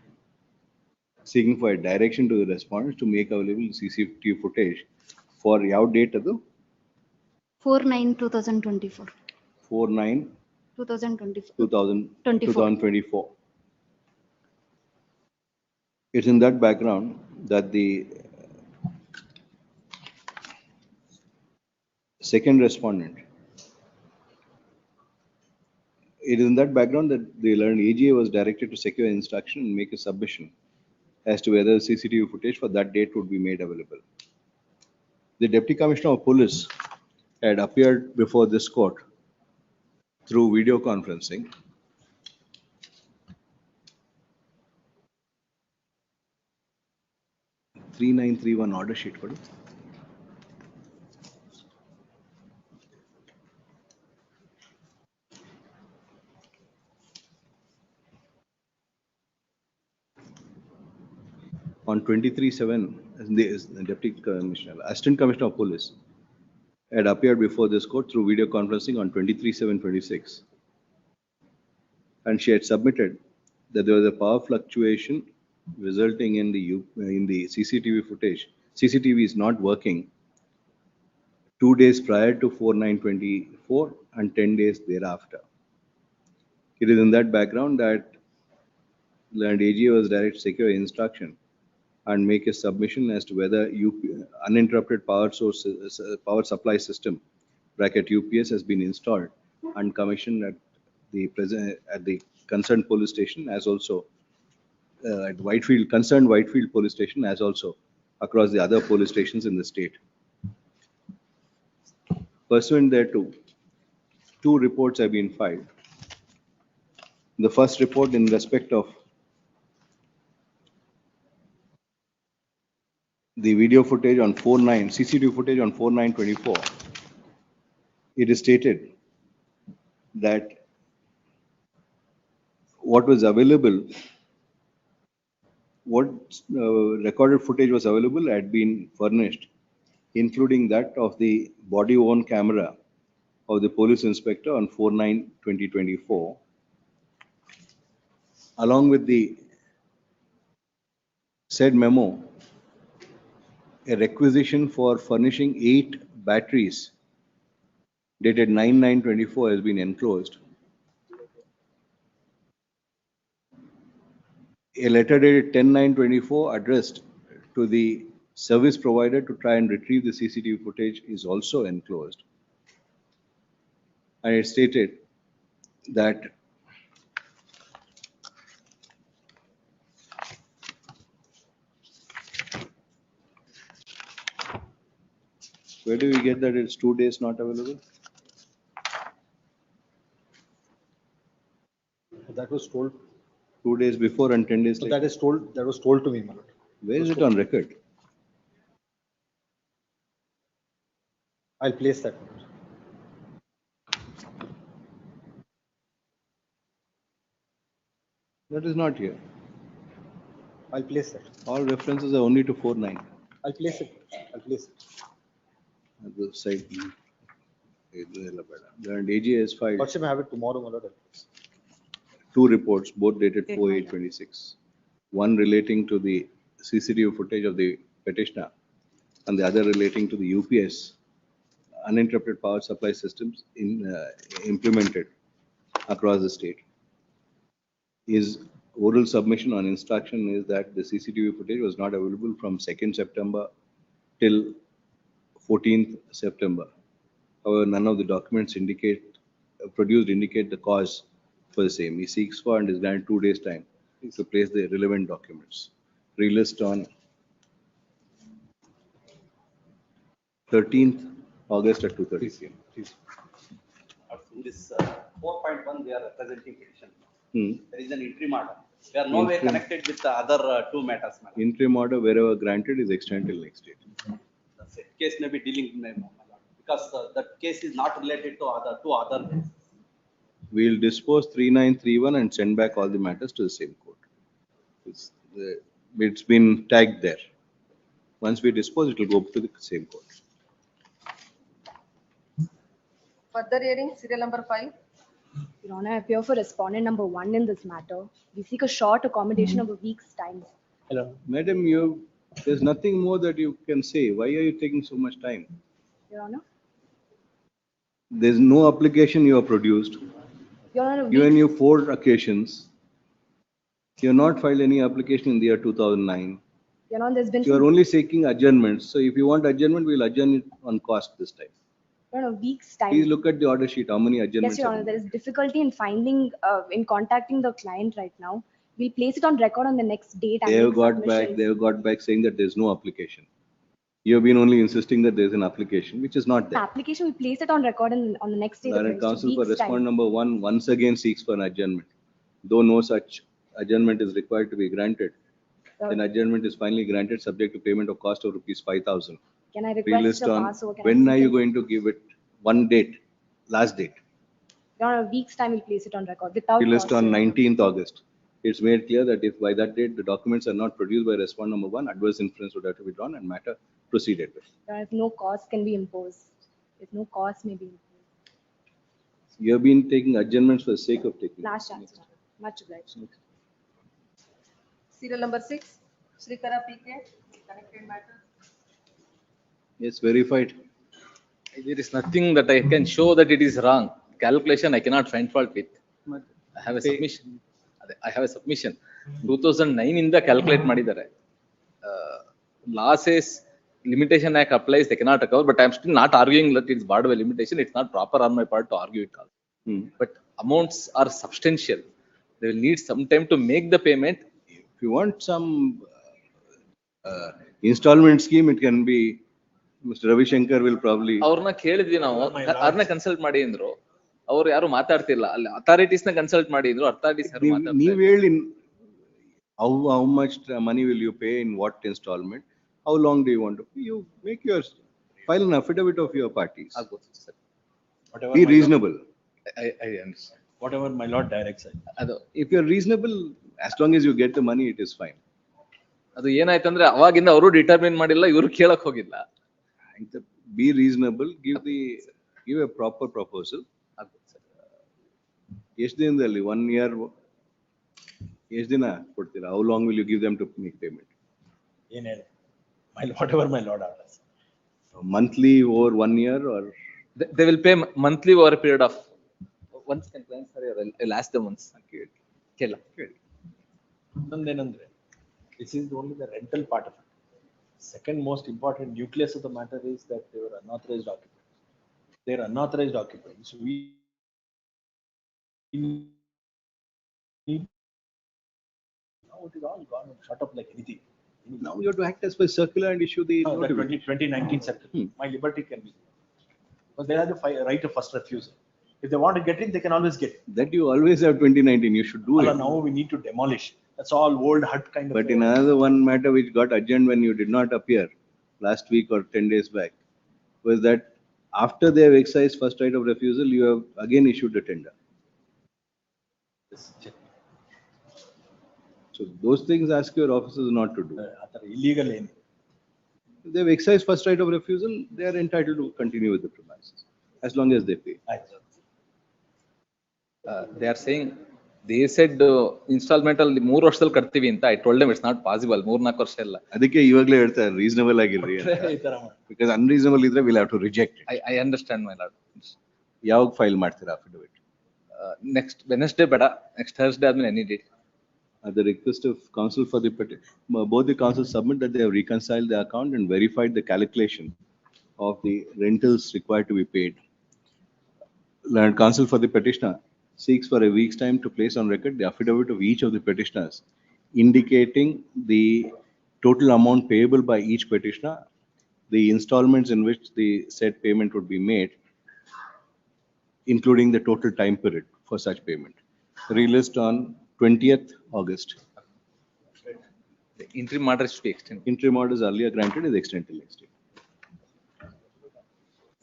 seeking for a direction to the respondents to make available CCTV footage for ಯಾವ date ಅದು? 4/9/2024. 4/9/2024. 2024. It's in that background that the second respondent, it is in that background that the learned AGA was directed to secure instruction and make a submission as to whether CCTV footage for that date would be made available. The Deputy Commissioner of Police had appeared before this court through video conferencing. (3931) order sheet ಕೊಡಿ. On 23/7, the Deputy Commissioner, Assistant Commissioner of Police, had appeared before this court through video conferencing on 23/7/26. And she had submitted that there was a power fluctuation resulting in the CCTV footage. CCTV is not working 2 days prior to 4/9/24 and 10 days thereafter. It is in that background that the AGA was directed to secure instruction and make a submission as to whether uninterrupted power power supply system (UPS) has been installed and commissioned at the concerned police station, as also at concerned Whitefield police station, as also across the other police stations in the state. Pursuant thereto, 2 reports have been filed. The first report in respect of the video footage on 4/9, CCTV footage on 4/9/24, it is stated that what was available, what recorded footage was available had been furnished, including that of the body-worn camera of the police inspector on 4/9/2024, along with the said memo, a requisition for furnishing 8 batteries dated 9/9/24 has been enclosed. A letter dated 10/9/24 addressed to the service provider to try and retrieve the CCTV footage is also enclosed. And it stated that where do we get that it's 2 days not available? That was told. 2 days before and 10 days So later. that was told to me, my lord. Where is it on record? I'll place that. That is not here. I'll place that. All references are only to 4/9. I'll place it. I'll place it. At the site. And AG has filed Or should I have it tomorrow, my lord? 2 reports, both dated 4/8/26. One relating to the CCTV footage of the petitioner and the other relating to the UPS, uninterrupted power supply systems implemented across the state. His oral submission on instruction is that the CCTV footage was not available from 2nd September till 14th September. However, none of the documents produced indicate the cause for the same. He seeks for and is granted 2 days' time to place the relevant documents. Relist on 13th August at 2:30 p.m. Please. In this 4.1, we are representing petition. Hmm. There is an interim order. We are nowhere Interim. connected with the other 2 matters, madam. Interim order wherever granted is extended till next date. The said case may be dealing, my lord, because that case is not related to two other cases. We'll dispose 3931 and send back all the matters to the same court. It's been tagged there. Once we dispose, it will go to the same court. Further hearing, serial number 5. Your Honor, I appear for respondent number 1 in this matter. We seek a short accommodation of a week's time. Hello. Madam, there's nothing more that you can say. Why are you taking so much time? Your Honor, There's no application you have produced. Your Honor, Given you 4 occasions. You have not filed any application in the year 2009. Your Honor, there's been You are only seeking adjournments. So if you want adjournment, we'll adjourn it on cost this time. Your Honor, week's time. Please look at the order sheet. How many adjournments? Yes, Your Honor, there is difficulty in finding, in contacting the client right now. We'll place it on record on the next date. and They have make got back. submissions. They have got back saying that there's no application. You have been only insisting that there's an application, which is not The there. application, we place it on record on the next day. Current counsel for week's time. respondent number 1 once again seeks for an adjournment. Though no such adjournment is required to be granted, then adjournment is finally granted subject to payment of cost of rupees 5,000. Can I request Relist the on pass-over? Can I when are seek you it? going to give it? One date, last date. Your Honor, a week's time, we'll place it on record without. Relist cost, on Your Honor. 19th August. It's made clear that if by that date the documents are not produced by respondent number 1, adverse inference would have to be drawn and matter proceeded with. Your Honor, if no cost can be imposed, if no cost may be imposed. You have been taking adjournments for the sake of taking. Last chance, Your Honor. Much obliged. Serial number 6, Srikara PK, connected matter. Yes, verified. There is nothing that I can show that it is wrong. Calculation I cannot find fault with. I have a submission. I have a submission. 2009 in the calculate ಮಾಡಿದ್ದಾರೆ. Losses limitation act applies, they cannot recover, but I am still not arguing that it's barred by limitation. It's not proper on my part to argue it all. But amounts are substantial. They will need some time to make the payment. If you want some Installment scheme, it can be, Mr. Ravi Shankar will probably. ಅವ್ರನ್ನ ಕೇಳಿದ್ವಿ ನಾವು, ಅವ್ರನ್ನ consult ಮಾಡಿ ಅಂದ್ರು. ಅವ್ರು ಯಾರು ಮಾತಾಡ್ತಿಲ್ಲ, ಅಲ್ಲಿ ಅಥಾರಿಟೀಸ್ ನ ಕನ್ಸಲ್ಟ್ ಮಾಡಿ ಅಂದ್ರು, ಅಥಾರಿಟೀಸ್ ಯಾರು ಮಾತಾಡ್ತಿಲ್ಲ. ನೀವ್ ಹೇಳಿ, how much money will you pay in what installment? How long do you want to? You make your, file an affidavit of your parties. Whatever Be my reasonable. I understand. Whatever my lord directs. If you're reasonable, as long as you get the money, it is fine. ಅದು ಏನಾಯ್ತಂದ್ರೆ ಅವಾಗಿಂದ ಅವರು determine ಮಾಡಿಲ್ಲ, ಇವ್ರು ಕೇಳಕ್ ಹೋಗಿಲ್ಲ. Be reasonable, give a proper proposal. ಎಷ್ಟು ದಿನದಲ್ಲಿ 1 year, ಎಷ್ಟು ದಿನ ಕೊಡ್ತೀರಾ? How long will you give them to make payment? ಏನ್ ಹೇಳಿ, whatever my lord orders. Monthly over 1 year, or they will pay monthly over a period of once can plan, sorry, I'll ask them once. ಕೇಳ ಇನ್ನೊಂದೇನಂದ್ರೆ, this is only the rental part of it. Second most important nucleus of the matter is that they were unauthorized occupants. They are unauthorized occupants. We need, now it is all gone and shut up like anything. Now you have to act as per circular and issue the No, the notification. 2019 circular. My liberty can be, but they have the right of first refusal. If they want to get in, they can always get in. That you always have 2019, you should do it. Now we need to demolish. That's all old hut kind of. But in another one matter which got adjourned when you did not appear last week or 10 days back, was that after they have exercised first right of refusal, you have again issued the tender. So those things ask your officers not to do. Illegal. If they have exercised first right of refusal, they are entitled to continue with the premises as long as they pay. They are saying, they said installment ಅಲ್ಲಿ 3 ವರ್ಷದಲ್ಲಿ ಕಟ್ತೀವಿ ಅಂತ. I told them it's not possible, 3-4 ವರ್ಷ ಇಲ್ಲ. ಅದಕ್ಕೆ ಇವಾಗಲೇ ಹೇಳ್ತಾರೆ reasonable ಆಗಿರ್ರಿ ಅಂತ. Because unreasonable ಇದ್ರೆ we'll have to reject it. I understand, my lord. ಯಾವಾಗ ಫೈಲ್ ಮಾಡ್ತೀರಾ affidavit? Next Wednesday ಬೇಡ, next Thursday ಆದ್ಮೇಲೆ any day. At the request of counsel for the both the counsels submit that they have reconciled the account and verified the calculation of the rentals required to be paid. Learned counsel for the petitioner seeks for a week's time to place on record the affidavit of each of the petitioners, indicating the total amount payable by each petitioner, the installments in which the said payment would be made, including the total time period for such payment. Released on 20th August. The interim order should be extended. Interim orders earlier granted is extended till next year.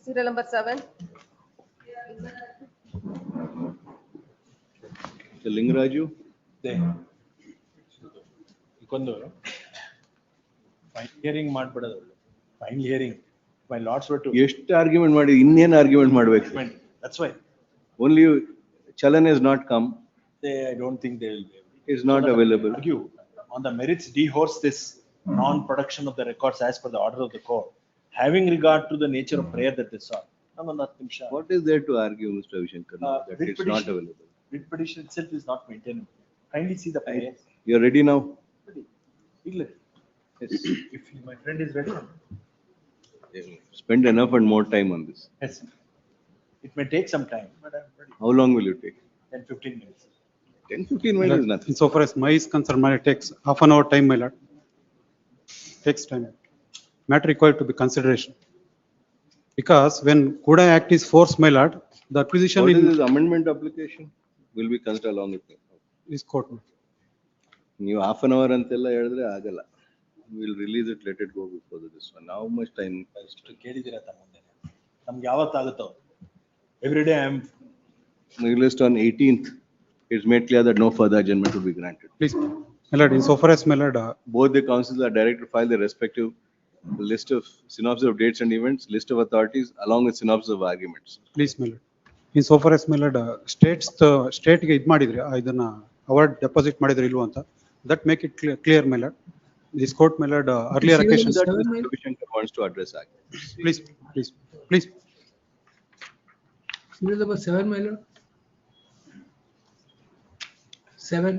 Serial number 7. So Lingaraju, ಇಕೊಂದು final hearing ಮಾಡ್ಬಿಡೋದು. Final hearing my lords were to ಎಷ್ಟು argument ಮಾಡಿ ಇನ್ನೇನು argument ಮಾಡಬೇಕು? That's why only Chalan has not come. I don't think they will be able. Is not available. Argue on the merits, dehorse this non-production of the records as per the order of the court, having regard to the nature of prayer that they saw. What is there to argue, Mr. Avishankar, that writ it's not petition- available? Writ petition itself is not maintainable. Kindly see the prayer. You're ready now? Yes. If my friend is ready. Spend enough and more time on this. Yes. It may take some time, but I'm ready. How long will you take? 10-15 minutes. 10-15 minutes is nothing. So far as my is concerned, my takes half an hour time, my lord. Takes time. Matter required to be consideration. Because when Kuda Act is forced, my lord, the acquisition What in is this amendment application will be considered along with me. is court. ನೀವು half an hour ಅಂತೆಲ್ಲ ಹೇಳಿದ್ರೆ ಆಗಲ್ಲ. We'll release it, let it go before this one. How much time? ಅಷ್ಟು ಕೇಳಿದಿರ ತಮ್ಮಂದೆ ನಮ್ಗೆ ಯಾವತ್ತಾಗುತ್ತೋ every day I am Released on 18th. It's made clear that no further adjournment will be granted. Please, my lord, in so far as my lord, Both the councils are directed to file their respective list of synopsis of dates and events, list of authorities, along with synopsis of arguments. please, my lord. In so far as my lord, state ಗೆ ಇದು ಮಾಡಿದ್ರೆ ಇದನ್ನ award deposit ಮಾಡಿದ್ರೆ ಇಲ್ವಾ ಅಂತ, that make it clear, my lord. This court, my lord, earlier occasions. That Mr. Avishankar wants to address arguments. Please. Serial number 7, my lord. 7.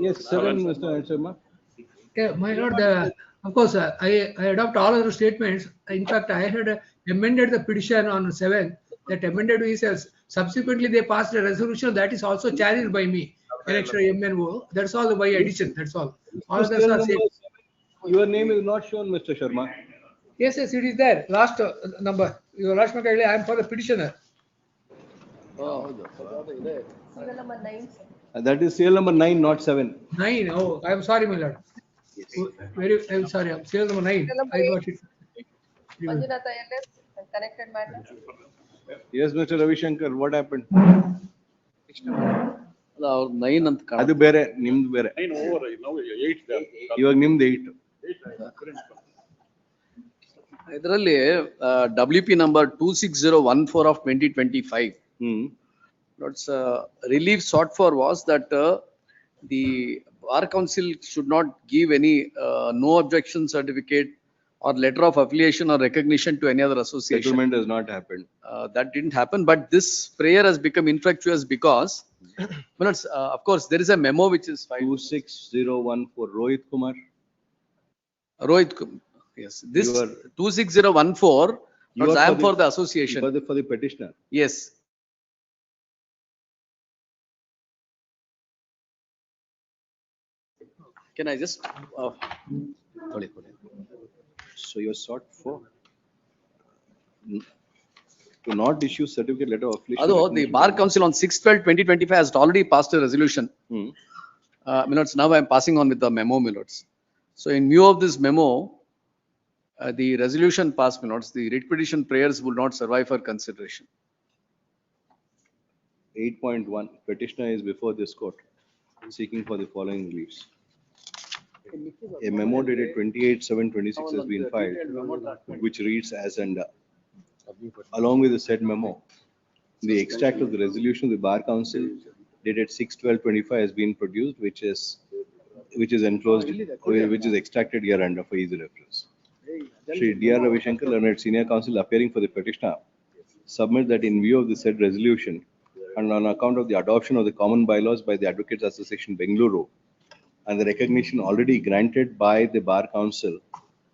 Yes, 7, Mr. Sharma. Yeah, my lord, of course, I adopt all other statements. In fact, I had amended the petition on 7. That amended is subsequently they passed a resolution that is also challenged by me. An extra MNO. That's all by addition. That's all. All others are same. Your name is not shown, Mr. Sharma. Yes, yes, it is there. Last number. Your last number, I am for the petitioner. Serial number 9. That is serial number 9, not 7. 9. Oh, I am sorry, my lord. I am sorry. I'm serial number 9. Serial number I 8. got it. Manjunatha LS and connected matter. Yes, Mr. Ravi Shankar, what happened? ಅವ್ರು 9 ಅಂತ ಅದು ಬೇರೆ, ನಿಮ್ದು ಬೇರೆ. ಇವಾಗ ನಿಮ್ದು 8. ಇದರಲ್ಲಿ WP number 26014 of 2025. What's relief sought for was that the Bar Council should not give any no objection certificate or letter of affiliation or recognition to any other association. Settlement has not happened. That didn't happen, but this prayer has become infructuous because, of course, there is a memo which is filed. 26014, Rohit Kumar. Yes, this 26014, I am for the association. For the petitioner. Yes. Can I just? So you're sought for to not issue certificate letter of affiliation. Although the Bar Council on 6/12/2025 has already passed a resolution. Milords, now I am passing on with the memo, Milords. So in view of this memo, the resolution passed, Milords, the writ petition prayers will not survive for consideration. 8.1, petitioner is before this court seeking for the following reliefs. A memo dated 28/7/26 has been filed, which reads as under. Along with the said memo, the extract of the resolution of the Bar Council dated 6/12/25 has been produced, which is enclosed, which is extracted hereunder for easy reference. Shri D.R. Ravi Shankar, learned senior counsel appearing for the petitioner, submit that in view of the said resolution and on account of the adoption of the common bylaws by the Advocates Association Bengaluru and the recognition already granted by the Bar Council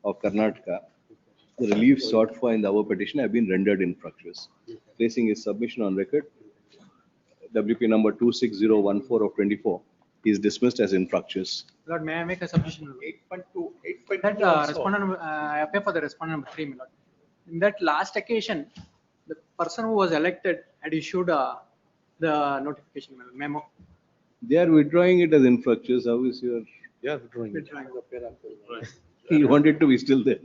of Karnataka, the relief sought for in the above petition have been rendered infructuous. Placing his submission on record, WP number 26014 of 24 is dismissed as infructuous. Lord, may I make a submission? 8.2. That respondent, I appear for the respondent number 3, my lord. In that last occasion, the person who was elected had issued the notification memo. They are withdrawing it as infructuous. How is your? Yeah, withdrawing. He wanted to be still there.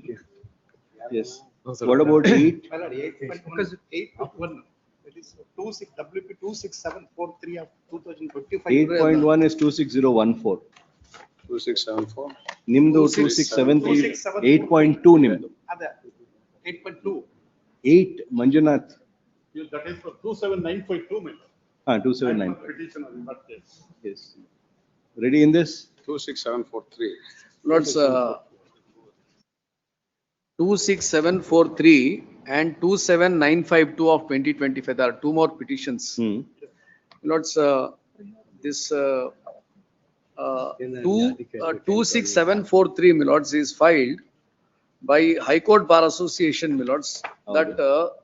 Yes. What about 8? Because 8.1, that is WP 26743 of 2025. 8.1 is 26014. 2674. Nimdu 2673. 8.2 Nimdu. 8.2. 8 Manjunath. That is for 27952 million. 279. Petition in that case. Yes. Ready in this? 26743. Lords, 26743 and 27952 of 2025. There are two more petitions. Lords, this 26743, Milords, is filed by High Court Bar Association, Milords, that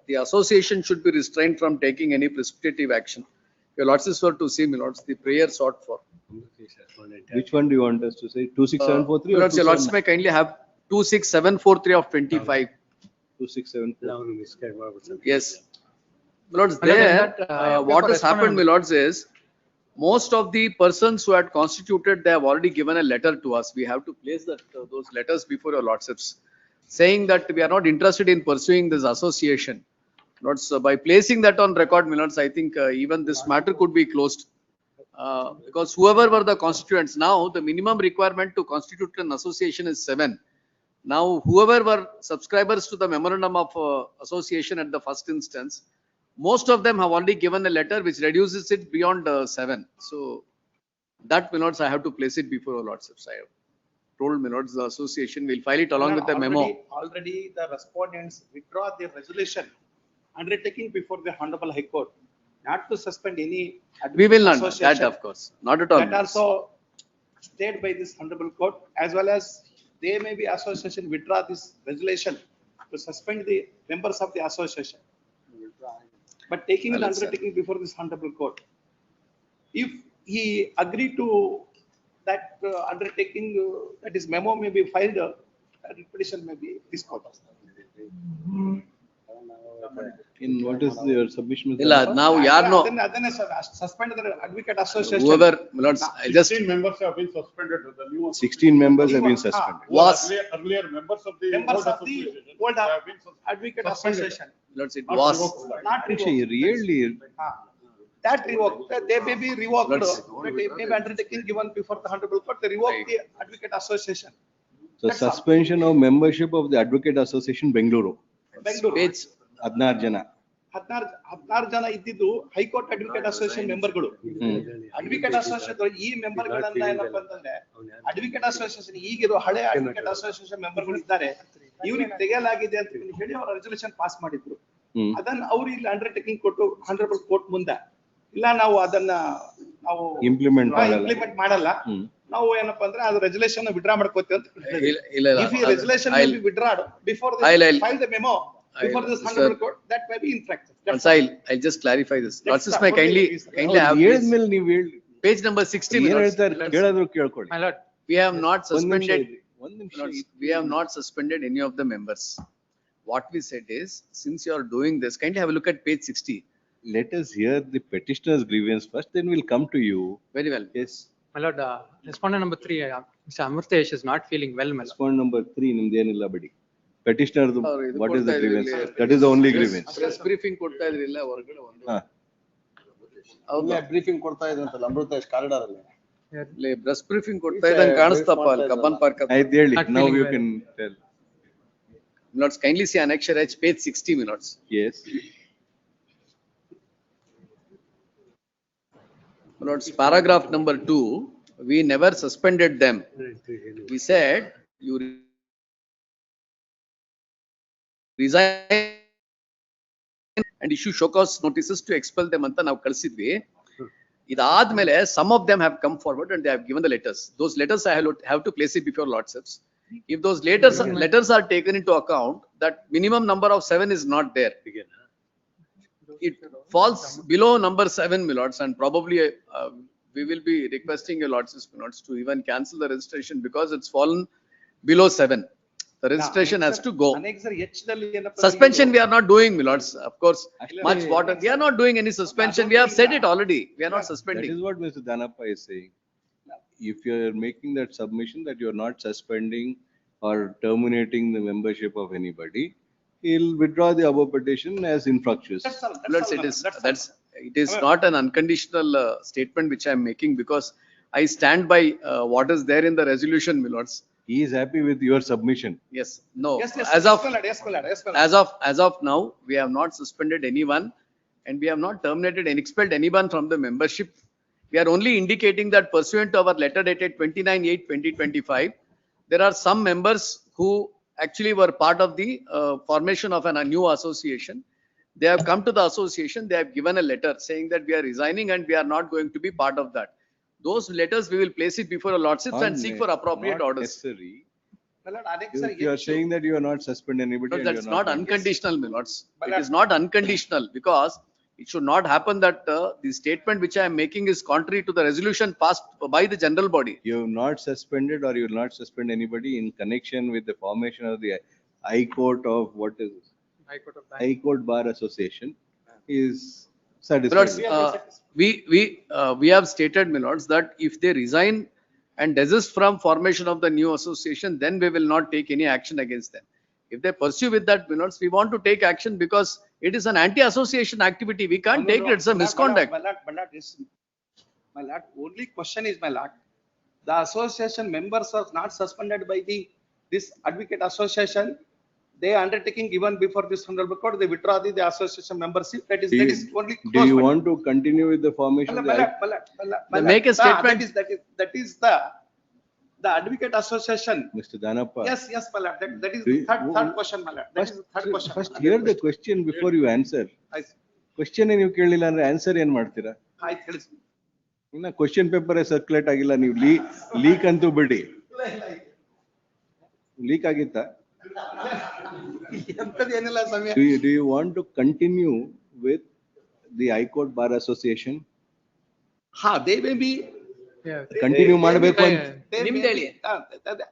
the association should be restrained from taking any precipitative action. Your Lords is for to see, Milords, the prayer sought for. Which one do you want us to say? 26743 or Milords, your Lords may kindly have 26743 of 25. 26743. Yes. Milords, there, what has happened, Milords, is most of the persons who had constituted, they have already given a letter to us. We have to place that those letters before your Lordships, saying that we are not interested in pursuing this association. Lords, by placing that on record, Milords, I think even this matter could be closed. Because whoever were the constituents, now the minimum requirement to constitute an association is 7. Now, whoever were subscribers to the memorandum of association at the first instance, most of them have already given a letter which reduces it beyond 7. So that, Milords, I have to place it before your Lordships. I have told Milords the association will file it along with the memo. Already the respondents withdraw their resolution undertaking before the Honorable High Court not to suspend any. We will not, association. that of course, not at all. That also stayed by this Honorable Court, as well as they may be association withdraw this resolution to suspend the members of the association. But taking the undertaking before this Honorable Court, if he agreed to that undertaking, that is memo may be filed, petition may be disclosed. In what is your submission? Mr. ಇಲ್ಲ Dhanappa? ನಾವು ಯಾರನ್ನೋ ಅದನ್ನೇ suspend the advocate association. whoever Milords, I just 16 members have been suspended. The new 16 members have been suspended. was earlier members of the Members old of the association old have been advocate suspended. association. Milords, it Not was revoked. Not Actually, revoked. really, That revoked, they may be revoked, Let's- but it may be undertaking given before the honorable court, they revoke the advocate association. so suspension of membership of the Advocate Association Bengaluru, Bengaluru. page 16 jana. 16 ಜನ ಇದ್ದಿದ್ದು high court advocate association ಮೆಂಬರ್ಗಳು. Advocate association ಈ ಮೆಂಬರ್ಗಳನ್ನ ಏನಪ್ಪಾ ಅಂತಂದ್ರೆ advocate association ಈಗಿರೋ ಹಳೆ advocate association ಮೆಂಬರ್ಗಳು ಇದ್ದಾರೆ, ಇವ್ರಿಗೆ ತೆಗೆಯಲಾಗಿದೆ ಅಂತ ಹೇಳಿ ಅವರ ರೆಸಲ್ಯೂಷನ್ ಪಾಸ್ ಮಾಡಿದ್ರು. ಅದನ್ನ ಅವ್ರು ಇಲ್ಲಿ ಅಂಡರ್ಟೇಕಿಂಗ್ ಕೊಟ್ಟು ಹಾನರಬಲ್ ಕೋರ್ಟ್ ಮುಂದೆ ಇಲ್ಲ ನಾವು ಅದನ್ನ ನಾವು Implement ಮಾಡಲ್ಲ, ನಾವು ಏನಪ್ಪಾ ಅಂದ್ರೆ ಅದು ರೆಸಲ್ಯೂಷನ್ ವಿಡ್ರಾ ಮಾಡ್ಕೋತೀವಿ ಅಂತ ಹೇಳಿದ್ರು. ಇಲ್ಲ ಇಲ್ಲ If the resolution will be withdrawn before they I'll- file the memo before this Sir. honorable court, that may be infracted. once I'll just clarify this. Lords, the may only kindly reason. have ಹೇಳಿದ this. ಮೇಲೆ ನೀವು ಹೇಳಿ Page number 16. ಏನ್ Milords. ಹೇಳ್ತಾರೆ ಕೇಳಾದ್ರು ಕೇಳ್ಕೊಳ್ಳಿ. My lord, we have not suspended, ಒಂದ್ ನಿಮಿಷ Milords, we have not suspended any of the members. What we said is, since you are doing this, kindly have a look at page 60. Let us hear the petitioner's grievance first, then we'll come to you. Very well. Yes. My lord, respondent number 3, Mr. Amurthesh is not feeling well, my lord. Respond number 3 ನಿಮ್ದೇನಿಲ್ಲ ಬಿಡಿ. Petitioner, ಇದು what is the ಕೊಡ್ತಾ grievance? ಇದ್ರಿ. That is the only grievance. Press briefing ಕೊಡ್ತಾ ಇದ್ರಿಲ್ಲ ಹೊರಗಡೆ ಒಂದು. ಹಾ. ಹೌದಾ? Briefing ಕೊಡ್ತಾ ಇದ್ರಂತಲ್ಲ ಅಮೃತೇಶ್ ಕಾರಿಡಾರ್ ಅಲ್ಲಿ. ಇಲ್ಲಿ press briefing ಕೊಡ್ತಾ ಇದ್ದಂಗೆ ಕಾಣಿಸ್ತಪ್ಪ ಅಲ್ಲಿ ಕಬ್ಬನ್ ಪಾರ್ಕ್ ಹತ್ರ. ಆಯ್ತು ಹೇಳಿ. Not Now feeling you well. can tell. Milords, kindly see annexure H, page 60, Milords. Yes. Milords, paragraph number 2, we never suspended them. We said you resign and issue show cause notices to expel them ಅಂತ ನಾವು ಕಳಿಸಿದ್ವಿ. ಇದಾದ್ಮೇಲೆ some of them have come forward and they have given the letters. Those letters I have to place it before lordships. If those letters are taken into account, that minimum number of 7 is not there. It falls below number 7, Milords, and probably we will be requesting your lordships, Milords, to even cancel the registration because it's fallen below 7. The registration has to go. Suspension we are not doing, Milords. Of course, much water. We are not doing any suspension. We have said it already. We are not suspending. That is what Mr. Dhanappa is saying. If you are making that submission that you are not suspending or terminating the membership of anybody, he'll withdraw the above petition as infructuous. Milords, it is not an unconditional statement which I am making because I stand by what is there in the resolution, Milords. He is happy with your submission. Yes, no. Yes, As of my lord, yes, my lord, yes, my lord. as of now, we have not suspended anyone and we have not terminated and expelled anyone from the membership. We are only indicating that pursuant to our letter dated 29/8/2025, there are some members who actually were part of the formation of a new association. They have come to the association, they have given a letter saying that we are resigning and we are not going to be part of that. Those letters we will place it before a lordships and seek for appropriate Not orders. necessary. My lord, annexure If you are H, saying that you are not suspend anybody. But and that's you are not unconditional, Milords. But It is not unconditional because it should not happen that the statement which I am making is contrary to the resolution passed by the general body. You have not suspended or you will not suspend anybody in connection with the formation of the High Court of what is it? High Court Bar Association is satisfied. Milords, we have stated, Milords, that if they resign and desist from formation of the new association, then we will not take any action against them. If they pursue with that, Milords, we want to take action because it is an anti-association activity. We can't take it, it's a misconduct. My lord, yes. My lord, only question is, my lord, the association members are not suspended by this advocate association. They are undertaking given before this honorable court, they withdraw the association membership. That is only. Do you want to continue with the formation? of the High- Make a statement. That is the advocate association. Mr. Dhanappa. Yes, my lord, that is Do the you- third question, my lord. That is the third question. First hear the question before you answer. Question ನೀವು ಕೇಳಿಲ್ಲ ಅಂದ್ರೆ answer ಏನ್ ಮಾಡ್ತೀರಾ? ಆಯ್ತು ತಿಳಿಸಿ. ಇನ್ನ question paper circulate ಆಗಿಲ್ಲ, ನೀವು ಲೀಕ್ ಅಂತೂ ಬಿಡಿ. ಲೀಕ್ ಆಗಿತ್ತಾ? ಎಂತದೇನಿಲ್ಲ ಸಮಯ. Do you want to continue with the High Court Bar Association? They may be continue ಮಾಡಬೇಕು ಅಂತ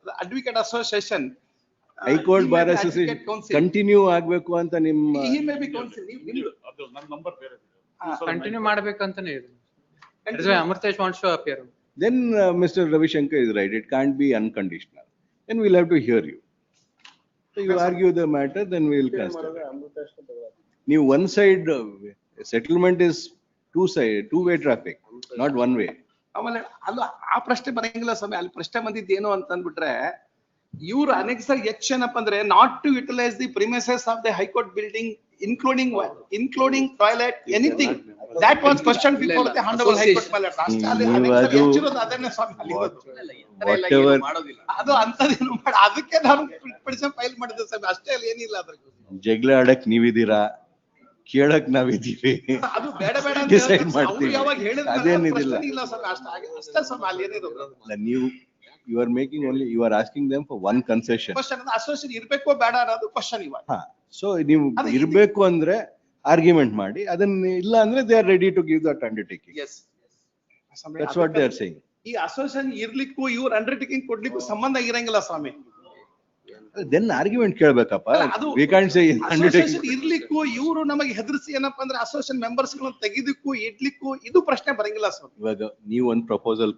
The Advocate Association. High court he may bar be association advocate counsel. Continue ಆಗ್ಬೇಕು ಅಂತ ನಿಮ್ಮ He may be counsel. Continue ಮಾಡ್ಬೇಕಂತಾನೆ ಇದೆ. That's why Amritesh wants to appear. Then Mr. Ravi Shankar is right. It can't be unconditional. Then we'll have to hear you. So you argue the matter, then we'll consider. New one side settlement is two-way traffic, not one way. ಆಮೇಲೆ ಅಲ್ಲ ಆ ಪ್ರಶ್ನೆ ಬರಂಗಿಲ್ಲ ಸ್ವಾಮಿ. ಅಲ್ಲಿ ಪ್ರಶ್ನೆ ಬಂದಿದ್ದು ಏನು ಅಂತ ಅಂದ್ಬಿಟ್ರೆ, ಇವ್ರು ಅನೆಕ್ಸರ್ ಎಚ್ ಏನಪ್ಪ ಅಂದ್ರೆ not to utilise the premises of the high court building including toilet anything. That was question before the honourable high court ಮೇಲೆ. ಅಷ್ಟೇ ಅಲ್ಲಿ ಅನೆಕ್ಸರ್ ಎಚ್ ಇರೋದು ಅದನ್ನೇ ಸ್ವಾಮಿ ಅಲ್ಲಿ ಇರೋದು. ಅದು ಅಂತದೇನು ಮಾಡ ಅದಕ್ಕೆ ನಾನು ಪಿಟಿಷನ್ ಫೈಲ್ ಮಾಡಿದ್ದೆ ಸ್ವಾಮಿ. ಅಷ್ಟೇ ಅಲ್ಲಿ ಏನಿಲ್ಲ ಅದ್ರ ಜಗಳ ಆಡಕ್ ನೀವಿದ್ದೀರಾ, ಕೇಳಕ್ ನಾವಿದ್ದೀವಿ. ಅದು ಬೇಡ ಬೇಡ ಅಂತ ಡಿಸೈಡ್ ಮಾಡ್ತೀವಿ. ಯಾವಾಗ ಹೇಳಿದ್ರೆ ಅದೇನಿದಿಲ್ಲ. ಇಲ್ಲ ಸ್ವಾಮಿ. ಅಷ್ಟೇ ಸ್ವಾಮಿ ಅಲ್ಲಿ ಏನಿರೋದು. ನೀವು you are making only, you are asking them for one concession. Question association ಇರ್ಬೇಕೋ ಬೇಡ ಅನ್ನೋದು ಕ್ವಶನ್ ಇವಾಗ. ಸೊ ನೀವು ಇರ್ಬೇಕು ಅಂದ್ರೆ ಆರ್ಗ್ಯುಮೆಂಟ್ ಮಾಡಿ, ಅದನ್ನ ಇಲ್ಲ ಅಂದ್ರೆ they are ready to give that undertaking. Yes. That's what they are saying. ಈ ಅಸೋಸಿಯೇಷನ್ ಇರ್ಲಿಕ್ಕೂ ಇವ್ರ ಅಂಡರ್ಟೇಕಿಂಗ್ ಕೊಡ್ಲಿಕ್ಕೂ ಸಂಬಂಧ ಇರಂಗಿಲ್ಲ ಸ್ವಾಮಿ. Then argument ಕೇಳ್ಬೇಕಪ್ಪ. We can't say undertaking. Association ಇರ್ಲಿಕ್ಕೂ ಇವರು ನಮಗೆ ಹೆದರ್ಸಿ ಏನಪ್ಪಾ ಅಂದ್ರೆ ಅಸೋಸಿಯೇಷನ್ ಮೆಂಬರ್ಸ್ ಗಳನ್ನ ತೆಗಿದಕ್ಕೂ ಇಡ್ಲಿಕ್ಕೂ ಇದು ಪ್ರಶ್ನೆ ಬರಂಗಿಲ್ಲ ಸ್ವಾಮಿ. ಇವಾಗ ನೀವು ಒಂದು ಪ್ರಪೋಸಲ್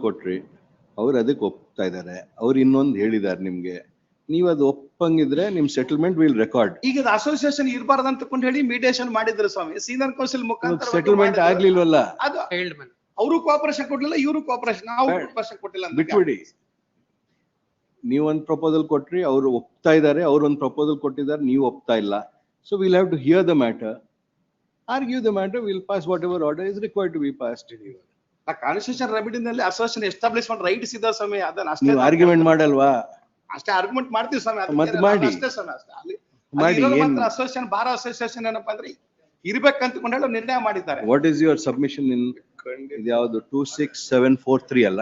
ಕೊಟ್ರಿ, ಅವ್ರು ಅದಕ್ಕೆ ಒಪ್ತಾ ಇದ್ದಾರೆ, ಅವ್ರು ಇನ್ನೊಂದು ಹೇಳಿದ್ದಾರೆ ನಿಮ್ಗೆ, ನೀವು ಅದು ಒಪ್ಪಂಗಿದ್ರೆ ನಿಮ್ ಸೆಟಲ್ಮೆಂಟ್ ವಿಲ್ ರೆಕಾರ್ಡ್. ಈಗ ಅಸೋಸಿಯೇಷನ್ ಇರಬಾರ್ದು ಅಂತಕೊಂಡು ಹೇಳಿ ಮೀಡಿಯೇಷನ್ ಮಾಡಿದ್ರು ಸ್ವಾಮಿ. ಸೀನಿಯರ್ ಕೌನ್ಸಿಲ್ ಮುಖಾಂತರ ಸೆಟಲ್ಮೆಂಟ್ ಆಗ್ಲಿಲ್ವಲ್ಲ. ಅದು ಅವರು ಕೋಆಪರೇಷನ್ ಕೊಡ್ಲಿಲ್ಲ, ಇವರು ಕೋಆಪರೇಷನ್, ನಾವು ಕೋಆಪರೇಷನ್ ಕೊಟ್ಟಿಲ್ಲ ಅಂತ ಬಿಟ್ಬಿಡಿ. ನೀವೊಂದು ಪ್ರಪೋಸಲ್ ಕೊಟ್ರಿ, ಅವ್ರು ಒಪ್ತಾ ಇದ್ದಾರೆ, ಅವ್ರು ಒಂದು ಪ್ರಪೋಸಲ್ ಕೊಟ್ಟಿದ್ದಾರೆ, ನೀವು ಒಪ್ತಾ ಇಲ್ಲ. So will have to hear the matter, argue the matter, will pass whatever order is required to be passed. Constitution ರೆಮಿಡಿನಲ್ಲಿ ಅಸೋಸಿಯೇಷನ್ ಎಸ್ಟಾಬ್ಲಿಷ್ಮೆಂಟ್ ರೈಟ್ಸ್ ಇದೆ ಸ್ವಾಮಿ. ಅದನ್ನ ಅಷ್ಟೇ ನೀವು ಆರ್ಗ್ಯುಮೆಂಟ್ ಮಾಡಲ್ವಾ? ಅಷ್ಟೇ ಆರ್ಗ್ಯುಮೆಂಟ್ ಮಾಡ್ತೀವಿ ಸ್ವಾಮಿ. ಮತ್ತೆ ಮಾಡಿ. ಅಷ್ಟೇ ಸ್ವಾಮಿ. ಅಷ್ಟೇ ಅಲ್ಲಿ ಮಾಡಿ. ಮಾತ್ರ ಅಸೋಸಿಯೇಷನ್ ಬಾರ್ ಅಸೋಸಿಯೇಷನ್ ಏನಪ್ಪಾ ಅಂದ್ರೆ ಇರ್ಬೇಕಂತ ಹೇಳಿ ನಿರ್ಣಯ ಮಾಡಿದ್ದಾರೆ. ವಾಟ್ ಈಸ್ ಯುವರ್ ಸಬ್ಮಿಷನ್ ಇನ್ ಇದು ಯಾವುದು 26743 ಅಲ್ಲ?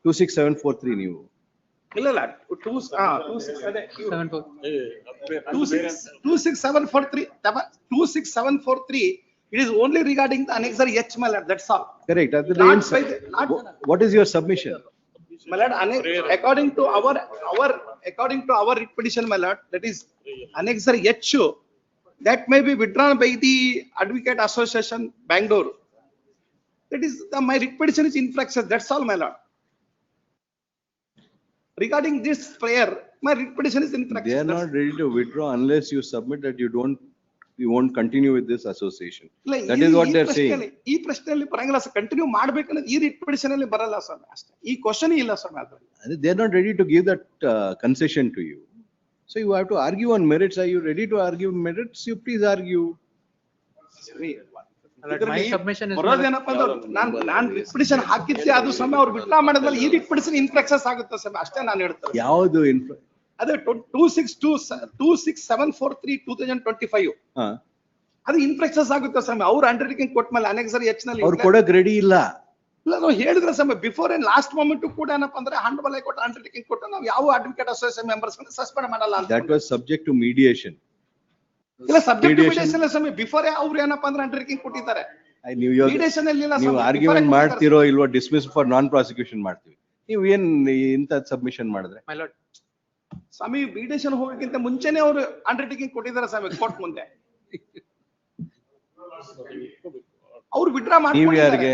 26743 ನೀವು ಇಲ್ಲ 26743 it is only regarding the annexure H, my lord, that's all. Correct. What is your submission? My lord, according to our writ petition, my lord, that is annexure H, that may be withdrawn by the Advocate Association Bangalore. That is my writ petition is infraction, that's all, my lord. Regarding this prayer, my writ petition is infraction. They are not ready to withdraw unless you submit that you won't continue with this association. That is what they are saying. ಈ ಪ್ರಶ್ನೆಯಲ್ಲಿ ಬರಂಗಿಲ್ಲ sir. Continue ಮಾಡ್ಬೇಕನ್ನೋದು ಈ writ petition ಅಲ್ಲಿ ಬರಲ್ಲ sir. ಅಷ್ಟೇ, ಈ question ಇಲ್ಲ sir. They are not ready to give that concession to you. So you have to argue on merits. Are you ready to argue merits? You please argue. My submission is ಬರೋದೇನಪ್ಪ ಅಂದ್ರೆ ನಾನು writ petition ಹಾಕಿದ್ದೆ, ಅದು ಸಮಯ ಅವ್ರು withdraw ಮಾಡಿದ್ಮೇಲೆ ಈ writ petition ಇನ್ಫ್ರಾಕ್ಷನ್ಸ್ ಆಗುತ್ತೆ sir. ಅಷ್ಟೇ ನಾನು ಹೇಳ್ತೇನೆ. ಯಾವುದು ಅದೇ 26743 2025 ಅದು ಇನ್ಫ್ರಾಕ್ಷನ್ಸ್ ಆಗುತ್ತೆ ಸ್ವಾಮಿ. ಅವ್ರು ಅಂಡರ್ಟೇಕಿಂಗ್ ಕೊಟ್ಮೇಲೆ ಅನೆಕ್ಸರ್ ಎಚ್ ನಲ್ಲಿ ಅವ್ರು ಕೊಡಕ್ ರೆಡಿ ಇಲ್ಲ. ನಾವು ಹೇಳಿದ್ರೆ ಸ್ವಾಮಿ ಬಿಫೋರ್ ಏನ್ ಲಾಸ್ಟ್ ಮೂಮೆಂಟ್ ಕೂಡ ಏನಪ್ಪಾ ಅಂದ್ರೆ ಹಾನರಬಲ್ ಹೈಕೋರ್ಟ್ ಅಂಡರ್ಟೇಕಿಂಗ್ ಕೊಟ್ಟು ನಾವು ಯಾವ ಅಡ್ವೊಕೇಟ್ ಅಸೋಸಿಯೇಷನ್ ಮೆಂಬರ್ಸ್ ಸಸ್ಪೆಂಡ್ ಮಾಡಲ್ಲ ಅಂತ. That was subject to mediation. ಇಲ್ಲ ಸಬ್ಜೆಕ್ಟ್ ಟು ಮಿಡಿಯೇಷನ್ ಸ್ವಾಮಿ. ಬಿಫೋರ್ ಅವ್ರು ಏನಪ್ಪಾ ಅಂದ್ರೆ ಅಂಡರ್ಟೇಕಿಂಗ್ ಕೊಟ್ಟಿದ್ದಾರೆ. ಮಿಡಿಯೇಷನ್ ಅಲ್ಲಿ ನೀವು ಆರ್ಗ್ಯುಮೆಂಟ್ ಮಾಡ್ತಿರೋ ಇಲ್ವೋ, ಡಿಸ್ಮಿಸ್ ಫಾರ್ ನಾನ್ ಪ್ರಾಸಿಕ್ಯೂಷನ್ ಮಾಡ್ತೀವಿ. ನೀವು ಏನ್ ಇಂತ ಸಬ್ಮಿಷನ್ ಮಾಡಿದ್ರೆ ಸ್ವಾಮಿ ಮೀಡಿಯೇಷನ್ ಹೋಗೋಕ್ಕಿಂತ ಮುಂಚೆನೆ ಅವರು ಅಂಡರ್ಟೇಕಿಂಗ್ ಕೊಟ್ಟಿದ್ದಾರೆ ಸ್ವಾಮಿ ಕೋರ್ಟ್ ಮುಂದೆ. ಅವ್ರು ವಿಡ್ರಾ ನೀವು ಯಾರಿಗೆ?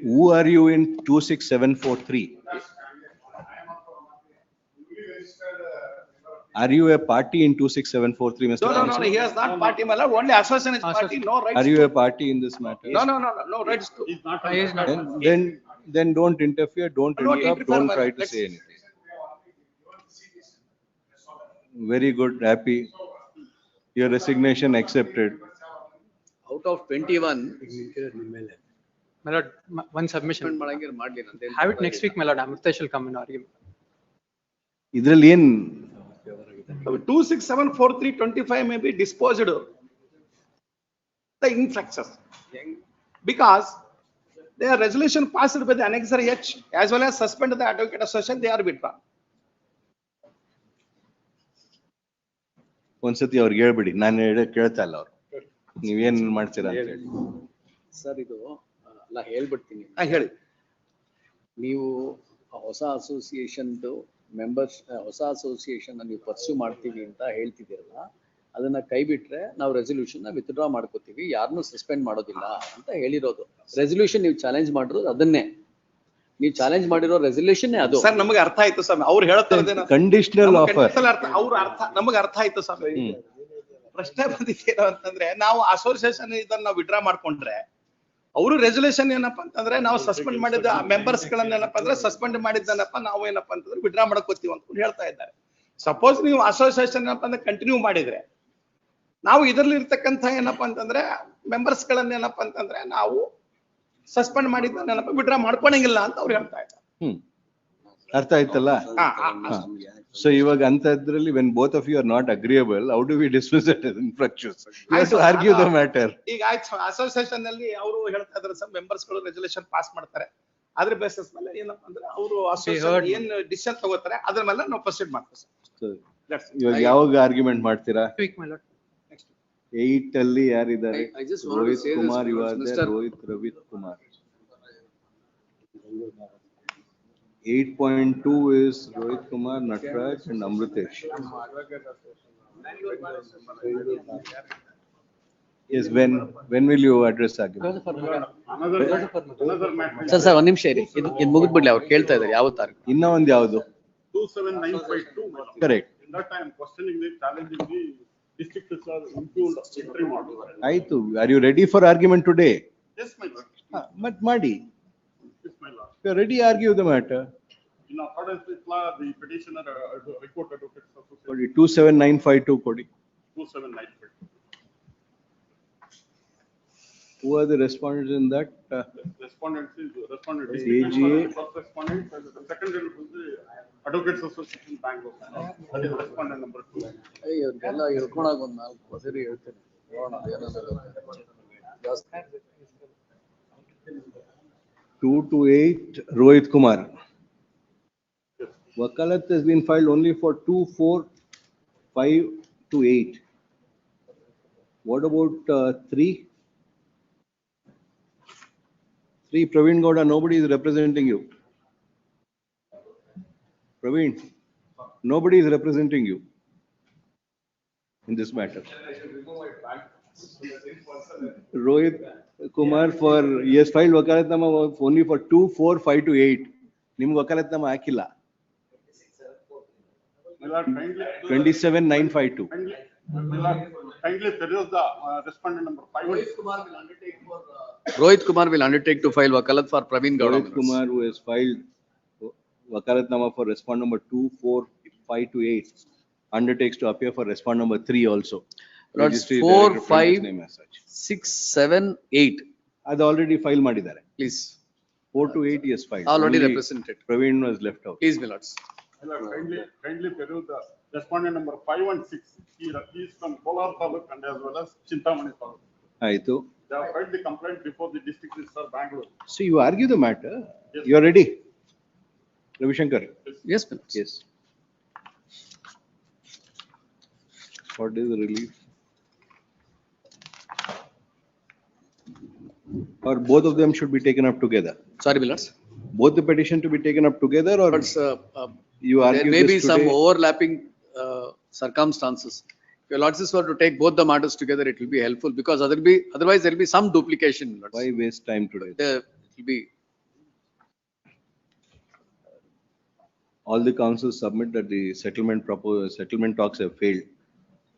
Who are you in 26743? Are you a party in 26743, Mr. No, he has not party, my lord. Only association is party, no rights. Are you a party in this matter? No rights to. Then don't interfere, don't interrupt, don't try to say anything. Very good, happy. Your resignation accepted. Out of 21. My lord, one submission. Have it next week, my lord. Amritesh will come in argument. Idರಲ್ಲಿ ಏನ್ 2674325 may be disposed of the infractions because their resolution passed by the annexure H as well as suspended the advocate association, they are withdrawn. ಒಂದ್ಸತಿ ಅವ್ರಿಗೆ ಹೇಳ್ಬಿಡಿ, ನಾನು ಕೇಳ್ತಾ ಇಲ್ಲ ಅವ್ರು, ನೀವೇನ್ ಮಾಡ್ತೀರಾ ಅಂತ ಹೇಳಿ. ಸರ್ ಇದು ಅಲ್ಲ ಹೇಳ್ಬಿಡ್ತೀನಿ. ಹೇಳಿ. ನೀವು ಹೊಸ ಅಸೋಸಿಯೇಷನ್ ಮೆಂಬರ್ಸ್, ಹೊಸ ಅಸೋಸಿಯೇಷನ್ ನೀವು ಪರ್ಸ್ಯೂ ಮಾಡ್ತೀವಿ ಅಂತ ಹೇಳ್ತಿದ್ದೀರಲ್ಲ, ಅದನ್ನ ಕೈ ಬಿಟ್ರೆ ನಾವು ರೆಸೊಲ್ಯೂಷನ್ ವಿತ್ಡ್ರಾ ಮಾಡ್ಕೋತೀವಿ, ಯಾರನ್ನೂ ಸಸ್ಪೆಂಡ್ ಮಾಡೋದಿಲ್ಲ ಅಂತ ಹೇಳಿರೋದು. ರೆಸೊಲ್ಯೂಷನ್ ನೀವು ಚಾಲೆಂಜ್ ಮಾಡಿರೋದು ಅದನ್ನೇ, ನೀವು ಚಾಲೆಂಜ್ ಮಾಡಿರೋ ರೆಸೊಲ್ಯೂಷನ್ ಅದು. ಸರ್ ನಮಗೆ ಅರ್ಥ ಆಯ್ತು ಸ್ವಾಮಿ, ಅವ್ರು ಹೇಳ್ತಾರೆ ಕಂಡೀಷನಲ್ ಆಫರ್. ಅವ್ರ ಅರ್ಥ ನಮಗೆ ಅರ್ಥ ಆಯ್ತು ಸ್ವಾಮಿ. ಪ್ರಶ್ನೆ ಬಂದಿದ್ದೇನು ಅಂತಂದ್ರೆ, ನಾವು ಅಸೋಸಿಯೇಷನ್ ಇದನ್ನ ನಾವು ವಿಡ್ರಾ ಮಾಡ್ಕೊಂಡ್ರೆ ಅವರು ರೆಸೊಲ್ಯೂಷನ್ ಏನಪ್ಪಾ ಅಂತಂದ್ರೆ, ನಾವು ಸಸ್ಪೆಂಡ್ ಮಾಡಿದ ಮೆಂಬರ್ಸ್ ಗಳನ್ನ ಏನಪ್ಪಾ ಅಂದ್ರೆ ಸಸ್ಪೆಂಡ್ ಮಾಡಿದ್ದನಪ್ಪ ನಾವು ಏನಪ್ಪಾ ಅಂತಂದ್ರೆ ವಿಡ್ರಾ ಮಾಡ್ಕೋತೀವಿ ಅಂತ ಹೇಳ್ತಾ ಇದ್ದಾರೆ. ಸಪೋಸ್ ನೀವು ಅಸೋಸಿಯೇಷನ್ ಏನಪ್ಪಾ ಅಂದ್ರೆ ಕಂಟಿನ್ಯೂ ಮಾಡಿದ್ರೆ, ನಾವು ಇದರಲ್ಲಿ ಇರ್ತಕ್ಕಂಥ ಏನಪ್ಪಾ ಅಂತಂದ್ರೆ ಮೆಂಬರ್ಸ್ ಗಳನ್ನ ಏನಪ್ಪಾ ಅಂತಂದ್ರೆ ನಾವು ಸಸ್ಪೆಂಡ್ ಮಾಡಿದ್ದನಪ್ಪ ವಿಡ್ರಾ ಮಾಡ್ಕೊಳಂಗಿಲ್ಲ ಅಂತ ಅವ್ರು ಹೇಳ್ತಾ ಇದ್ದಾರೆ. ಅರ್ಥ ಆಯ್ತಲ್ಲ? ಸೊ ಇವಾಗ ಅಂತದ್ರಲ್ಲಿ when both of you are not agreeable, how do we dismiss it as infractions? We have to argue the matter. ಈಗ ಆಯ್ತು, ಅಸೋಸಿಯೇಷನ್ ನಲ್ಲಿ ಅವರು ಹೇಳ್ತಾ ಇದ್ದಾರೆ ಸರ್, ಮೆಂಬರ್ಸ್ ಗಳು ರೆಸೊಲ್ಯೂಷನ್ ಪಾಸ್ ಮಾಡ್ತಾರೆ, ಅದ್ರ ಬೇಸಿಸ್ ಮೇಲೆ ಏನಪ್ಪಾ ಅಂದ್ರೆ ಅವರು ಅಸೋಸಿಯೇಷನ್ ಏನ್ ಡಿಸಿಷನ್ ತಗೋತಾರೆ ಅದ್ರ ಮೇಲೆ ನಾವು ಪ್ರೊಸೀಡ್ ಮಾಡ್ತೀವಿ ಸರ್. ಇವಾಗ ಯಾವಾಗ ಆರ್ಗ್ಯುಮೆಂಟ್ ಮಾಡ್ತೀರಾ? 8 ಅಲ್ಲಿ ಯಾರಿದ್ದಾರೆ? I just want to Rohit say this, Kumar, you are Mr. there, Rohit Ravith Kumar. 8.2 is Rohit Kumar, Natraj and Amritesh. Yes, when will you address argument? Sir ಒಂದ್ ನಿಮಿಷ ಇರಿ, ಇದು ಮುಗಿದ್ಬಿಡ್ಲಿ, ಅವ್ರು ಕೇಳ್ತಾ ಇದ್ದಾರೆ ಯಾವ ತಾರೀಕು. ಇನ್ನ ಒಂದ್ ಯಾವ್ದು? 27952. Correct. In that I am questioning the challenging the district sir impugned entry model. ಆಯ್ತು, are you ready for argument today? Yes, my lord. But ಮಾಡಿ. Yes, my lord. You are ready, argue the matter. In accordance with law, the petitioner report advocates association. 27952 ಕೊಡಿ. 27952. Who are the respondents in that? Respondent is CGA. first respondent, and the second is the advocates association Bangalore. That is respondent number 2. ಎಲ್ಲ ಹೇಳ್ಕೊಳಕ್ ಒಂದ್ 4 ಸರಿ ಹೇಳ್ತೇನೆ. ನೋಡೋಣ ಜಾಸ್ತಿ. 228 Rohit Kumar. Wakalat has been filed only for 24528. What about 3? 3 Praveen Gowda, nobody is representing you. Praveen, nobody is representing you in this matter. Rohit Kumar for, he has filed Wakalatnama only for 24528. Nim Wakalatnama Akila. 27952. Kindly peruse the respondent number 5. Rohit Kumar will undertake to file wakalat for Praveen Gowda. Rohit Kumar, who has filed Wakalatnama for respondent number 24528, undertakes to appear for respondent number 3 also. Lords, Registry 4, director, 5, name as such. 6, 7, 8. ಅದು already file ಮಾಡಿದ್ದಾರೆ. Please. 4 to 8 is filed. Already Only represented. Praveen was left out. Please, my lords. Kindly peruse the respondent number 5 and 6. He is from Kolar Taluk and as well as Chintamani Taluk. ಆಯ್ತು. They have filed the complaint before the district registrar Bangalore. So you argue the matter. You are ready? Ravi Shankar? Yes, my lords. Yes. What is the relief? Or both of them should be taken up together? Sorry, my lords. Both the petition to be taken up together, or you argue There may be this some today? overlapping circumstances. If your lords were to take both the matters together, it will be helpful because otherwise there will be some duplication. Lords. Why waste time today? It will be. All the councils submit that the settlement talks have failed.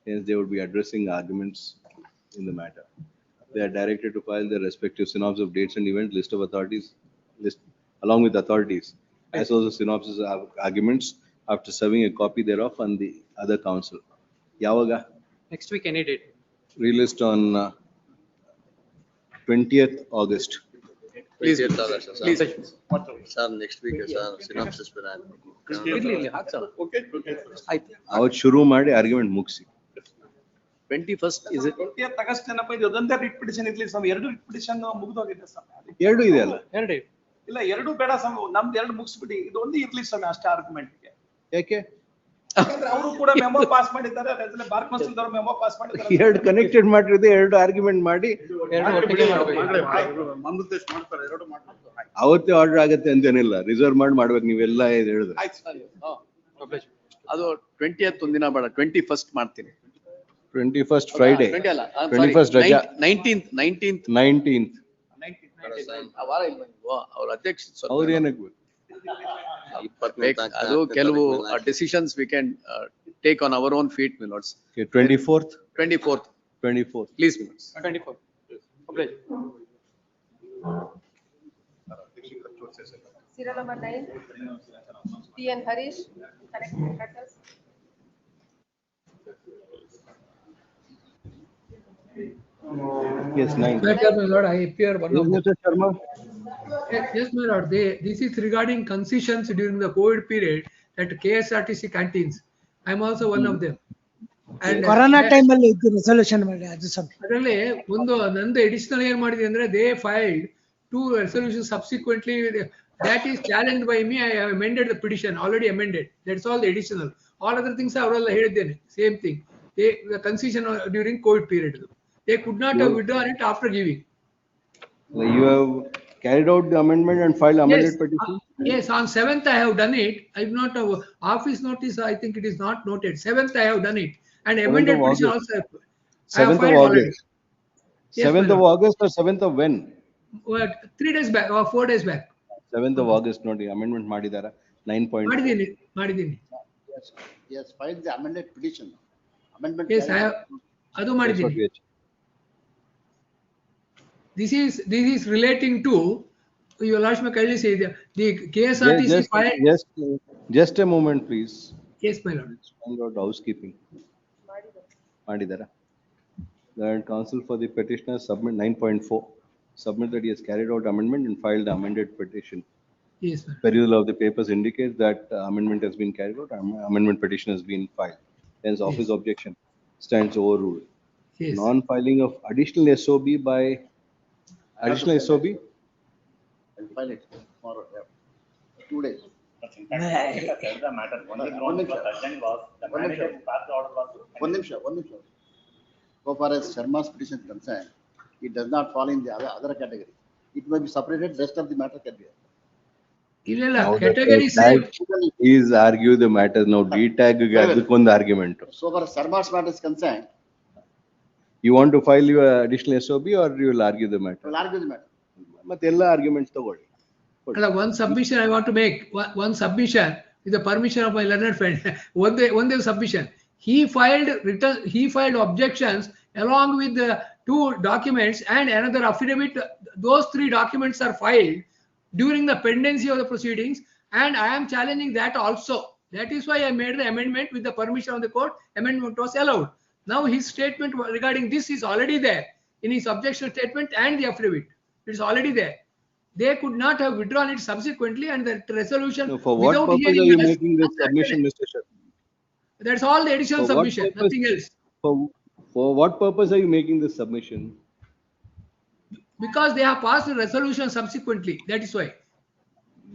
Hence, they would be addressing arguments in the matter. They are directed to file their respective synopsis of dates and events, list of authorities, along with authorities, as well as synopsis of arguments after serving a copy thereof on the other council. Yavaga? Next week, any date. Released on 20th August. Please. Please. Sir, next week, sir, synopsis plan. Okay. ಅವತ್ತು ಶುರು ಮಾಡಿ argument ಮುಗಿಸಿ. 21st is it? 20th August ಏನಪ್ಪ ಇದು ಒಂದೇ writ petition ಇರ್ಲಿ ಸ್ವಾಮಿ, 2 writ petition ಮುಗಿದೋಗಿದೆ ಸ್ವಾಮಿ. 2 ಇದೆ ಅಲ್ಲ? 2 ಇಲ್ಲ 2 ಬೇಡ ಸ್ವಾಮಿ, ನಮ್ದು 2 ಮುಗಿಸ್ಬಿಡಿ, ಇದು ಒಂದು ಇರ್ಲಿ ಸ್ವಾಮಿ ಅಷ್ಟೇ ಆರ್ಗ್ಯುಮೆಂಟ್ ಗೆ. ಯಾಕೆ? ಯಾಕಂದ್ರೆ ಅವರು ಕೂಡ ಮೆಮೊ ಪಾಸ್ ಮಾಡಿದ್ದಾರೆ, ಬಾರ್ ಕೌನ್ಸಿಲ್ ದವರು ಮೆಮೊ ಪಾಸ್ ಮಾಡಿದ್ದಾರೆ. ಎರಡು ಕನೆಕ್ಟೆಡ್ ಮ್ಯಾಟರ್ ಇದೆ, ಎರಡು ಆರ್ಗ್ಯುಮೆಂಟ್ ಮಾಡಿ ಅವತ್ತೇ ಆರ್ಡರ್ ಆಗತ್ತೆ ಅಂತೇನಿಲ್ಲ, ರಿಸರ್ವ್ ಮಾಡಿ ಮಾಡ್ಬೇಕು ನೀವೆಲ್ಲ ಹೇಳಿದ್ರೆ. ಅದು 20th ಒಂದಿನ ಬೇಡ, 21st ಮಾಡ್ತೀನಿ. 21st Friday, 20 ಅಲ್ಲ, 21st ರಜಾ, 19th ಆ ವಾರ ಇಲ್ಲ ನೀವು, ಅವ್ರ ಅಧ್ಯಕ್ಷ ಅವ್ರು ಏನಕ್ಕೆ ಅದು ಕೆಲವು decisions we can take on our own feet, my lords. 24th, 24th please, my lords. 24th. Serial number 9, T.N. Harish, connected matters. Yes, 9. Better, my lord, I appear one Yes, of them. Mr. Sharma. Yes, my lord, this is regarding concessions during the COVID period at KSRTC canteens. I am also one of them. And corona time ಅಲ್ಲಿ ಇದ್ದು resolution ಮಾಡಿ ಅದು ಸ್ವಲ್ಪ ಅದರಲ್ಲಿ ಒಂದು ನಂದು additional ಏನ್ ಮಾಡಿದೆ ಅಂದ್ರೆ they filed 2 resolutions subsequently that is challenged by me. I have amended the petition, already amended. That's all the additional. All other things ಅವರೆಲ್ಲ ಹೇಳಿದ್ದೇನೆ, same thing. The concession during COVID period. They could not have withdrawn it after giving. You have carried out the amendment and filed amended petition? Yes, on 7th I have done it. I have not office notice, I think it is not noted. 7th I have done it. And amended petition also. 7th of August. 7th of August or 7th of when? 3 days back or 4 days back. 7th of August ನೋಡಿ amendment ಮಾಡಿದಾರ 9. ಮಾಡಿದ್ದೀನಿ. Yes, filed the amended petition. Amendment. Yes, I have. ಅದು ಮಾಡಿದ್ದೀನಿ. This is relating to your last kindly say the KSRTC file. Just a moment please. Yes, my lord. Find out housekeeping. ಮಾಡಿದಾರ. The counsel for the petitioner submit 9.4. Submit that he has carried out amendment and filed the amended petition. Yes, sir. Perusal of the papers indicates that amendment has been carried out, amendment petition has been filed. Hence office objection stands overruled. Yes. Non-filing of additional SOB by additional SOB? I'll file it tomorrow, 2 days. One ನಿಮಿಷ. So far as Sharma's petition is concerned, it does not fall in the other category. It may be separated, rest of the matter can be. ಇಲ್ಲ category same. Please argue the matter now. D-tag ಅದಕ್ಕೊಂದು argument. So far as Sharma's matter is concerned, you want to file your additional SOB or you will argue the matter? we'll argue the matter. ಮತ್ತೆ ಎಲ್ಲ arguments ತಗೊಳ್ಳಿ. One submission I want to make. One submission with the permission of my learned friend. One day submission. He filed objections along with the 2 documents and another affidavit. Those 3 documents are filed during the pendency of the proceedings, and I am challenging that also. That is why I made the amendment with the permission of the court. Amendment was allowed. Now his statement regarding this is already there in his objection statement and the affidavit. It is already there. They could not have withdrawn it subsequently, and the resolution. So for what purpose are you making this submission, Mr. Sharma? That's all the additional submission, nothing else. For what purpose are you making this submission? Because they have passed the resolution subsequently, that is why.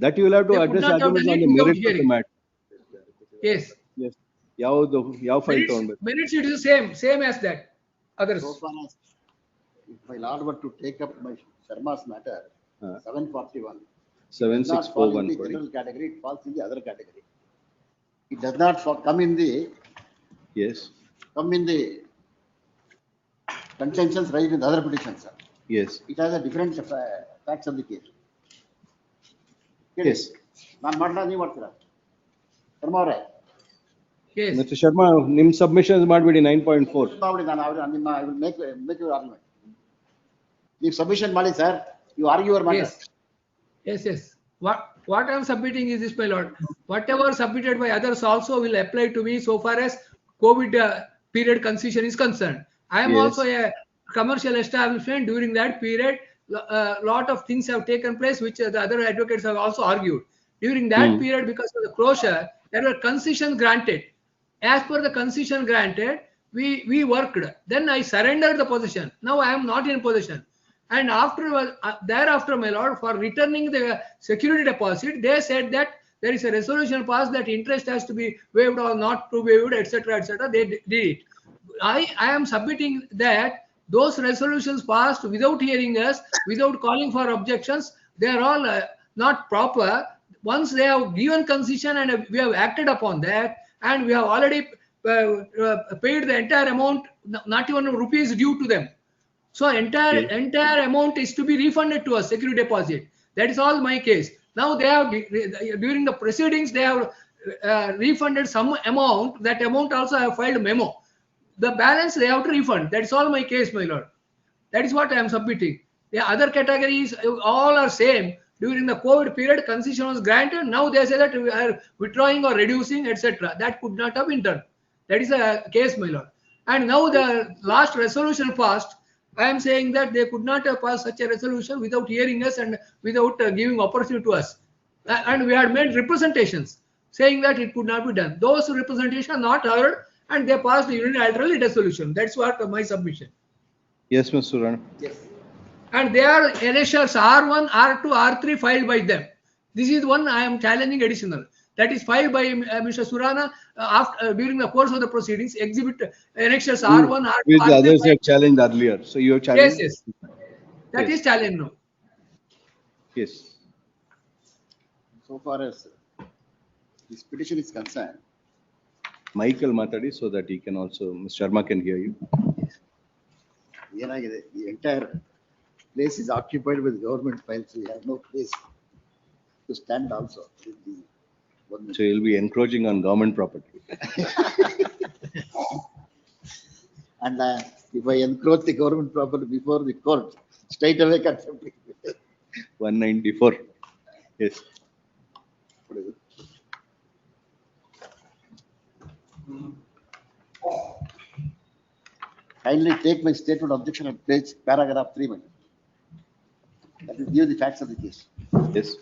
That you will have to address arguments on the merits of the matter. Yes. Yes. ಯಾವ file ತಗೊಂಡ್ಬೇಕು? Merits it is same as that. Others. So far as if my lord were to take up my Sharma's matter, 741. 7641. The general category, it falls in the other category. It does not come in the. Yes. Come in the contentions raised in the other petitions, sir. Yes. It has a different facts of the case. Yes. ನಾನು ಮಾಡ್ಲಾ ನೀವು ಮಾಡ್ತೀರಾ ಶರ್ಮಾ ಅವರೇ? Yes. Mr. Sharma, ನಿಮ್ಮ submissions ಮಾಡಬೇಡಿ 9.4. ಮಾಡಿ ನಾನು ನಿಮ್ಮ I will make your argument. ನೀವು submission ಮಾಡಿ sir, you argue your matter. Yes. What I am submitting is this, my lord. Whatever submitted by others also will apply to me so far as COVID period concession is concerned. I am also a commercial establishment. During that period, lot of things have taken place which the other advocates have also argued. During that period, because of the closure, there were concessions granted. As per the concession granted, we worked. Then I surrendered the possession. Now I am not in possession. And thereafter, my lord, for returning the security deposit, they said that there is a resolution passed that interest has to be waived or not to be waived, etc., etc. They did it. I am submitting that those resolutions passed without hearing us, without calling for objections, they are all not proper. Once they have given concession and we have acted upon that, and we have already paid the entire amount, not even rupees due to them. So entire amount is to be refunded to us, security deposit. That is all my case. Now they have, during the proceedings, they have refunded some amount. That amount also I have filed a memo. The balance they have to refund. That is all my case, my lord. That is what I am submitting. The other categories all are same. During the COVID period, concession was granted. Now they say that we are withdrawing or reducing, etc. That could not have been done. That is a case, my lord. And now the last resolution passed. I am saying that they could not have passed such a resolution without hearing us and without giving opportunity to us. And we had made representations saying that it could not be done. Those representations are not heard, and they passed unilaterally resolution. That's what my submission. Yes, Mr. Rana. Yes. And they are NHRs R1, R2, R3 filed by them. This is one I am challenging additional. That is filed by Mr. Surana after during the course of the proceedings. Exhibit annexures R1, R2, Which the R3 others filed. had challenged earlier. So you have challenged? Yes, yes. That is challenged now. Yes. So far as this petition is concerned, Michael Matadi, so that he can also, Mr. Sharma can hear you. ಏನಾಗಿದೆ, the entire place is occupied with government files. We have no place to stand also. So you'll be encroaching on government property. And if I encroach the government property before the court, straight away contempt. 194. Yes. What is it? Kindly take my statement of objection at page paragraph 3. That will give the facts of the case. Yes.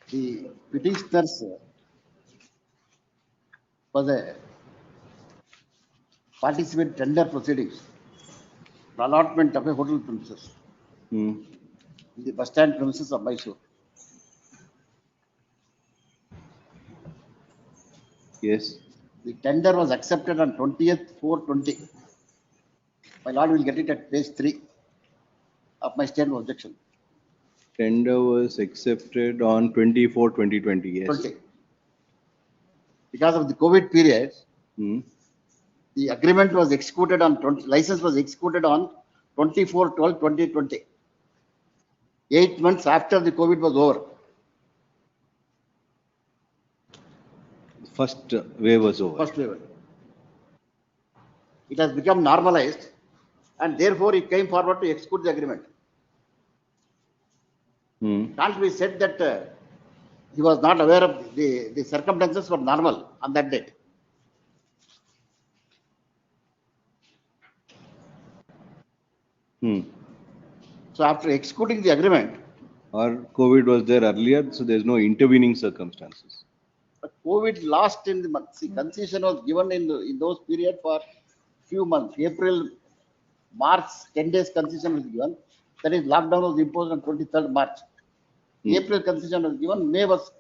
The petitioners was a participant tender proceedings for allotment of a hotel premises in the bus stand premises of Mysore. Yes. The tender was accepted on 20th 4/20. My lord will get it at page 3 of my statement of objection. Tender was accepted on 24/2020. Yes. 20. Because of the COVID period, the agreement was executed on license was executed on 24/12/2020. 8 months after the COVID was over. First wave was over. First wave. It has become normalized, and therefore he came forward to execute the agreement. Can't be said that he was not aware of the circumstances were normal on that date. So after executing the agreement, or COVID was there earlier, so there's no intervening circumstances. but COVID last in the month. See, concession was given in those period for few months. April, March, 10 days concession was given. That is, lockdown was imposed on 23rd March. April concession was given. May was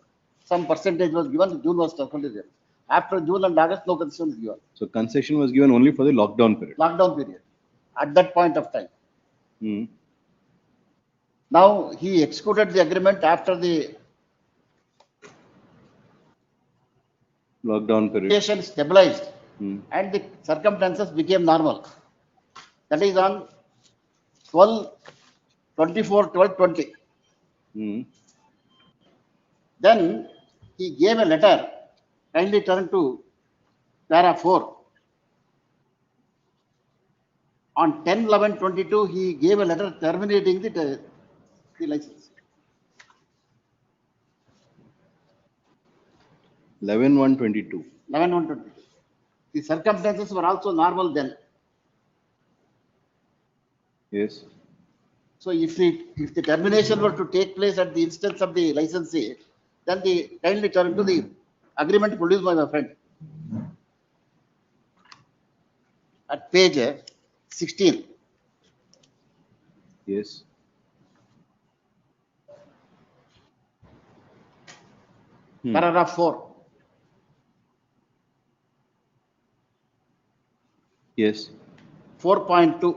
some percentage was given. June was totally. After June and August, no concession was given. So concession was given only for the lockdown period. Lockdown period. At that point of time. Now he executed the agreement after the lockdown period. Situation stabilized and the circumstances became normal. That is on 24/12/20. Then he gave a letter. Kindly turn to para 4. On 10/11/22, he gave a letter terminating the license. 11/1/22. 11/1/22. The circumstances were also normal then. Yes. So if the termination were to take place at the instance of the licensee, then the kindly turn to the agreement produced by my friend at page 16. Yes. Paragraph 4. Yes. 4.2.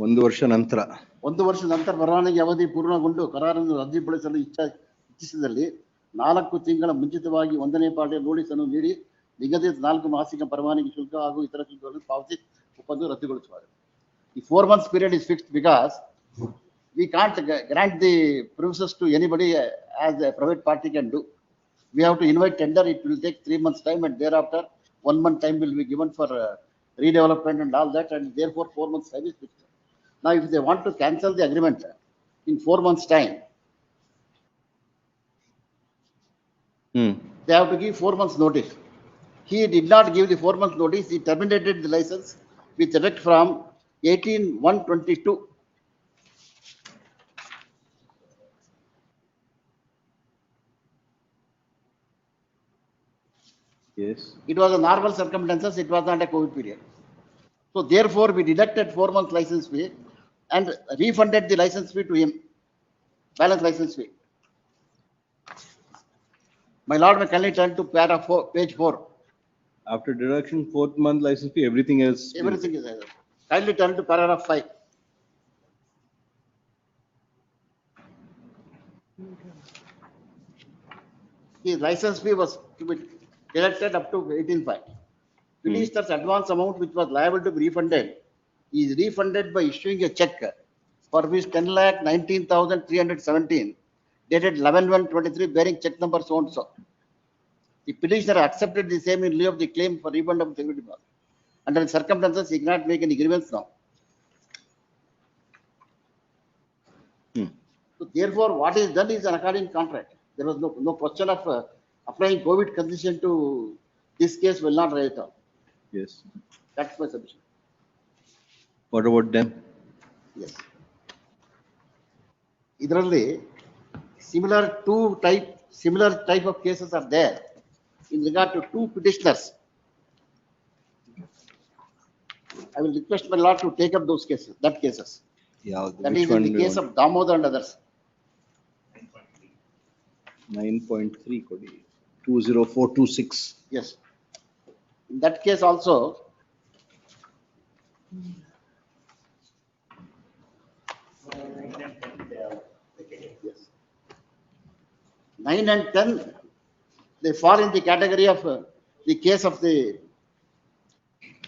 ಒಂದು ವರ್ಷ ನಂತರ. ಒಂದು ವರ್ಷದ ನಂತರ ಪರವಾನಗಿ ಅವಧಿ ಪೂರ್ಣಗೊಂಡು ಕರಾರನ್ನು ರದ್ದುಪಡಿಸಲು ಇಚ್ಛಿಸಿದಲ್ಲಿ 4 ತಿಂಗಳ ಮುಂಚಿತವಾಗಿ 1ನೇ ಪಾರ್ಟಿಯ ನೋಟಿಸ್ ಅನ್ನು ನೀಡಿ ನಿಗದಿತ 4 ಮಾಸಿಕ ಪರವಾನಗಿ ಶುಲ್ಕ ಹಾಗೂ ಇತರ ಶುಲ್ಕಗಳನ್ನು ಪಾವತಿ ಒಪ್ಪಂದ ರದ್ದುಗೊಳಿಸಬಾರದು. The 4 months period is fixed because we can't grant the premises to anybody as a private party can do. We have to invite tender. It will take 3 months time, and thereafter 1 month time will be given for redevelopment and all that, and therefore 4 months time is fixed. Now, if they want to cancel the agreement in 4 months time, they have to give 4 months notice. He did not give the 4 months notice. He terminated the license with effect from 18/1/22. Yes. It was a normal circumstances. It was not a COVID period. So therefore, we deducted 4 months license fee and refunded the license fee to him. Balance license fee. My lord, may kindly turn to paragraph 4, page 4. After deduction, 4th month license fee, everything else. Everything is there. Kindly turn to paragraph 5. His license fee was to be deducted up to 18.5. Petitioner's advance amount, which was liable to be refunded, is refunded by issuing a check for which 10,19,317 dated 11/1/23 bearing check number so and so. The petitioner accepted the same in lieu of the claim for refund of security deposit. Under the circumstances, he cannot make any grievance now. So therefore, what is done is an according contract. There was no question of applying COVID concession to this case will not rise up. Yes. That's my submission. What about them? Yes. Idರಲ್ಲಿ similar type of cases are there in regard to 2 petitioners. I will request my lord to take up those cases, that cases. Yeah. That is in the case of Damodar and others. 9.3 Kodi. 20426. Yes. In that case also, yes. 9 and 10, they fall in the category of the case of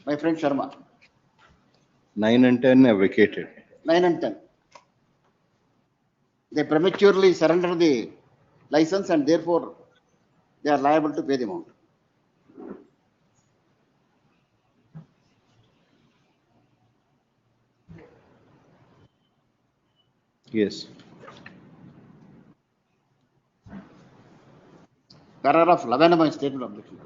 my friend Sharma. 9 and 10 are vacated. 9 and 10. They prematurely surrender the license and therefore they are liable to pay the amount. Yes. Paragraph 11 of my statement of objection.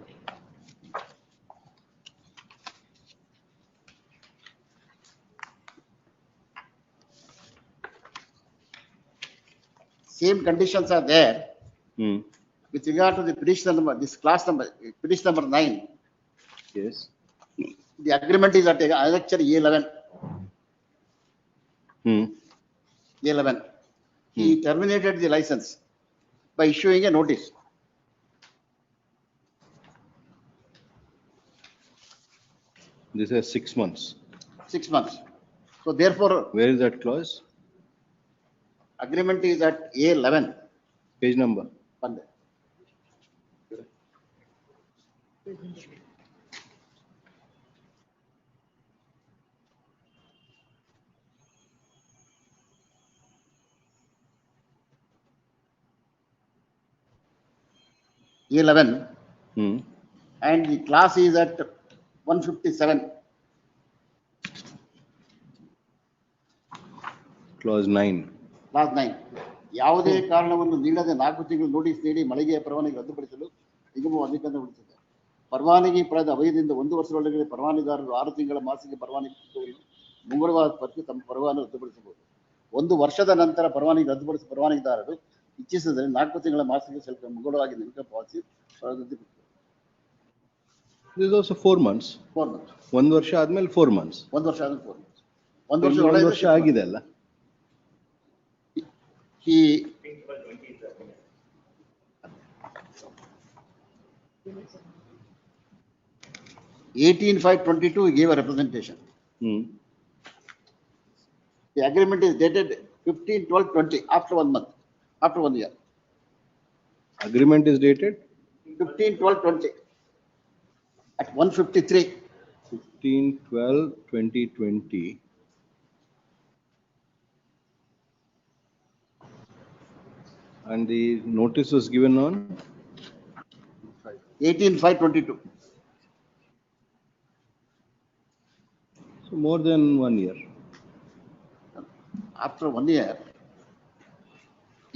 Same conditions are there with regard to the petition number, this class number, petition number 9. Yes. The agreement is at annexure A11. A11. He terminated the license by issuing a notice. This is 6 months. 6 months. So therefore, where is that clause? Agreement is at A11. Page number. A11. And the class is at 157. Clause 9. Clause 9. ಯಾವುದೇ ಕಾರಣವನ್ನು ನೀಡದೆ 4 ತಿಂಗಳು notice ನೀಡಿ ಮಳಿಗೆಯ ಪರವಾನಗಿ ರದ್ದುಪಡಿಸಲು ನಿಗಮವು ಅಧಿಕಾರಗೊಳಿಸಿದೆ. ಪರವಾನಗಿ ಪಡೆದ ಅವಧಿಯಿಂದ 1 ವರ್ಷದೊಳಗೆ ಪರವಾನಗಿದಾರರು 6 ತಿಂಗಳ ಮಾಸಿಕ ಪರವಾನಗಿ ಮುಂಗಡವಾದ ಪರಿಸ್ಥಿತಿ ತಮ್ಮ ಪರವಾನಗಿ ರದ್ದುಪಡಿಸಬಹುದು. 1 ವರ್ಷದ ನಂತರ ಪರವಾನಗಿ ರದ್ದುಪಡಿಸಿದ ಪರವಾನಗಿದಾರರು ಇಚ್ಛಿಸಿದರೆ 4 ತಿಂಗಳ ಮಾಸಿಕ ಶುಲ್ಕ ಮುಂಗಡವಾಗಿ ನೇಮಕ ಪಾವತಿಸಿ ರದ್ದುಪಡಿಸಬಹುದು. This is also 4 months. 4 months. 1 ವರ್ಷ ಆದ್ಮೇಲೆ 4 months. 1 ವರ್ಷ ಆದ್ಮೇಲೆ 4 months. 1 ವರ್ಷ ಇಲ್ಲಿ 1 ಒಳಗೆ ವರ್ಷ ಆಗಿದೆ ಅಲ್ಲ? He 18/5/22 he gave a representation. The agreement is dated 15/12/20 after 1 month, after 1 year. Agreement is dated 15/12/20 at 153. 15/12/2020. And the notice was given on 18/5/22. so more than 1 year. After 1 year,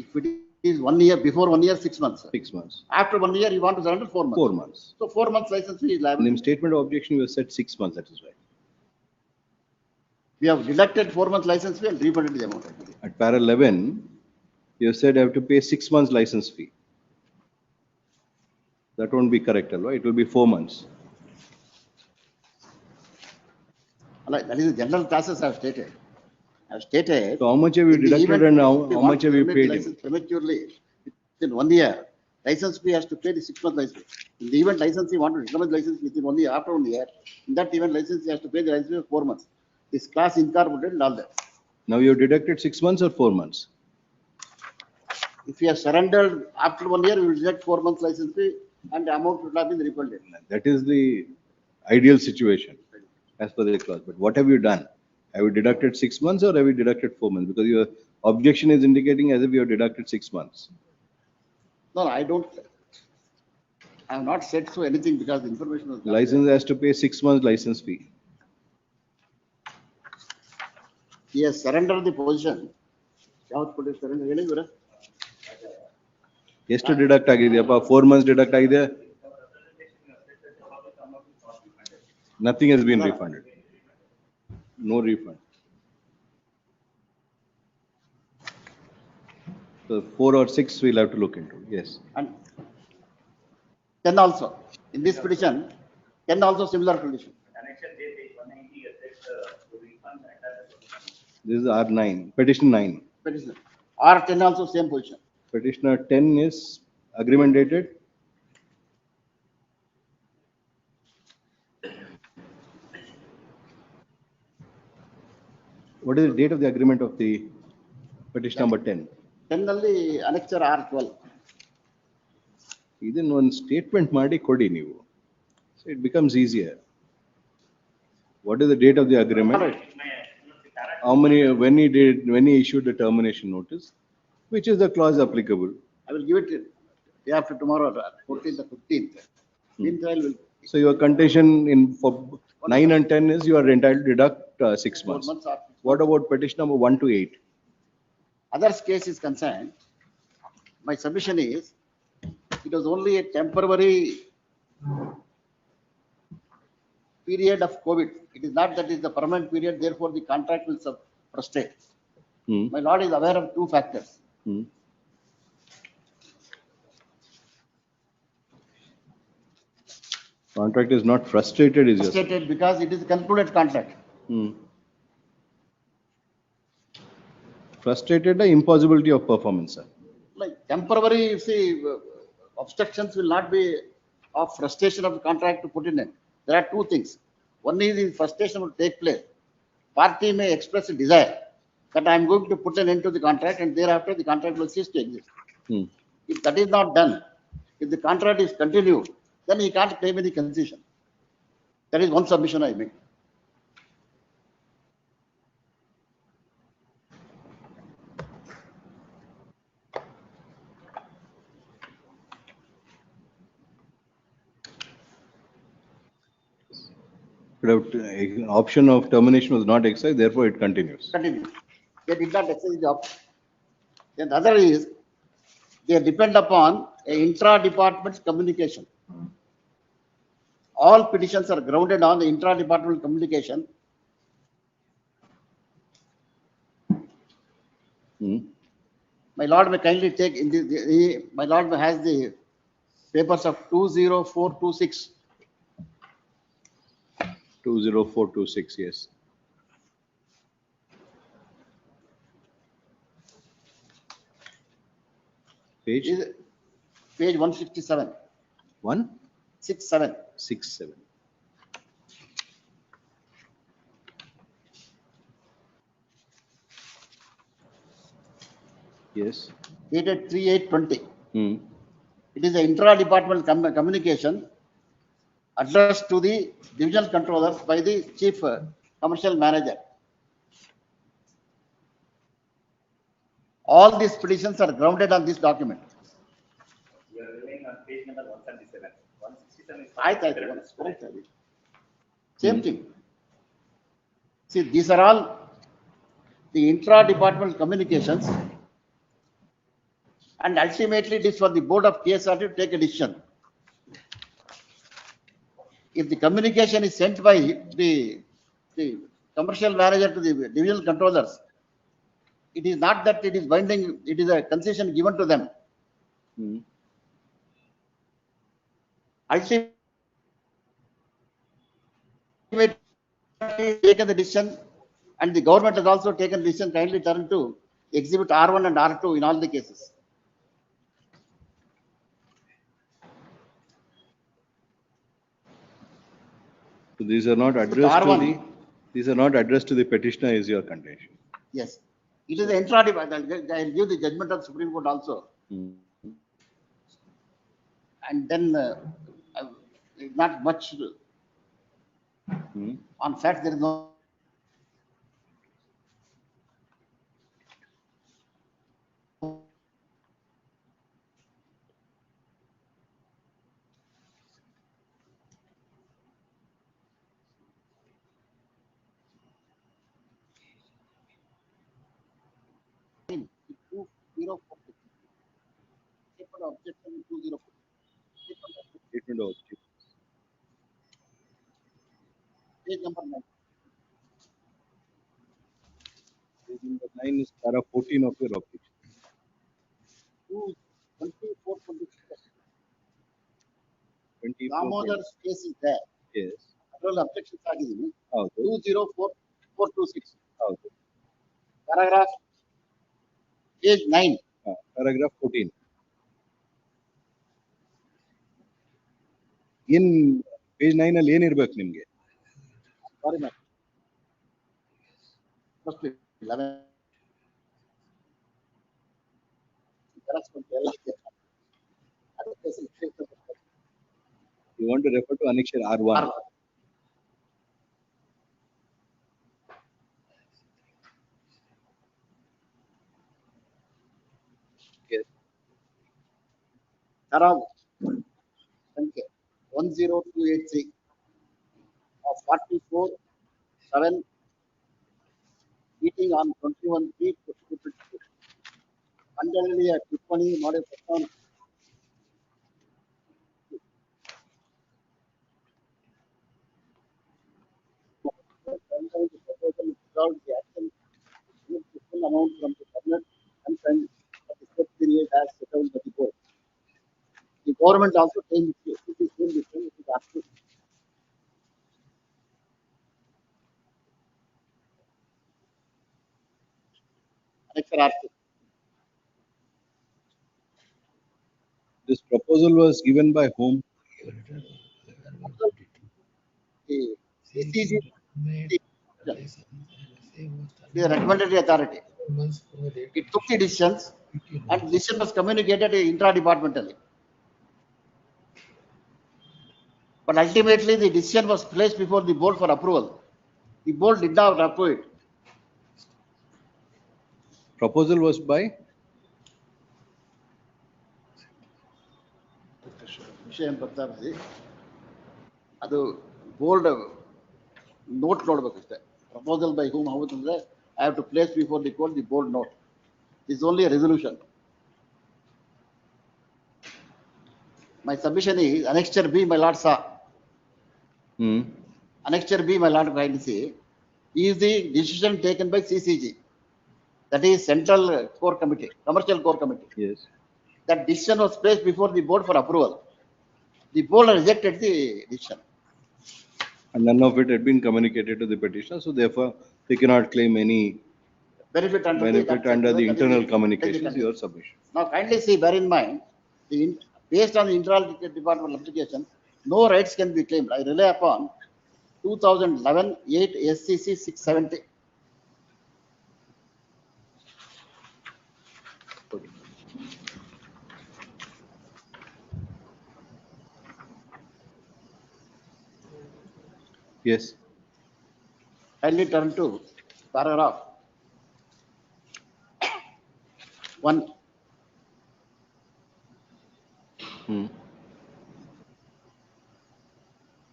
if it is 1 year, before 1 year, 6 months. 6 months. After 1 year, you want to surrender 4 months. 4 months. So 4 months license fee is liable. In statement of objection, you have said 6 months. That is right. We have deducted 4 months license fee and refunded the amount. At para 11, you have said I have to pay 6 months license fee. That won't be correct, right? It will be 4 months. That is the general process I have stated. I have stated. So how much have you deducted and how much have you paid him? Prematurely, within 1 year, license fee has to pay the 6 month license. In the event licensee want to recommend license within 1 year, after 1 year, in that event licensee has to pay the license fee of 4 months. This class incorporated and all that. Now you have deducted 6 months or 4 months? If you have surrendered after 1 year, we will deduct 4 months license fee and the amount will have been refunded. That is the ideal situation as per the clause. But what have you done? Have you deducted 6 months or have you deducted 4 months? Because your objection is indicating as if you have deducted 6 months. No, I don't. I have not said so anything because the information was. License has to pay 6 months license fee. He has surrendered the position. ಎಷ್ಟು deduct ಆಗಿದೆಯಪ್ಪ? 4 months deduct ಆಗಿದೆ. Nothing has been refunded. No refund. So 4 or 6 we'll have to look into. Yes. And 10 also. In this petition, 10 also similar condition. This is R9, petition 9. Petition. R10 also same position. Petitioner 10 is agreement dated. What is the date of the agreement of the petition number 10? 10 ನಲ್ಲಿ annexure R12. ಇದನ್ನ ಒಂದು statement ಮಾಡಿ ಕೊಡಿ ನೀವು. So it becomes easier. What is the date of the agreement? How many, when he issued the termination notice, which is the clause applicable? I will give it day after tomorrow, 14th or 15th. Meanwhile, will. So your contention in for 9 and 10 is you are entitled to deduct 6 months. What about petition number 1 to 8? Others case is concerned, my submission is, it was only a temporary period of COVID. It is not that it is the permanent period, therefore the contract will frustrate. My lord is aware of 2 factors. Contract is not frustrated, is your Frustrated because it is a concluded contract. Frustrated the impossibility of performance, sir. Like temporary, you see, obstructions will not be of frustration of the contract to put in it. There are 2 things. One is the frustration will take place. Party may express a desire that I am going to put an end to the contract and thereafter the contract will cease to exist. If that is not done, if the contract is continued, then he can't claim any concession. That is one submission I make. Option of termination was not exercised, therefore it continues. Continue. They did not exercise the option. Then the other is, they depend upon a intra-department communication. All petitions are grounded on the intra-departmental communication. My lord may kindly take in my lord has the papers of 20426. 20426, yes. Page? Page 167. 167. 67. Yes. Dated 3/8/20. Hmm. It is an intra-department communication addressed to the divisional controllers by the chief commercial manager. All these petitions are grounded on this document. You are relying on page number 177. 167 is. Correct. Same thing. See, these are all the intra-department communications, and ultimately it is for the board of KSR to take a decision. If the communication is sent by the commercial manager to the divisional controllers, it is not that it is binding, it is a concession given to them. Hmm. Ultimately taken the decision, and the government has also taken the decision, kindly turn to exhibit R1 and R2 in all the cases. So these are not addressed to the, these are not addressed to the petitioner, is your contention. Yes. It is the intra-department. I will give the judgment of Supreme Court also. Hmm. And then not much on facts, there is no. Objection 204. Statement of objection. Page number 9. Page number 9 is para 14 of your objection. 24, 24. Damodar's case is there. Yes. Control objection ಆಗಿದ್ದೀನಿ. ಹೌದು. 204426. ಹೌದು. Paragraph page 9. Paragraph 14. ಏನ್ page 9 ಅಲ್ಲಿ ಏನಿರ್ಬೇಕು ನಿಮ್ಗೆ? Sorry, ma'am. First 11. You want to refer to annexure R1. Yes. Tarab ಸಂಖ್ಯೆ 10283 of 44/7 meeting on 21/3/2022. ಮಂಡಳಿಯ ಟಿಪ್ಪಣಿ ಮಾಡಿ ಪ್ರಸ್ತಾವನೆ proposal without the action with the full amount from the cabinet and spend for the set period as set out by the board. The government also changed it. It is same different. It is asking. Annexure R2. This proposal was given by whom? The CG, the recommendatory authority. It took the decisions, and decision was communicated intra-departmentally. But ultimately, the decision was placed before the board for approval. The board did not approve it. Proposal was by? ವಿಷಯ ಪ್ರಸ್ತಾಪಿಸಿ ಅದು board note ನೋಡ್ಬೇಕಷ್ಟೇ. Proposal by whom ಹೌದಂದ್ರೆ I have to place before the court the board note. Is only a resolution. My submission is annexure B, my lord saw. Annexure B, my lord kindly say, is the decision taken by CCG. That is Central Core Committee, Commercial Core Committee. Yes. That decision was placed before the board for approval. The board rejected the decision. And none of it had been communicated to the petitioner, so therefore they cannot claim any benefit under benefit under the that is internal the- communications, your submission. Now kindly see, bear in mind, based on the internal department application, no rights can be claimed. I rely upon 2011 8 SCC 670. Yes. Kindly turn to paragraph 1.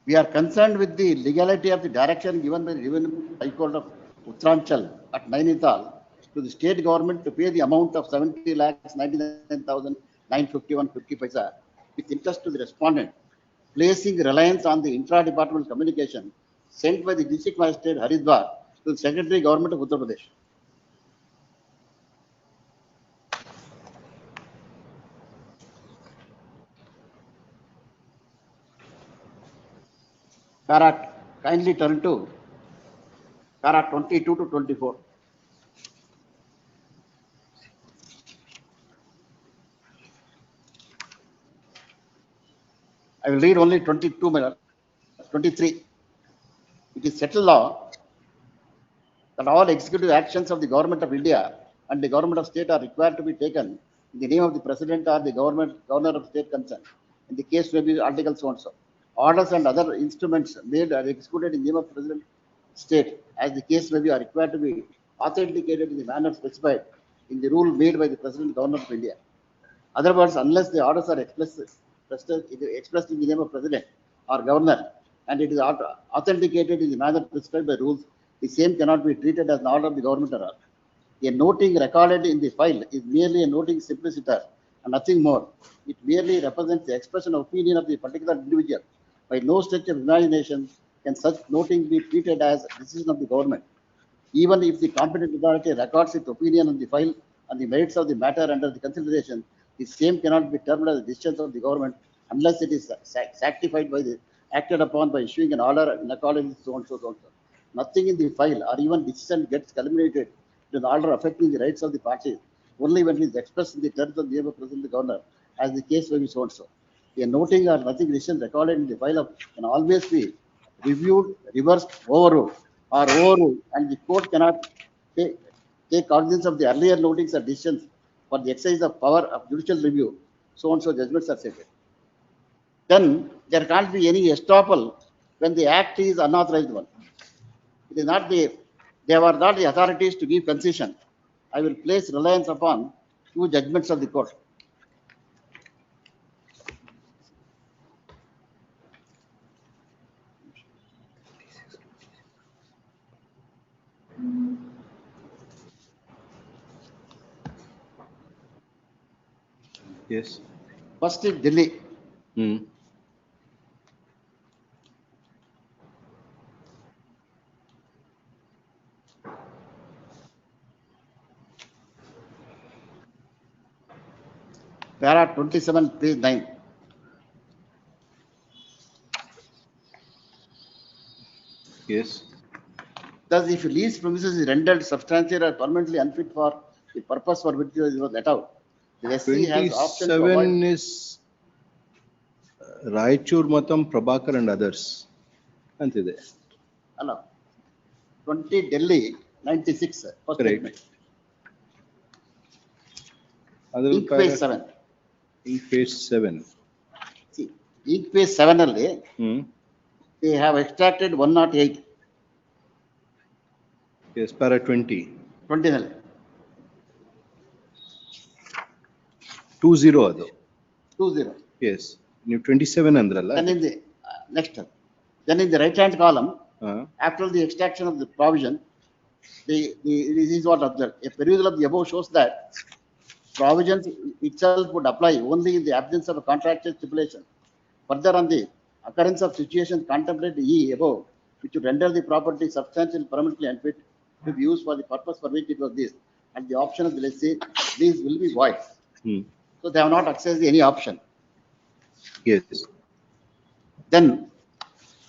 We are concerned with the legality of the direction given by the Revenue High Court of Uttaranchal at Nainital to the state government to pay the amount of 70,99,951.50 paisa with interest to the respondent, placing reliance on the intra-departmental communication sent by the district magistrate Haridwar to the Secretary Government of Uttar Pradesh. Para, kindly turn to para 22 to 24. I will read only 22 minutes, 23. It is settled law that all executive actions of the government of India and the government of state are required to be taken in the name of the president or the governor of state concerned. In the case may be article so and so. Orders and other instruments made are executed in the name of president state, as the case may be, are required to be authenticated in the manner specified in the rule made by the president governor of India. Other words, unless the orders are expressed in the name of president or governor and it is authenticated in the manner prescribed by rules, the same cannot be treated as an order of the government or all. A noting recorded in the file is merely a noting simpliciter and nothing more. It merely represents the expression of opinion of the particular individual. By no stretch of imagination can such noting be treated as a decision of the government. Even if the competent authority records its opinion on the file on the merits of the matter under the consideration, the same cannot be termed as a decision of the government unless it is sanctified by the acted upon by issuing an order in accordance with so and so, so and so. Nothing in the file or even decision gets culminated to an order affecting the rights of the parties only when it is expressed in the terms of the name of President Governor, as the case may be so and so. A noting or nothing decision recorded in the file of can always be reviewed, reversed, overruled, or overruled, and the court cannot take cognizance of the earlier notings or decisions for the exercise of power of judicial review. So and so judgments are stated. Then there can't be any estoppel when the act is unauthorized one. It is not they were not the authorities to give concession. I will place reliance upon two judgments of the court. Yes. First is Delhi. Para 27, page 9. Yes. Thus, if a lease premises is rendered substantially or permanently unfit for the purpose for which it was let out, the SC has option to avoid. 27 is Raichur Matam, Prabhakar and others. Antide. Hello. 20 Delhi, 96. First statement. Ink page 7. Ink page 7. See, ink page 7 alli, they have extracted 108. Yes, para 20. 20 alli. 20 adu. 20. Yes. You 27 andralla. Then in the next, then in the right hand column, after the extraction of the provision, this is what observed. A perusal of the above shows that provisions itself would apply only in the absence of a contractual stipulation. Further, on the occurrence of situations contemplated E above, which would render the property substantially permanently unfit to be used for the purpose for which it was this, and the option of the lessee, these will be void. So they have not accessed any option. Yes. Then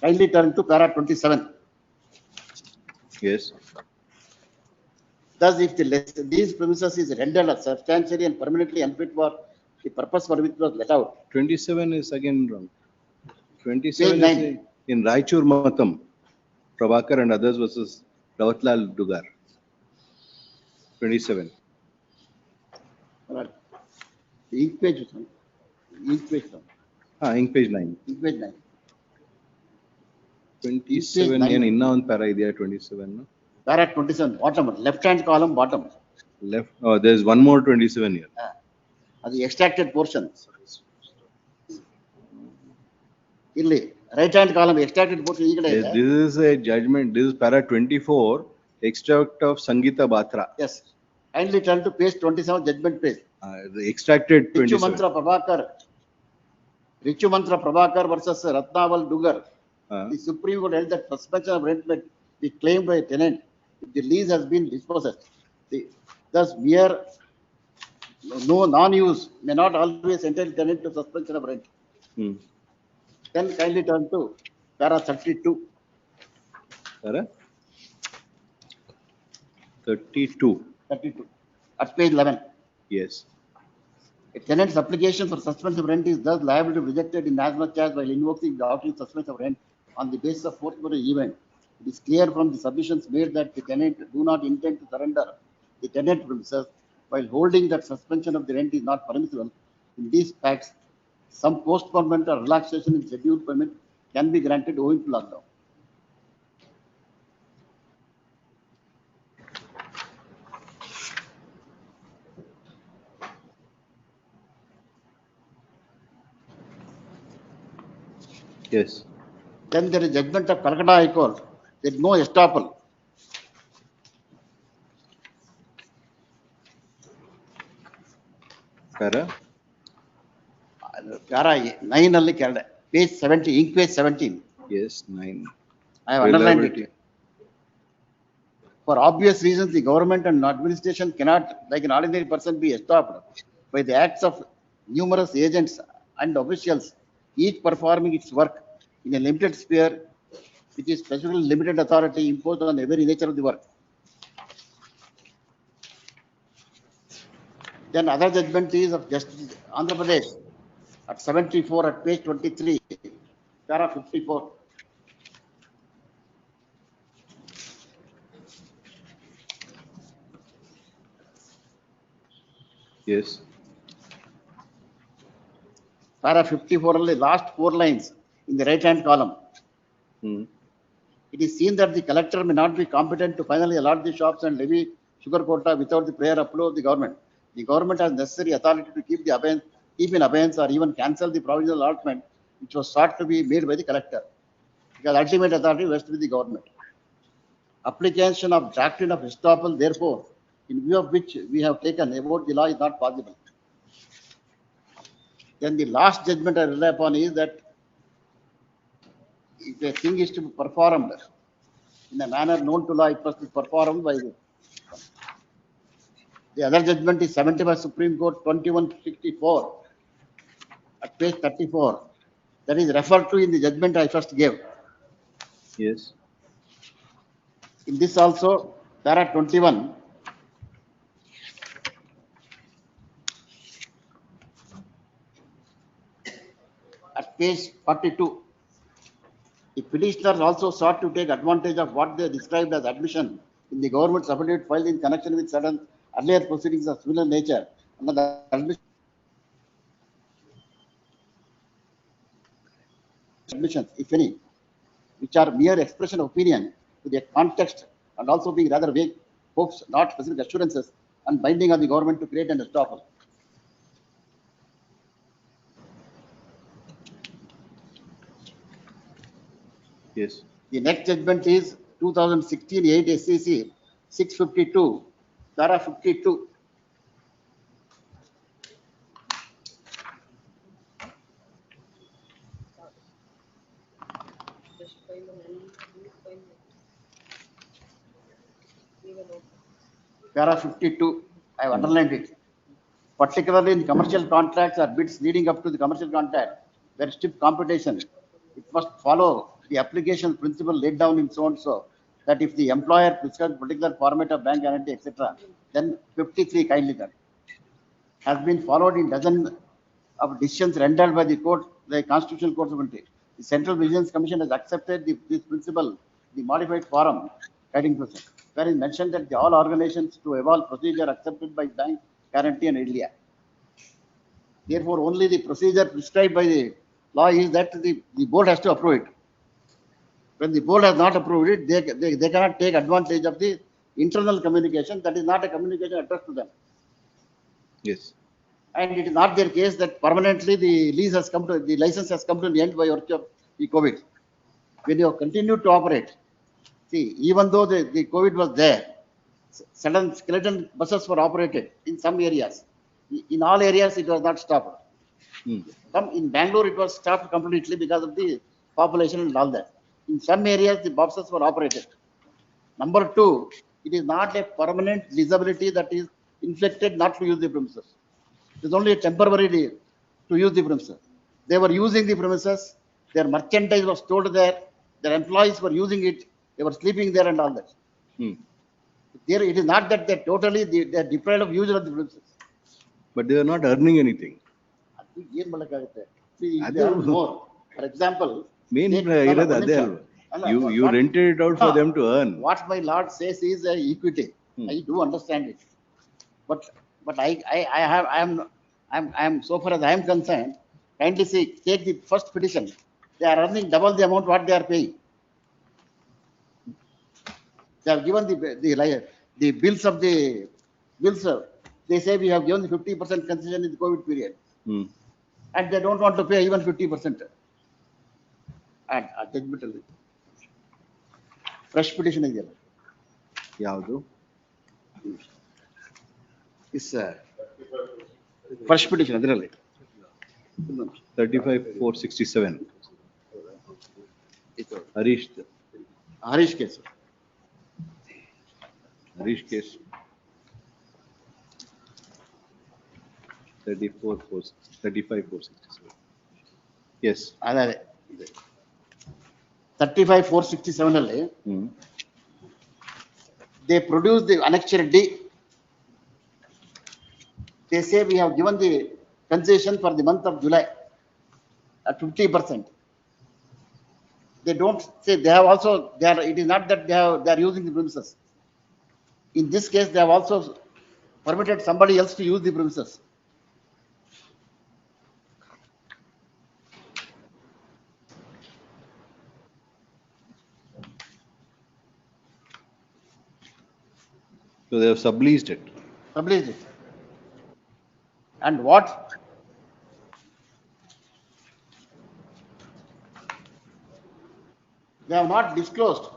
Kindly turn to para 27. Yes. Thus, if these premises is rendered substantially and permanently unfit for the purpose for which it was let out. 27 is again wrong. 27 Page is 9. in Raichur Matam, Prabhakar and others versus Rawatlal Dugar. 27. Right. The ink page. Ink page. Ink page 9. Ink page 9. 27 9. and inna on para idea 27. No? Para 27, bottom, left hand column, bottom. Left. Oh, there's one more 27 here. The extracted portion. Illi, right hand column, extracted portion. Yes, this is a judgment. This is para 24, extract of Sangeeta Batra. Yes. Kindly turn to page 27, judgment page. The extracted 27. Richu Mantra Prabhakar versus Ratnaval Dugar. The Supreme Court held that suspension of rent may be claimed by a tenant if the lease has been dispossessed. Thus, mere no non-use may not always entitle tenant to suspension of rent. Then kindly turn to para 32. Para 32. 32. At page 11. Yes. A tenant's application for suspension of rent is thus liable to be rejected in as much as while invoking the doctrine suspension of rent on the basis of force majeure event. It is clear from the submissions made that the tenant do not intend to surrender the tenant premises while holding that suspension of the rent is not permissible. In these facts, some postponement or relaxation in scheduled payment can be granted owing to lockdown. Yes. Then there is judgment of Calcutta High Court. There is no estoppel. Para? Para 9 alli kerala. Page 70, ink page 17. Yes, 9. I have underlined it. For obvious reasons, the government and administration cannot, like an ordinary person, be stopped by the acts of numerous agents and officials, each performing its work in a limited sphere, which is specifically limited authority imposed on the very nature of the work. Then other judgment is of Justice Andhra Pradesh at 74 at page 23, para 54. Yes. Para 54 only last 4 lines in the right hand column. It is seen that the collector may not be competent to finally allot the shops and levy sugar quota without the prior approval of the government. The government has necessary authority to keep in abeyance or even cancel the provisional allotment which was sought to be made by the collector. Because ultimate authority rests with the government. Application of doctrine of estoppel, therefore, in view of which we have taken about the law is not possible. Then the last judgment I rely upon is that if a thing is to be performed in a manner known to law, it must be performed by the other judgment is 75 Supreme Court 2164 at page 34. That is referred to in the judgment I first gave. Yes. In this also, para 21. At page 42. The petitioners also sought to take advantage of what they described as admission in the government's affidavit filed in connection with certain earlier proceedings of similar nature. Under the admissions, if any, which are mere expression of opinion with a context and also being rather vague, hopes, not specific assurances, and binding on the government to create an estoppel. Yes. The next judgment is 2016 8 SCC 652, para 52. Para 52, I have underlined it. Particularly in commercial contracts or bids leading up to the commercial contract, where stiff competition, it must follow the application principle laid down in so and so, that if the employer prescribes particular format of bank guarantee, etc., then 53 kindly done. Has been followed in dozen of decisions rendered by the court, the constitutional court of country. The Central Vigilance Commission has accepted this principle, the modified form guiding process, where it mentioned that all organizations to evolve procedure accepted by bank guarantee and LDA. Therefore, only the procedure prescribed by the law is that the board has to approve it. When the board has not approved it, they cannot take advantage of the internal communication. That is not a communication addressed to them. Yes. And it is not their case that permanently the license has come to the end by virtue of the COVID. When you continue to operate, see, even though the COVID was there, certain skeleton buses were operated in some areas. In all areas, it was not stopped. Some in Bangalore, it was stopped completely because of the population and all that. In some areas, the buses were operated. Number two, it is not a permanent disability that is inflicted not to use the premises. It is only a temporary to use the premises. They were using the premises. Their merchandise was stored there. Their employees were using it. They were sleeping there and all that. There, it is not that they are deprived of use of the premises. But they are not earning anything. See, if they earn more. For example, you rented it out for them to earn. What my lord says is equity. I do understand it, but I am so far as I am concerned. Kindly see, take the first petition. They are earning double the amount what they are paying. They have given the bills of the bills. They say we have given the 50% concession in the COVID period, and they don't want to pay even 50%. And judgmental. Fresh petition is Yaudu? Is fresh petition, really. 35,467. Harish case. Harish case. 35,467. Yes. 35,467 ಅಲ್ಲಿ they produce the annexure D. They say we have given the concession for the month of July at 50%. They don't say they have also it is not that they are using the premises. In this case, they have also permitted somebody else to use the premises. So they have subleased it. Subleased it. And what? They have not disclosed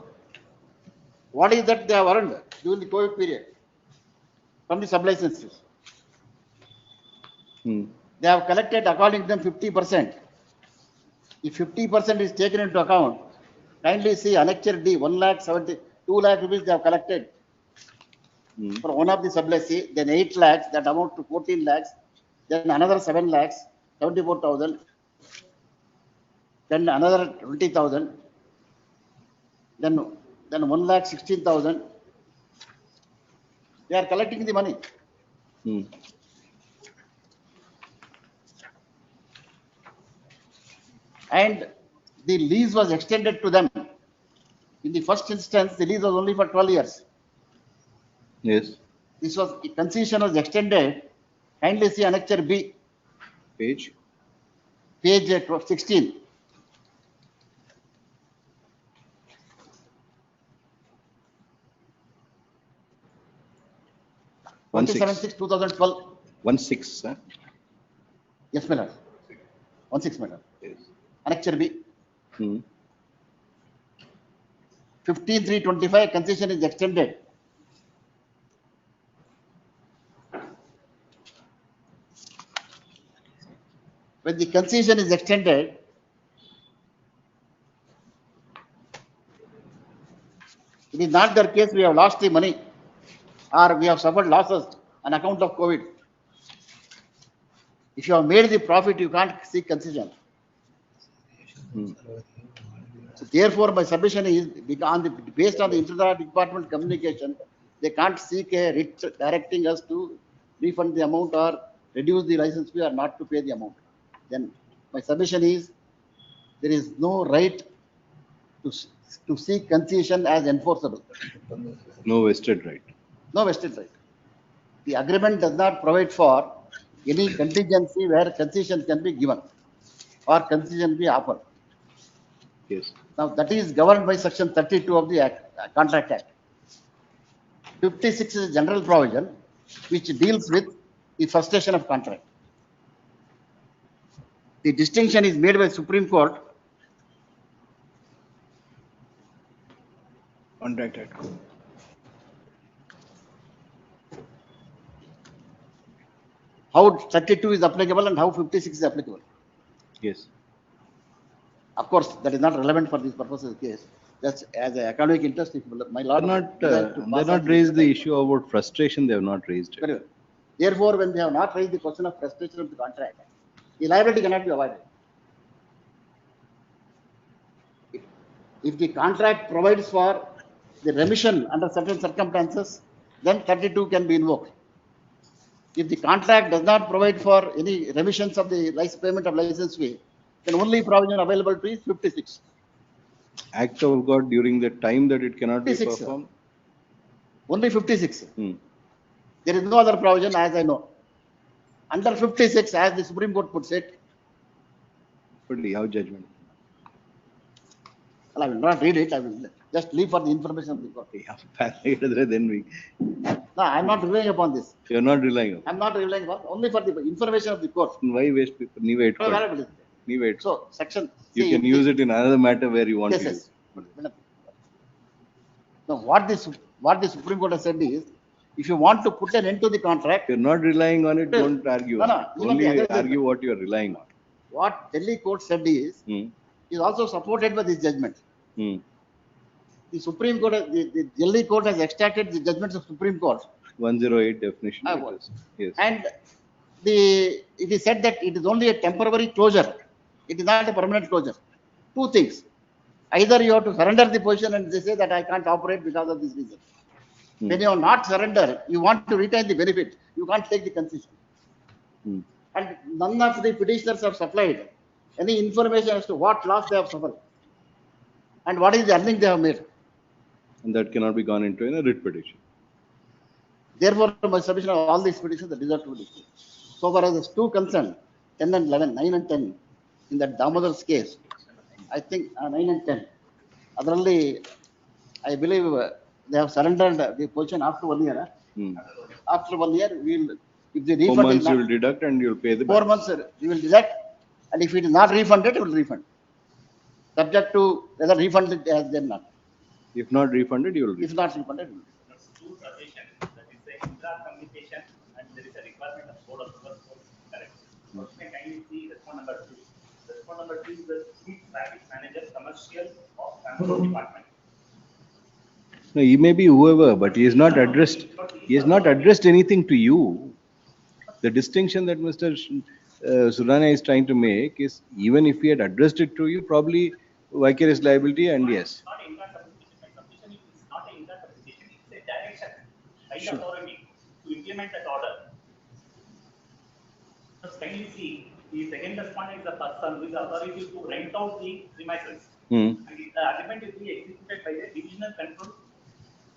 what is that they have earned during the COVID period from the sublicenses. They have collected according to them 50%. If 50% is taken into account, kindly see annexure D, 1,72 lakh rupees they have collected for one of the subleasee, then 8 lakhs, that amount to 14 lakhs, then another 7 lakhs, 74,000, then another 20,000, then 1,16,000. They are collecting the money. And the lease was extended to them. In the first instance, the lease was only for 12 years. Yes. This was concession was extended. Kindly see annexure B. Page 16. One 27/6/2012. 16, huh? Yes, my lord. 16, my lord. Yes. Annexure B. 15/3/25 concession is extended. When the concession is extended, it is not their case we have lost the money or we have suffered losses on account of COVID. If you have made the profit, you can't seek concession. Therefore, my submission is based on the inter-department communication, they can't seek a writ directing us to refund the amount or reduce the license fee or not to pay the amount. Then my submission is there is no right to seek concession as enforceable. No vested right. No vested right. The agreement does not provide for any contingency where concession can be given or concession be offered. Yes. Now that is governed by section 32 of the Contract Act. 56 is a general provision which deals with the frustration of contract. The distinction is made by Supreme Court. Contract Act. How 32 is applicable and how 56 is applicable. Yes. Of course, that is not relevant for this purpose of the case. Just as an economic interest, if my lord They're not raised the issue about frustration. They have not raised it. Very well. Therefore, when they have not raised the question of frustration of the contract, the liability cannot be avoided. If the contract provides for the remission under certain circumstances, then 32 can be invoked. If the contract does not provide for any remissions of the payment of license fee, then only provision available to is 56. Act of God during the time that it cannot be 56, performed. Only 56. There is no other provision as I know. Under 56, as the Supreme Court puts it. But how judgment? Well, I will not read it. I will just leave for the information of the court. Then we. No, I am not relying upon this. You are not relying on. I am not relying upon, only for the information of the court. Why waste people? So, section. You can use it in another matter where you want Yes, to use. yes. Now, what the Supreme Court has said is, if you want to put an end to the contract. You're not relying on it, don't argue. No, no, Only argue what you are relying on. What Delhi court said is also supported by this judgment. The Supreme Court, the Delhi court has extracted the judgments of Supreme Court. 108 definition. Yes. And it is said that it is only a temporary closure. It is not a permanent closure. Two things. Either you have to surrender the position and they say that I can't operate because of this reason. When you are not surrender, you want to retain the benefit. You can't take the concession. And none of the petitioners have supplied any information as to what loss they have suffered and what is the earning they have made. And that cannot be gone into in a writ petition. Therefore, my submission of all these petitions that deserve to be discussed. So far as the two concerned, 10 and 11, 9 and 10, in that Damodar's case, I think 9 and 10, otherly, I believe they have surrendered the position after 1 year. After 1 year, if the refund 4 months not, you will deduct and you will pay the 4 months you will deduct, and if it is not refunded, you will refund. Subject to whether refunded has them not. If not refunded, you will refund. If not refunded, you will. Two suggestions, that is the intra-communication and there is a requirement of board approval for correct. Can kindly see response number 2. Response number 2 is the chief traffic manager commercial of transport department. No, he may be whoever, but he has not addressed. He has not addressed anything to you. The distinction that Mr. Surana is trying to make is, even if he had addressed it to you, probably vicarious liability and yes. Not intra-communication. My submission is not an intra-communication. It's a direction by the authority to implement that order. Just kindly see, the second respondent is the person with the authority to rent out the premises. And the agreement is to be executed by the divisional control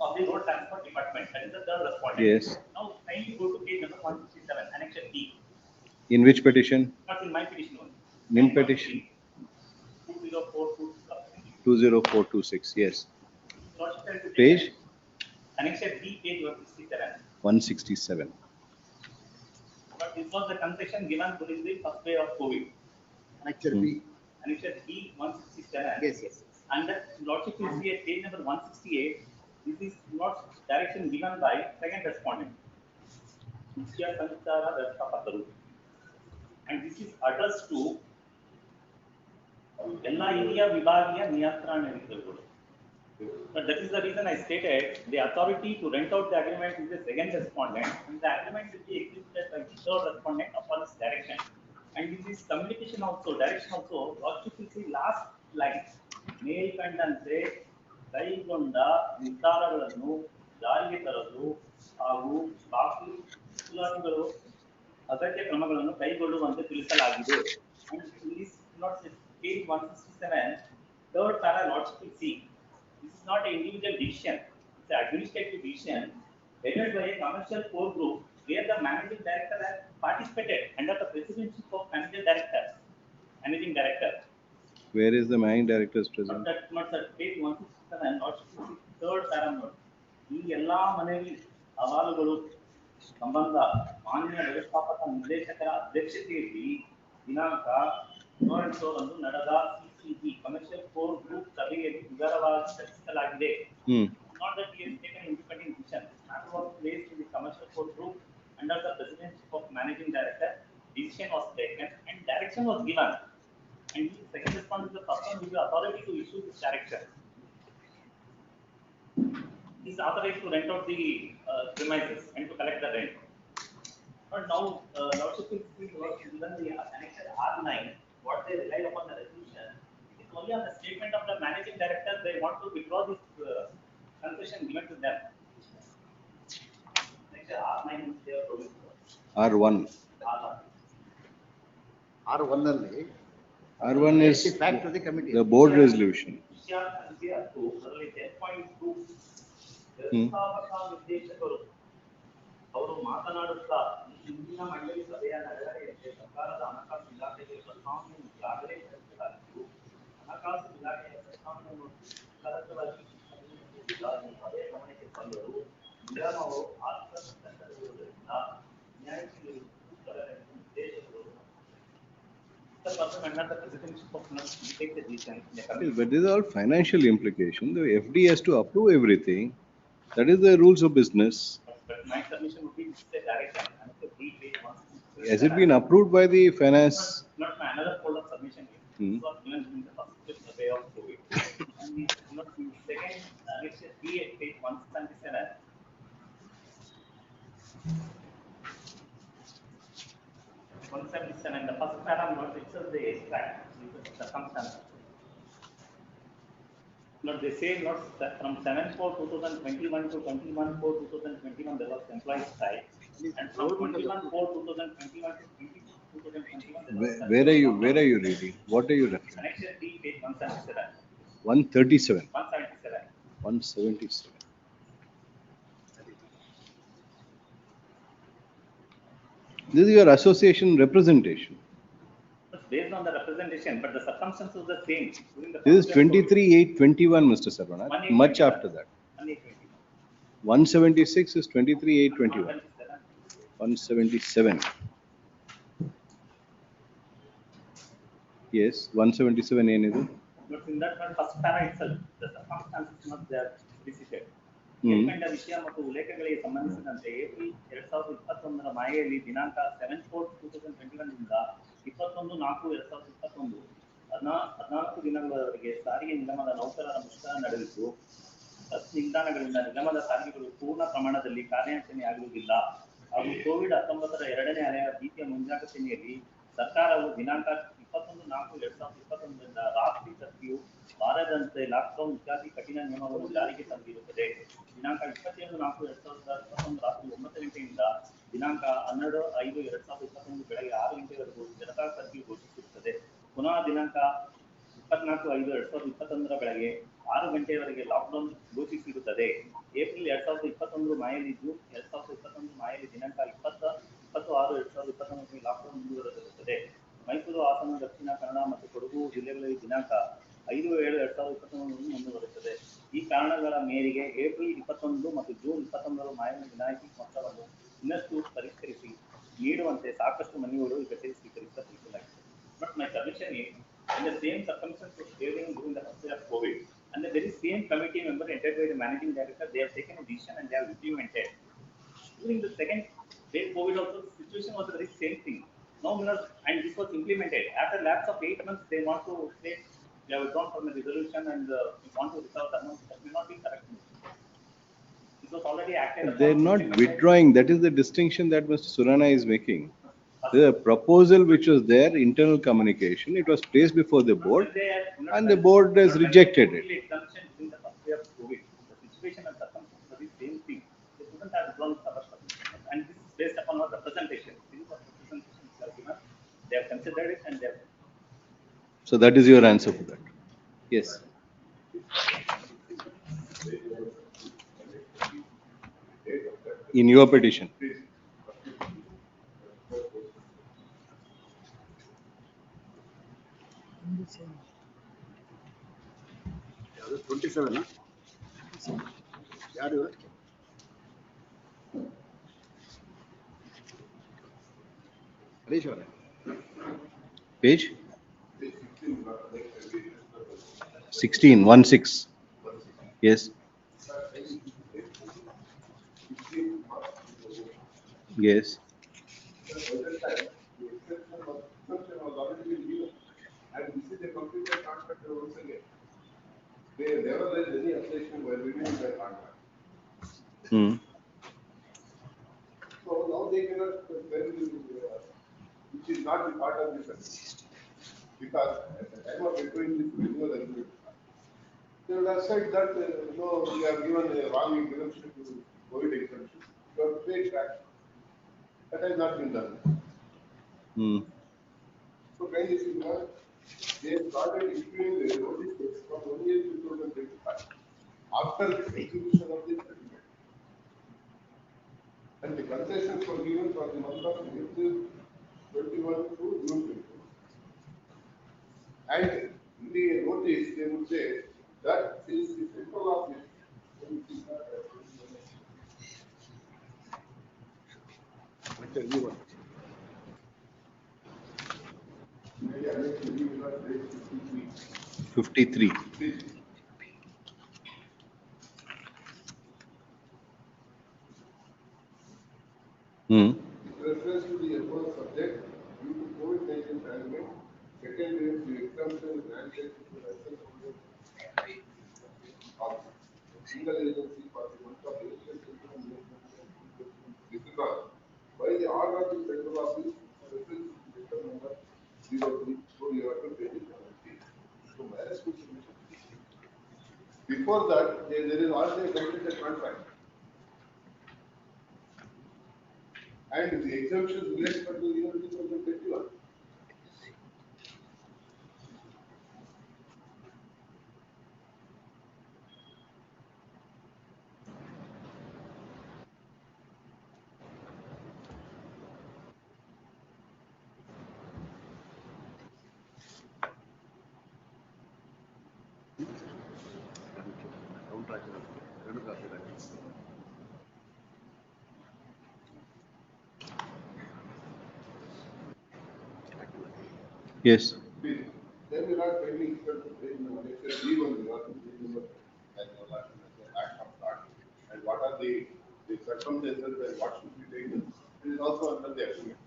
of the road transport department. That is the third respondent. Yes. Now, kindly go to page number 167, annexure D. In which petition? Not in my petition only. In petition 20426. Yes. Page? Annexure D, page 167. 167. But this was the concession given during the first wave of COVID. Annexure B. Annexure D 167. Yes. And the Lordship will see at page number 168. This is not direction given by second respondent. And this is addressed to Ella India Vibhagiya Niyantrana Adhikari. But that is the reason I stated the authority to rent out the agreement is the second respondent, and the agreement will be executed by the third respondent upon this direction. And in this communication also, direction also, Lordship will see last line. ಮೇಲ್ಕಂಡಂತೆ ಕೈಗೊಂಡ ನಿರ್ಧಾರಗಳನ್ನು ಜಾರಿಗೆ ತರಲು ಹಾಗೂ ದಾಖಲಾತಿಗಳು ಅಗತ್ಯ ಕ್ರಮಗಳನ್ನು ಕೈಗೊಳ್ಳುವಂತೆ ತಿಳಿಸಲಾಗಿದೆ. And in this not page 167, third para not to see. This is not an individual decision; it's an administrative decision headed by a commercial core group where the managing director has participated under the presidency of managing director. Managing director. Where is the managing director's present? Not that page 167, not third para note. ಈ ಎಲ್ಲಾ ಮನೆಯಲ್ಲಿ ಅಹವಾಲುಗಳು ಸಂಬಂಧ ಮಾನ್ಯ ವ್ಯವಸ್ಥಾಪಕ ನಿರ್ದೇಶಕರ ಅಧ್ಯಕ್ಷತೆಯಲ್ಲಿ ದಿನಾಂಕ 7/7 ನಡೆದ ಸಿಸಿಬಿ ಕಮರ್ಷಿಯಲ್ ಕೋರ್ ಗ್ರೂಪ್ ಸಭೆಯಲ್ಲಿ ವಿವರವಾಗಿ ಚರ್ಚಿಸಲಾಗಿದೆ. Not that he has taken independent decision. Matter was placed in the commercial court group under the presidency of managing director. Decision was taken and direction was given. And the second response is the person with the authority to issue this direction. He is authorized to rent out the premises and to collect the rent. But now, Lordship is given the annexure R9, what they rely upon the resolution, it is only on the statement of the managing director they want to withdraw this concession given to them. Annexure R9 is there provision. R1. R1 ಅಲ್ಲಿ R1 is back to the committee. the board resolution. ವ್ಯವಸ್ಥಾಪಕ ನಿರ್ದೇಶಕರು ಅವರು ಮಾತನಾಡುತ್ತಾ ಇಂದಿನ ಮಂಡಳಿ ಸಭೆಯ ನಡವಳಿಕೆಗೆ ಸರ್ಕಾರದ ಹಣಕಾಸು ಇಲಾಖೆಗೆ ಪ್ರಸ್ತಾವನೆಯನ್ನು ಈಗಾಗಲೇ ಸಲ್ಲಿಸಲಾಗಿದ್ದು ಹಣಕಾಸು ಇಲಾಖೆಯ ಪ್ರಸ್ತಾವನೆಯನ್ನು ಸರಳವಾಗಿ ಸಭೆಯ ಗಮನಕ್ಕೆ ತಂದರು. ನಿಗಮವು ಆತ್ಮಹತ್ಯೆಗಳಿರುವುದರಿಂದ ನ್ಯಾಯಾಲಯದಲ್ಲಿ ನಿರ್ದೇಶಕರು under the presidency of take the decision. But these are all financial implications. The FD has to approve everything. That is the rules of business. But my submission would be the direction. Has it been approved by the finance? Not my another folder submission. So given in the first way of COVID. And the not the second annexure B at page 177. 177, the first paragraph itself they extract the circumstances. Not they say not from 7/4/2021 to 21/4/2021 there was employee strike, and from 21/4/2021 to 22/2021 there was. Where are you reading? What are you referring? Annexure D page 177. 137. 177. 177. This is your association representation. It's based on the representation, but the circumstances are the same. This is 23/8/21, Mr. Sarvana. Much after that. 176 is 23/8/21. 177. Yes, 177 ಏನಿದು? But in that one first para itself, the circumstances not there specified. ಮೇಲ್ಕಂಡ ವಿಷಯ ಮತ್ತು ಉಲ್ಲೇಖಗಳಿಗೆ ಸಂಬಂಧಿಸಿದಂತೆ April 2021 ಮಾಯೆಯಲ್ಲಿ ದಿನಾಂಕ 7/4/2021 ರಿಂದ 21/4/2021 14 ದಿನಗಳವರೆಗೆ ಸಾರಿಗೆ ನಿಗಮದ ನೌಕರರ ಮುಷ್ಕರ ನಡೆದಿದ್ದು ಬಸ್ ನಿಲ್ದಾಣಗಳಿಂದ ನಿಗಮದ ಸಾರಿಗೆಗಳು ಪೂರ್ಣ ಪ್ರಮಾಣದಲ್ಲಿ ಕಾರ್ಯಾಚರಣೆಯಾಗುವುದಿಲ್ಲ ಹಾಗೂ ಕೋವಿಡ್-19 ಎರಡನೇ ಅಲೆಯ ಭೀತಿಯ ಮುಂಜಾಗ್ರತೆಯಲ್ಲಿ ಸರ್ಕಾರವು ದಿನಾಂಕ 21/4/2021 ರಿಂದ ರಾತ್ರಿ ಕರ್ಫ್ಯೂ, ವಾರದಂತೆ ಲಾಕ್ಡೌನ್ ಇತ್ಯಾದಿ ಕಠಿಣ ನಿಯಮವನ್ನು ಜಾರಿಗೆ ತಂದಿರುತ್ತದೆ. ದಿನಾಂಕ 27/4/2021 ರಾತ್ರಿ 9 ಗಂಟೆಯಿಂದ ದಿನಾಂಕ 12/5/2021 ಬೆಳಗ್ಗೆ 6 ಗಂಟೆವರೆಗೂ ಜನತಾ ಕರ್ಫ್ಯೂ ಘೋಷಿಸಿರುತ್ತದೆ. ಪುನಃ ದಿನಾಂಕ 24/5/2021 ಬೆಳಗ್ಗೆ 6 ಗಂಟೆಯವರೆಗೆ ಲಾಕ್ಡೌನ್ ಘೋಷಿಸಿರುತ್ತದೆ. ಏಪ್ರಿಲ್ 2021 ಮಾಯಲಿ, ಜೂನ್ 2021 ಮಾಯಲಿ ದಿನಾಂಕ 20/6/2021 ಲಾಕ್ಡೌನ್ ಮುಂದುವರೆದಿರುತ್ತದೆ. ಮೈಸೂರು, ಹಾಸನ, ದಕ್ಷಿಣ ಕನ್ನಡ ಮತ್ತು ಕೊಡಗು ಜಿಲ್ಲೆಗಳಲ್ಲಿ ದಿನಾಂಕ 5/7/2021 ಮುಂದುವರೆಯುತ್ತದೆ. ಈ ಕಾರಣಗಳ ಮೇರೆಗೆ ಏಪ್ರಿಲ್ 21 ಮತ್ತು ಜೂನ್ 21 ಮಾಯಲಿ ವಿನಾಯಿತಿ ಮೊತ್ತವನ್ನು ಇನ್ನಷ್ಟು ಪರಿಷ್ಕರಿಸಿ ನೀಡುವಂತೆ ಸಾಕಷ್ಟು ಮನವಿಗಳು ಜೊತೆಗೆ ಸ್ವೀಕರಿಸಲಾಗಿದೆ. But my submission is, in the same circumstances prevailing during the first day of COVID, and the very same committee member entered by the managing director, they have taken a decision and they have implemented. During the second day COVID also, the situation was the very same thing. Now, and this was implemented. After lapse of 8 months, they want to say they have withdrawn from the resolution and we want to resolve the amount. That may not be correct. It was already acted. They're not withdrawing. That is the distinction that Mr. Surana is making. The proposal which was there, internal communication, it was placed before the board and the board has rejected it. Exemption in the first way of COVID, the situation and circumstances are the same thing. They couldn't have withdrawn our submission. And this is based upon our representation. This is what representation we have given. They have considered it and they have. So that is your answer for that. Yes. In your petition. ಯಾವುದು 27 ಯಾರು ಹರೀಶ್ ಅವರೇ Page 16, 16. Yes. Yes. And this is a completed contract once again. They never raised any objection while reviewing the contract. Hmm. So now they cannot tell you, which is not the part of the service. Because at the time of reviewing this renewal agreement, they would have said that, no, we have given a wrong exemption to COVID exemption. You have to pay it back. That has not been done. Hmm. So kindly see, they started issuing the notices from 1 year 2025 after the execution of the agreement. And the concessions were given for the month of April 21 to June 22. And in the notice, they would say that since the central office, maybe I make the new not rate 53. Hmm. With reference to the above subject, due to COVID-19 pandemic, second wave, the exemption granted to the license holders of single agency for the month of April 2021 withdrawn by the order of the central office, reference to letter number 03, so you have to pay the penalty. So my question is, before that, there is already a completed contract. And the exemptions related to the year 2021. Yes. Then we are pending B1 act of God. And what are the circumstances and what should be taken? It is also under the agreement.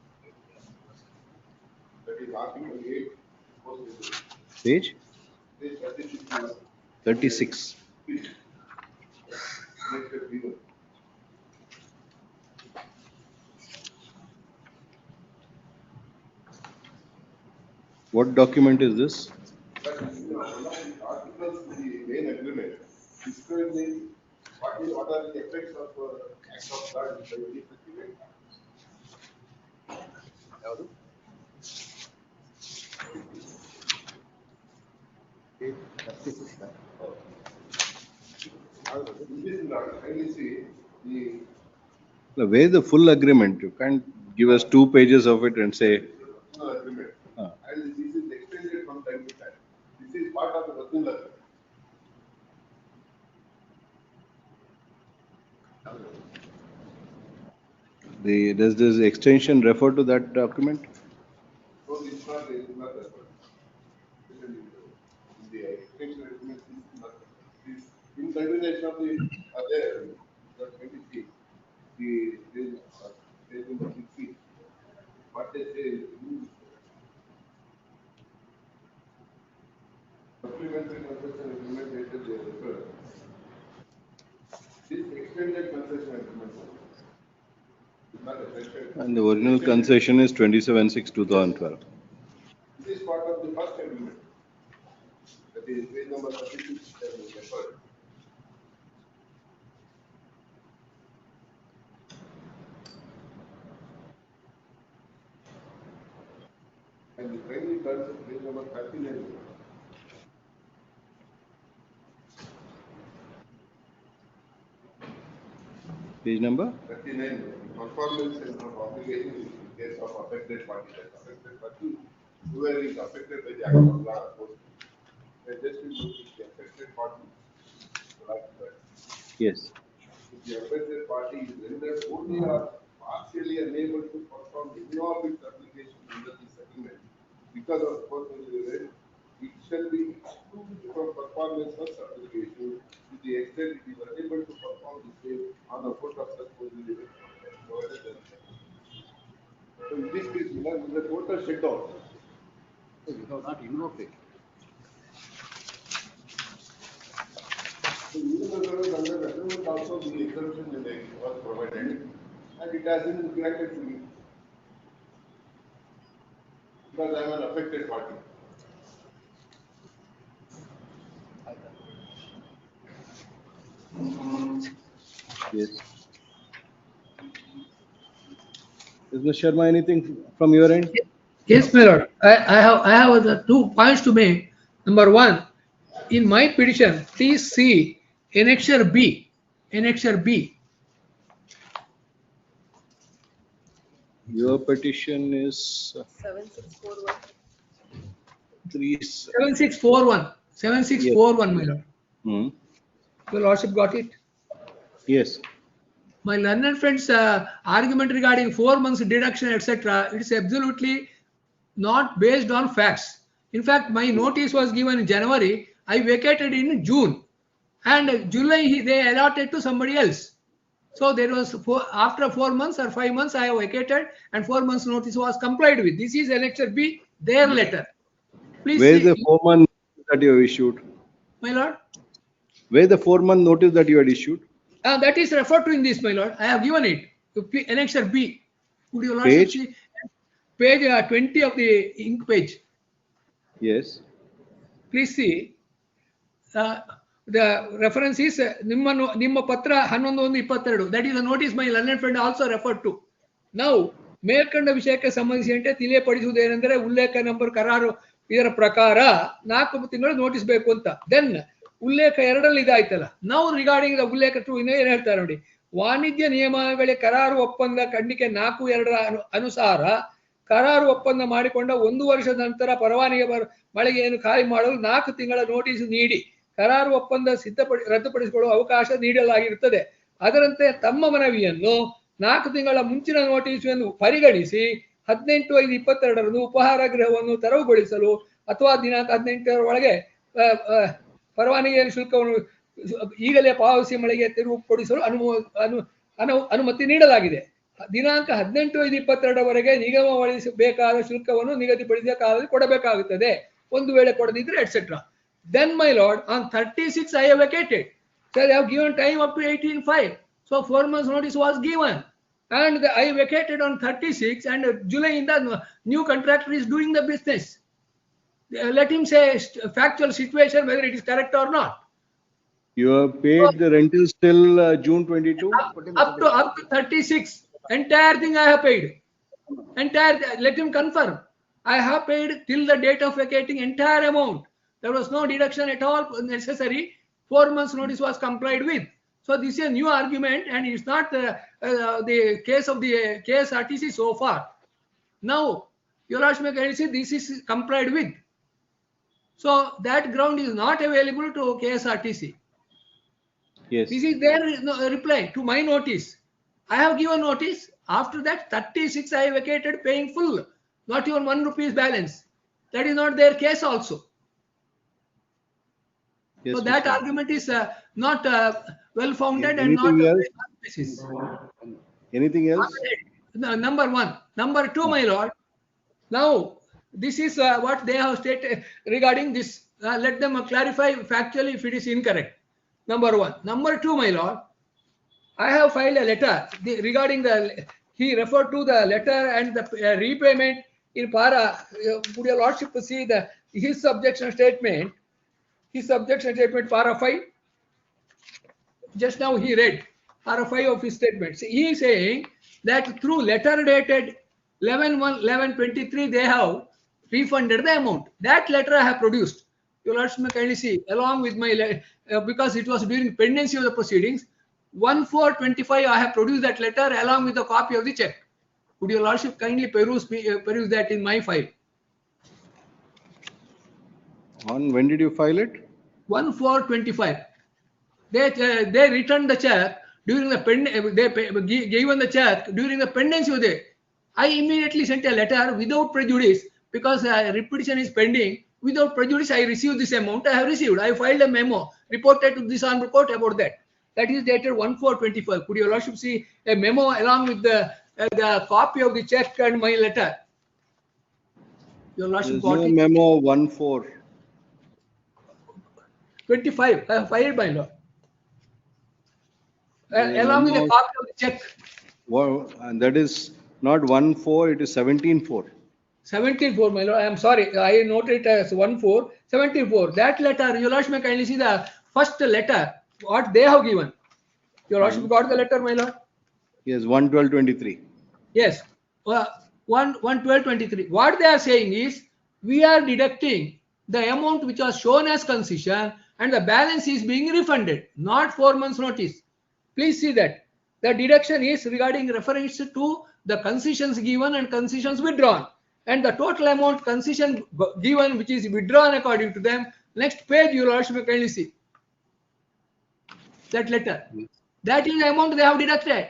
That is Article 8. Page Page 36. 36. Next B1. What document is this? That is one of the articles in the main agreement describing what are the effects of act of God by this agreement. ಯಾವುದು? In this regard, kindly see the Where is the full agreement? You can't give us 2 pages of it and say. original agreement. And this is extended from time to time. This is part of the original agreement. Does this extension refer to that document? So this is not referred. The extension agreement is not is in continuation of the other that can be seen. The page number 16. What they say is supplementary concession agreement dated they refer. This extended concession agreement not a mention. And the original concession is 27/6/2012. This is part of the first agreement. That is page number 36 and referred. And the kindly turns to page number 39. Page number? 39, performance and of obligation in case of affected party. That affected party, whoever is affected by the act of law. And just to look at the affected party. Yes. If the affected party is rendered only or partially unable to perform any of its obligations under the settlement because of force majeure, it shall be excluded from performance of such obligation to the extent it is unable to perform the same on account of such force majeure. So in this case, you have the total shutdown. So we have not invoked it. So even though there was under agreement also the exemption in the was provided and it has been granted to me. Because I am an affected party. Yes. Is Mr. Sharma anything from your end? Yes, my lord. I have the 2 points to make. Number one, in my petition, please see annexure B. Annexure B. Your petition is 7641. 7641. 7641, my lord. Hmm. Your lordship got it? Yes. My learned friend's argument regarding 4 months deduction, etc., it is absolutely not based on facts. In fact, my notice was given in January. I vacated in June, and July they allotted to somebody else. So there was after 4 months or 5 months I have vacated, and 4 months notice was complied with. This is annexure B, their letter. Please Where is see, the 4-month that you have issued? my lord. Where is the 4-month notice that you had issued? That is referred to in this, my lord. I have given it. Annexure B. Would your lordship Page? see? Page 20 of the ink page. Yes. Please see. The reference is Nimma Patra 11/22. That is the notice my learned friend also referred to. Now, ಮೇಲ್ಕಂಡ ವಿಷಯಕ್ಕೆ ಸಂಬಂಧಿಸಿದಂತೆ ತಿಳಿಯಪಡಿಸುವುದೇನೆಂದರೆ ಉಲ್ಲೇಖ number ಕರಾರು ಇದರ ಪ್ರಕಾರ 4 ತಿಂಗಳು notice ಬೇಕು ಅಂತ. Then ಉಲ್ಲೇಖ 2ರಲ್ಲಿ ಇದಾಯ್ತಲ್ಲ. ನಾವು ರಿಗಾರ್ಡಿಂಗ್ ದ ಉಲ್ಲೇಖ 2 ಏನ್ ಹೇಳ್ತಾರೆ ನೋಡಿ, ವಾಣಿಜ್ಯ ನಿಯಮಾವಳಿ ಕರಾರು ಒಪ್ಪಂದ ಖಂಡಿಕೆ 4(2) ಅನುಸಾರ ಕರಾರು ಒಪ್ಪಂದ ಮಾಡಿಕೊಂಡ 1 ವರ್ಷದ ನಂತರ ಪರವಾನಗಿ ಮಳಿಗೆಯನ್ನು ಖಾಲಿ ಮಾಡಲು 4 ತಿಂಗಳ ನೋಟಿಸ್ ನೀಡಿ ಕರಾರು ಒಪ್ಪಂದ ರದ್ದುಪಡಿಸಿಕೊಳ್ಳುವ ಅವಕಾಶ ನೀಡಲಾಗಿರುತ್ತದೆ. ಅದರಂತೆ ತಮ್ಮ ಮನವಿಯನ್ನು 4 ತಿಂಗಳ ಮುಂಚಿನ ನೋಟಿಸನ್ನು ಪರಿಗಣಿಸಿ 18/5/22ರಂದು ಉಪಹಾರ ಗೃಹವನ್ನು ತೆರವುಗೊಳಿಸಲು ಅಥವಾ ದಿನಾಂಕ 18ರ ಒಳಗೆ ಪರವಾನಗಿ ಶುಲ್ಕವನ್ನು ಈಗಲೇ ಪಾವತಿಸಿ ಮಳಿಗೆ ತೆರವುಗೊಳಿಸಲು ಅನುಮತಿ ನೀಡಲಾಗಿದೆ. ದಿನಾಂಕ 18/5/22ರವರೆಗೆ ನಿಗಮಗೊಳಿಸಬೇಕಾದ ಶುಲ್ಕವನ್ನು ನಿಗದಿಪಡಿಸಿದ ಕಾಲದಲ್ಲಿ ಕೊಡಬೇಕಾಗುತ್ತದೆ. ಒಂದು ವೇಳೆ ಕೊಡದಿದ್ರೆ et cetera. Then, my lord, on 36 I have vacated. So I have given time up to 18/5. So 4 months notice was given. And I vacated on 36, and July in the new contractor is doing the business. Let him say factual situation whether it is correct or not. You have paid the rentals till June 22? Up to 36. Entire thing I have paid. Let him confirm. I have paid till the date of vacating entire amount. There was no deduction at all necessary. 4 months notice was complied with. So this is a new argument, and it's not the case of the KSRTC so far. Now, your lordship can say this is complied with. So that ground is not available to KSRTC. Yes. This is their reply to my notice. I have given notice. After that, 36 I vacated paying full, not even 1 rupees balance. That is not their case also. Yes, So that argument is not well founded and not basis. Anything else? Number 1. Number 2, my lord. Now, this is what they have stated regarding this. Let them clarify factually if it is incorrect. Number 1. Number 2, my lord. I have filed a letter regarding the he referred to the letter and the repayment in para. Would your lordship see his objection statement? His objection statement, para 5. Just now he read para 5 of his statements. He is saying that through letter dated 11/1/11/23, they have refunded the amount. That letter I have produced. Your lordship may kindly see, along with my because it was during pendency of the proceedings. 1/4/25, I have produced that letter along with a copy of the check. Would your lordship kindly peruse that in my file? On when did you file it? 1/4/25. They returned the check during the given the check during the pendency of the. I immediately sent a letter without prejudice because repetition is pending. Without prejudice, I received this amount. I have received. I filed a memo, reported to this honorable court about that. That is dated 1/4/25. Could your lordship see a memo along with the copy of the check and my letter? Your lordship got No it. memo 1/4/25. I have filed, my lord. Along with a memo- copy of the check. Well, and that is not 1/4, it is 17/4. 17/4, my lord. I am sorry. I noted it as 1/4. 17/4. That letter, your lordship may kindly see the first letter, what they have given. Your lordship got the letter, my lord? Yes, 1/12/23. Yes. 1/12/23. What they are saying is, we are deducting the amount which was shown as concession and the balance is being refunded, not 4 months notice. Please see that. The deduction is regarding reference to the concessions given and concessions withdrawn. And the total amount concession given which is withdrawn according to them. Next page, you will also kindly see that letter. That is the amount they have deducted.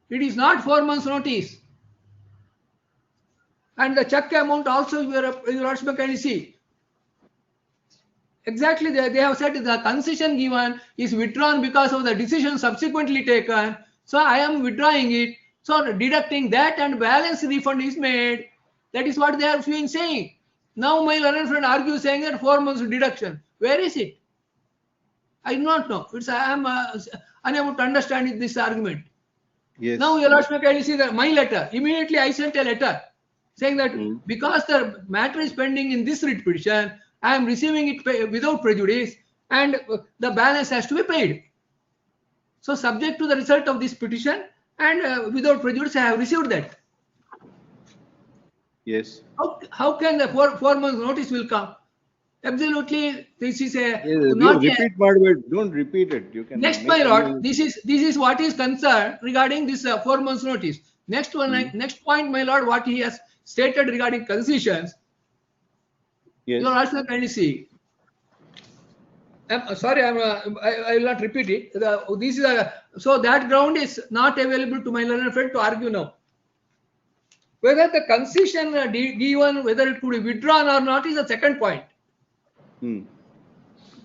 It is not 4 months notice. And the check amount also you will also kindly see. Exactly, they have said the concession given is withdrawn because of the decision subsequently taken. So I am withdrawing it. So deducting that and balance refund is made. That is what they have been saying. Now my learned friend argues saying that 4 months deduction. Where is it? I do not know. I am unable to understand this argument. Yes. Now your lordship can see that my letter. Immediately I sent a letter saying that because the matter is pending in this writ petition, I am receiving it without prejudice and the balance has to be paid. So subject to the result of this petition and without prejudice, I have received that. Yes. How can the 4 months notice will come? Absolutely, this is a Not repeat, but don't repeat it. You can. Next, my lord, this is what is concerned regarding this 4 months notice. Next one, next point, my lord, what he has stated regarding concessions. Yes. You are also kindly see. Sorry, I will not repeat it. This is so that ground is not available to my learned friend to argue now. Whether the concession given, whether it could be withdrawn or not, is the second point.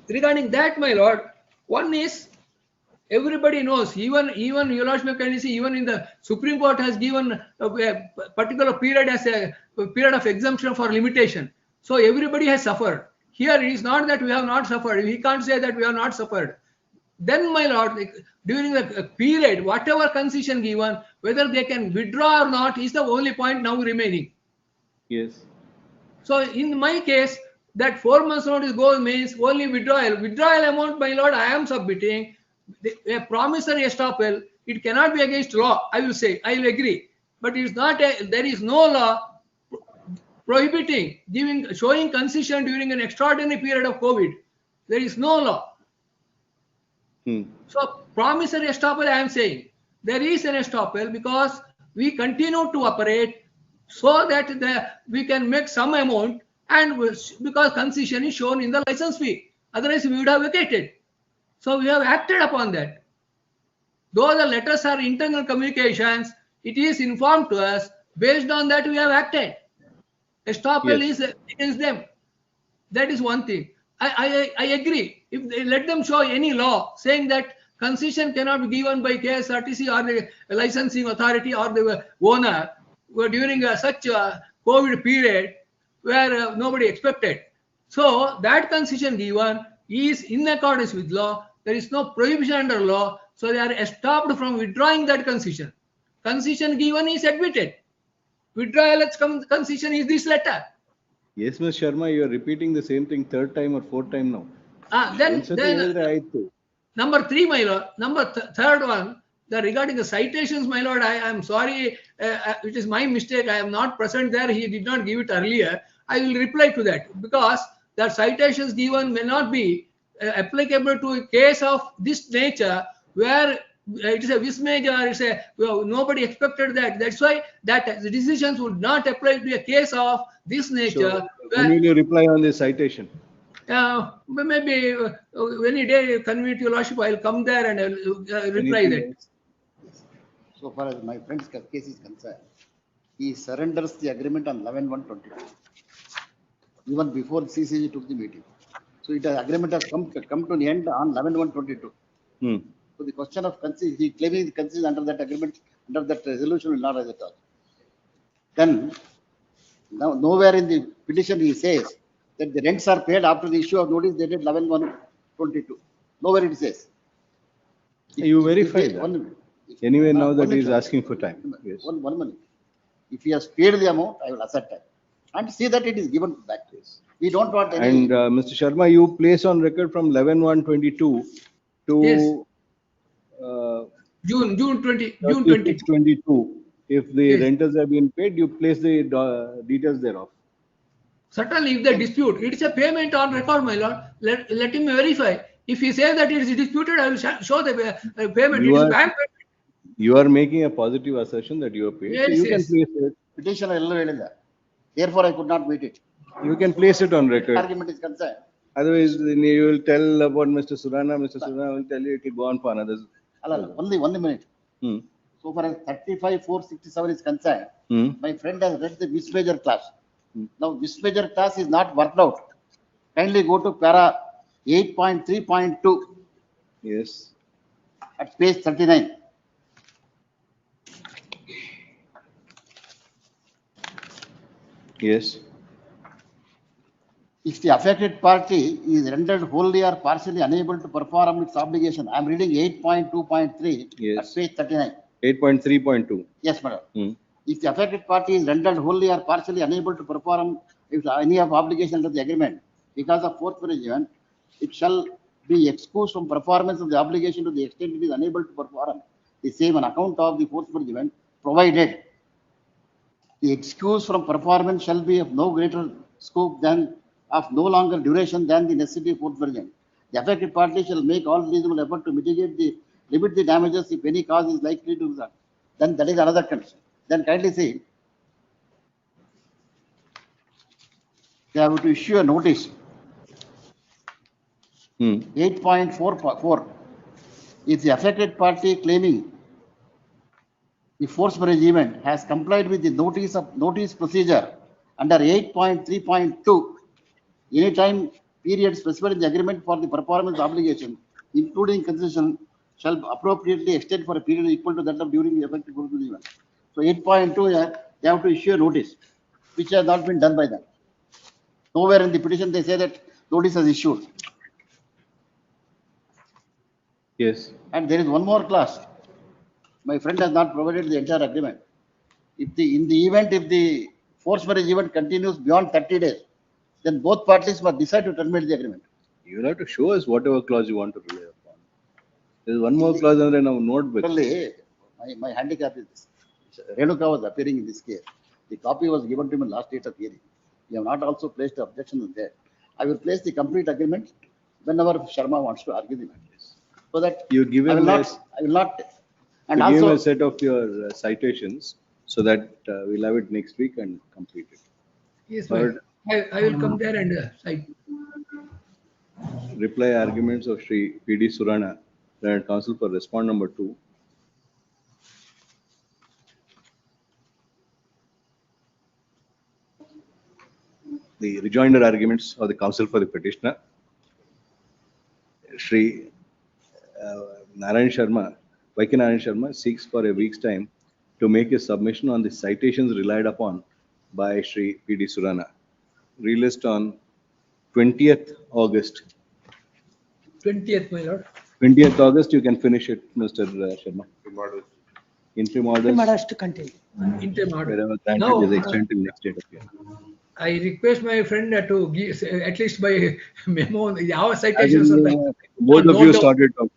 Regarding that, my lord, one is everybody knows, even your lordship can see, even in the Supreme Court has given a particular period as a period of exemption for limitation. So everybody has suffered. Here it is not that we have not suffered. We can't say that we have not suffered. Then, my lord, during the period, whatever concession given, whether they can withdraw or not, is the only point now remaining. Yes. So in my case, that 4 months notice goal means only withdrawal. Withdrawal amount, my lord, I am submitting a promissory estoppel. It cannot be against law. I will say, I will agree, but it is not. There is no law prohibiting showing concession during an extraordinary period of COVID. There is no law. So promissory estoppel, I am saying there is an estoppel because we continue to operate so that we can make some amount, and because concession is shown in the license fee. Otherwise, we would have vacated. So we have acted upon that. Though the letters are internal communications, it is informed to us. Based on that, we have acted. Estoppel is against them. That is one thing. I agree. If they let them show any law saying that concession cannot be given by KSRTC or the licensing authority or the owner during such a COVID period where nobody expected. So that concession given is in accordance with law. There is no prohibition under law. So they are stopped from withdrawing that concession. Concession given is admitted. Withdrawal concession is this letter. Yes, Ms. Sharma, you are repeating the same thing third time or fourth time now. Then number 3, my lord. Third one, regarding the citations, my lord, I am sorry, it is my mistake. I am not present there. He did not give it earlier. I will reply to that because the citations given may not be applicable to a case of this nature where it is a mismatch or it's a nobody expected that. That's why that the decisions would not apply to a case of this nature. So, when will you reply on this citation? Maybe any day convenient to your lordship, I'll come there and I'll reply that. So far as my friend's case is concerned, he surrenders the agreement on 11/1/22, even before the CCG took the meeting. So it agreement has come to the end on 11/1/22. So the question of concession, he claiming the concession under that agreement, under that resolution will not rise at all. Then, now nowhere in the petition he says that the rents are paid after the issue of notice dated 11/1/22. Nowhere it says. You verify that. Anyway, now that he is asking for time. Yes. One minute. If he has paid the amount, I will accept it and see that it is given back to us. We don't want any. And Mr. Sharma, you place on record from 11/1/22 to Yes. June 22. If the rentals have been paid, you place the details thereof. Certainly, if they dispute, it is a payment on record, my lord. Let him verify. If he says that it is disputed, I will show the payment. You It is are- bank payment. You are making a positive assertion that you are paid. Yes, so you yes. can place it. Petition therefore I could not meet it. You can place it on record. Argument is concerned. Otherwise, then you will tell about Mr. Surana. Mr. Surana will tell you it will go on for another. Only 1 minute. So far as 35,467 is concerned, my friend has read the mismeasure class. Now, mismeasure class is not worked out. Kindly go to para 8.3.2. Yes. At page 39. Yes. If the affected party is rendered wholly or partially unable to perform its obligation, I am reading 8.2.3 Yes. at page 39. 8.3.2. Yes, madam. If the affected party is rendered wholly or partially unable to perform any of obligation under the agreement because of force majeure event, it shall be excused from performance of the obligation to the extent it is unable to perform the same on account of the force majeure event, provided the excuse from performance shall be of no greater scope than of no longer duration than the necessity force majeure. The affected party shall make all reasonable effort to limit the damages if any cause is likely to result. Then that is another condition. Then kindly see, they have to issue a notice. 8.4. If the affected party claiming the force majeure event has complied with the notice procedure under 8.3.2, any time period specified in the agreement for the performance obligation, including concession, shall appropriately extend for a period equal to that of during the effective force majeure event. So 8.2, they have to issue a notice, which has not been done by them. Nowhere in the petition they say that notice is issued. Yes. And there is one more clause. My friend has not provided the entire agreement. If the force majeure event continues beyond 30 days, then both parties must decide to terminate the agreement. You will have to show us whatever clause you want to rely upon. There is one more clause under our notebook. My handicap is this. Renuka was appearing in this case. The copy was given to him in last date of hearing. We have not also placed the objection there. I will place the complete agreement whenever Sharma wants to argue the matter. So that You give I him will not. And give him also, a set of your citations so that we'll have it next week and complete it. Yes, Third, I will come there and cite. reply arguments of Shri P.D. Surana, Learned Counsel for Respond number 2. The rejoinder arguments of the counsel for the petitioner. Shri Narayan Sharma, Vaiki Narayan Sharma seeks for a week's time to make a submission on the citations relied upon by Shri P.D. Surana, released on 20th August. 20th, my lord. 20th August, you can finish it, Mr. Sharma. Interim orders, Interim orders to continue. Interim order. wherever granted, Now, is extended till next date of year. I request my friend to give, at least by memo, our I citations will, on the. both of note you down. sorted out.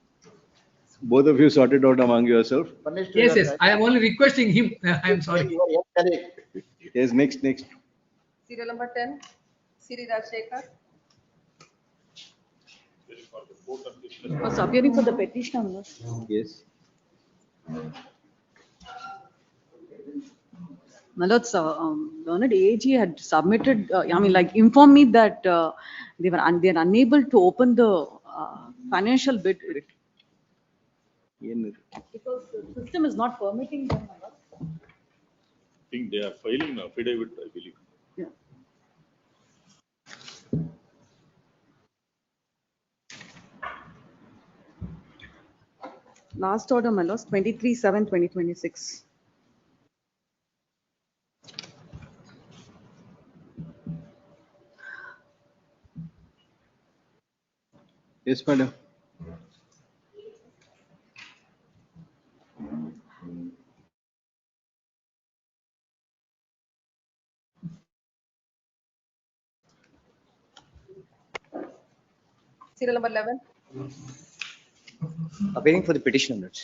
Both of you sorted out among yourself. Yes, yes, I am only requesting him. I am sorry. Yes, next. Serial number 10, Siri Rajshekar. Was appearing for the petitioner. No? Yes. My lords, learned AG had submitted, informed me that they're unable to open the financial bid because the system is not permitting them. My lords. I think they are filing an affidavit, I believe. Yeah. Last order, my lords, 23/7/2026. Yes, madam. Serial number 11, Appearing for the petitioner minutes.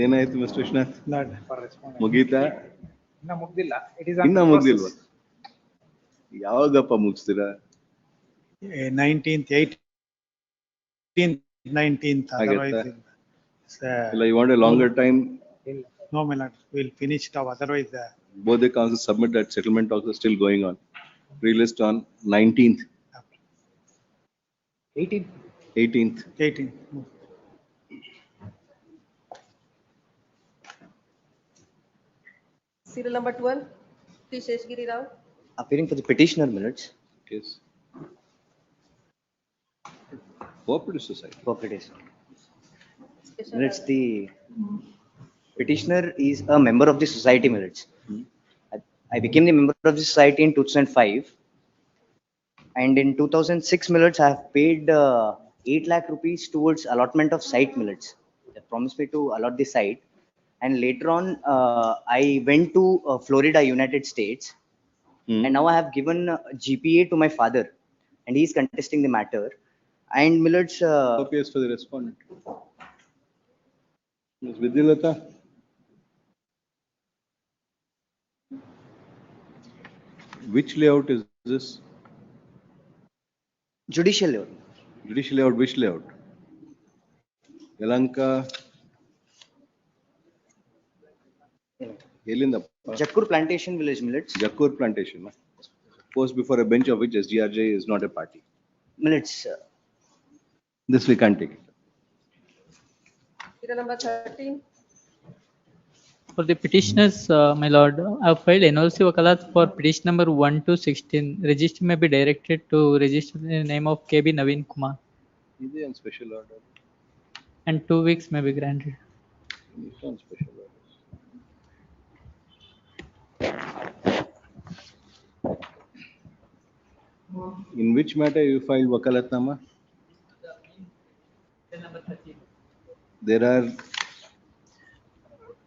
ಏನಾಯ್ತು mister Vishwanath? Not for responding. ಮುಗೀತಾ? ಇನ್ನ ಮುಗ್ದಿಲ್ಲ. It is ಇನ್ನ on ಮುಗ್ದಿಲ್ವಾ? ಯಾವಾಗಪ್ಪ ಮುಗಿಸ್ತೀರಾ? 19th, 18th, 19th. Otherwise, ಇಲ್ಲ, you want a longer time? No, my lord, we'll finish it off. Otherwise, Both the councils submit that settlement talks are still going on. Pre-list on 19th. 18th. 18th. serial number 12, T. Sheshgiri Rao. Appearing for the petitioner minutes. Yes. Cooperative society. Cooperative. Special Minutes. The petitioner is a member of the society minutes. I became the member of the society in 2005. And in 2006 millets, I have paid 8 lakh rupees towards allotment of site millets. They promised me to allot the site. And later on, I went to Florida, United States. And now I have given GPA to my father. And he is contesting the matter. And millets. Copies for the respondent. Ms. Vidyalata. Which layout is this? Judicial layout. Judicial layout, which layout? Yalanka. Jakkur Plantation Village millets. Jakkur Plantation. Posed before a bench of which SDRJ is not a party. Millets. This we can't take it. Serial number 13, For the petitioners, my lord, I have filed NOC Wakalat for petition number 1 to 16. Register may be directed to register in the name of KB Naveen Kumar. Is there on special order? And 2 weeks may be granted. It's on special orders. In which matter you filed Wakalatnama? There are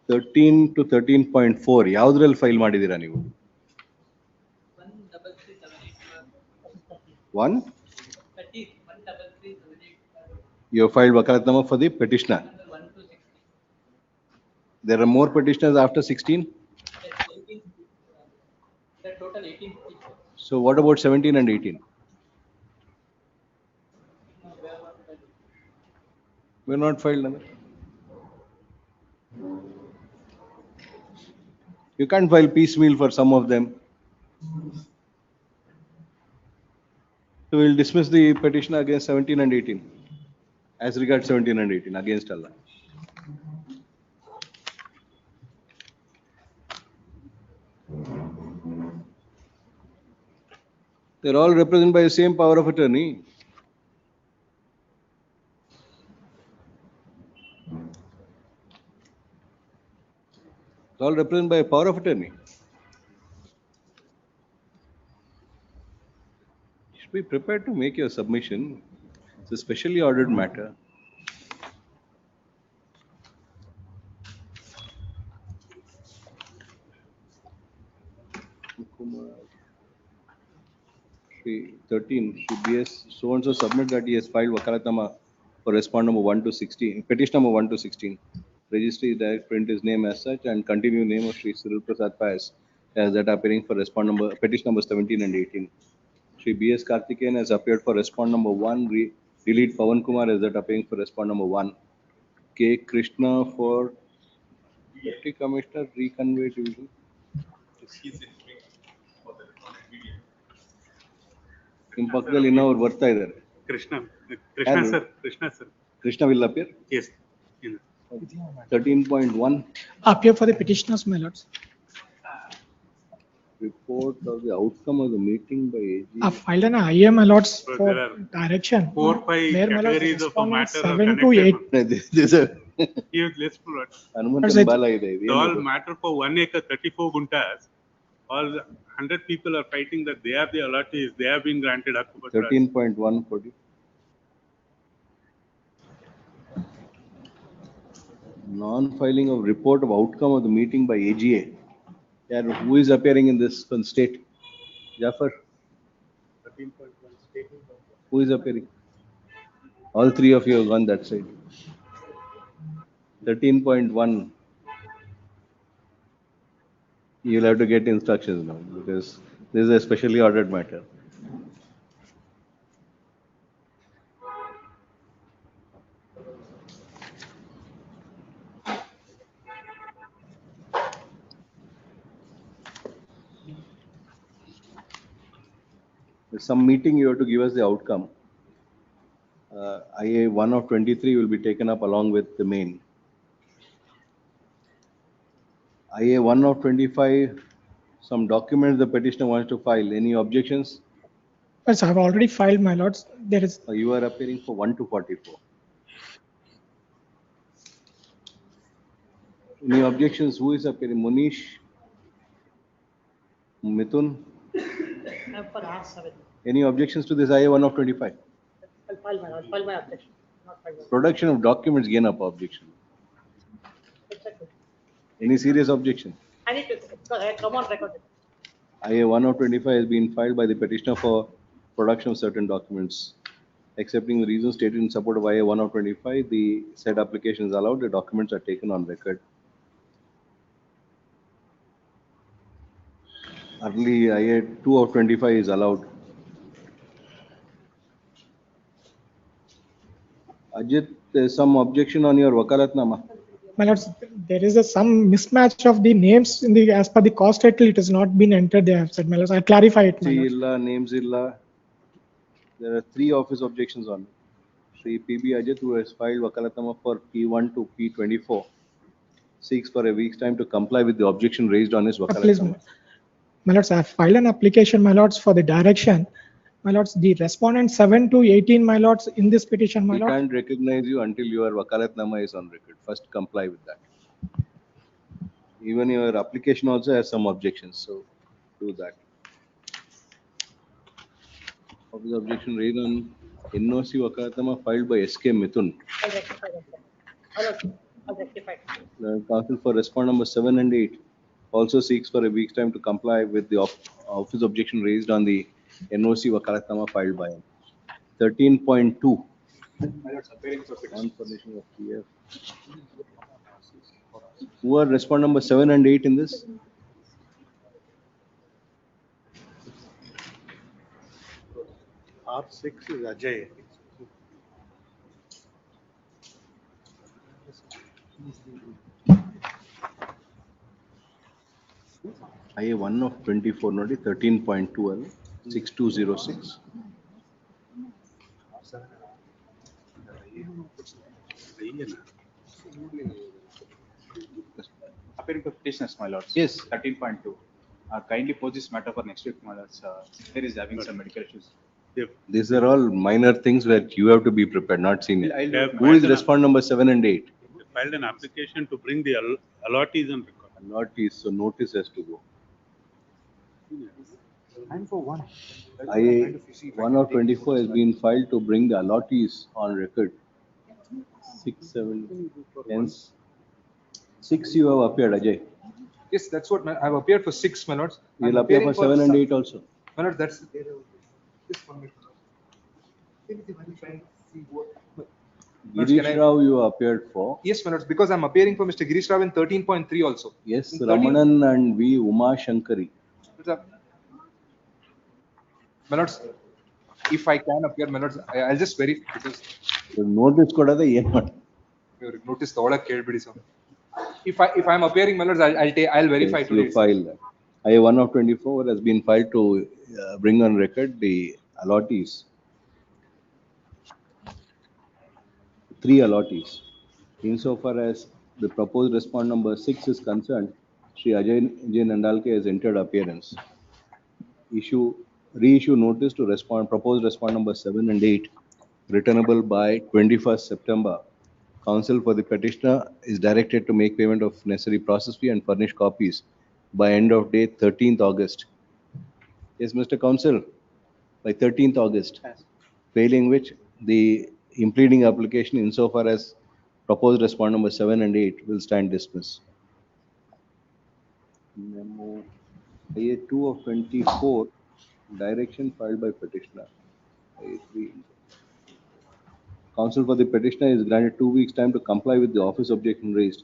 13 to 13.4. ಯಾವುದ್ರಲ್ಲಿ file ಮಾಡಿದ್ದೀರಾ ನೀವು? 1 You filed Wakalatnama for the petitioner. There are more petitioners after 16? Total 18. So what about 17 and 18? We're not filed. You can't file piecemeal for some of them. So we'll dismiss the petition against 17 and 18. As regards 17 and 18, against Allah. They're all represented by the same power of attorney. It's all represented by a power of attorney. You should be prepared to make your submission. It's a specially ordered matter. Kumar, Shri 13, Shri BS, so and so submit that he has filed Wakalatnama for respond number 1 to 16, petition number 1 to 16. Registry direct print his name as such and continue name of Shri Cyril Prasad Pais as that appearing for respond number, petition number 17 and 18. Shri BS Karthikeyan has appeared for respond number 1, delete Pawan Kumar as that appearing for respond number 1. K. Krishna for Deputy Commissioner, reconvey division. ನಿಮ್ಮ ಪಕ್ಕದಲ್ಲಿ ಇನ್ನೊಬ್ರು ಬರ್ತಾ ಇದ್ದಾರೆ. Krishna ಯಾರು? sir, Krishna sir. Krishna will appear? Yes. 13.1. Appear for the petitioners, my lords. Report of the outcome of the meeting by AG. I filed an IA, my lords, So for there are direction. 4-5 Where, my lords, categories of a respondents matter are 7 to connected. 8. This is Huge list, Lord. Hanumantan Bala ಇದೆ. It's all matter for 1 acre, 34 guntas. All 100 people are fighting that they are the allottees, they have been granted October 13.1 40. Non-filing of report of outcome of the meeting by AGA. Yeah, who is appearing in this one state? Jafar, 13.1 statement. who is appearing? All three of you have gone that side. 13.1. You'll have to get instructions now because this is a specially ordered matter. There's some meeting you have to give us the outcome. IA 1 of 23 will be taken up along with the main. IA 1 of 25, some documents the petitioner wants to file. Any objections? Yes, I have already filed, my lords. There is You are appearing for 1 to 44. Any objections? Who is appearing? Munish? Mithun? For R7. Any objections to this IA 1 of 25? I'll file my objection. Not file my. Production of documents gain up objection. It's okay. Any serious objection? I need to, because I come on record. IA 1 of 25 has been filed by the petitioner for production of certain documents. Accepting the reasons stated in support of IA 1 of 25, the said application is allowed, the documents are taken on record. Early IA 2 of 25 is allowed. Ajit, there's some objection on your Wakalatnama. My lords, there is some mismatch of the names in the, as per the cost title, it has not been entered, they have said, my lords. I'll clarify it, my lords. Illa, names illa. There are 3 office objections on it. Shri PB Ajit, who has filed Wakalatnama for P1 to P24, seeks for a week's time to comply with the objection raised on his Please, Wakalatnama. my lords, I have filed an application, my lords, for the direction. My lords, the respondent 7 to 18, my lords, in this petition, my We lords. can't recognize you until your Wakalatnama is on record. First comply with that. Even your application also has some objections, so do that. Office objection raised on NOC Wakalatnama filed by SK Mithun. I'll rectify that. I'll rectify. The counsel for respond number 7 and 8 also seeks for a week's time to comply with the office objection raised on the NOC Wakalatnama filed by him. 13.2. On permission of PF. Who are respond number 7 and 8 in this? R6 is Ajay. IA 1 of 24, not 13.12, 6206. Appearing to petitioners, my lords. Yes. 13.2. Kindly pose this matter for next week, my lords. There is having some medical issues. These are all minor things where you have to be prepared, not senior. I'll- Who is respond number 7 and 8? Filed an application to bring the allottees on record. Allottees, so notice has to go. I'm for one. IA 1 of 24 has been filed to bring the allottees on record. 6, 7, hence 6 you have appeared, Ajay. Yes, that's what I've appeared for 6, my lords. You'll I'm appear appearing for 7 and some- 8 also. My lord, that's this one. Lords, can Girish I- Rao you appeared for. Yes, my lords, because I'm appearing for Mr. Girish Rao in 13.3 also. Yes, In 13 Ramanan and V. Uma Shankari. My lords, if I can appear, my lords, I'll just verify because Notice kodada ಏನು ಮಾಡಿ notice Tughlaq ಕೇಳ್ಬಿಡಿ sir. If I'm appearing, my lords, I'll verify Yes, today. you file that. IA 1 of 24 has been filed to bring on record the allottees. 3 allottees. Insofar as the proposed respond number 6 is concerned, Sri Ajay J. Nandalke has entered appearance. Reissue notice to proposed respond number 7 and 8, returnable by 21st September. Counsel for the petitioner is directed to make payment of necessary process fee and furnish copies by end of day 13th August. Yes, Mr. Counsel, by 13th August. Failing which, the impleading application insofar as proposed respond number 7 and 8 will stand dismissed. Memo IA 2 of 24, direction filed by petitioner. IA 3. Counsel for the petitioner is granted 2 weeks time to comply with the office objection raised.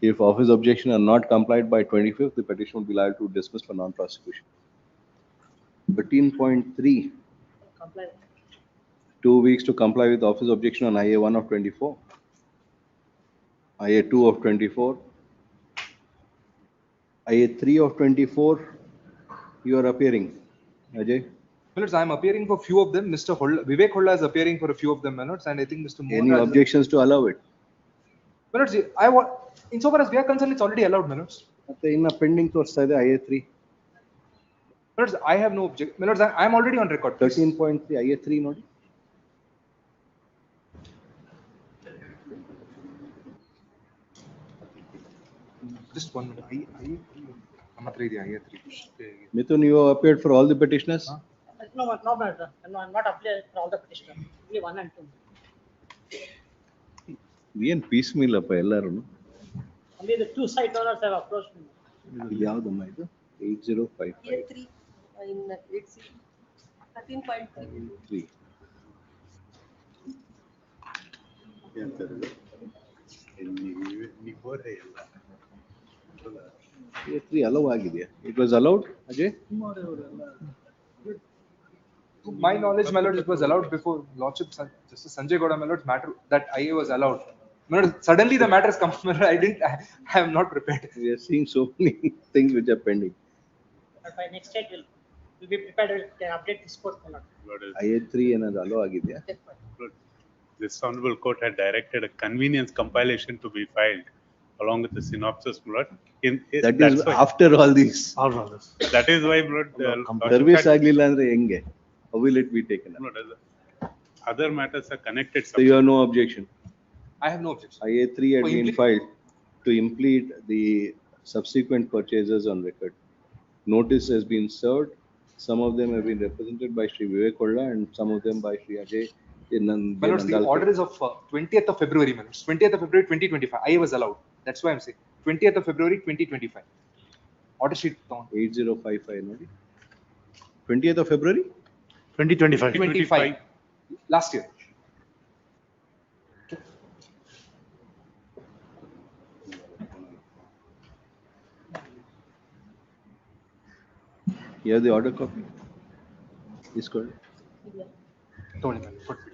If office objection are not complied by 25th, the petition will be liable to dismiss for non-prosecution. 13.3, Comply. 2 weeks to comply with office objection on IA 1 of 24. IA 2 of 24. IA 3 of 24, you are appearing, Ajay. My lords, I'm appearing for few of them. Mr. Vivek Holla is appearing for a few of them, my lords, and I think Mr. Any Mohan objections to allow it? My lords, insofar as we are concerned, it's already allowed, my lords. ಮತ್ತೆ ಇನ್ನ pending ತೋರಿಸ್ತಾ ಇದೆ IA 3. My lords, I have no objection. My lords, I'm already on record. 13.3 IA 3 ನೋಡಿ. Just one minute. I'm not ready. Mithun, you have appeared for all the petitioners? No, matter. No, I'm not applying for all the petitioner. Only 1 and 2. ಏನು piece meal ಅಪ್ಪ ಎಲ್ಲರೂ. Only the 2 site owners have approached me. ಇದು ಯಾವ್ದಮ್ಮ ಇದು 8055 A3 in 8C 13.3. 3. A3 hello ಆಗಿದೆಯಾ? It was allowed, Ajay? To my knowledge, my lords, it was allowed before Lordship Justice Sanjay Gowda, my lords, matter that IA was allowed. My lords, suddenly the matter has come. My lord, I am not prepared. We are seeing so many things which are pending. But by next date, we'll be prepared to update this court. IA 3 ಏನಾದ್ರು hello ಆಗಿದೆಯಾ? This honorable court had directed a convenience compilation to be filed along with the synopsis, my lord. That is after all these. That is why, my lord, Service ಆಗ್ಲಿಲ್ಲ ಅಂದ್ರೆ ಹೆಂಗೆ? How will it be taken up? other matters are connected. So you have no objection? I have no objection. IA 3 had been filed to implead the subsequent purchases on record. Notice has been served. Some of them have been represented by Sri Vivek Holla and some of them by Sri Ajay. My lords, the order is of 20th of February, my lords. 20th of February 2025. IA was allowed. That's why I'm saying 20th of February 2025. Order sheet down. 8055 ನೋಡಿ. 20th of February? 2025. Last year. You have the order copy? Is correct. Don't even put it.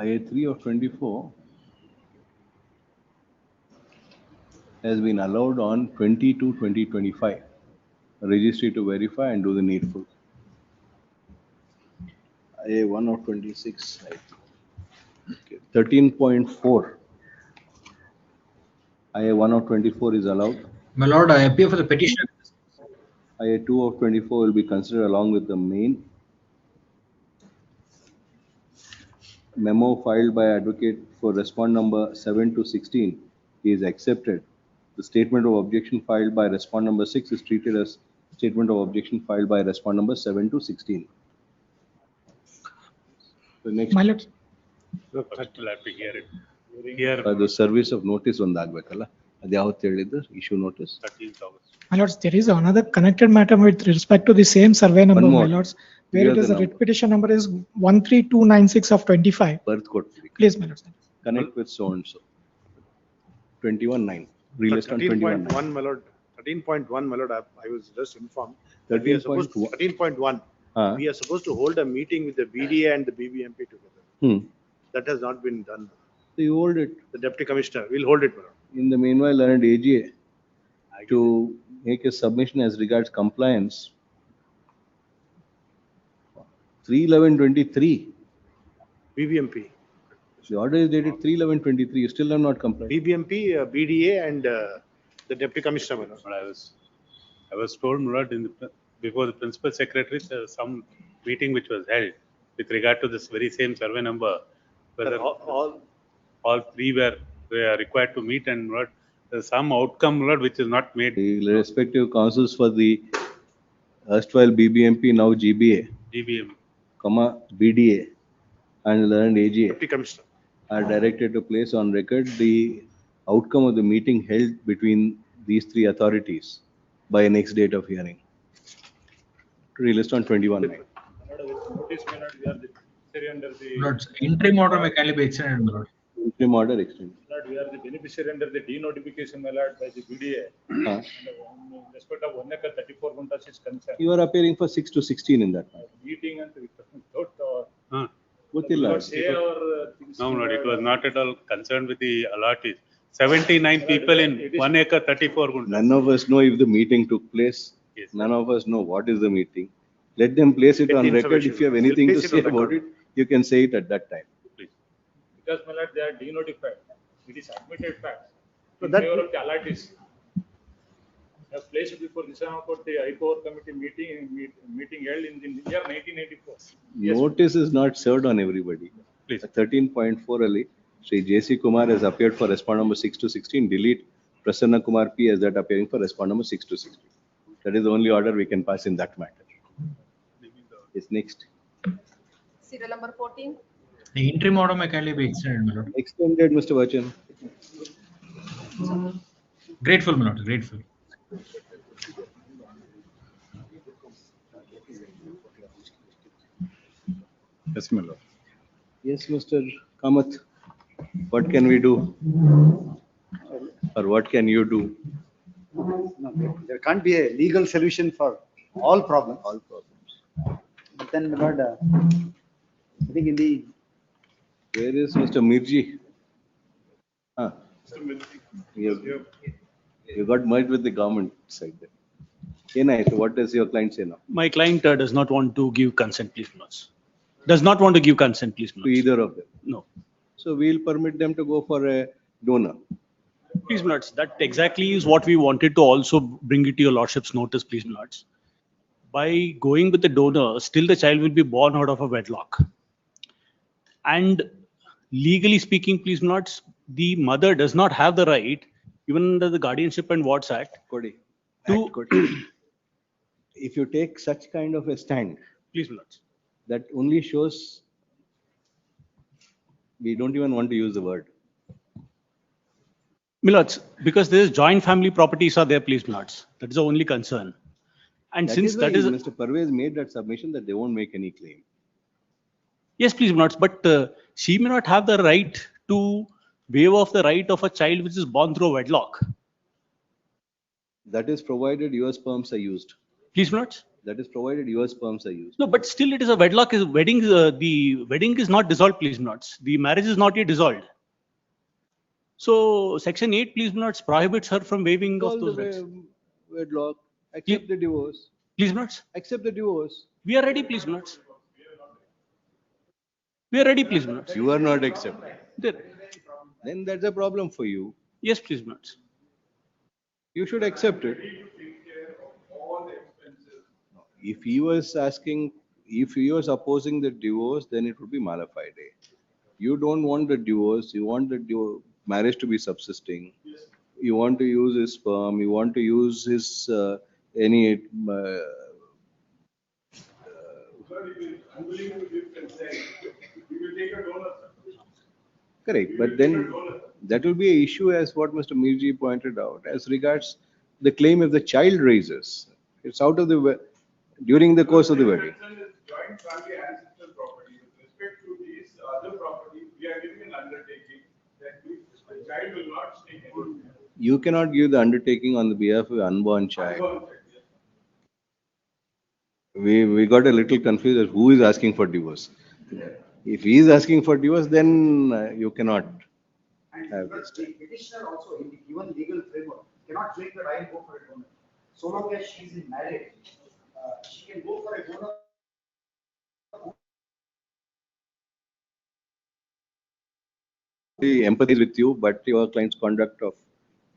IA 3 of 24 has been allowed on 20/2/2025. Registry to verify and do the needful. IA 1 of 26. Okay. 13.4. IA 1 of 24 is allowed. My lord, I appear for the petition. IA 2 of 24 will be considered along with the main memo filed by advocate for respond number 7 to 16 is accepted. The statement of objection filed by respond number 6 is treated as statement of objection filed by respond number 7 to 16. The next. My lord, First we'll have to hear it. Here, The service of notice ಒಂದು ಆಗ್ಬೇಕಲ್ಲ ಅದು ಯಾವತ್ತು ಹೇಳಿದ್ದು issue notice 13th August. my lords, there is another connected matter with respect to the same survey number, more. my lords, where Give it us is the the writ number. petition number is 13296 of 25. birth code Please, my lords. connect with so and so 21/9 released on 21/9 13.1, my lord, 13.1, my lord, I was just informed. that we are supposed 13.1 13.1, we are supposed to hold a meeting with the BDA and the BBMP together. That has not been done. So you hold it. The deputy commissioner will hold it, my lord. In the meanwhile, learned AGA to make a submission as regards compliance. 3/11/23. BBMP. The order is dated 3/11/23. You still have not complied. BBMP, BDA and the deputy commissioner, my lord. But I was told, my lord, before the principal secretary, there was some meeting which was held with regard to this very same survey number, whether all three were required to meet, and what there's some outcome, Lord, which is not made. The respective councils for the erstwhile BBMP, now GBA, GBM. BDA, and learned AGA Deputy commissioner are directed to place on record the outcome of the meeting held between these three authorities by next date of hearing. To relist on 21/9. Notice may not be under the. Lords, interim order may kindly be extended, my lord. Interim order extended. Lord, we are the beneficiary under the denotification, my lord, by the BDA. Huh. In respect of 1 acre 34 guntas is concerned. You are appearing for 6 to 16 in that matter. Meeting and without. Gottilla. Say or things. No, Lord, it was not at all concerned with the allottees. 79 people in 1 acre 34 guntas. None of us know if the meeting took place. Yes. None of us know what is the meeting. Let them place it Get on the record. If you have information. anything to Place it say on about record. it, you can say it at that time. Because, my lord, they are denotified. It is admitted fact. So In that- favor of the allottees. I have placed before this about the High Power Committee meeting held in the year 1984. Yes. Notice is not served on everybody. Please. 13.4 Ali, Sri J.C. Kumar has appeared for respond number 6 to 16. Delete Prasanna Kumar P as that appearing for respond number 6 to 16. That is the only order we can pass in that matter. Yes, next. Serial number 14. The interim order may kindly be extended, my lord. Extended, Mr. Bachchan. Grateful, my lord, grateful. Yes, my lord. Yes, Mr. Kamath. What can we do? Or what can you do? No, there can't be a legal solution for all problems. All problems. But then, my lord, I think in the. Where is Mr. Mirji? You got merged with the government side there. Kenai, so what does your client say now? My client does not want to give consent, please, Lords. Does not want to give consent, please, To Lords. either of them? No. So we'll permit them to go for a donor. Please, Lords, that exactly is what we wanted to also bring it to your Lordship's notice, please, Lords. By going with the donor, still the child will be born out of a wedlock. And legally speaking, please, Lords, the mother does not have the right, even under the Guardianship and Wards Act, Cody. to, If you take such kind of a stand, please, Lords. that only shows we don't even want to use the word. Milords, because there is joint family properties are there, please, Milords. That is the only concern. And since why that is, Mr. Parvez made that submission that they won't make any claim. yes, please, Milords, but she may not have the right to waive off the right of a child which is born through a wedlock. That is provided your sperms are used. Please, Milords. That is provided your sperms are used. No, but still it is a wedlock. Is wedding? The wedding is not dissolved, please, Milords. The marriage is not yet dissolved. So Section 8, please, Milords, prohibits her from waiving All of those the rights. wedlock, accept the divorce. Please, Milords. Accept the divorce. We are ready, please, Milords. We are ready, please, Milords. You are not accepting. There. Then that's a problem for you. Yes, please, Milords. You should accept it. If he was asking, if he was opposing the divorce, then it would be mala fide. You don't want the divorce, you want the marriage to be subsisting. You want to use his sperm, you want to use his any correct, but then that will be an issue as what Mr. Mirji pointed out as regards the claim if the child raises. It's out of the during the course of the wedding. Joint family ancestral property with respect to these other properties, we are giving an undertaking that the child will not stay anywhere. You cannot give the undertaking on the behalf of an unborn child. We got a little confused as who is asking for divorce. If he is asking for divorce, then you cannot have this. The petitioner also, in the given legal framework, cannot claim that I will go for a donor. So long as she is in marriage, she can go for a donor. He empathize with you, but your client's conduct of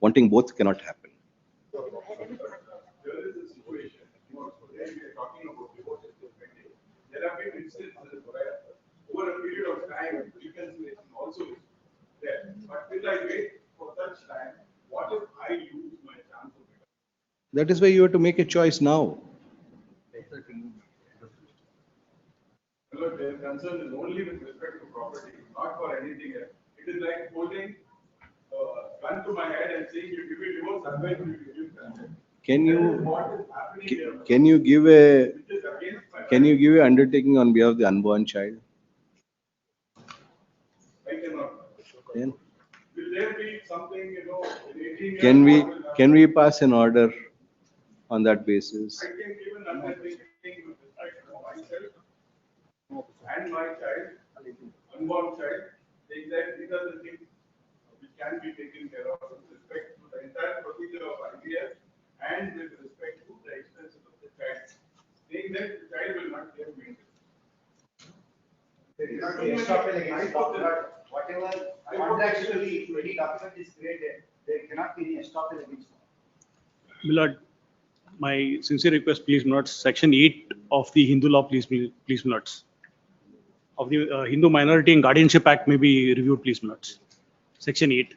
wanting both cannot happen. There is a situation, where we are talking about divorce perspective. There have been instances where over a period of time, reconciliation also is there. But till I wait for such time, what if I lose my chance of it? That is why you have to make a choice now. Their concern is only with respect to property, not for anything else. It is like holding a gun to my head and saying, you give me divorce, otherwise you give consent. Can you give a undertaking on behalf of the unborn child? I cannot. Then Will there be something, in 18 can we pass an order on that basis? I can give an undertaking with respect to myself and my child, unborn child, saying that these are the things which can be taken care of with respect to the entire procedure of IVF and with respect to the expenses of the child. Saying that the child will not get maintenance. There cannot be estoppel against contract. Whatever contractually any document is created, there cannot be any estoppel against. Milord, my sincere request, please note Section 8 of the Hindu law, please note. Of the Hindu Minority and Guardianship Act may be reviewed, please note. Section 8.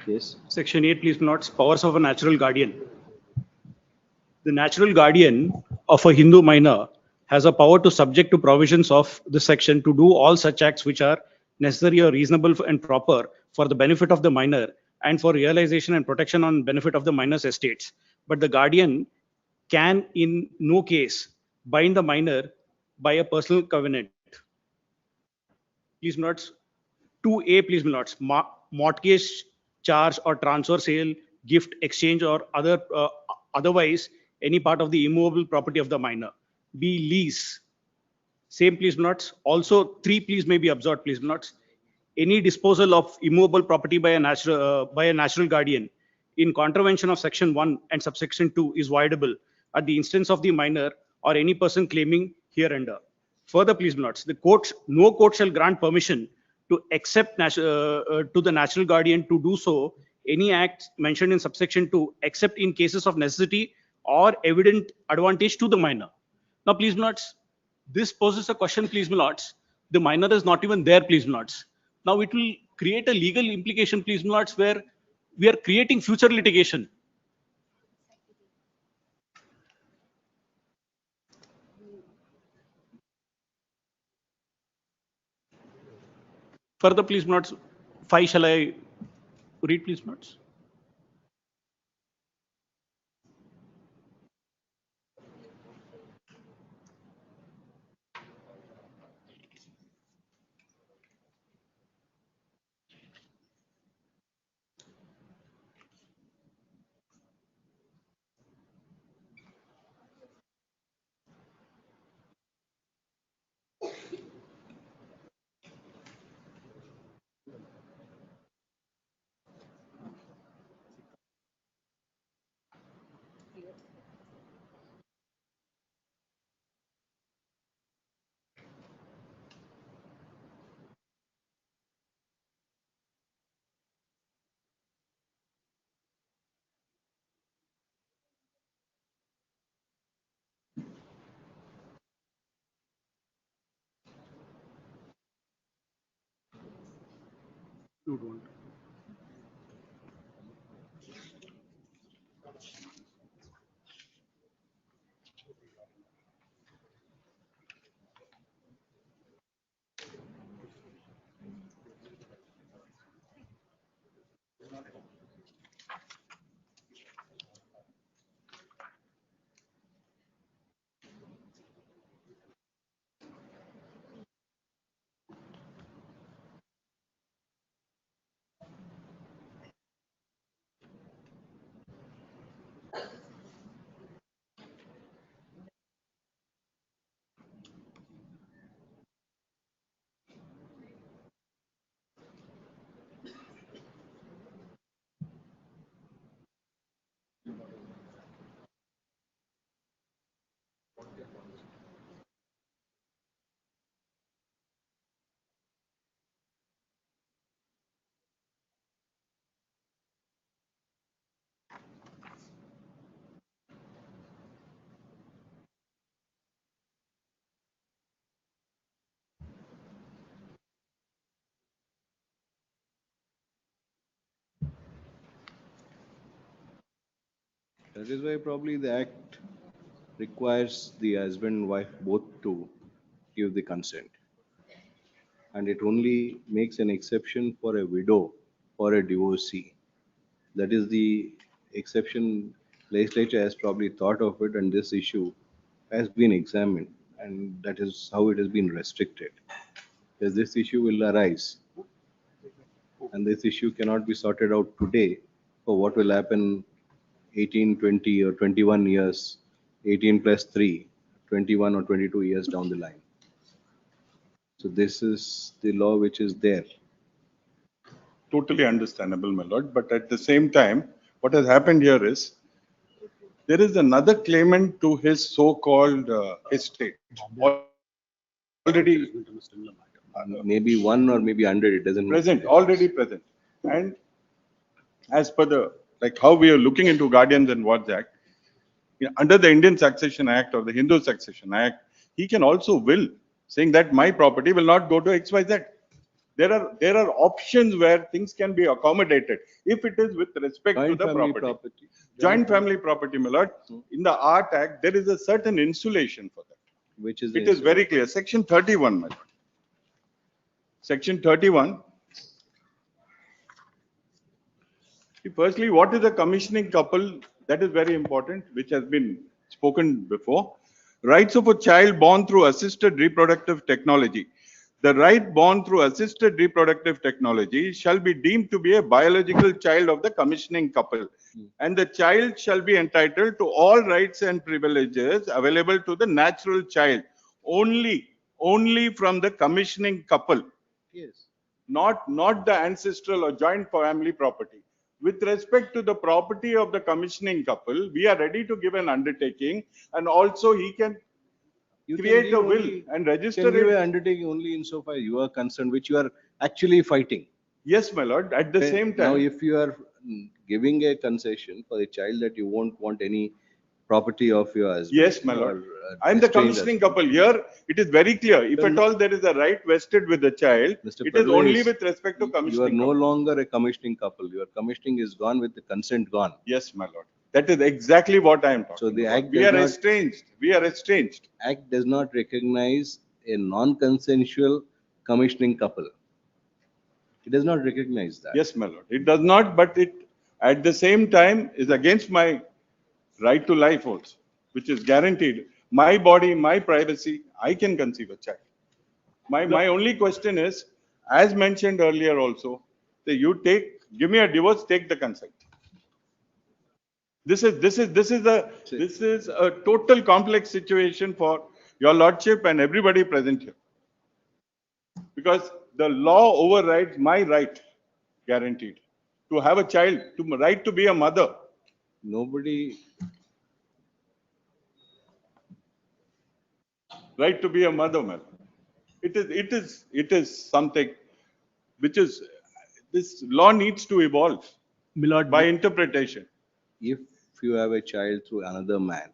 Yes. Section 8, please note powers of a natural guardian. The natural guardian of a Hindu minor has a power to subject to provisions of this section to do all such acts which are necessary or reasonable and proper for the benefit of the minor and for realization and protection on benefit of the minor's estates. But the guardian can in no case bind the minor by a personal covenant. Please note 2A, please note mortgage, charge or transfer, sale, gift, exchange or otherwise any part of the immovable property of the minor. B, lease. Same, please note. Also 3, please may be observed, please note. Any disposal of immovable property by a natural guardian in contravention of section 1 and subsection 2 is voidable at the instance of the minor or any person claiming hereunder. Further, please note, no court shall grant permission to accept to the natural guardian to do so any act mentioned in subsection 2 except in cases of necessity or evident advantage to the minor. Now, please note, this poses a question, please note. The minor is not even there, please note. Now it will create a legal implication, please note, where we are creating future litigation. Further, please note, 5 shall I read, please notes? You don't. That is why probably the act requires the husband and wife both to give the consent. And it only makes an exception for a widow or a divorcee. That is the exception. Legislature has probably thought of it, and this issue has been examined, and that is how it has been restricted. Because this issue will arise, and this issue cannot be sorted out today for what will happen 18, 20, or 21 years, 18 plus 3, 21 or 22 years down the line. So this is the law which is there. Totally understandable, my lord. But at the same time, what has happened here is there is another claimant to his so-called estate. Already Maybe 1 or maybe 100, it doesn't present, already present. And as per the, like how we are looking into Guardians and Wards Act, under the Indian Succession Act or the Hindu Succession Act, he can also will, saying that my property will not go to XYZ. There are options where things can be accommodated if it is with respect to the property. Joint family property, my lord. In the Art Act, there is a certain insulation for that. Which is It is very clear. Section 31, my lord. Section 31. Firstly, what is a commissioning couple? That is very important, which has been spoken before. Rights of a child born through assisted reproductive technology. The right born through assisted reproductive technology shall be deemed to be a biological child of the commissioning couple. And the child shall be entitled to all rights and privileges available to the natural child only from the commissioning couple. Yes. Not the ancestral or joint family property. With respect to the property of the commissioning couple, we are ready to give an undertaking, and also he can create a will and register You can give it. an undertaking only insofar you are concerned, which you are actually fighting. Yes, my lord. At the same time, Now, if you are giving a concession for a child that you won't want any property of yours. yes, my lord. I'm the commissioning couple. Here, it is very clear. If at all there is a right vested with the child, it is only with respect to You are commissioning no couple. longer a commissioning couple. Your commissioning is gone with the consent gone. Yes, my lord. That is exactly what I am talking So the about. act We does are not- estranged. We are estranged. Act does not recognize a non-consensual commissioning couple. It does not recognize that. Yes, my lord. It does not, but it at the same time is against my right to life also, which is guaranteed. My body, my privacy, I can conceive a child. My only question is, as mentioned earlier also, that you give me a divorce, take the consent. This is a total complex situation for your lordship and everybody present here. Because the law overrides my right, guaranteed, to have a child, to right to be a mother. Nobody. Right to be a mother, man. It is something which is, this law needs to evolve by interpretation. If you have a child through another man,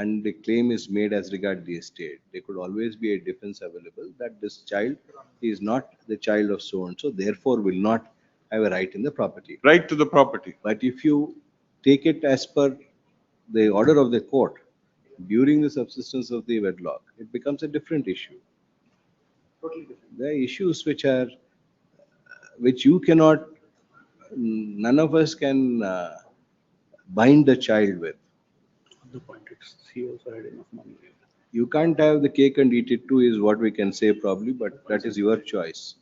and the claim is made as regard the estate, there could always be a defense available that this child is not the child of so and so, therefore will not have a right in the property. Right to the property. But if you take it as per the order of the court during the subsistence of the wedlock, it becomes a different issue. Totally different. There are issues which you cannot, none of us can bind the child with. The point is, he also had enough money. You can't have the cake and eat it too, is what we can say probably, but that is your choice.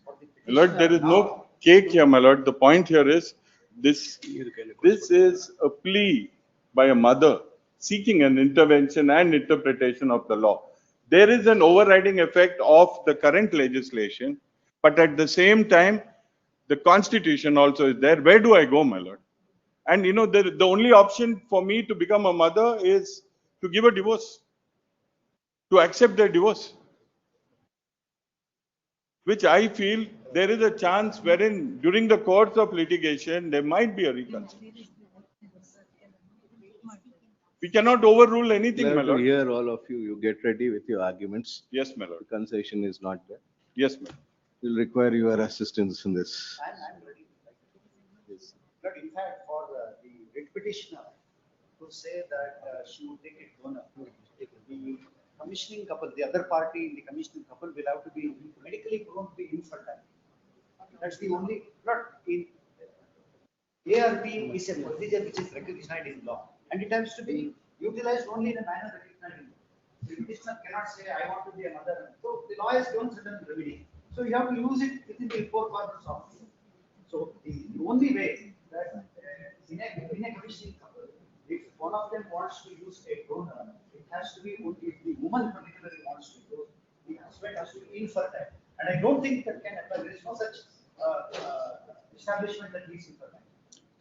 My lord, there is no cake here, my lord. The point here is this is a plea by a mother seeking an intervention and interpretation of the law. There is an overriding effect of the current legislation, but at the same time, the constitution also is there. Where do I go, my lord? And you know, the only option for me to become a mother is to give a divorce, to accept their divorce, which I feel there is a chance wherein during the course of litigation, there might be a reconciliation. We cannot overrule anything, my Glad to lord. hear all of you. You get ready with your arguments. Yes, my lord. The concession is not there. Yes, ma'am. We'll require your assistance in this. I'm ready. But in fact, for the writ petitioner to say that she would take a donor, the commissioning couple, the other party in the commissioning couple will have to be medically proven to be infertile. That's the only, not in ARP is a procedure which is recognized in law, and it has to be utilized only in a manner recognized in law. The petitioner cannot say, I want to be a mother. So the law has given certain remedy. So you have to use it within the four corners of it. So the only way that in a commissioning couple, if one of them wants to use a donor, it has to be only if the woman particularly wants to use, the husband has to be infertile. And I don't think that can apply. There is no such establishment that he is infertile.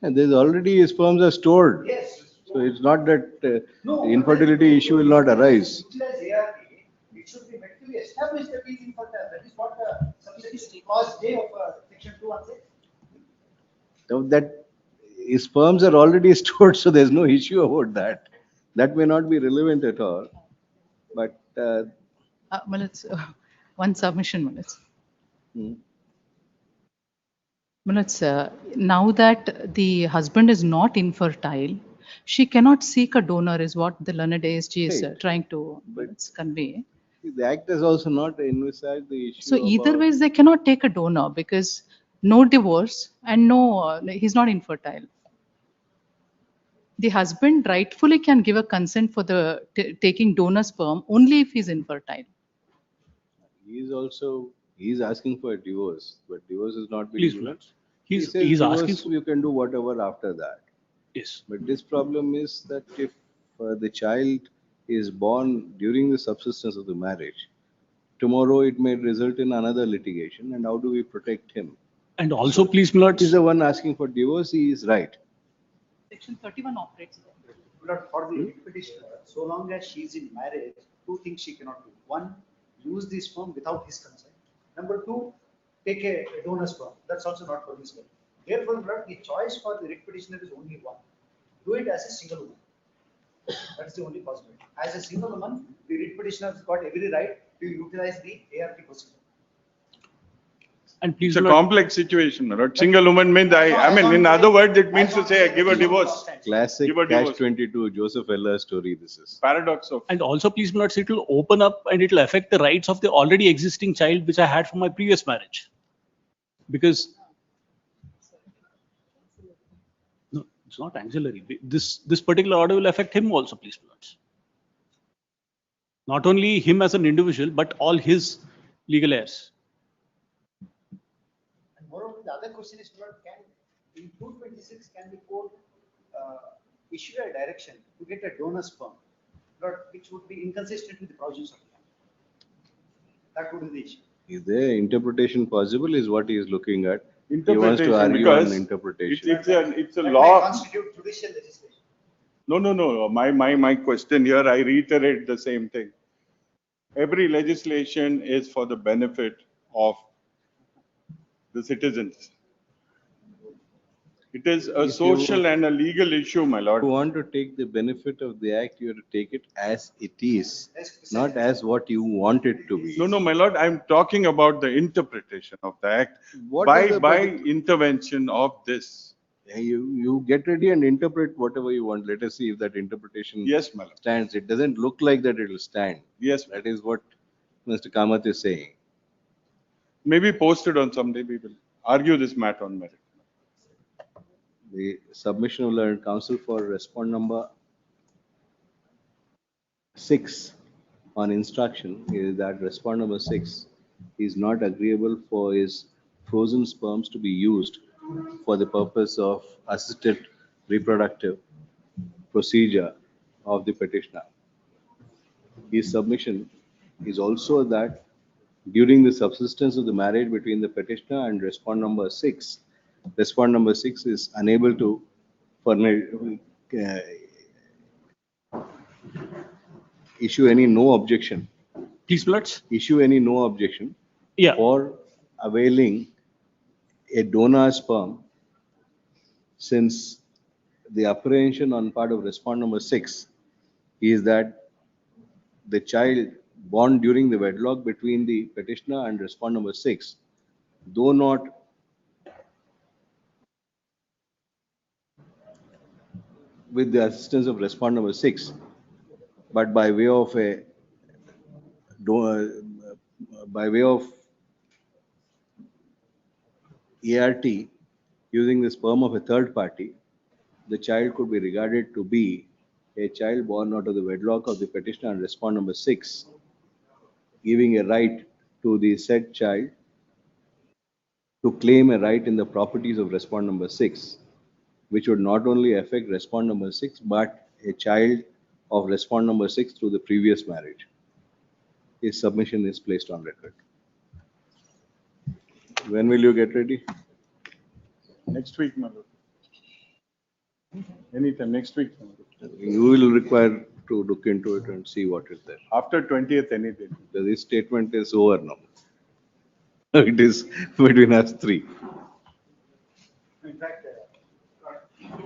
And there's already sperms are stored. Yes. So it's not that No, the infertility issue will not arise. Utilize ARP, it should be medically established that he is infertile. That is what the subsection clause J of section 2 says. So that sperms are already stored, so there's no issue about that. That may not be relevant at all. But Manoj, one submission, Manoj. Hmm. Manoj, now that the husband is not infertile, she cannot seek a donor, is what the learned ASG is Right. trying to convey. The act has also not envisaged the issue. So either about- ways, they cannot take a donor because no divorce and no, he's not infertile. The husband rightfully can give a consent for the taking donor sperm only if he's infertile. He's asking for a divorce, but divorce is not being Please, given. Lord. He He's says asking divorce, you can do whatever after that. Yes. But this problem is that if the child is born during the subsistence of the marriage, tomorrow it may result in another litigation, and how do we protect him? And also, please, my lords. He's the one asking for divorce, he is right. Section 31 operates there. But for the petitioner, so long as she is in marriage, two things she cannot do. One, use the sperm without his consent. Number two, take a donor sperm. That's also not permissible. Therefore, the choice for the writ petitioner is only one. Do it as a single woman. That's the only possibility. As a single woman, the writ petitioner has got every right to utilize the ARP procedure. And please, It's a Lord. complex situation, my lord. Single woman means, I mean, in other words, it means to say, I give a divorce. Classic Give a divorce. catch-22, Joseph Heller story this is. Paradox of. And also, please, my lords, it will open up and it will affect the rights of the already existing child which I had from my previous marriage. Because no, it's not ancillary. This particular order will affect him also, please, my lords. Not only him as an individual, but all his legal heirs. And moreover, the other question is, Lord, can in 226 can the court issue a direction to get a donor sperm, Lord, which would be inconsistent with the provisions of the law? That would be the issue. Is there interpretation possible is what he is looking at. He wants Interpretation, to argue because on interpretation. It's a That law. may constitute judicial legislation. No. My question here, I reiterate the same thing. Every legislation is for the benefit of the citizens. It is a If social and a legal issue, my If lord. you want to take the benefit of the act, you have to take it as it is, not as what you want it to be. No, no, my lord, I'm talking about the interpretation of the act What by, is the by particular- intervention of this. You get ready and interpret whatever you want. Let us see if that interpretation Yes, my lord. stands. It doesn't look like that it will stand. Yes, That is what Mr. Kamath is saying. maybe posted on Sunday, we will argue this matter on merit. The submission of learned counsel for respond number 6 on instruction is that respond number 6 is not agreeable for his frozen sperms to be used for the purpose of assisted reproductive procedure of the petitioner. His submission is also that during the subsistence of the marriage between the petitioner and respond number 6 is unable to furnish, issue any no objection. Please, Lords. Issue any no objection. Yeah. For availing a donor sperm, since the apprehension on part of respond number 6 is that the child born during the wedlock between the petitioner and respond number 6, though not with the assistance of respond number 6, but by way of a by way of ART using the sperm of a third party, the child could be regarded to be a child born out of the wedlock of the petitioner and respond number 6, giving a right to the said child to claim a right in the properties of respond number 6, which would not only affect respond number 6, but a child of respond number 6 through the previous marriage. His submission is placed on record. When will you get ready? Next week, my lord. Anytime, next week. my lord. You will require to look into it and see what is there. After 20th, any day. This statement is over now. It is between us three. In fact,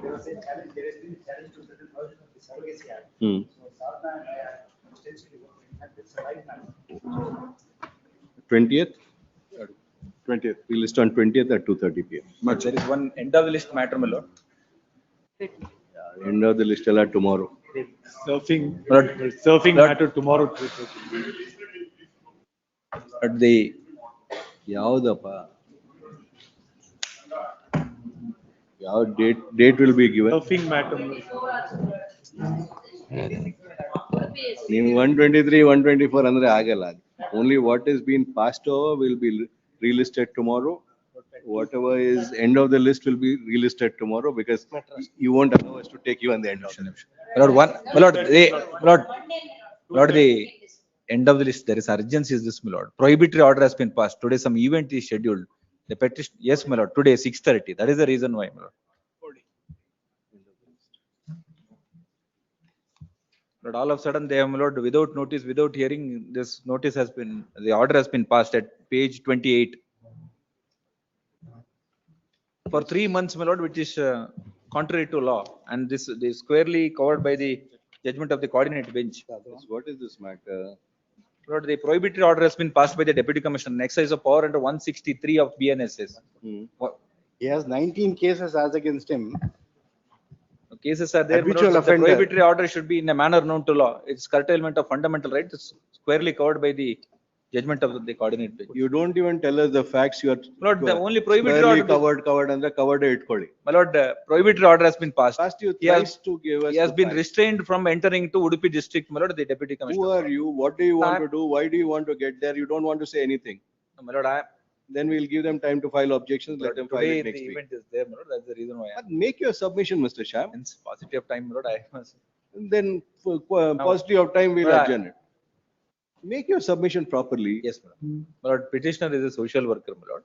there was a challenge, there has been a challenge to certain version of the surrogacy act. Hmm. So Sadhana and I are extensively working, in fact, it's a right now. 20th? 20th. We list on 20th at 2:30 p.m. But there is one end of the list matter, my lord. End of the list till tomorrow. Surfing matter tomorrow. At the ಯಾವ್ದಪ್ಪ? ಯಾವ date will be given? Surfing matter. ನೀವು 123, 124 ಅಂದ್ರೆ ಆಗಲ್ಲ. Only what is being passed over will be relisted tomorrow. Whatever is end of the list will be relisted tomorrow because you won't allow us to take you on the end of the list. Lord, the end of the list, there is urgency is this, my lord. Prohibitory order has been passed. Today some event is scheduled. The petition, yes, my lord, today 6:30. That is the reason why, my lord. But all of a sudden, they have, my lord, without notice, without hearing, this notice has been, the order has been passed at page 28. For 3 months, my lord, which is contrary to law. And this is squarely covered by the judgment of the coordinate bench. What is this matter? Lord, the prohibitory order has been passed by the deputy commissioner in exercise of power under 163 of BNSS. He has 19 cases as against him. Cases are there. Habitual The offender. prohibitory order should be in a manner known to law. It's curtailment of fundamental rights. It's squarely covered by the judgment of the coordinate bench. You don't even tell us the facts you are. Lord, the only prohibitory order. Covered and the covered ಇಟ್ಕೊಳ್ಳಿ. My lord, prohibitory order has been passed. You He has, to give us he has the been facts. restrained from entering to Udupi district. My lord, the deputy Who commissioner. are you? What do you want to do? Why do you want to get there? You don't want to say anything. My lord, Then we'll give them time to file objections. Let them file today it next the week. event is there, my lord. That's the reason why. Make your submission, Mr. Sham. Hence, paucity of time, my lord. I must. Then paucity of time we'll But adjourn it. Make your submission properly. Yes, my lord. My lord, petitioner is a social worker, my lord.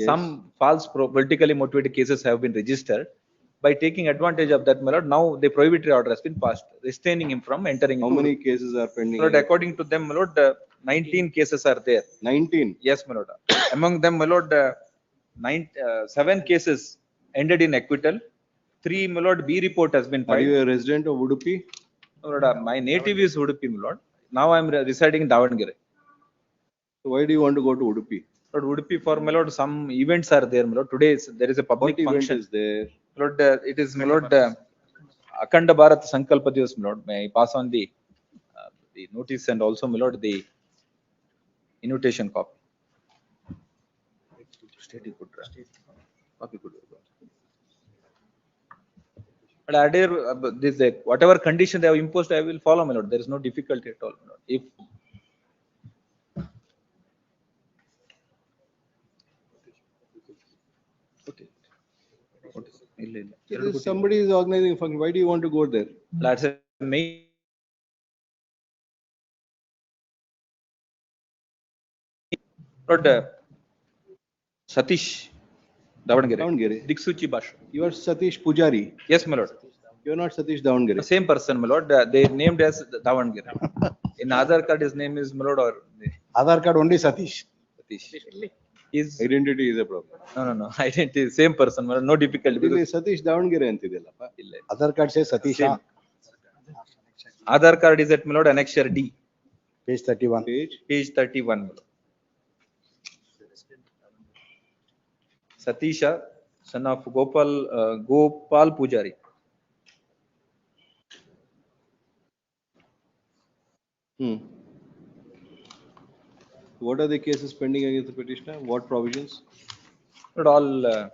Yes. Some false politically motivated cases have been registered. By taking advantage of that, my lord, now the prohibitory order has been passed, restraining him from entering. How many cases are pending? My lord, according to them, my lord, 19 cases are there. 19? Yes, my lord. Among them, my lord, 7 cases ended in acquittal. 3, my lord, B report has been Are filed. you a resident of Udupi? My lord, my native is Udupi, my lord. Now I am residing in Davangere. So why do you want to go to Udupi? Lord, Udupi for my lord, some events are there, my lord. Today there is a public What event function. is there? Lord, it is my lord, Akhanda Bharat Sankalpa Divas, my lord. May I pass on the notice and also, my lord, the invitation copy. Copy could be. But adhere, this whatever condition they have imposed, I will follow, my lord. There is no difficulty at all, my lord. If okay. Somebody is organizing function. Why do you want to go there? That's a main. Lord, Satish Davangere. Davangere. Diksuchi Basha. You are Satish Pujari. Yes, my lord. You are not Satish Davangere. The same person, my lord. They named as Davangere. In Aadhaar card, his name is my lord, or Aadhaar card only Satish. Satish. His identity is a problem. No. Identity is same person. My lord, no difficulty. Really, Satish Davangere antidellappa. Aadhaar card says Satish. Same. Aadhaar card is at my lord annexure D. Page 31. Page 31, my lord. Satisha, son of Gopal Pujari. What are the cases pending against the petitioner? What provisions? Not all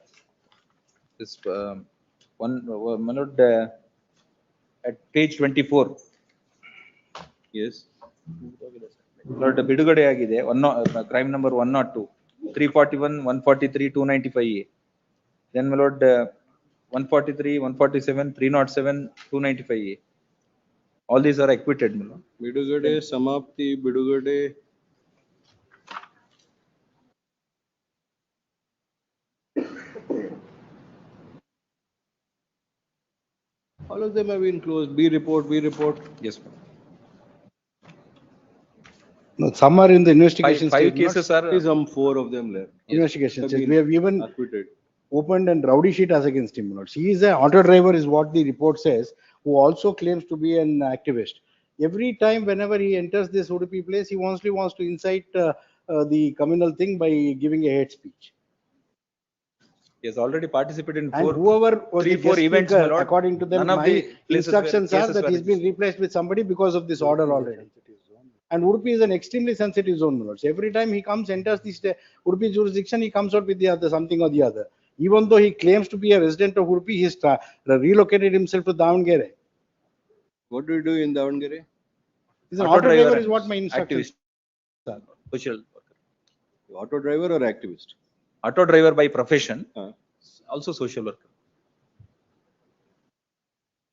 this one, my lord, at page 24. Yes. Lord, ಬಿಡುಗಡೆ ಆಗಿದೆ crime number 102, 341, 143, 295A. Then my lord, 143, 147, 307, 295A. All these are acquitted, my lord. Bidugade, Samapti, Bidugade. All of them have been closed. B report. Yes, ma'am. No, some are in the investigation Five stage. cases are. Some 4 of them left. Investigation Have stage. been We have even acquitted. opened and rowdy sheet as against him. He is an auto driver, is what the report says, who also claims to be an activist. Every time, whenever he enters this Udupi place, he mostly wants to incite the communal thing by giving a hate speech. He has already participated in And whoever was the 3-4 guest events, speaker, my lord. according to them, None of my the places instructions where are cases that were he's been replaced with somebody because of this order already. And Udupi is an extremely sensitive zone, my lords. Every time he comes, enters this Udupi jurisdiction, he comes out with the other something or the other. Even though he claims to be a resident of Udupi, he's relocated himself to Davangere. What do you do in Davangere? He's an auto driver, is what my instructions are. Social worker. Auto driver or activist? Auto driver by profession. Also social worker.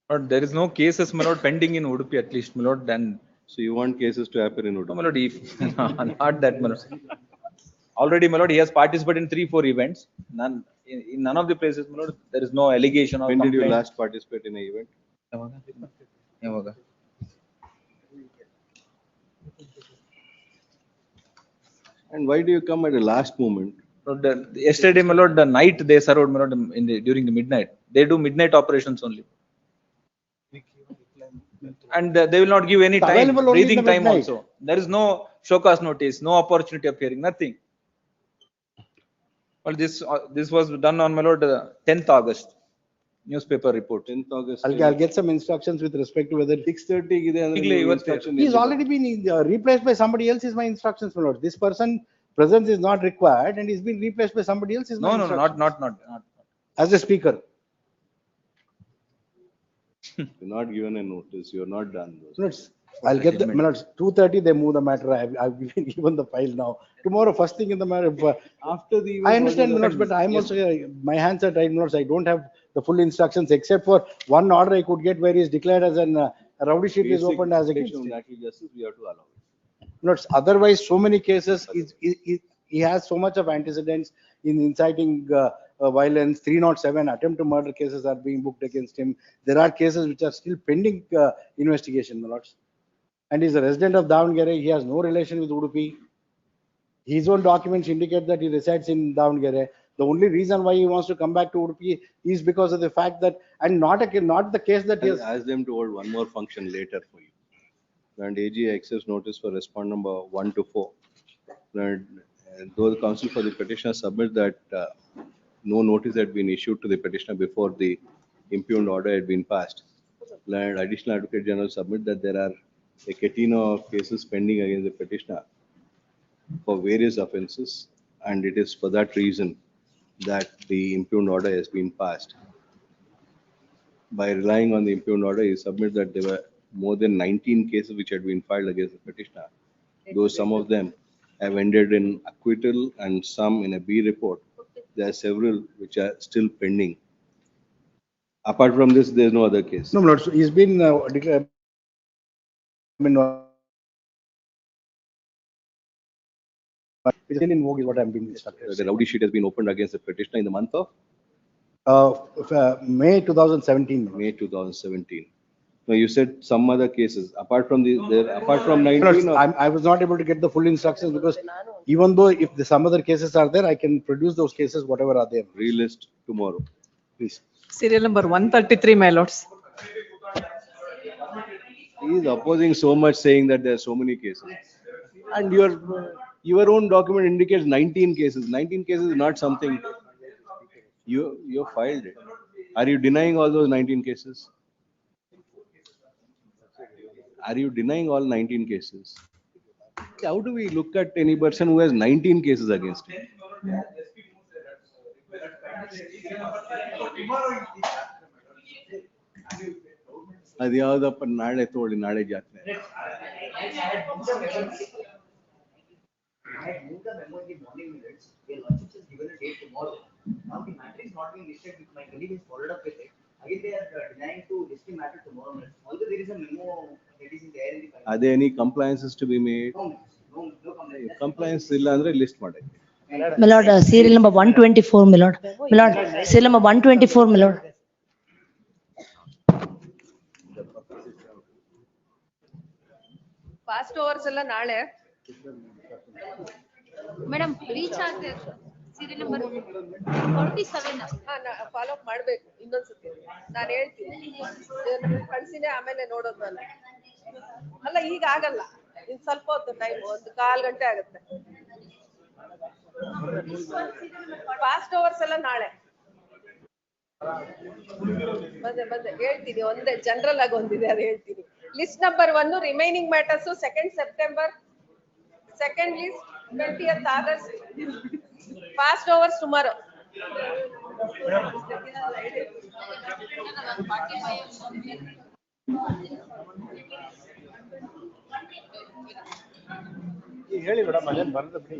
But there is no cases, my lord, pending in Udupi at least, my lord. Then so you want cases to happen in Udupi? No, my lord, not that, my lord. Already, my lord, he has participated in 3-4 events. In none of the places, my lord, there is no allegation or When complaint. did you last participate in an event? And why do you come at the last moment? Yesterday, my lord, the night they served, my lord, during the midnight. They do midnight operations only. And they will not give any It's time, available only in breathing the time midnight. also. There is no show cause notice, no opportunity of hearing, nothing. Well, this was done on, my lord, 10th August. Newspaper report. 10th August. I'll get some instructions with respect to whether 6:30 instruction. He's already been replaced by somebody else, is my instructions, my lord. This person presence is not required and he's been replaced by somebody else, is my No, instructions. not. As a speaker. You're not given a notice. You're not done. I'll get the minutes. 2:30 they move the matter. I've been given the file now. Tomorrow, first thing in the matter. After the event, I understand minutes, but I'm also my hands are tied minutes. I don't have the full instructions except for one order I could get where he is declared as an rowdy sheet is opened as against him. Natural justice, we have to allow it. Minutes. Otherwise, so many cases he has so much of antecedents in inciting violence. 307 attempt to murder cases are being booked against him. There are cases which are still pending investigation, my lords. And he's a resident of Davangere. He has no relation with Udupi. His own documents indicate that he resides in Davangere. The only reason why he wants to come back to Udupi is because of the fact that, and not the case that he has. Ask them to hold one more function later for you. And AG accepts notice for respond number 1 to 4. And though the counsel for the petitioner submit that no notice had been issued to the petitioner before the impugned order had been passed, and additional advocate general submit that there are a catena of cases pending against the petitioner for various offences, and it is for that reason that the impugned order has been passed. By relying on the impugned order, he submit that there were more than 19 cases which had been filed against the petitioner. Though some of them have ended in acquittal and some in a B report, there are several which are still pending. Apart from this, there is no other case. No, Lord, so he's been declared. It's still in vogue is what I'm being instructed. The rowdy sheet has been opened against the petitioner in the month of May 2017. May 2017. No, you said some other cases apart from apart from 19. I was not able to get the full instructions because even though if some other cases are there, I can produce those cases, whatever are there. Relist tomorrow, please. Serial number 133, my lords. He is opposing so much, saying that there are so many cases, and your own document indicates 19 cases. 19 cases is not something you filed it. Are you denying all those 19 cases? Are you denying all 19 cases? How do we look at any person who has 19 cases against him? ಅದು ಯಾವ್ದಪ್ಪ ನಾಳೆ ತೋಳಿ ನಾಳೆ ಜಾತ್ರೆ. I moved the memo in the morning minutes. Your lordship has given a date tomorrow. Now the matter is not being listed. With my colleague has followed up with it. Again, they are denying to list the matter tomorrow. Although there is a memo that is in the air in the file. Are there any compliances to be made? No complaint. Compliance ಇಲ್ಲ ಅಂದ್ರೆ list ಮಾಡಿ. My lord, serial number 124, my lord. My lord, serial number 124, my lord. Fast overs ಎಲ್ಲ ನಾಳೆ. Madam reach ಆಗಿದೆ serial number 47. Follow up ಮಾಡ್ಬೇಕು ಇನ್ನೊಂದ್ಸತಿ. ನಾನು ಹೇಳ್ತೀನಿ ಕಳ್ಸಿನೇ ಆಮೇಲೆ ನೋಡೋದು ನಾನು. ಅಲ್ಲ ಈಗ ಆಗಲ್ಲ, ಇನ್ ಸ್ವಲ್ಪ ಹೊತ್ತು ಟೈಮ್, ಒಂದು 1/4 ಗಂಟೆ ಆಗುತ್ತೆ. ಫಾಸ್ಟ್ ಓವರ್ಸ್ ಎಲ್ಲ ನಾಳೆ ಬಂದೆ ಹೇಳ್ತೀನಿ. ಒಂದೇ ಜನರಲ್ ಆಗಿ ಒಂದಿದೆ, ಅದು ಹೇಳ್ತೀನಿ. List number 1 remaining matters 2nd September, second list 20th August. Fast overs tomorrow. ಹೇಳಿ ಮೇಡಮ್, ಅದೇನು ಬರೆದ ಬಿಡಿ.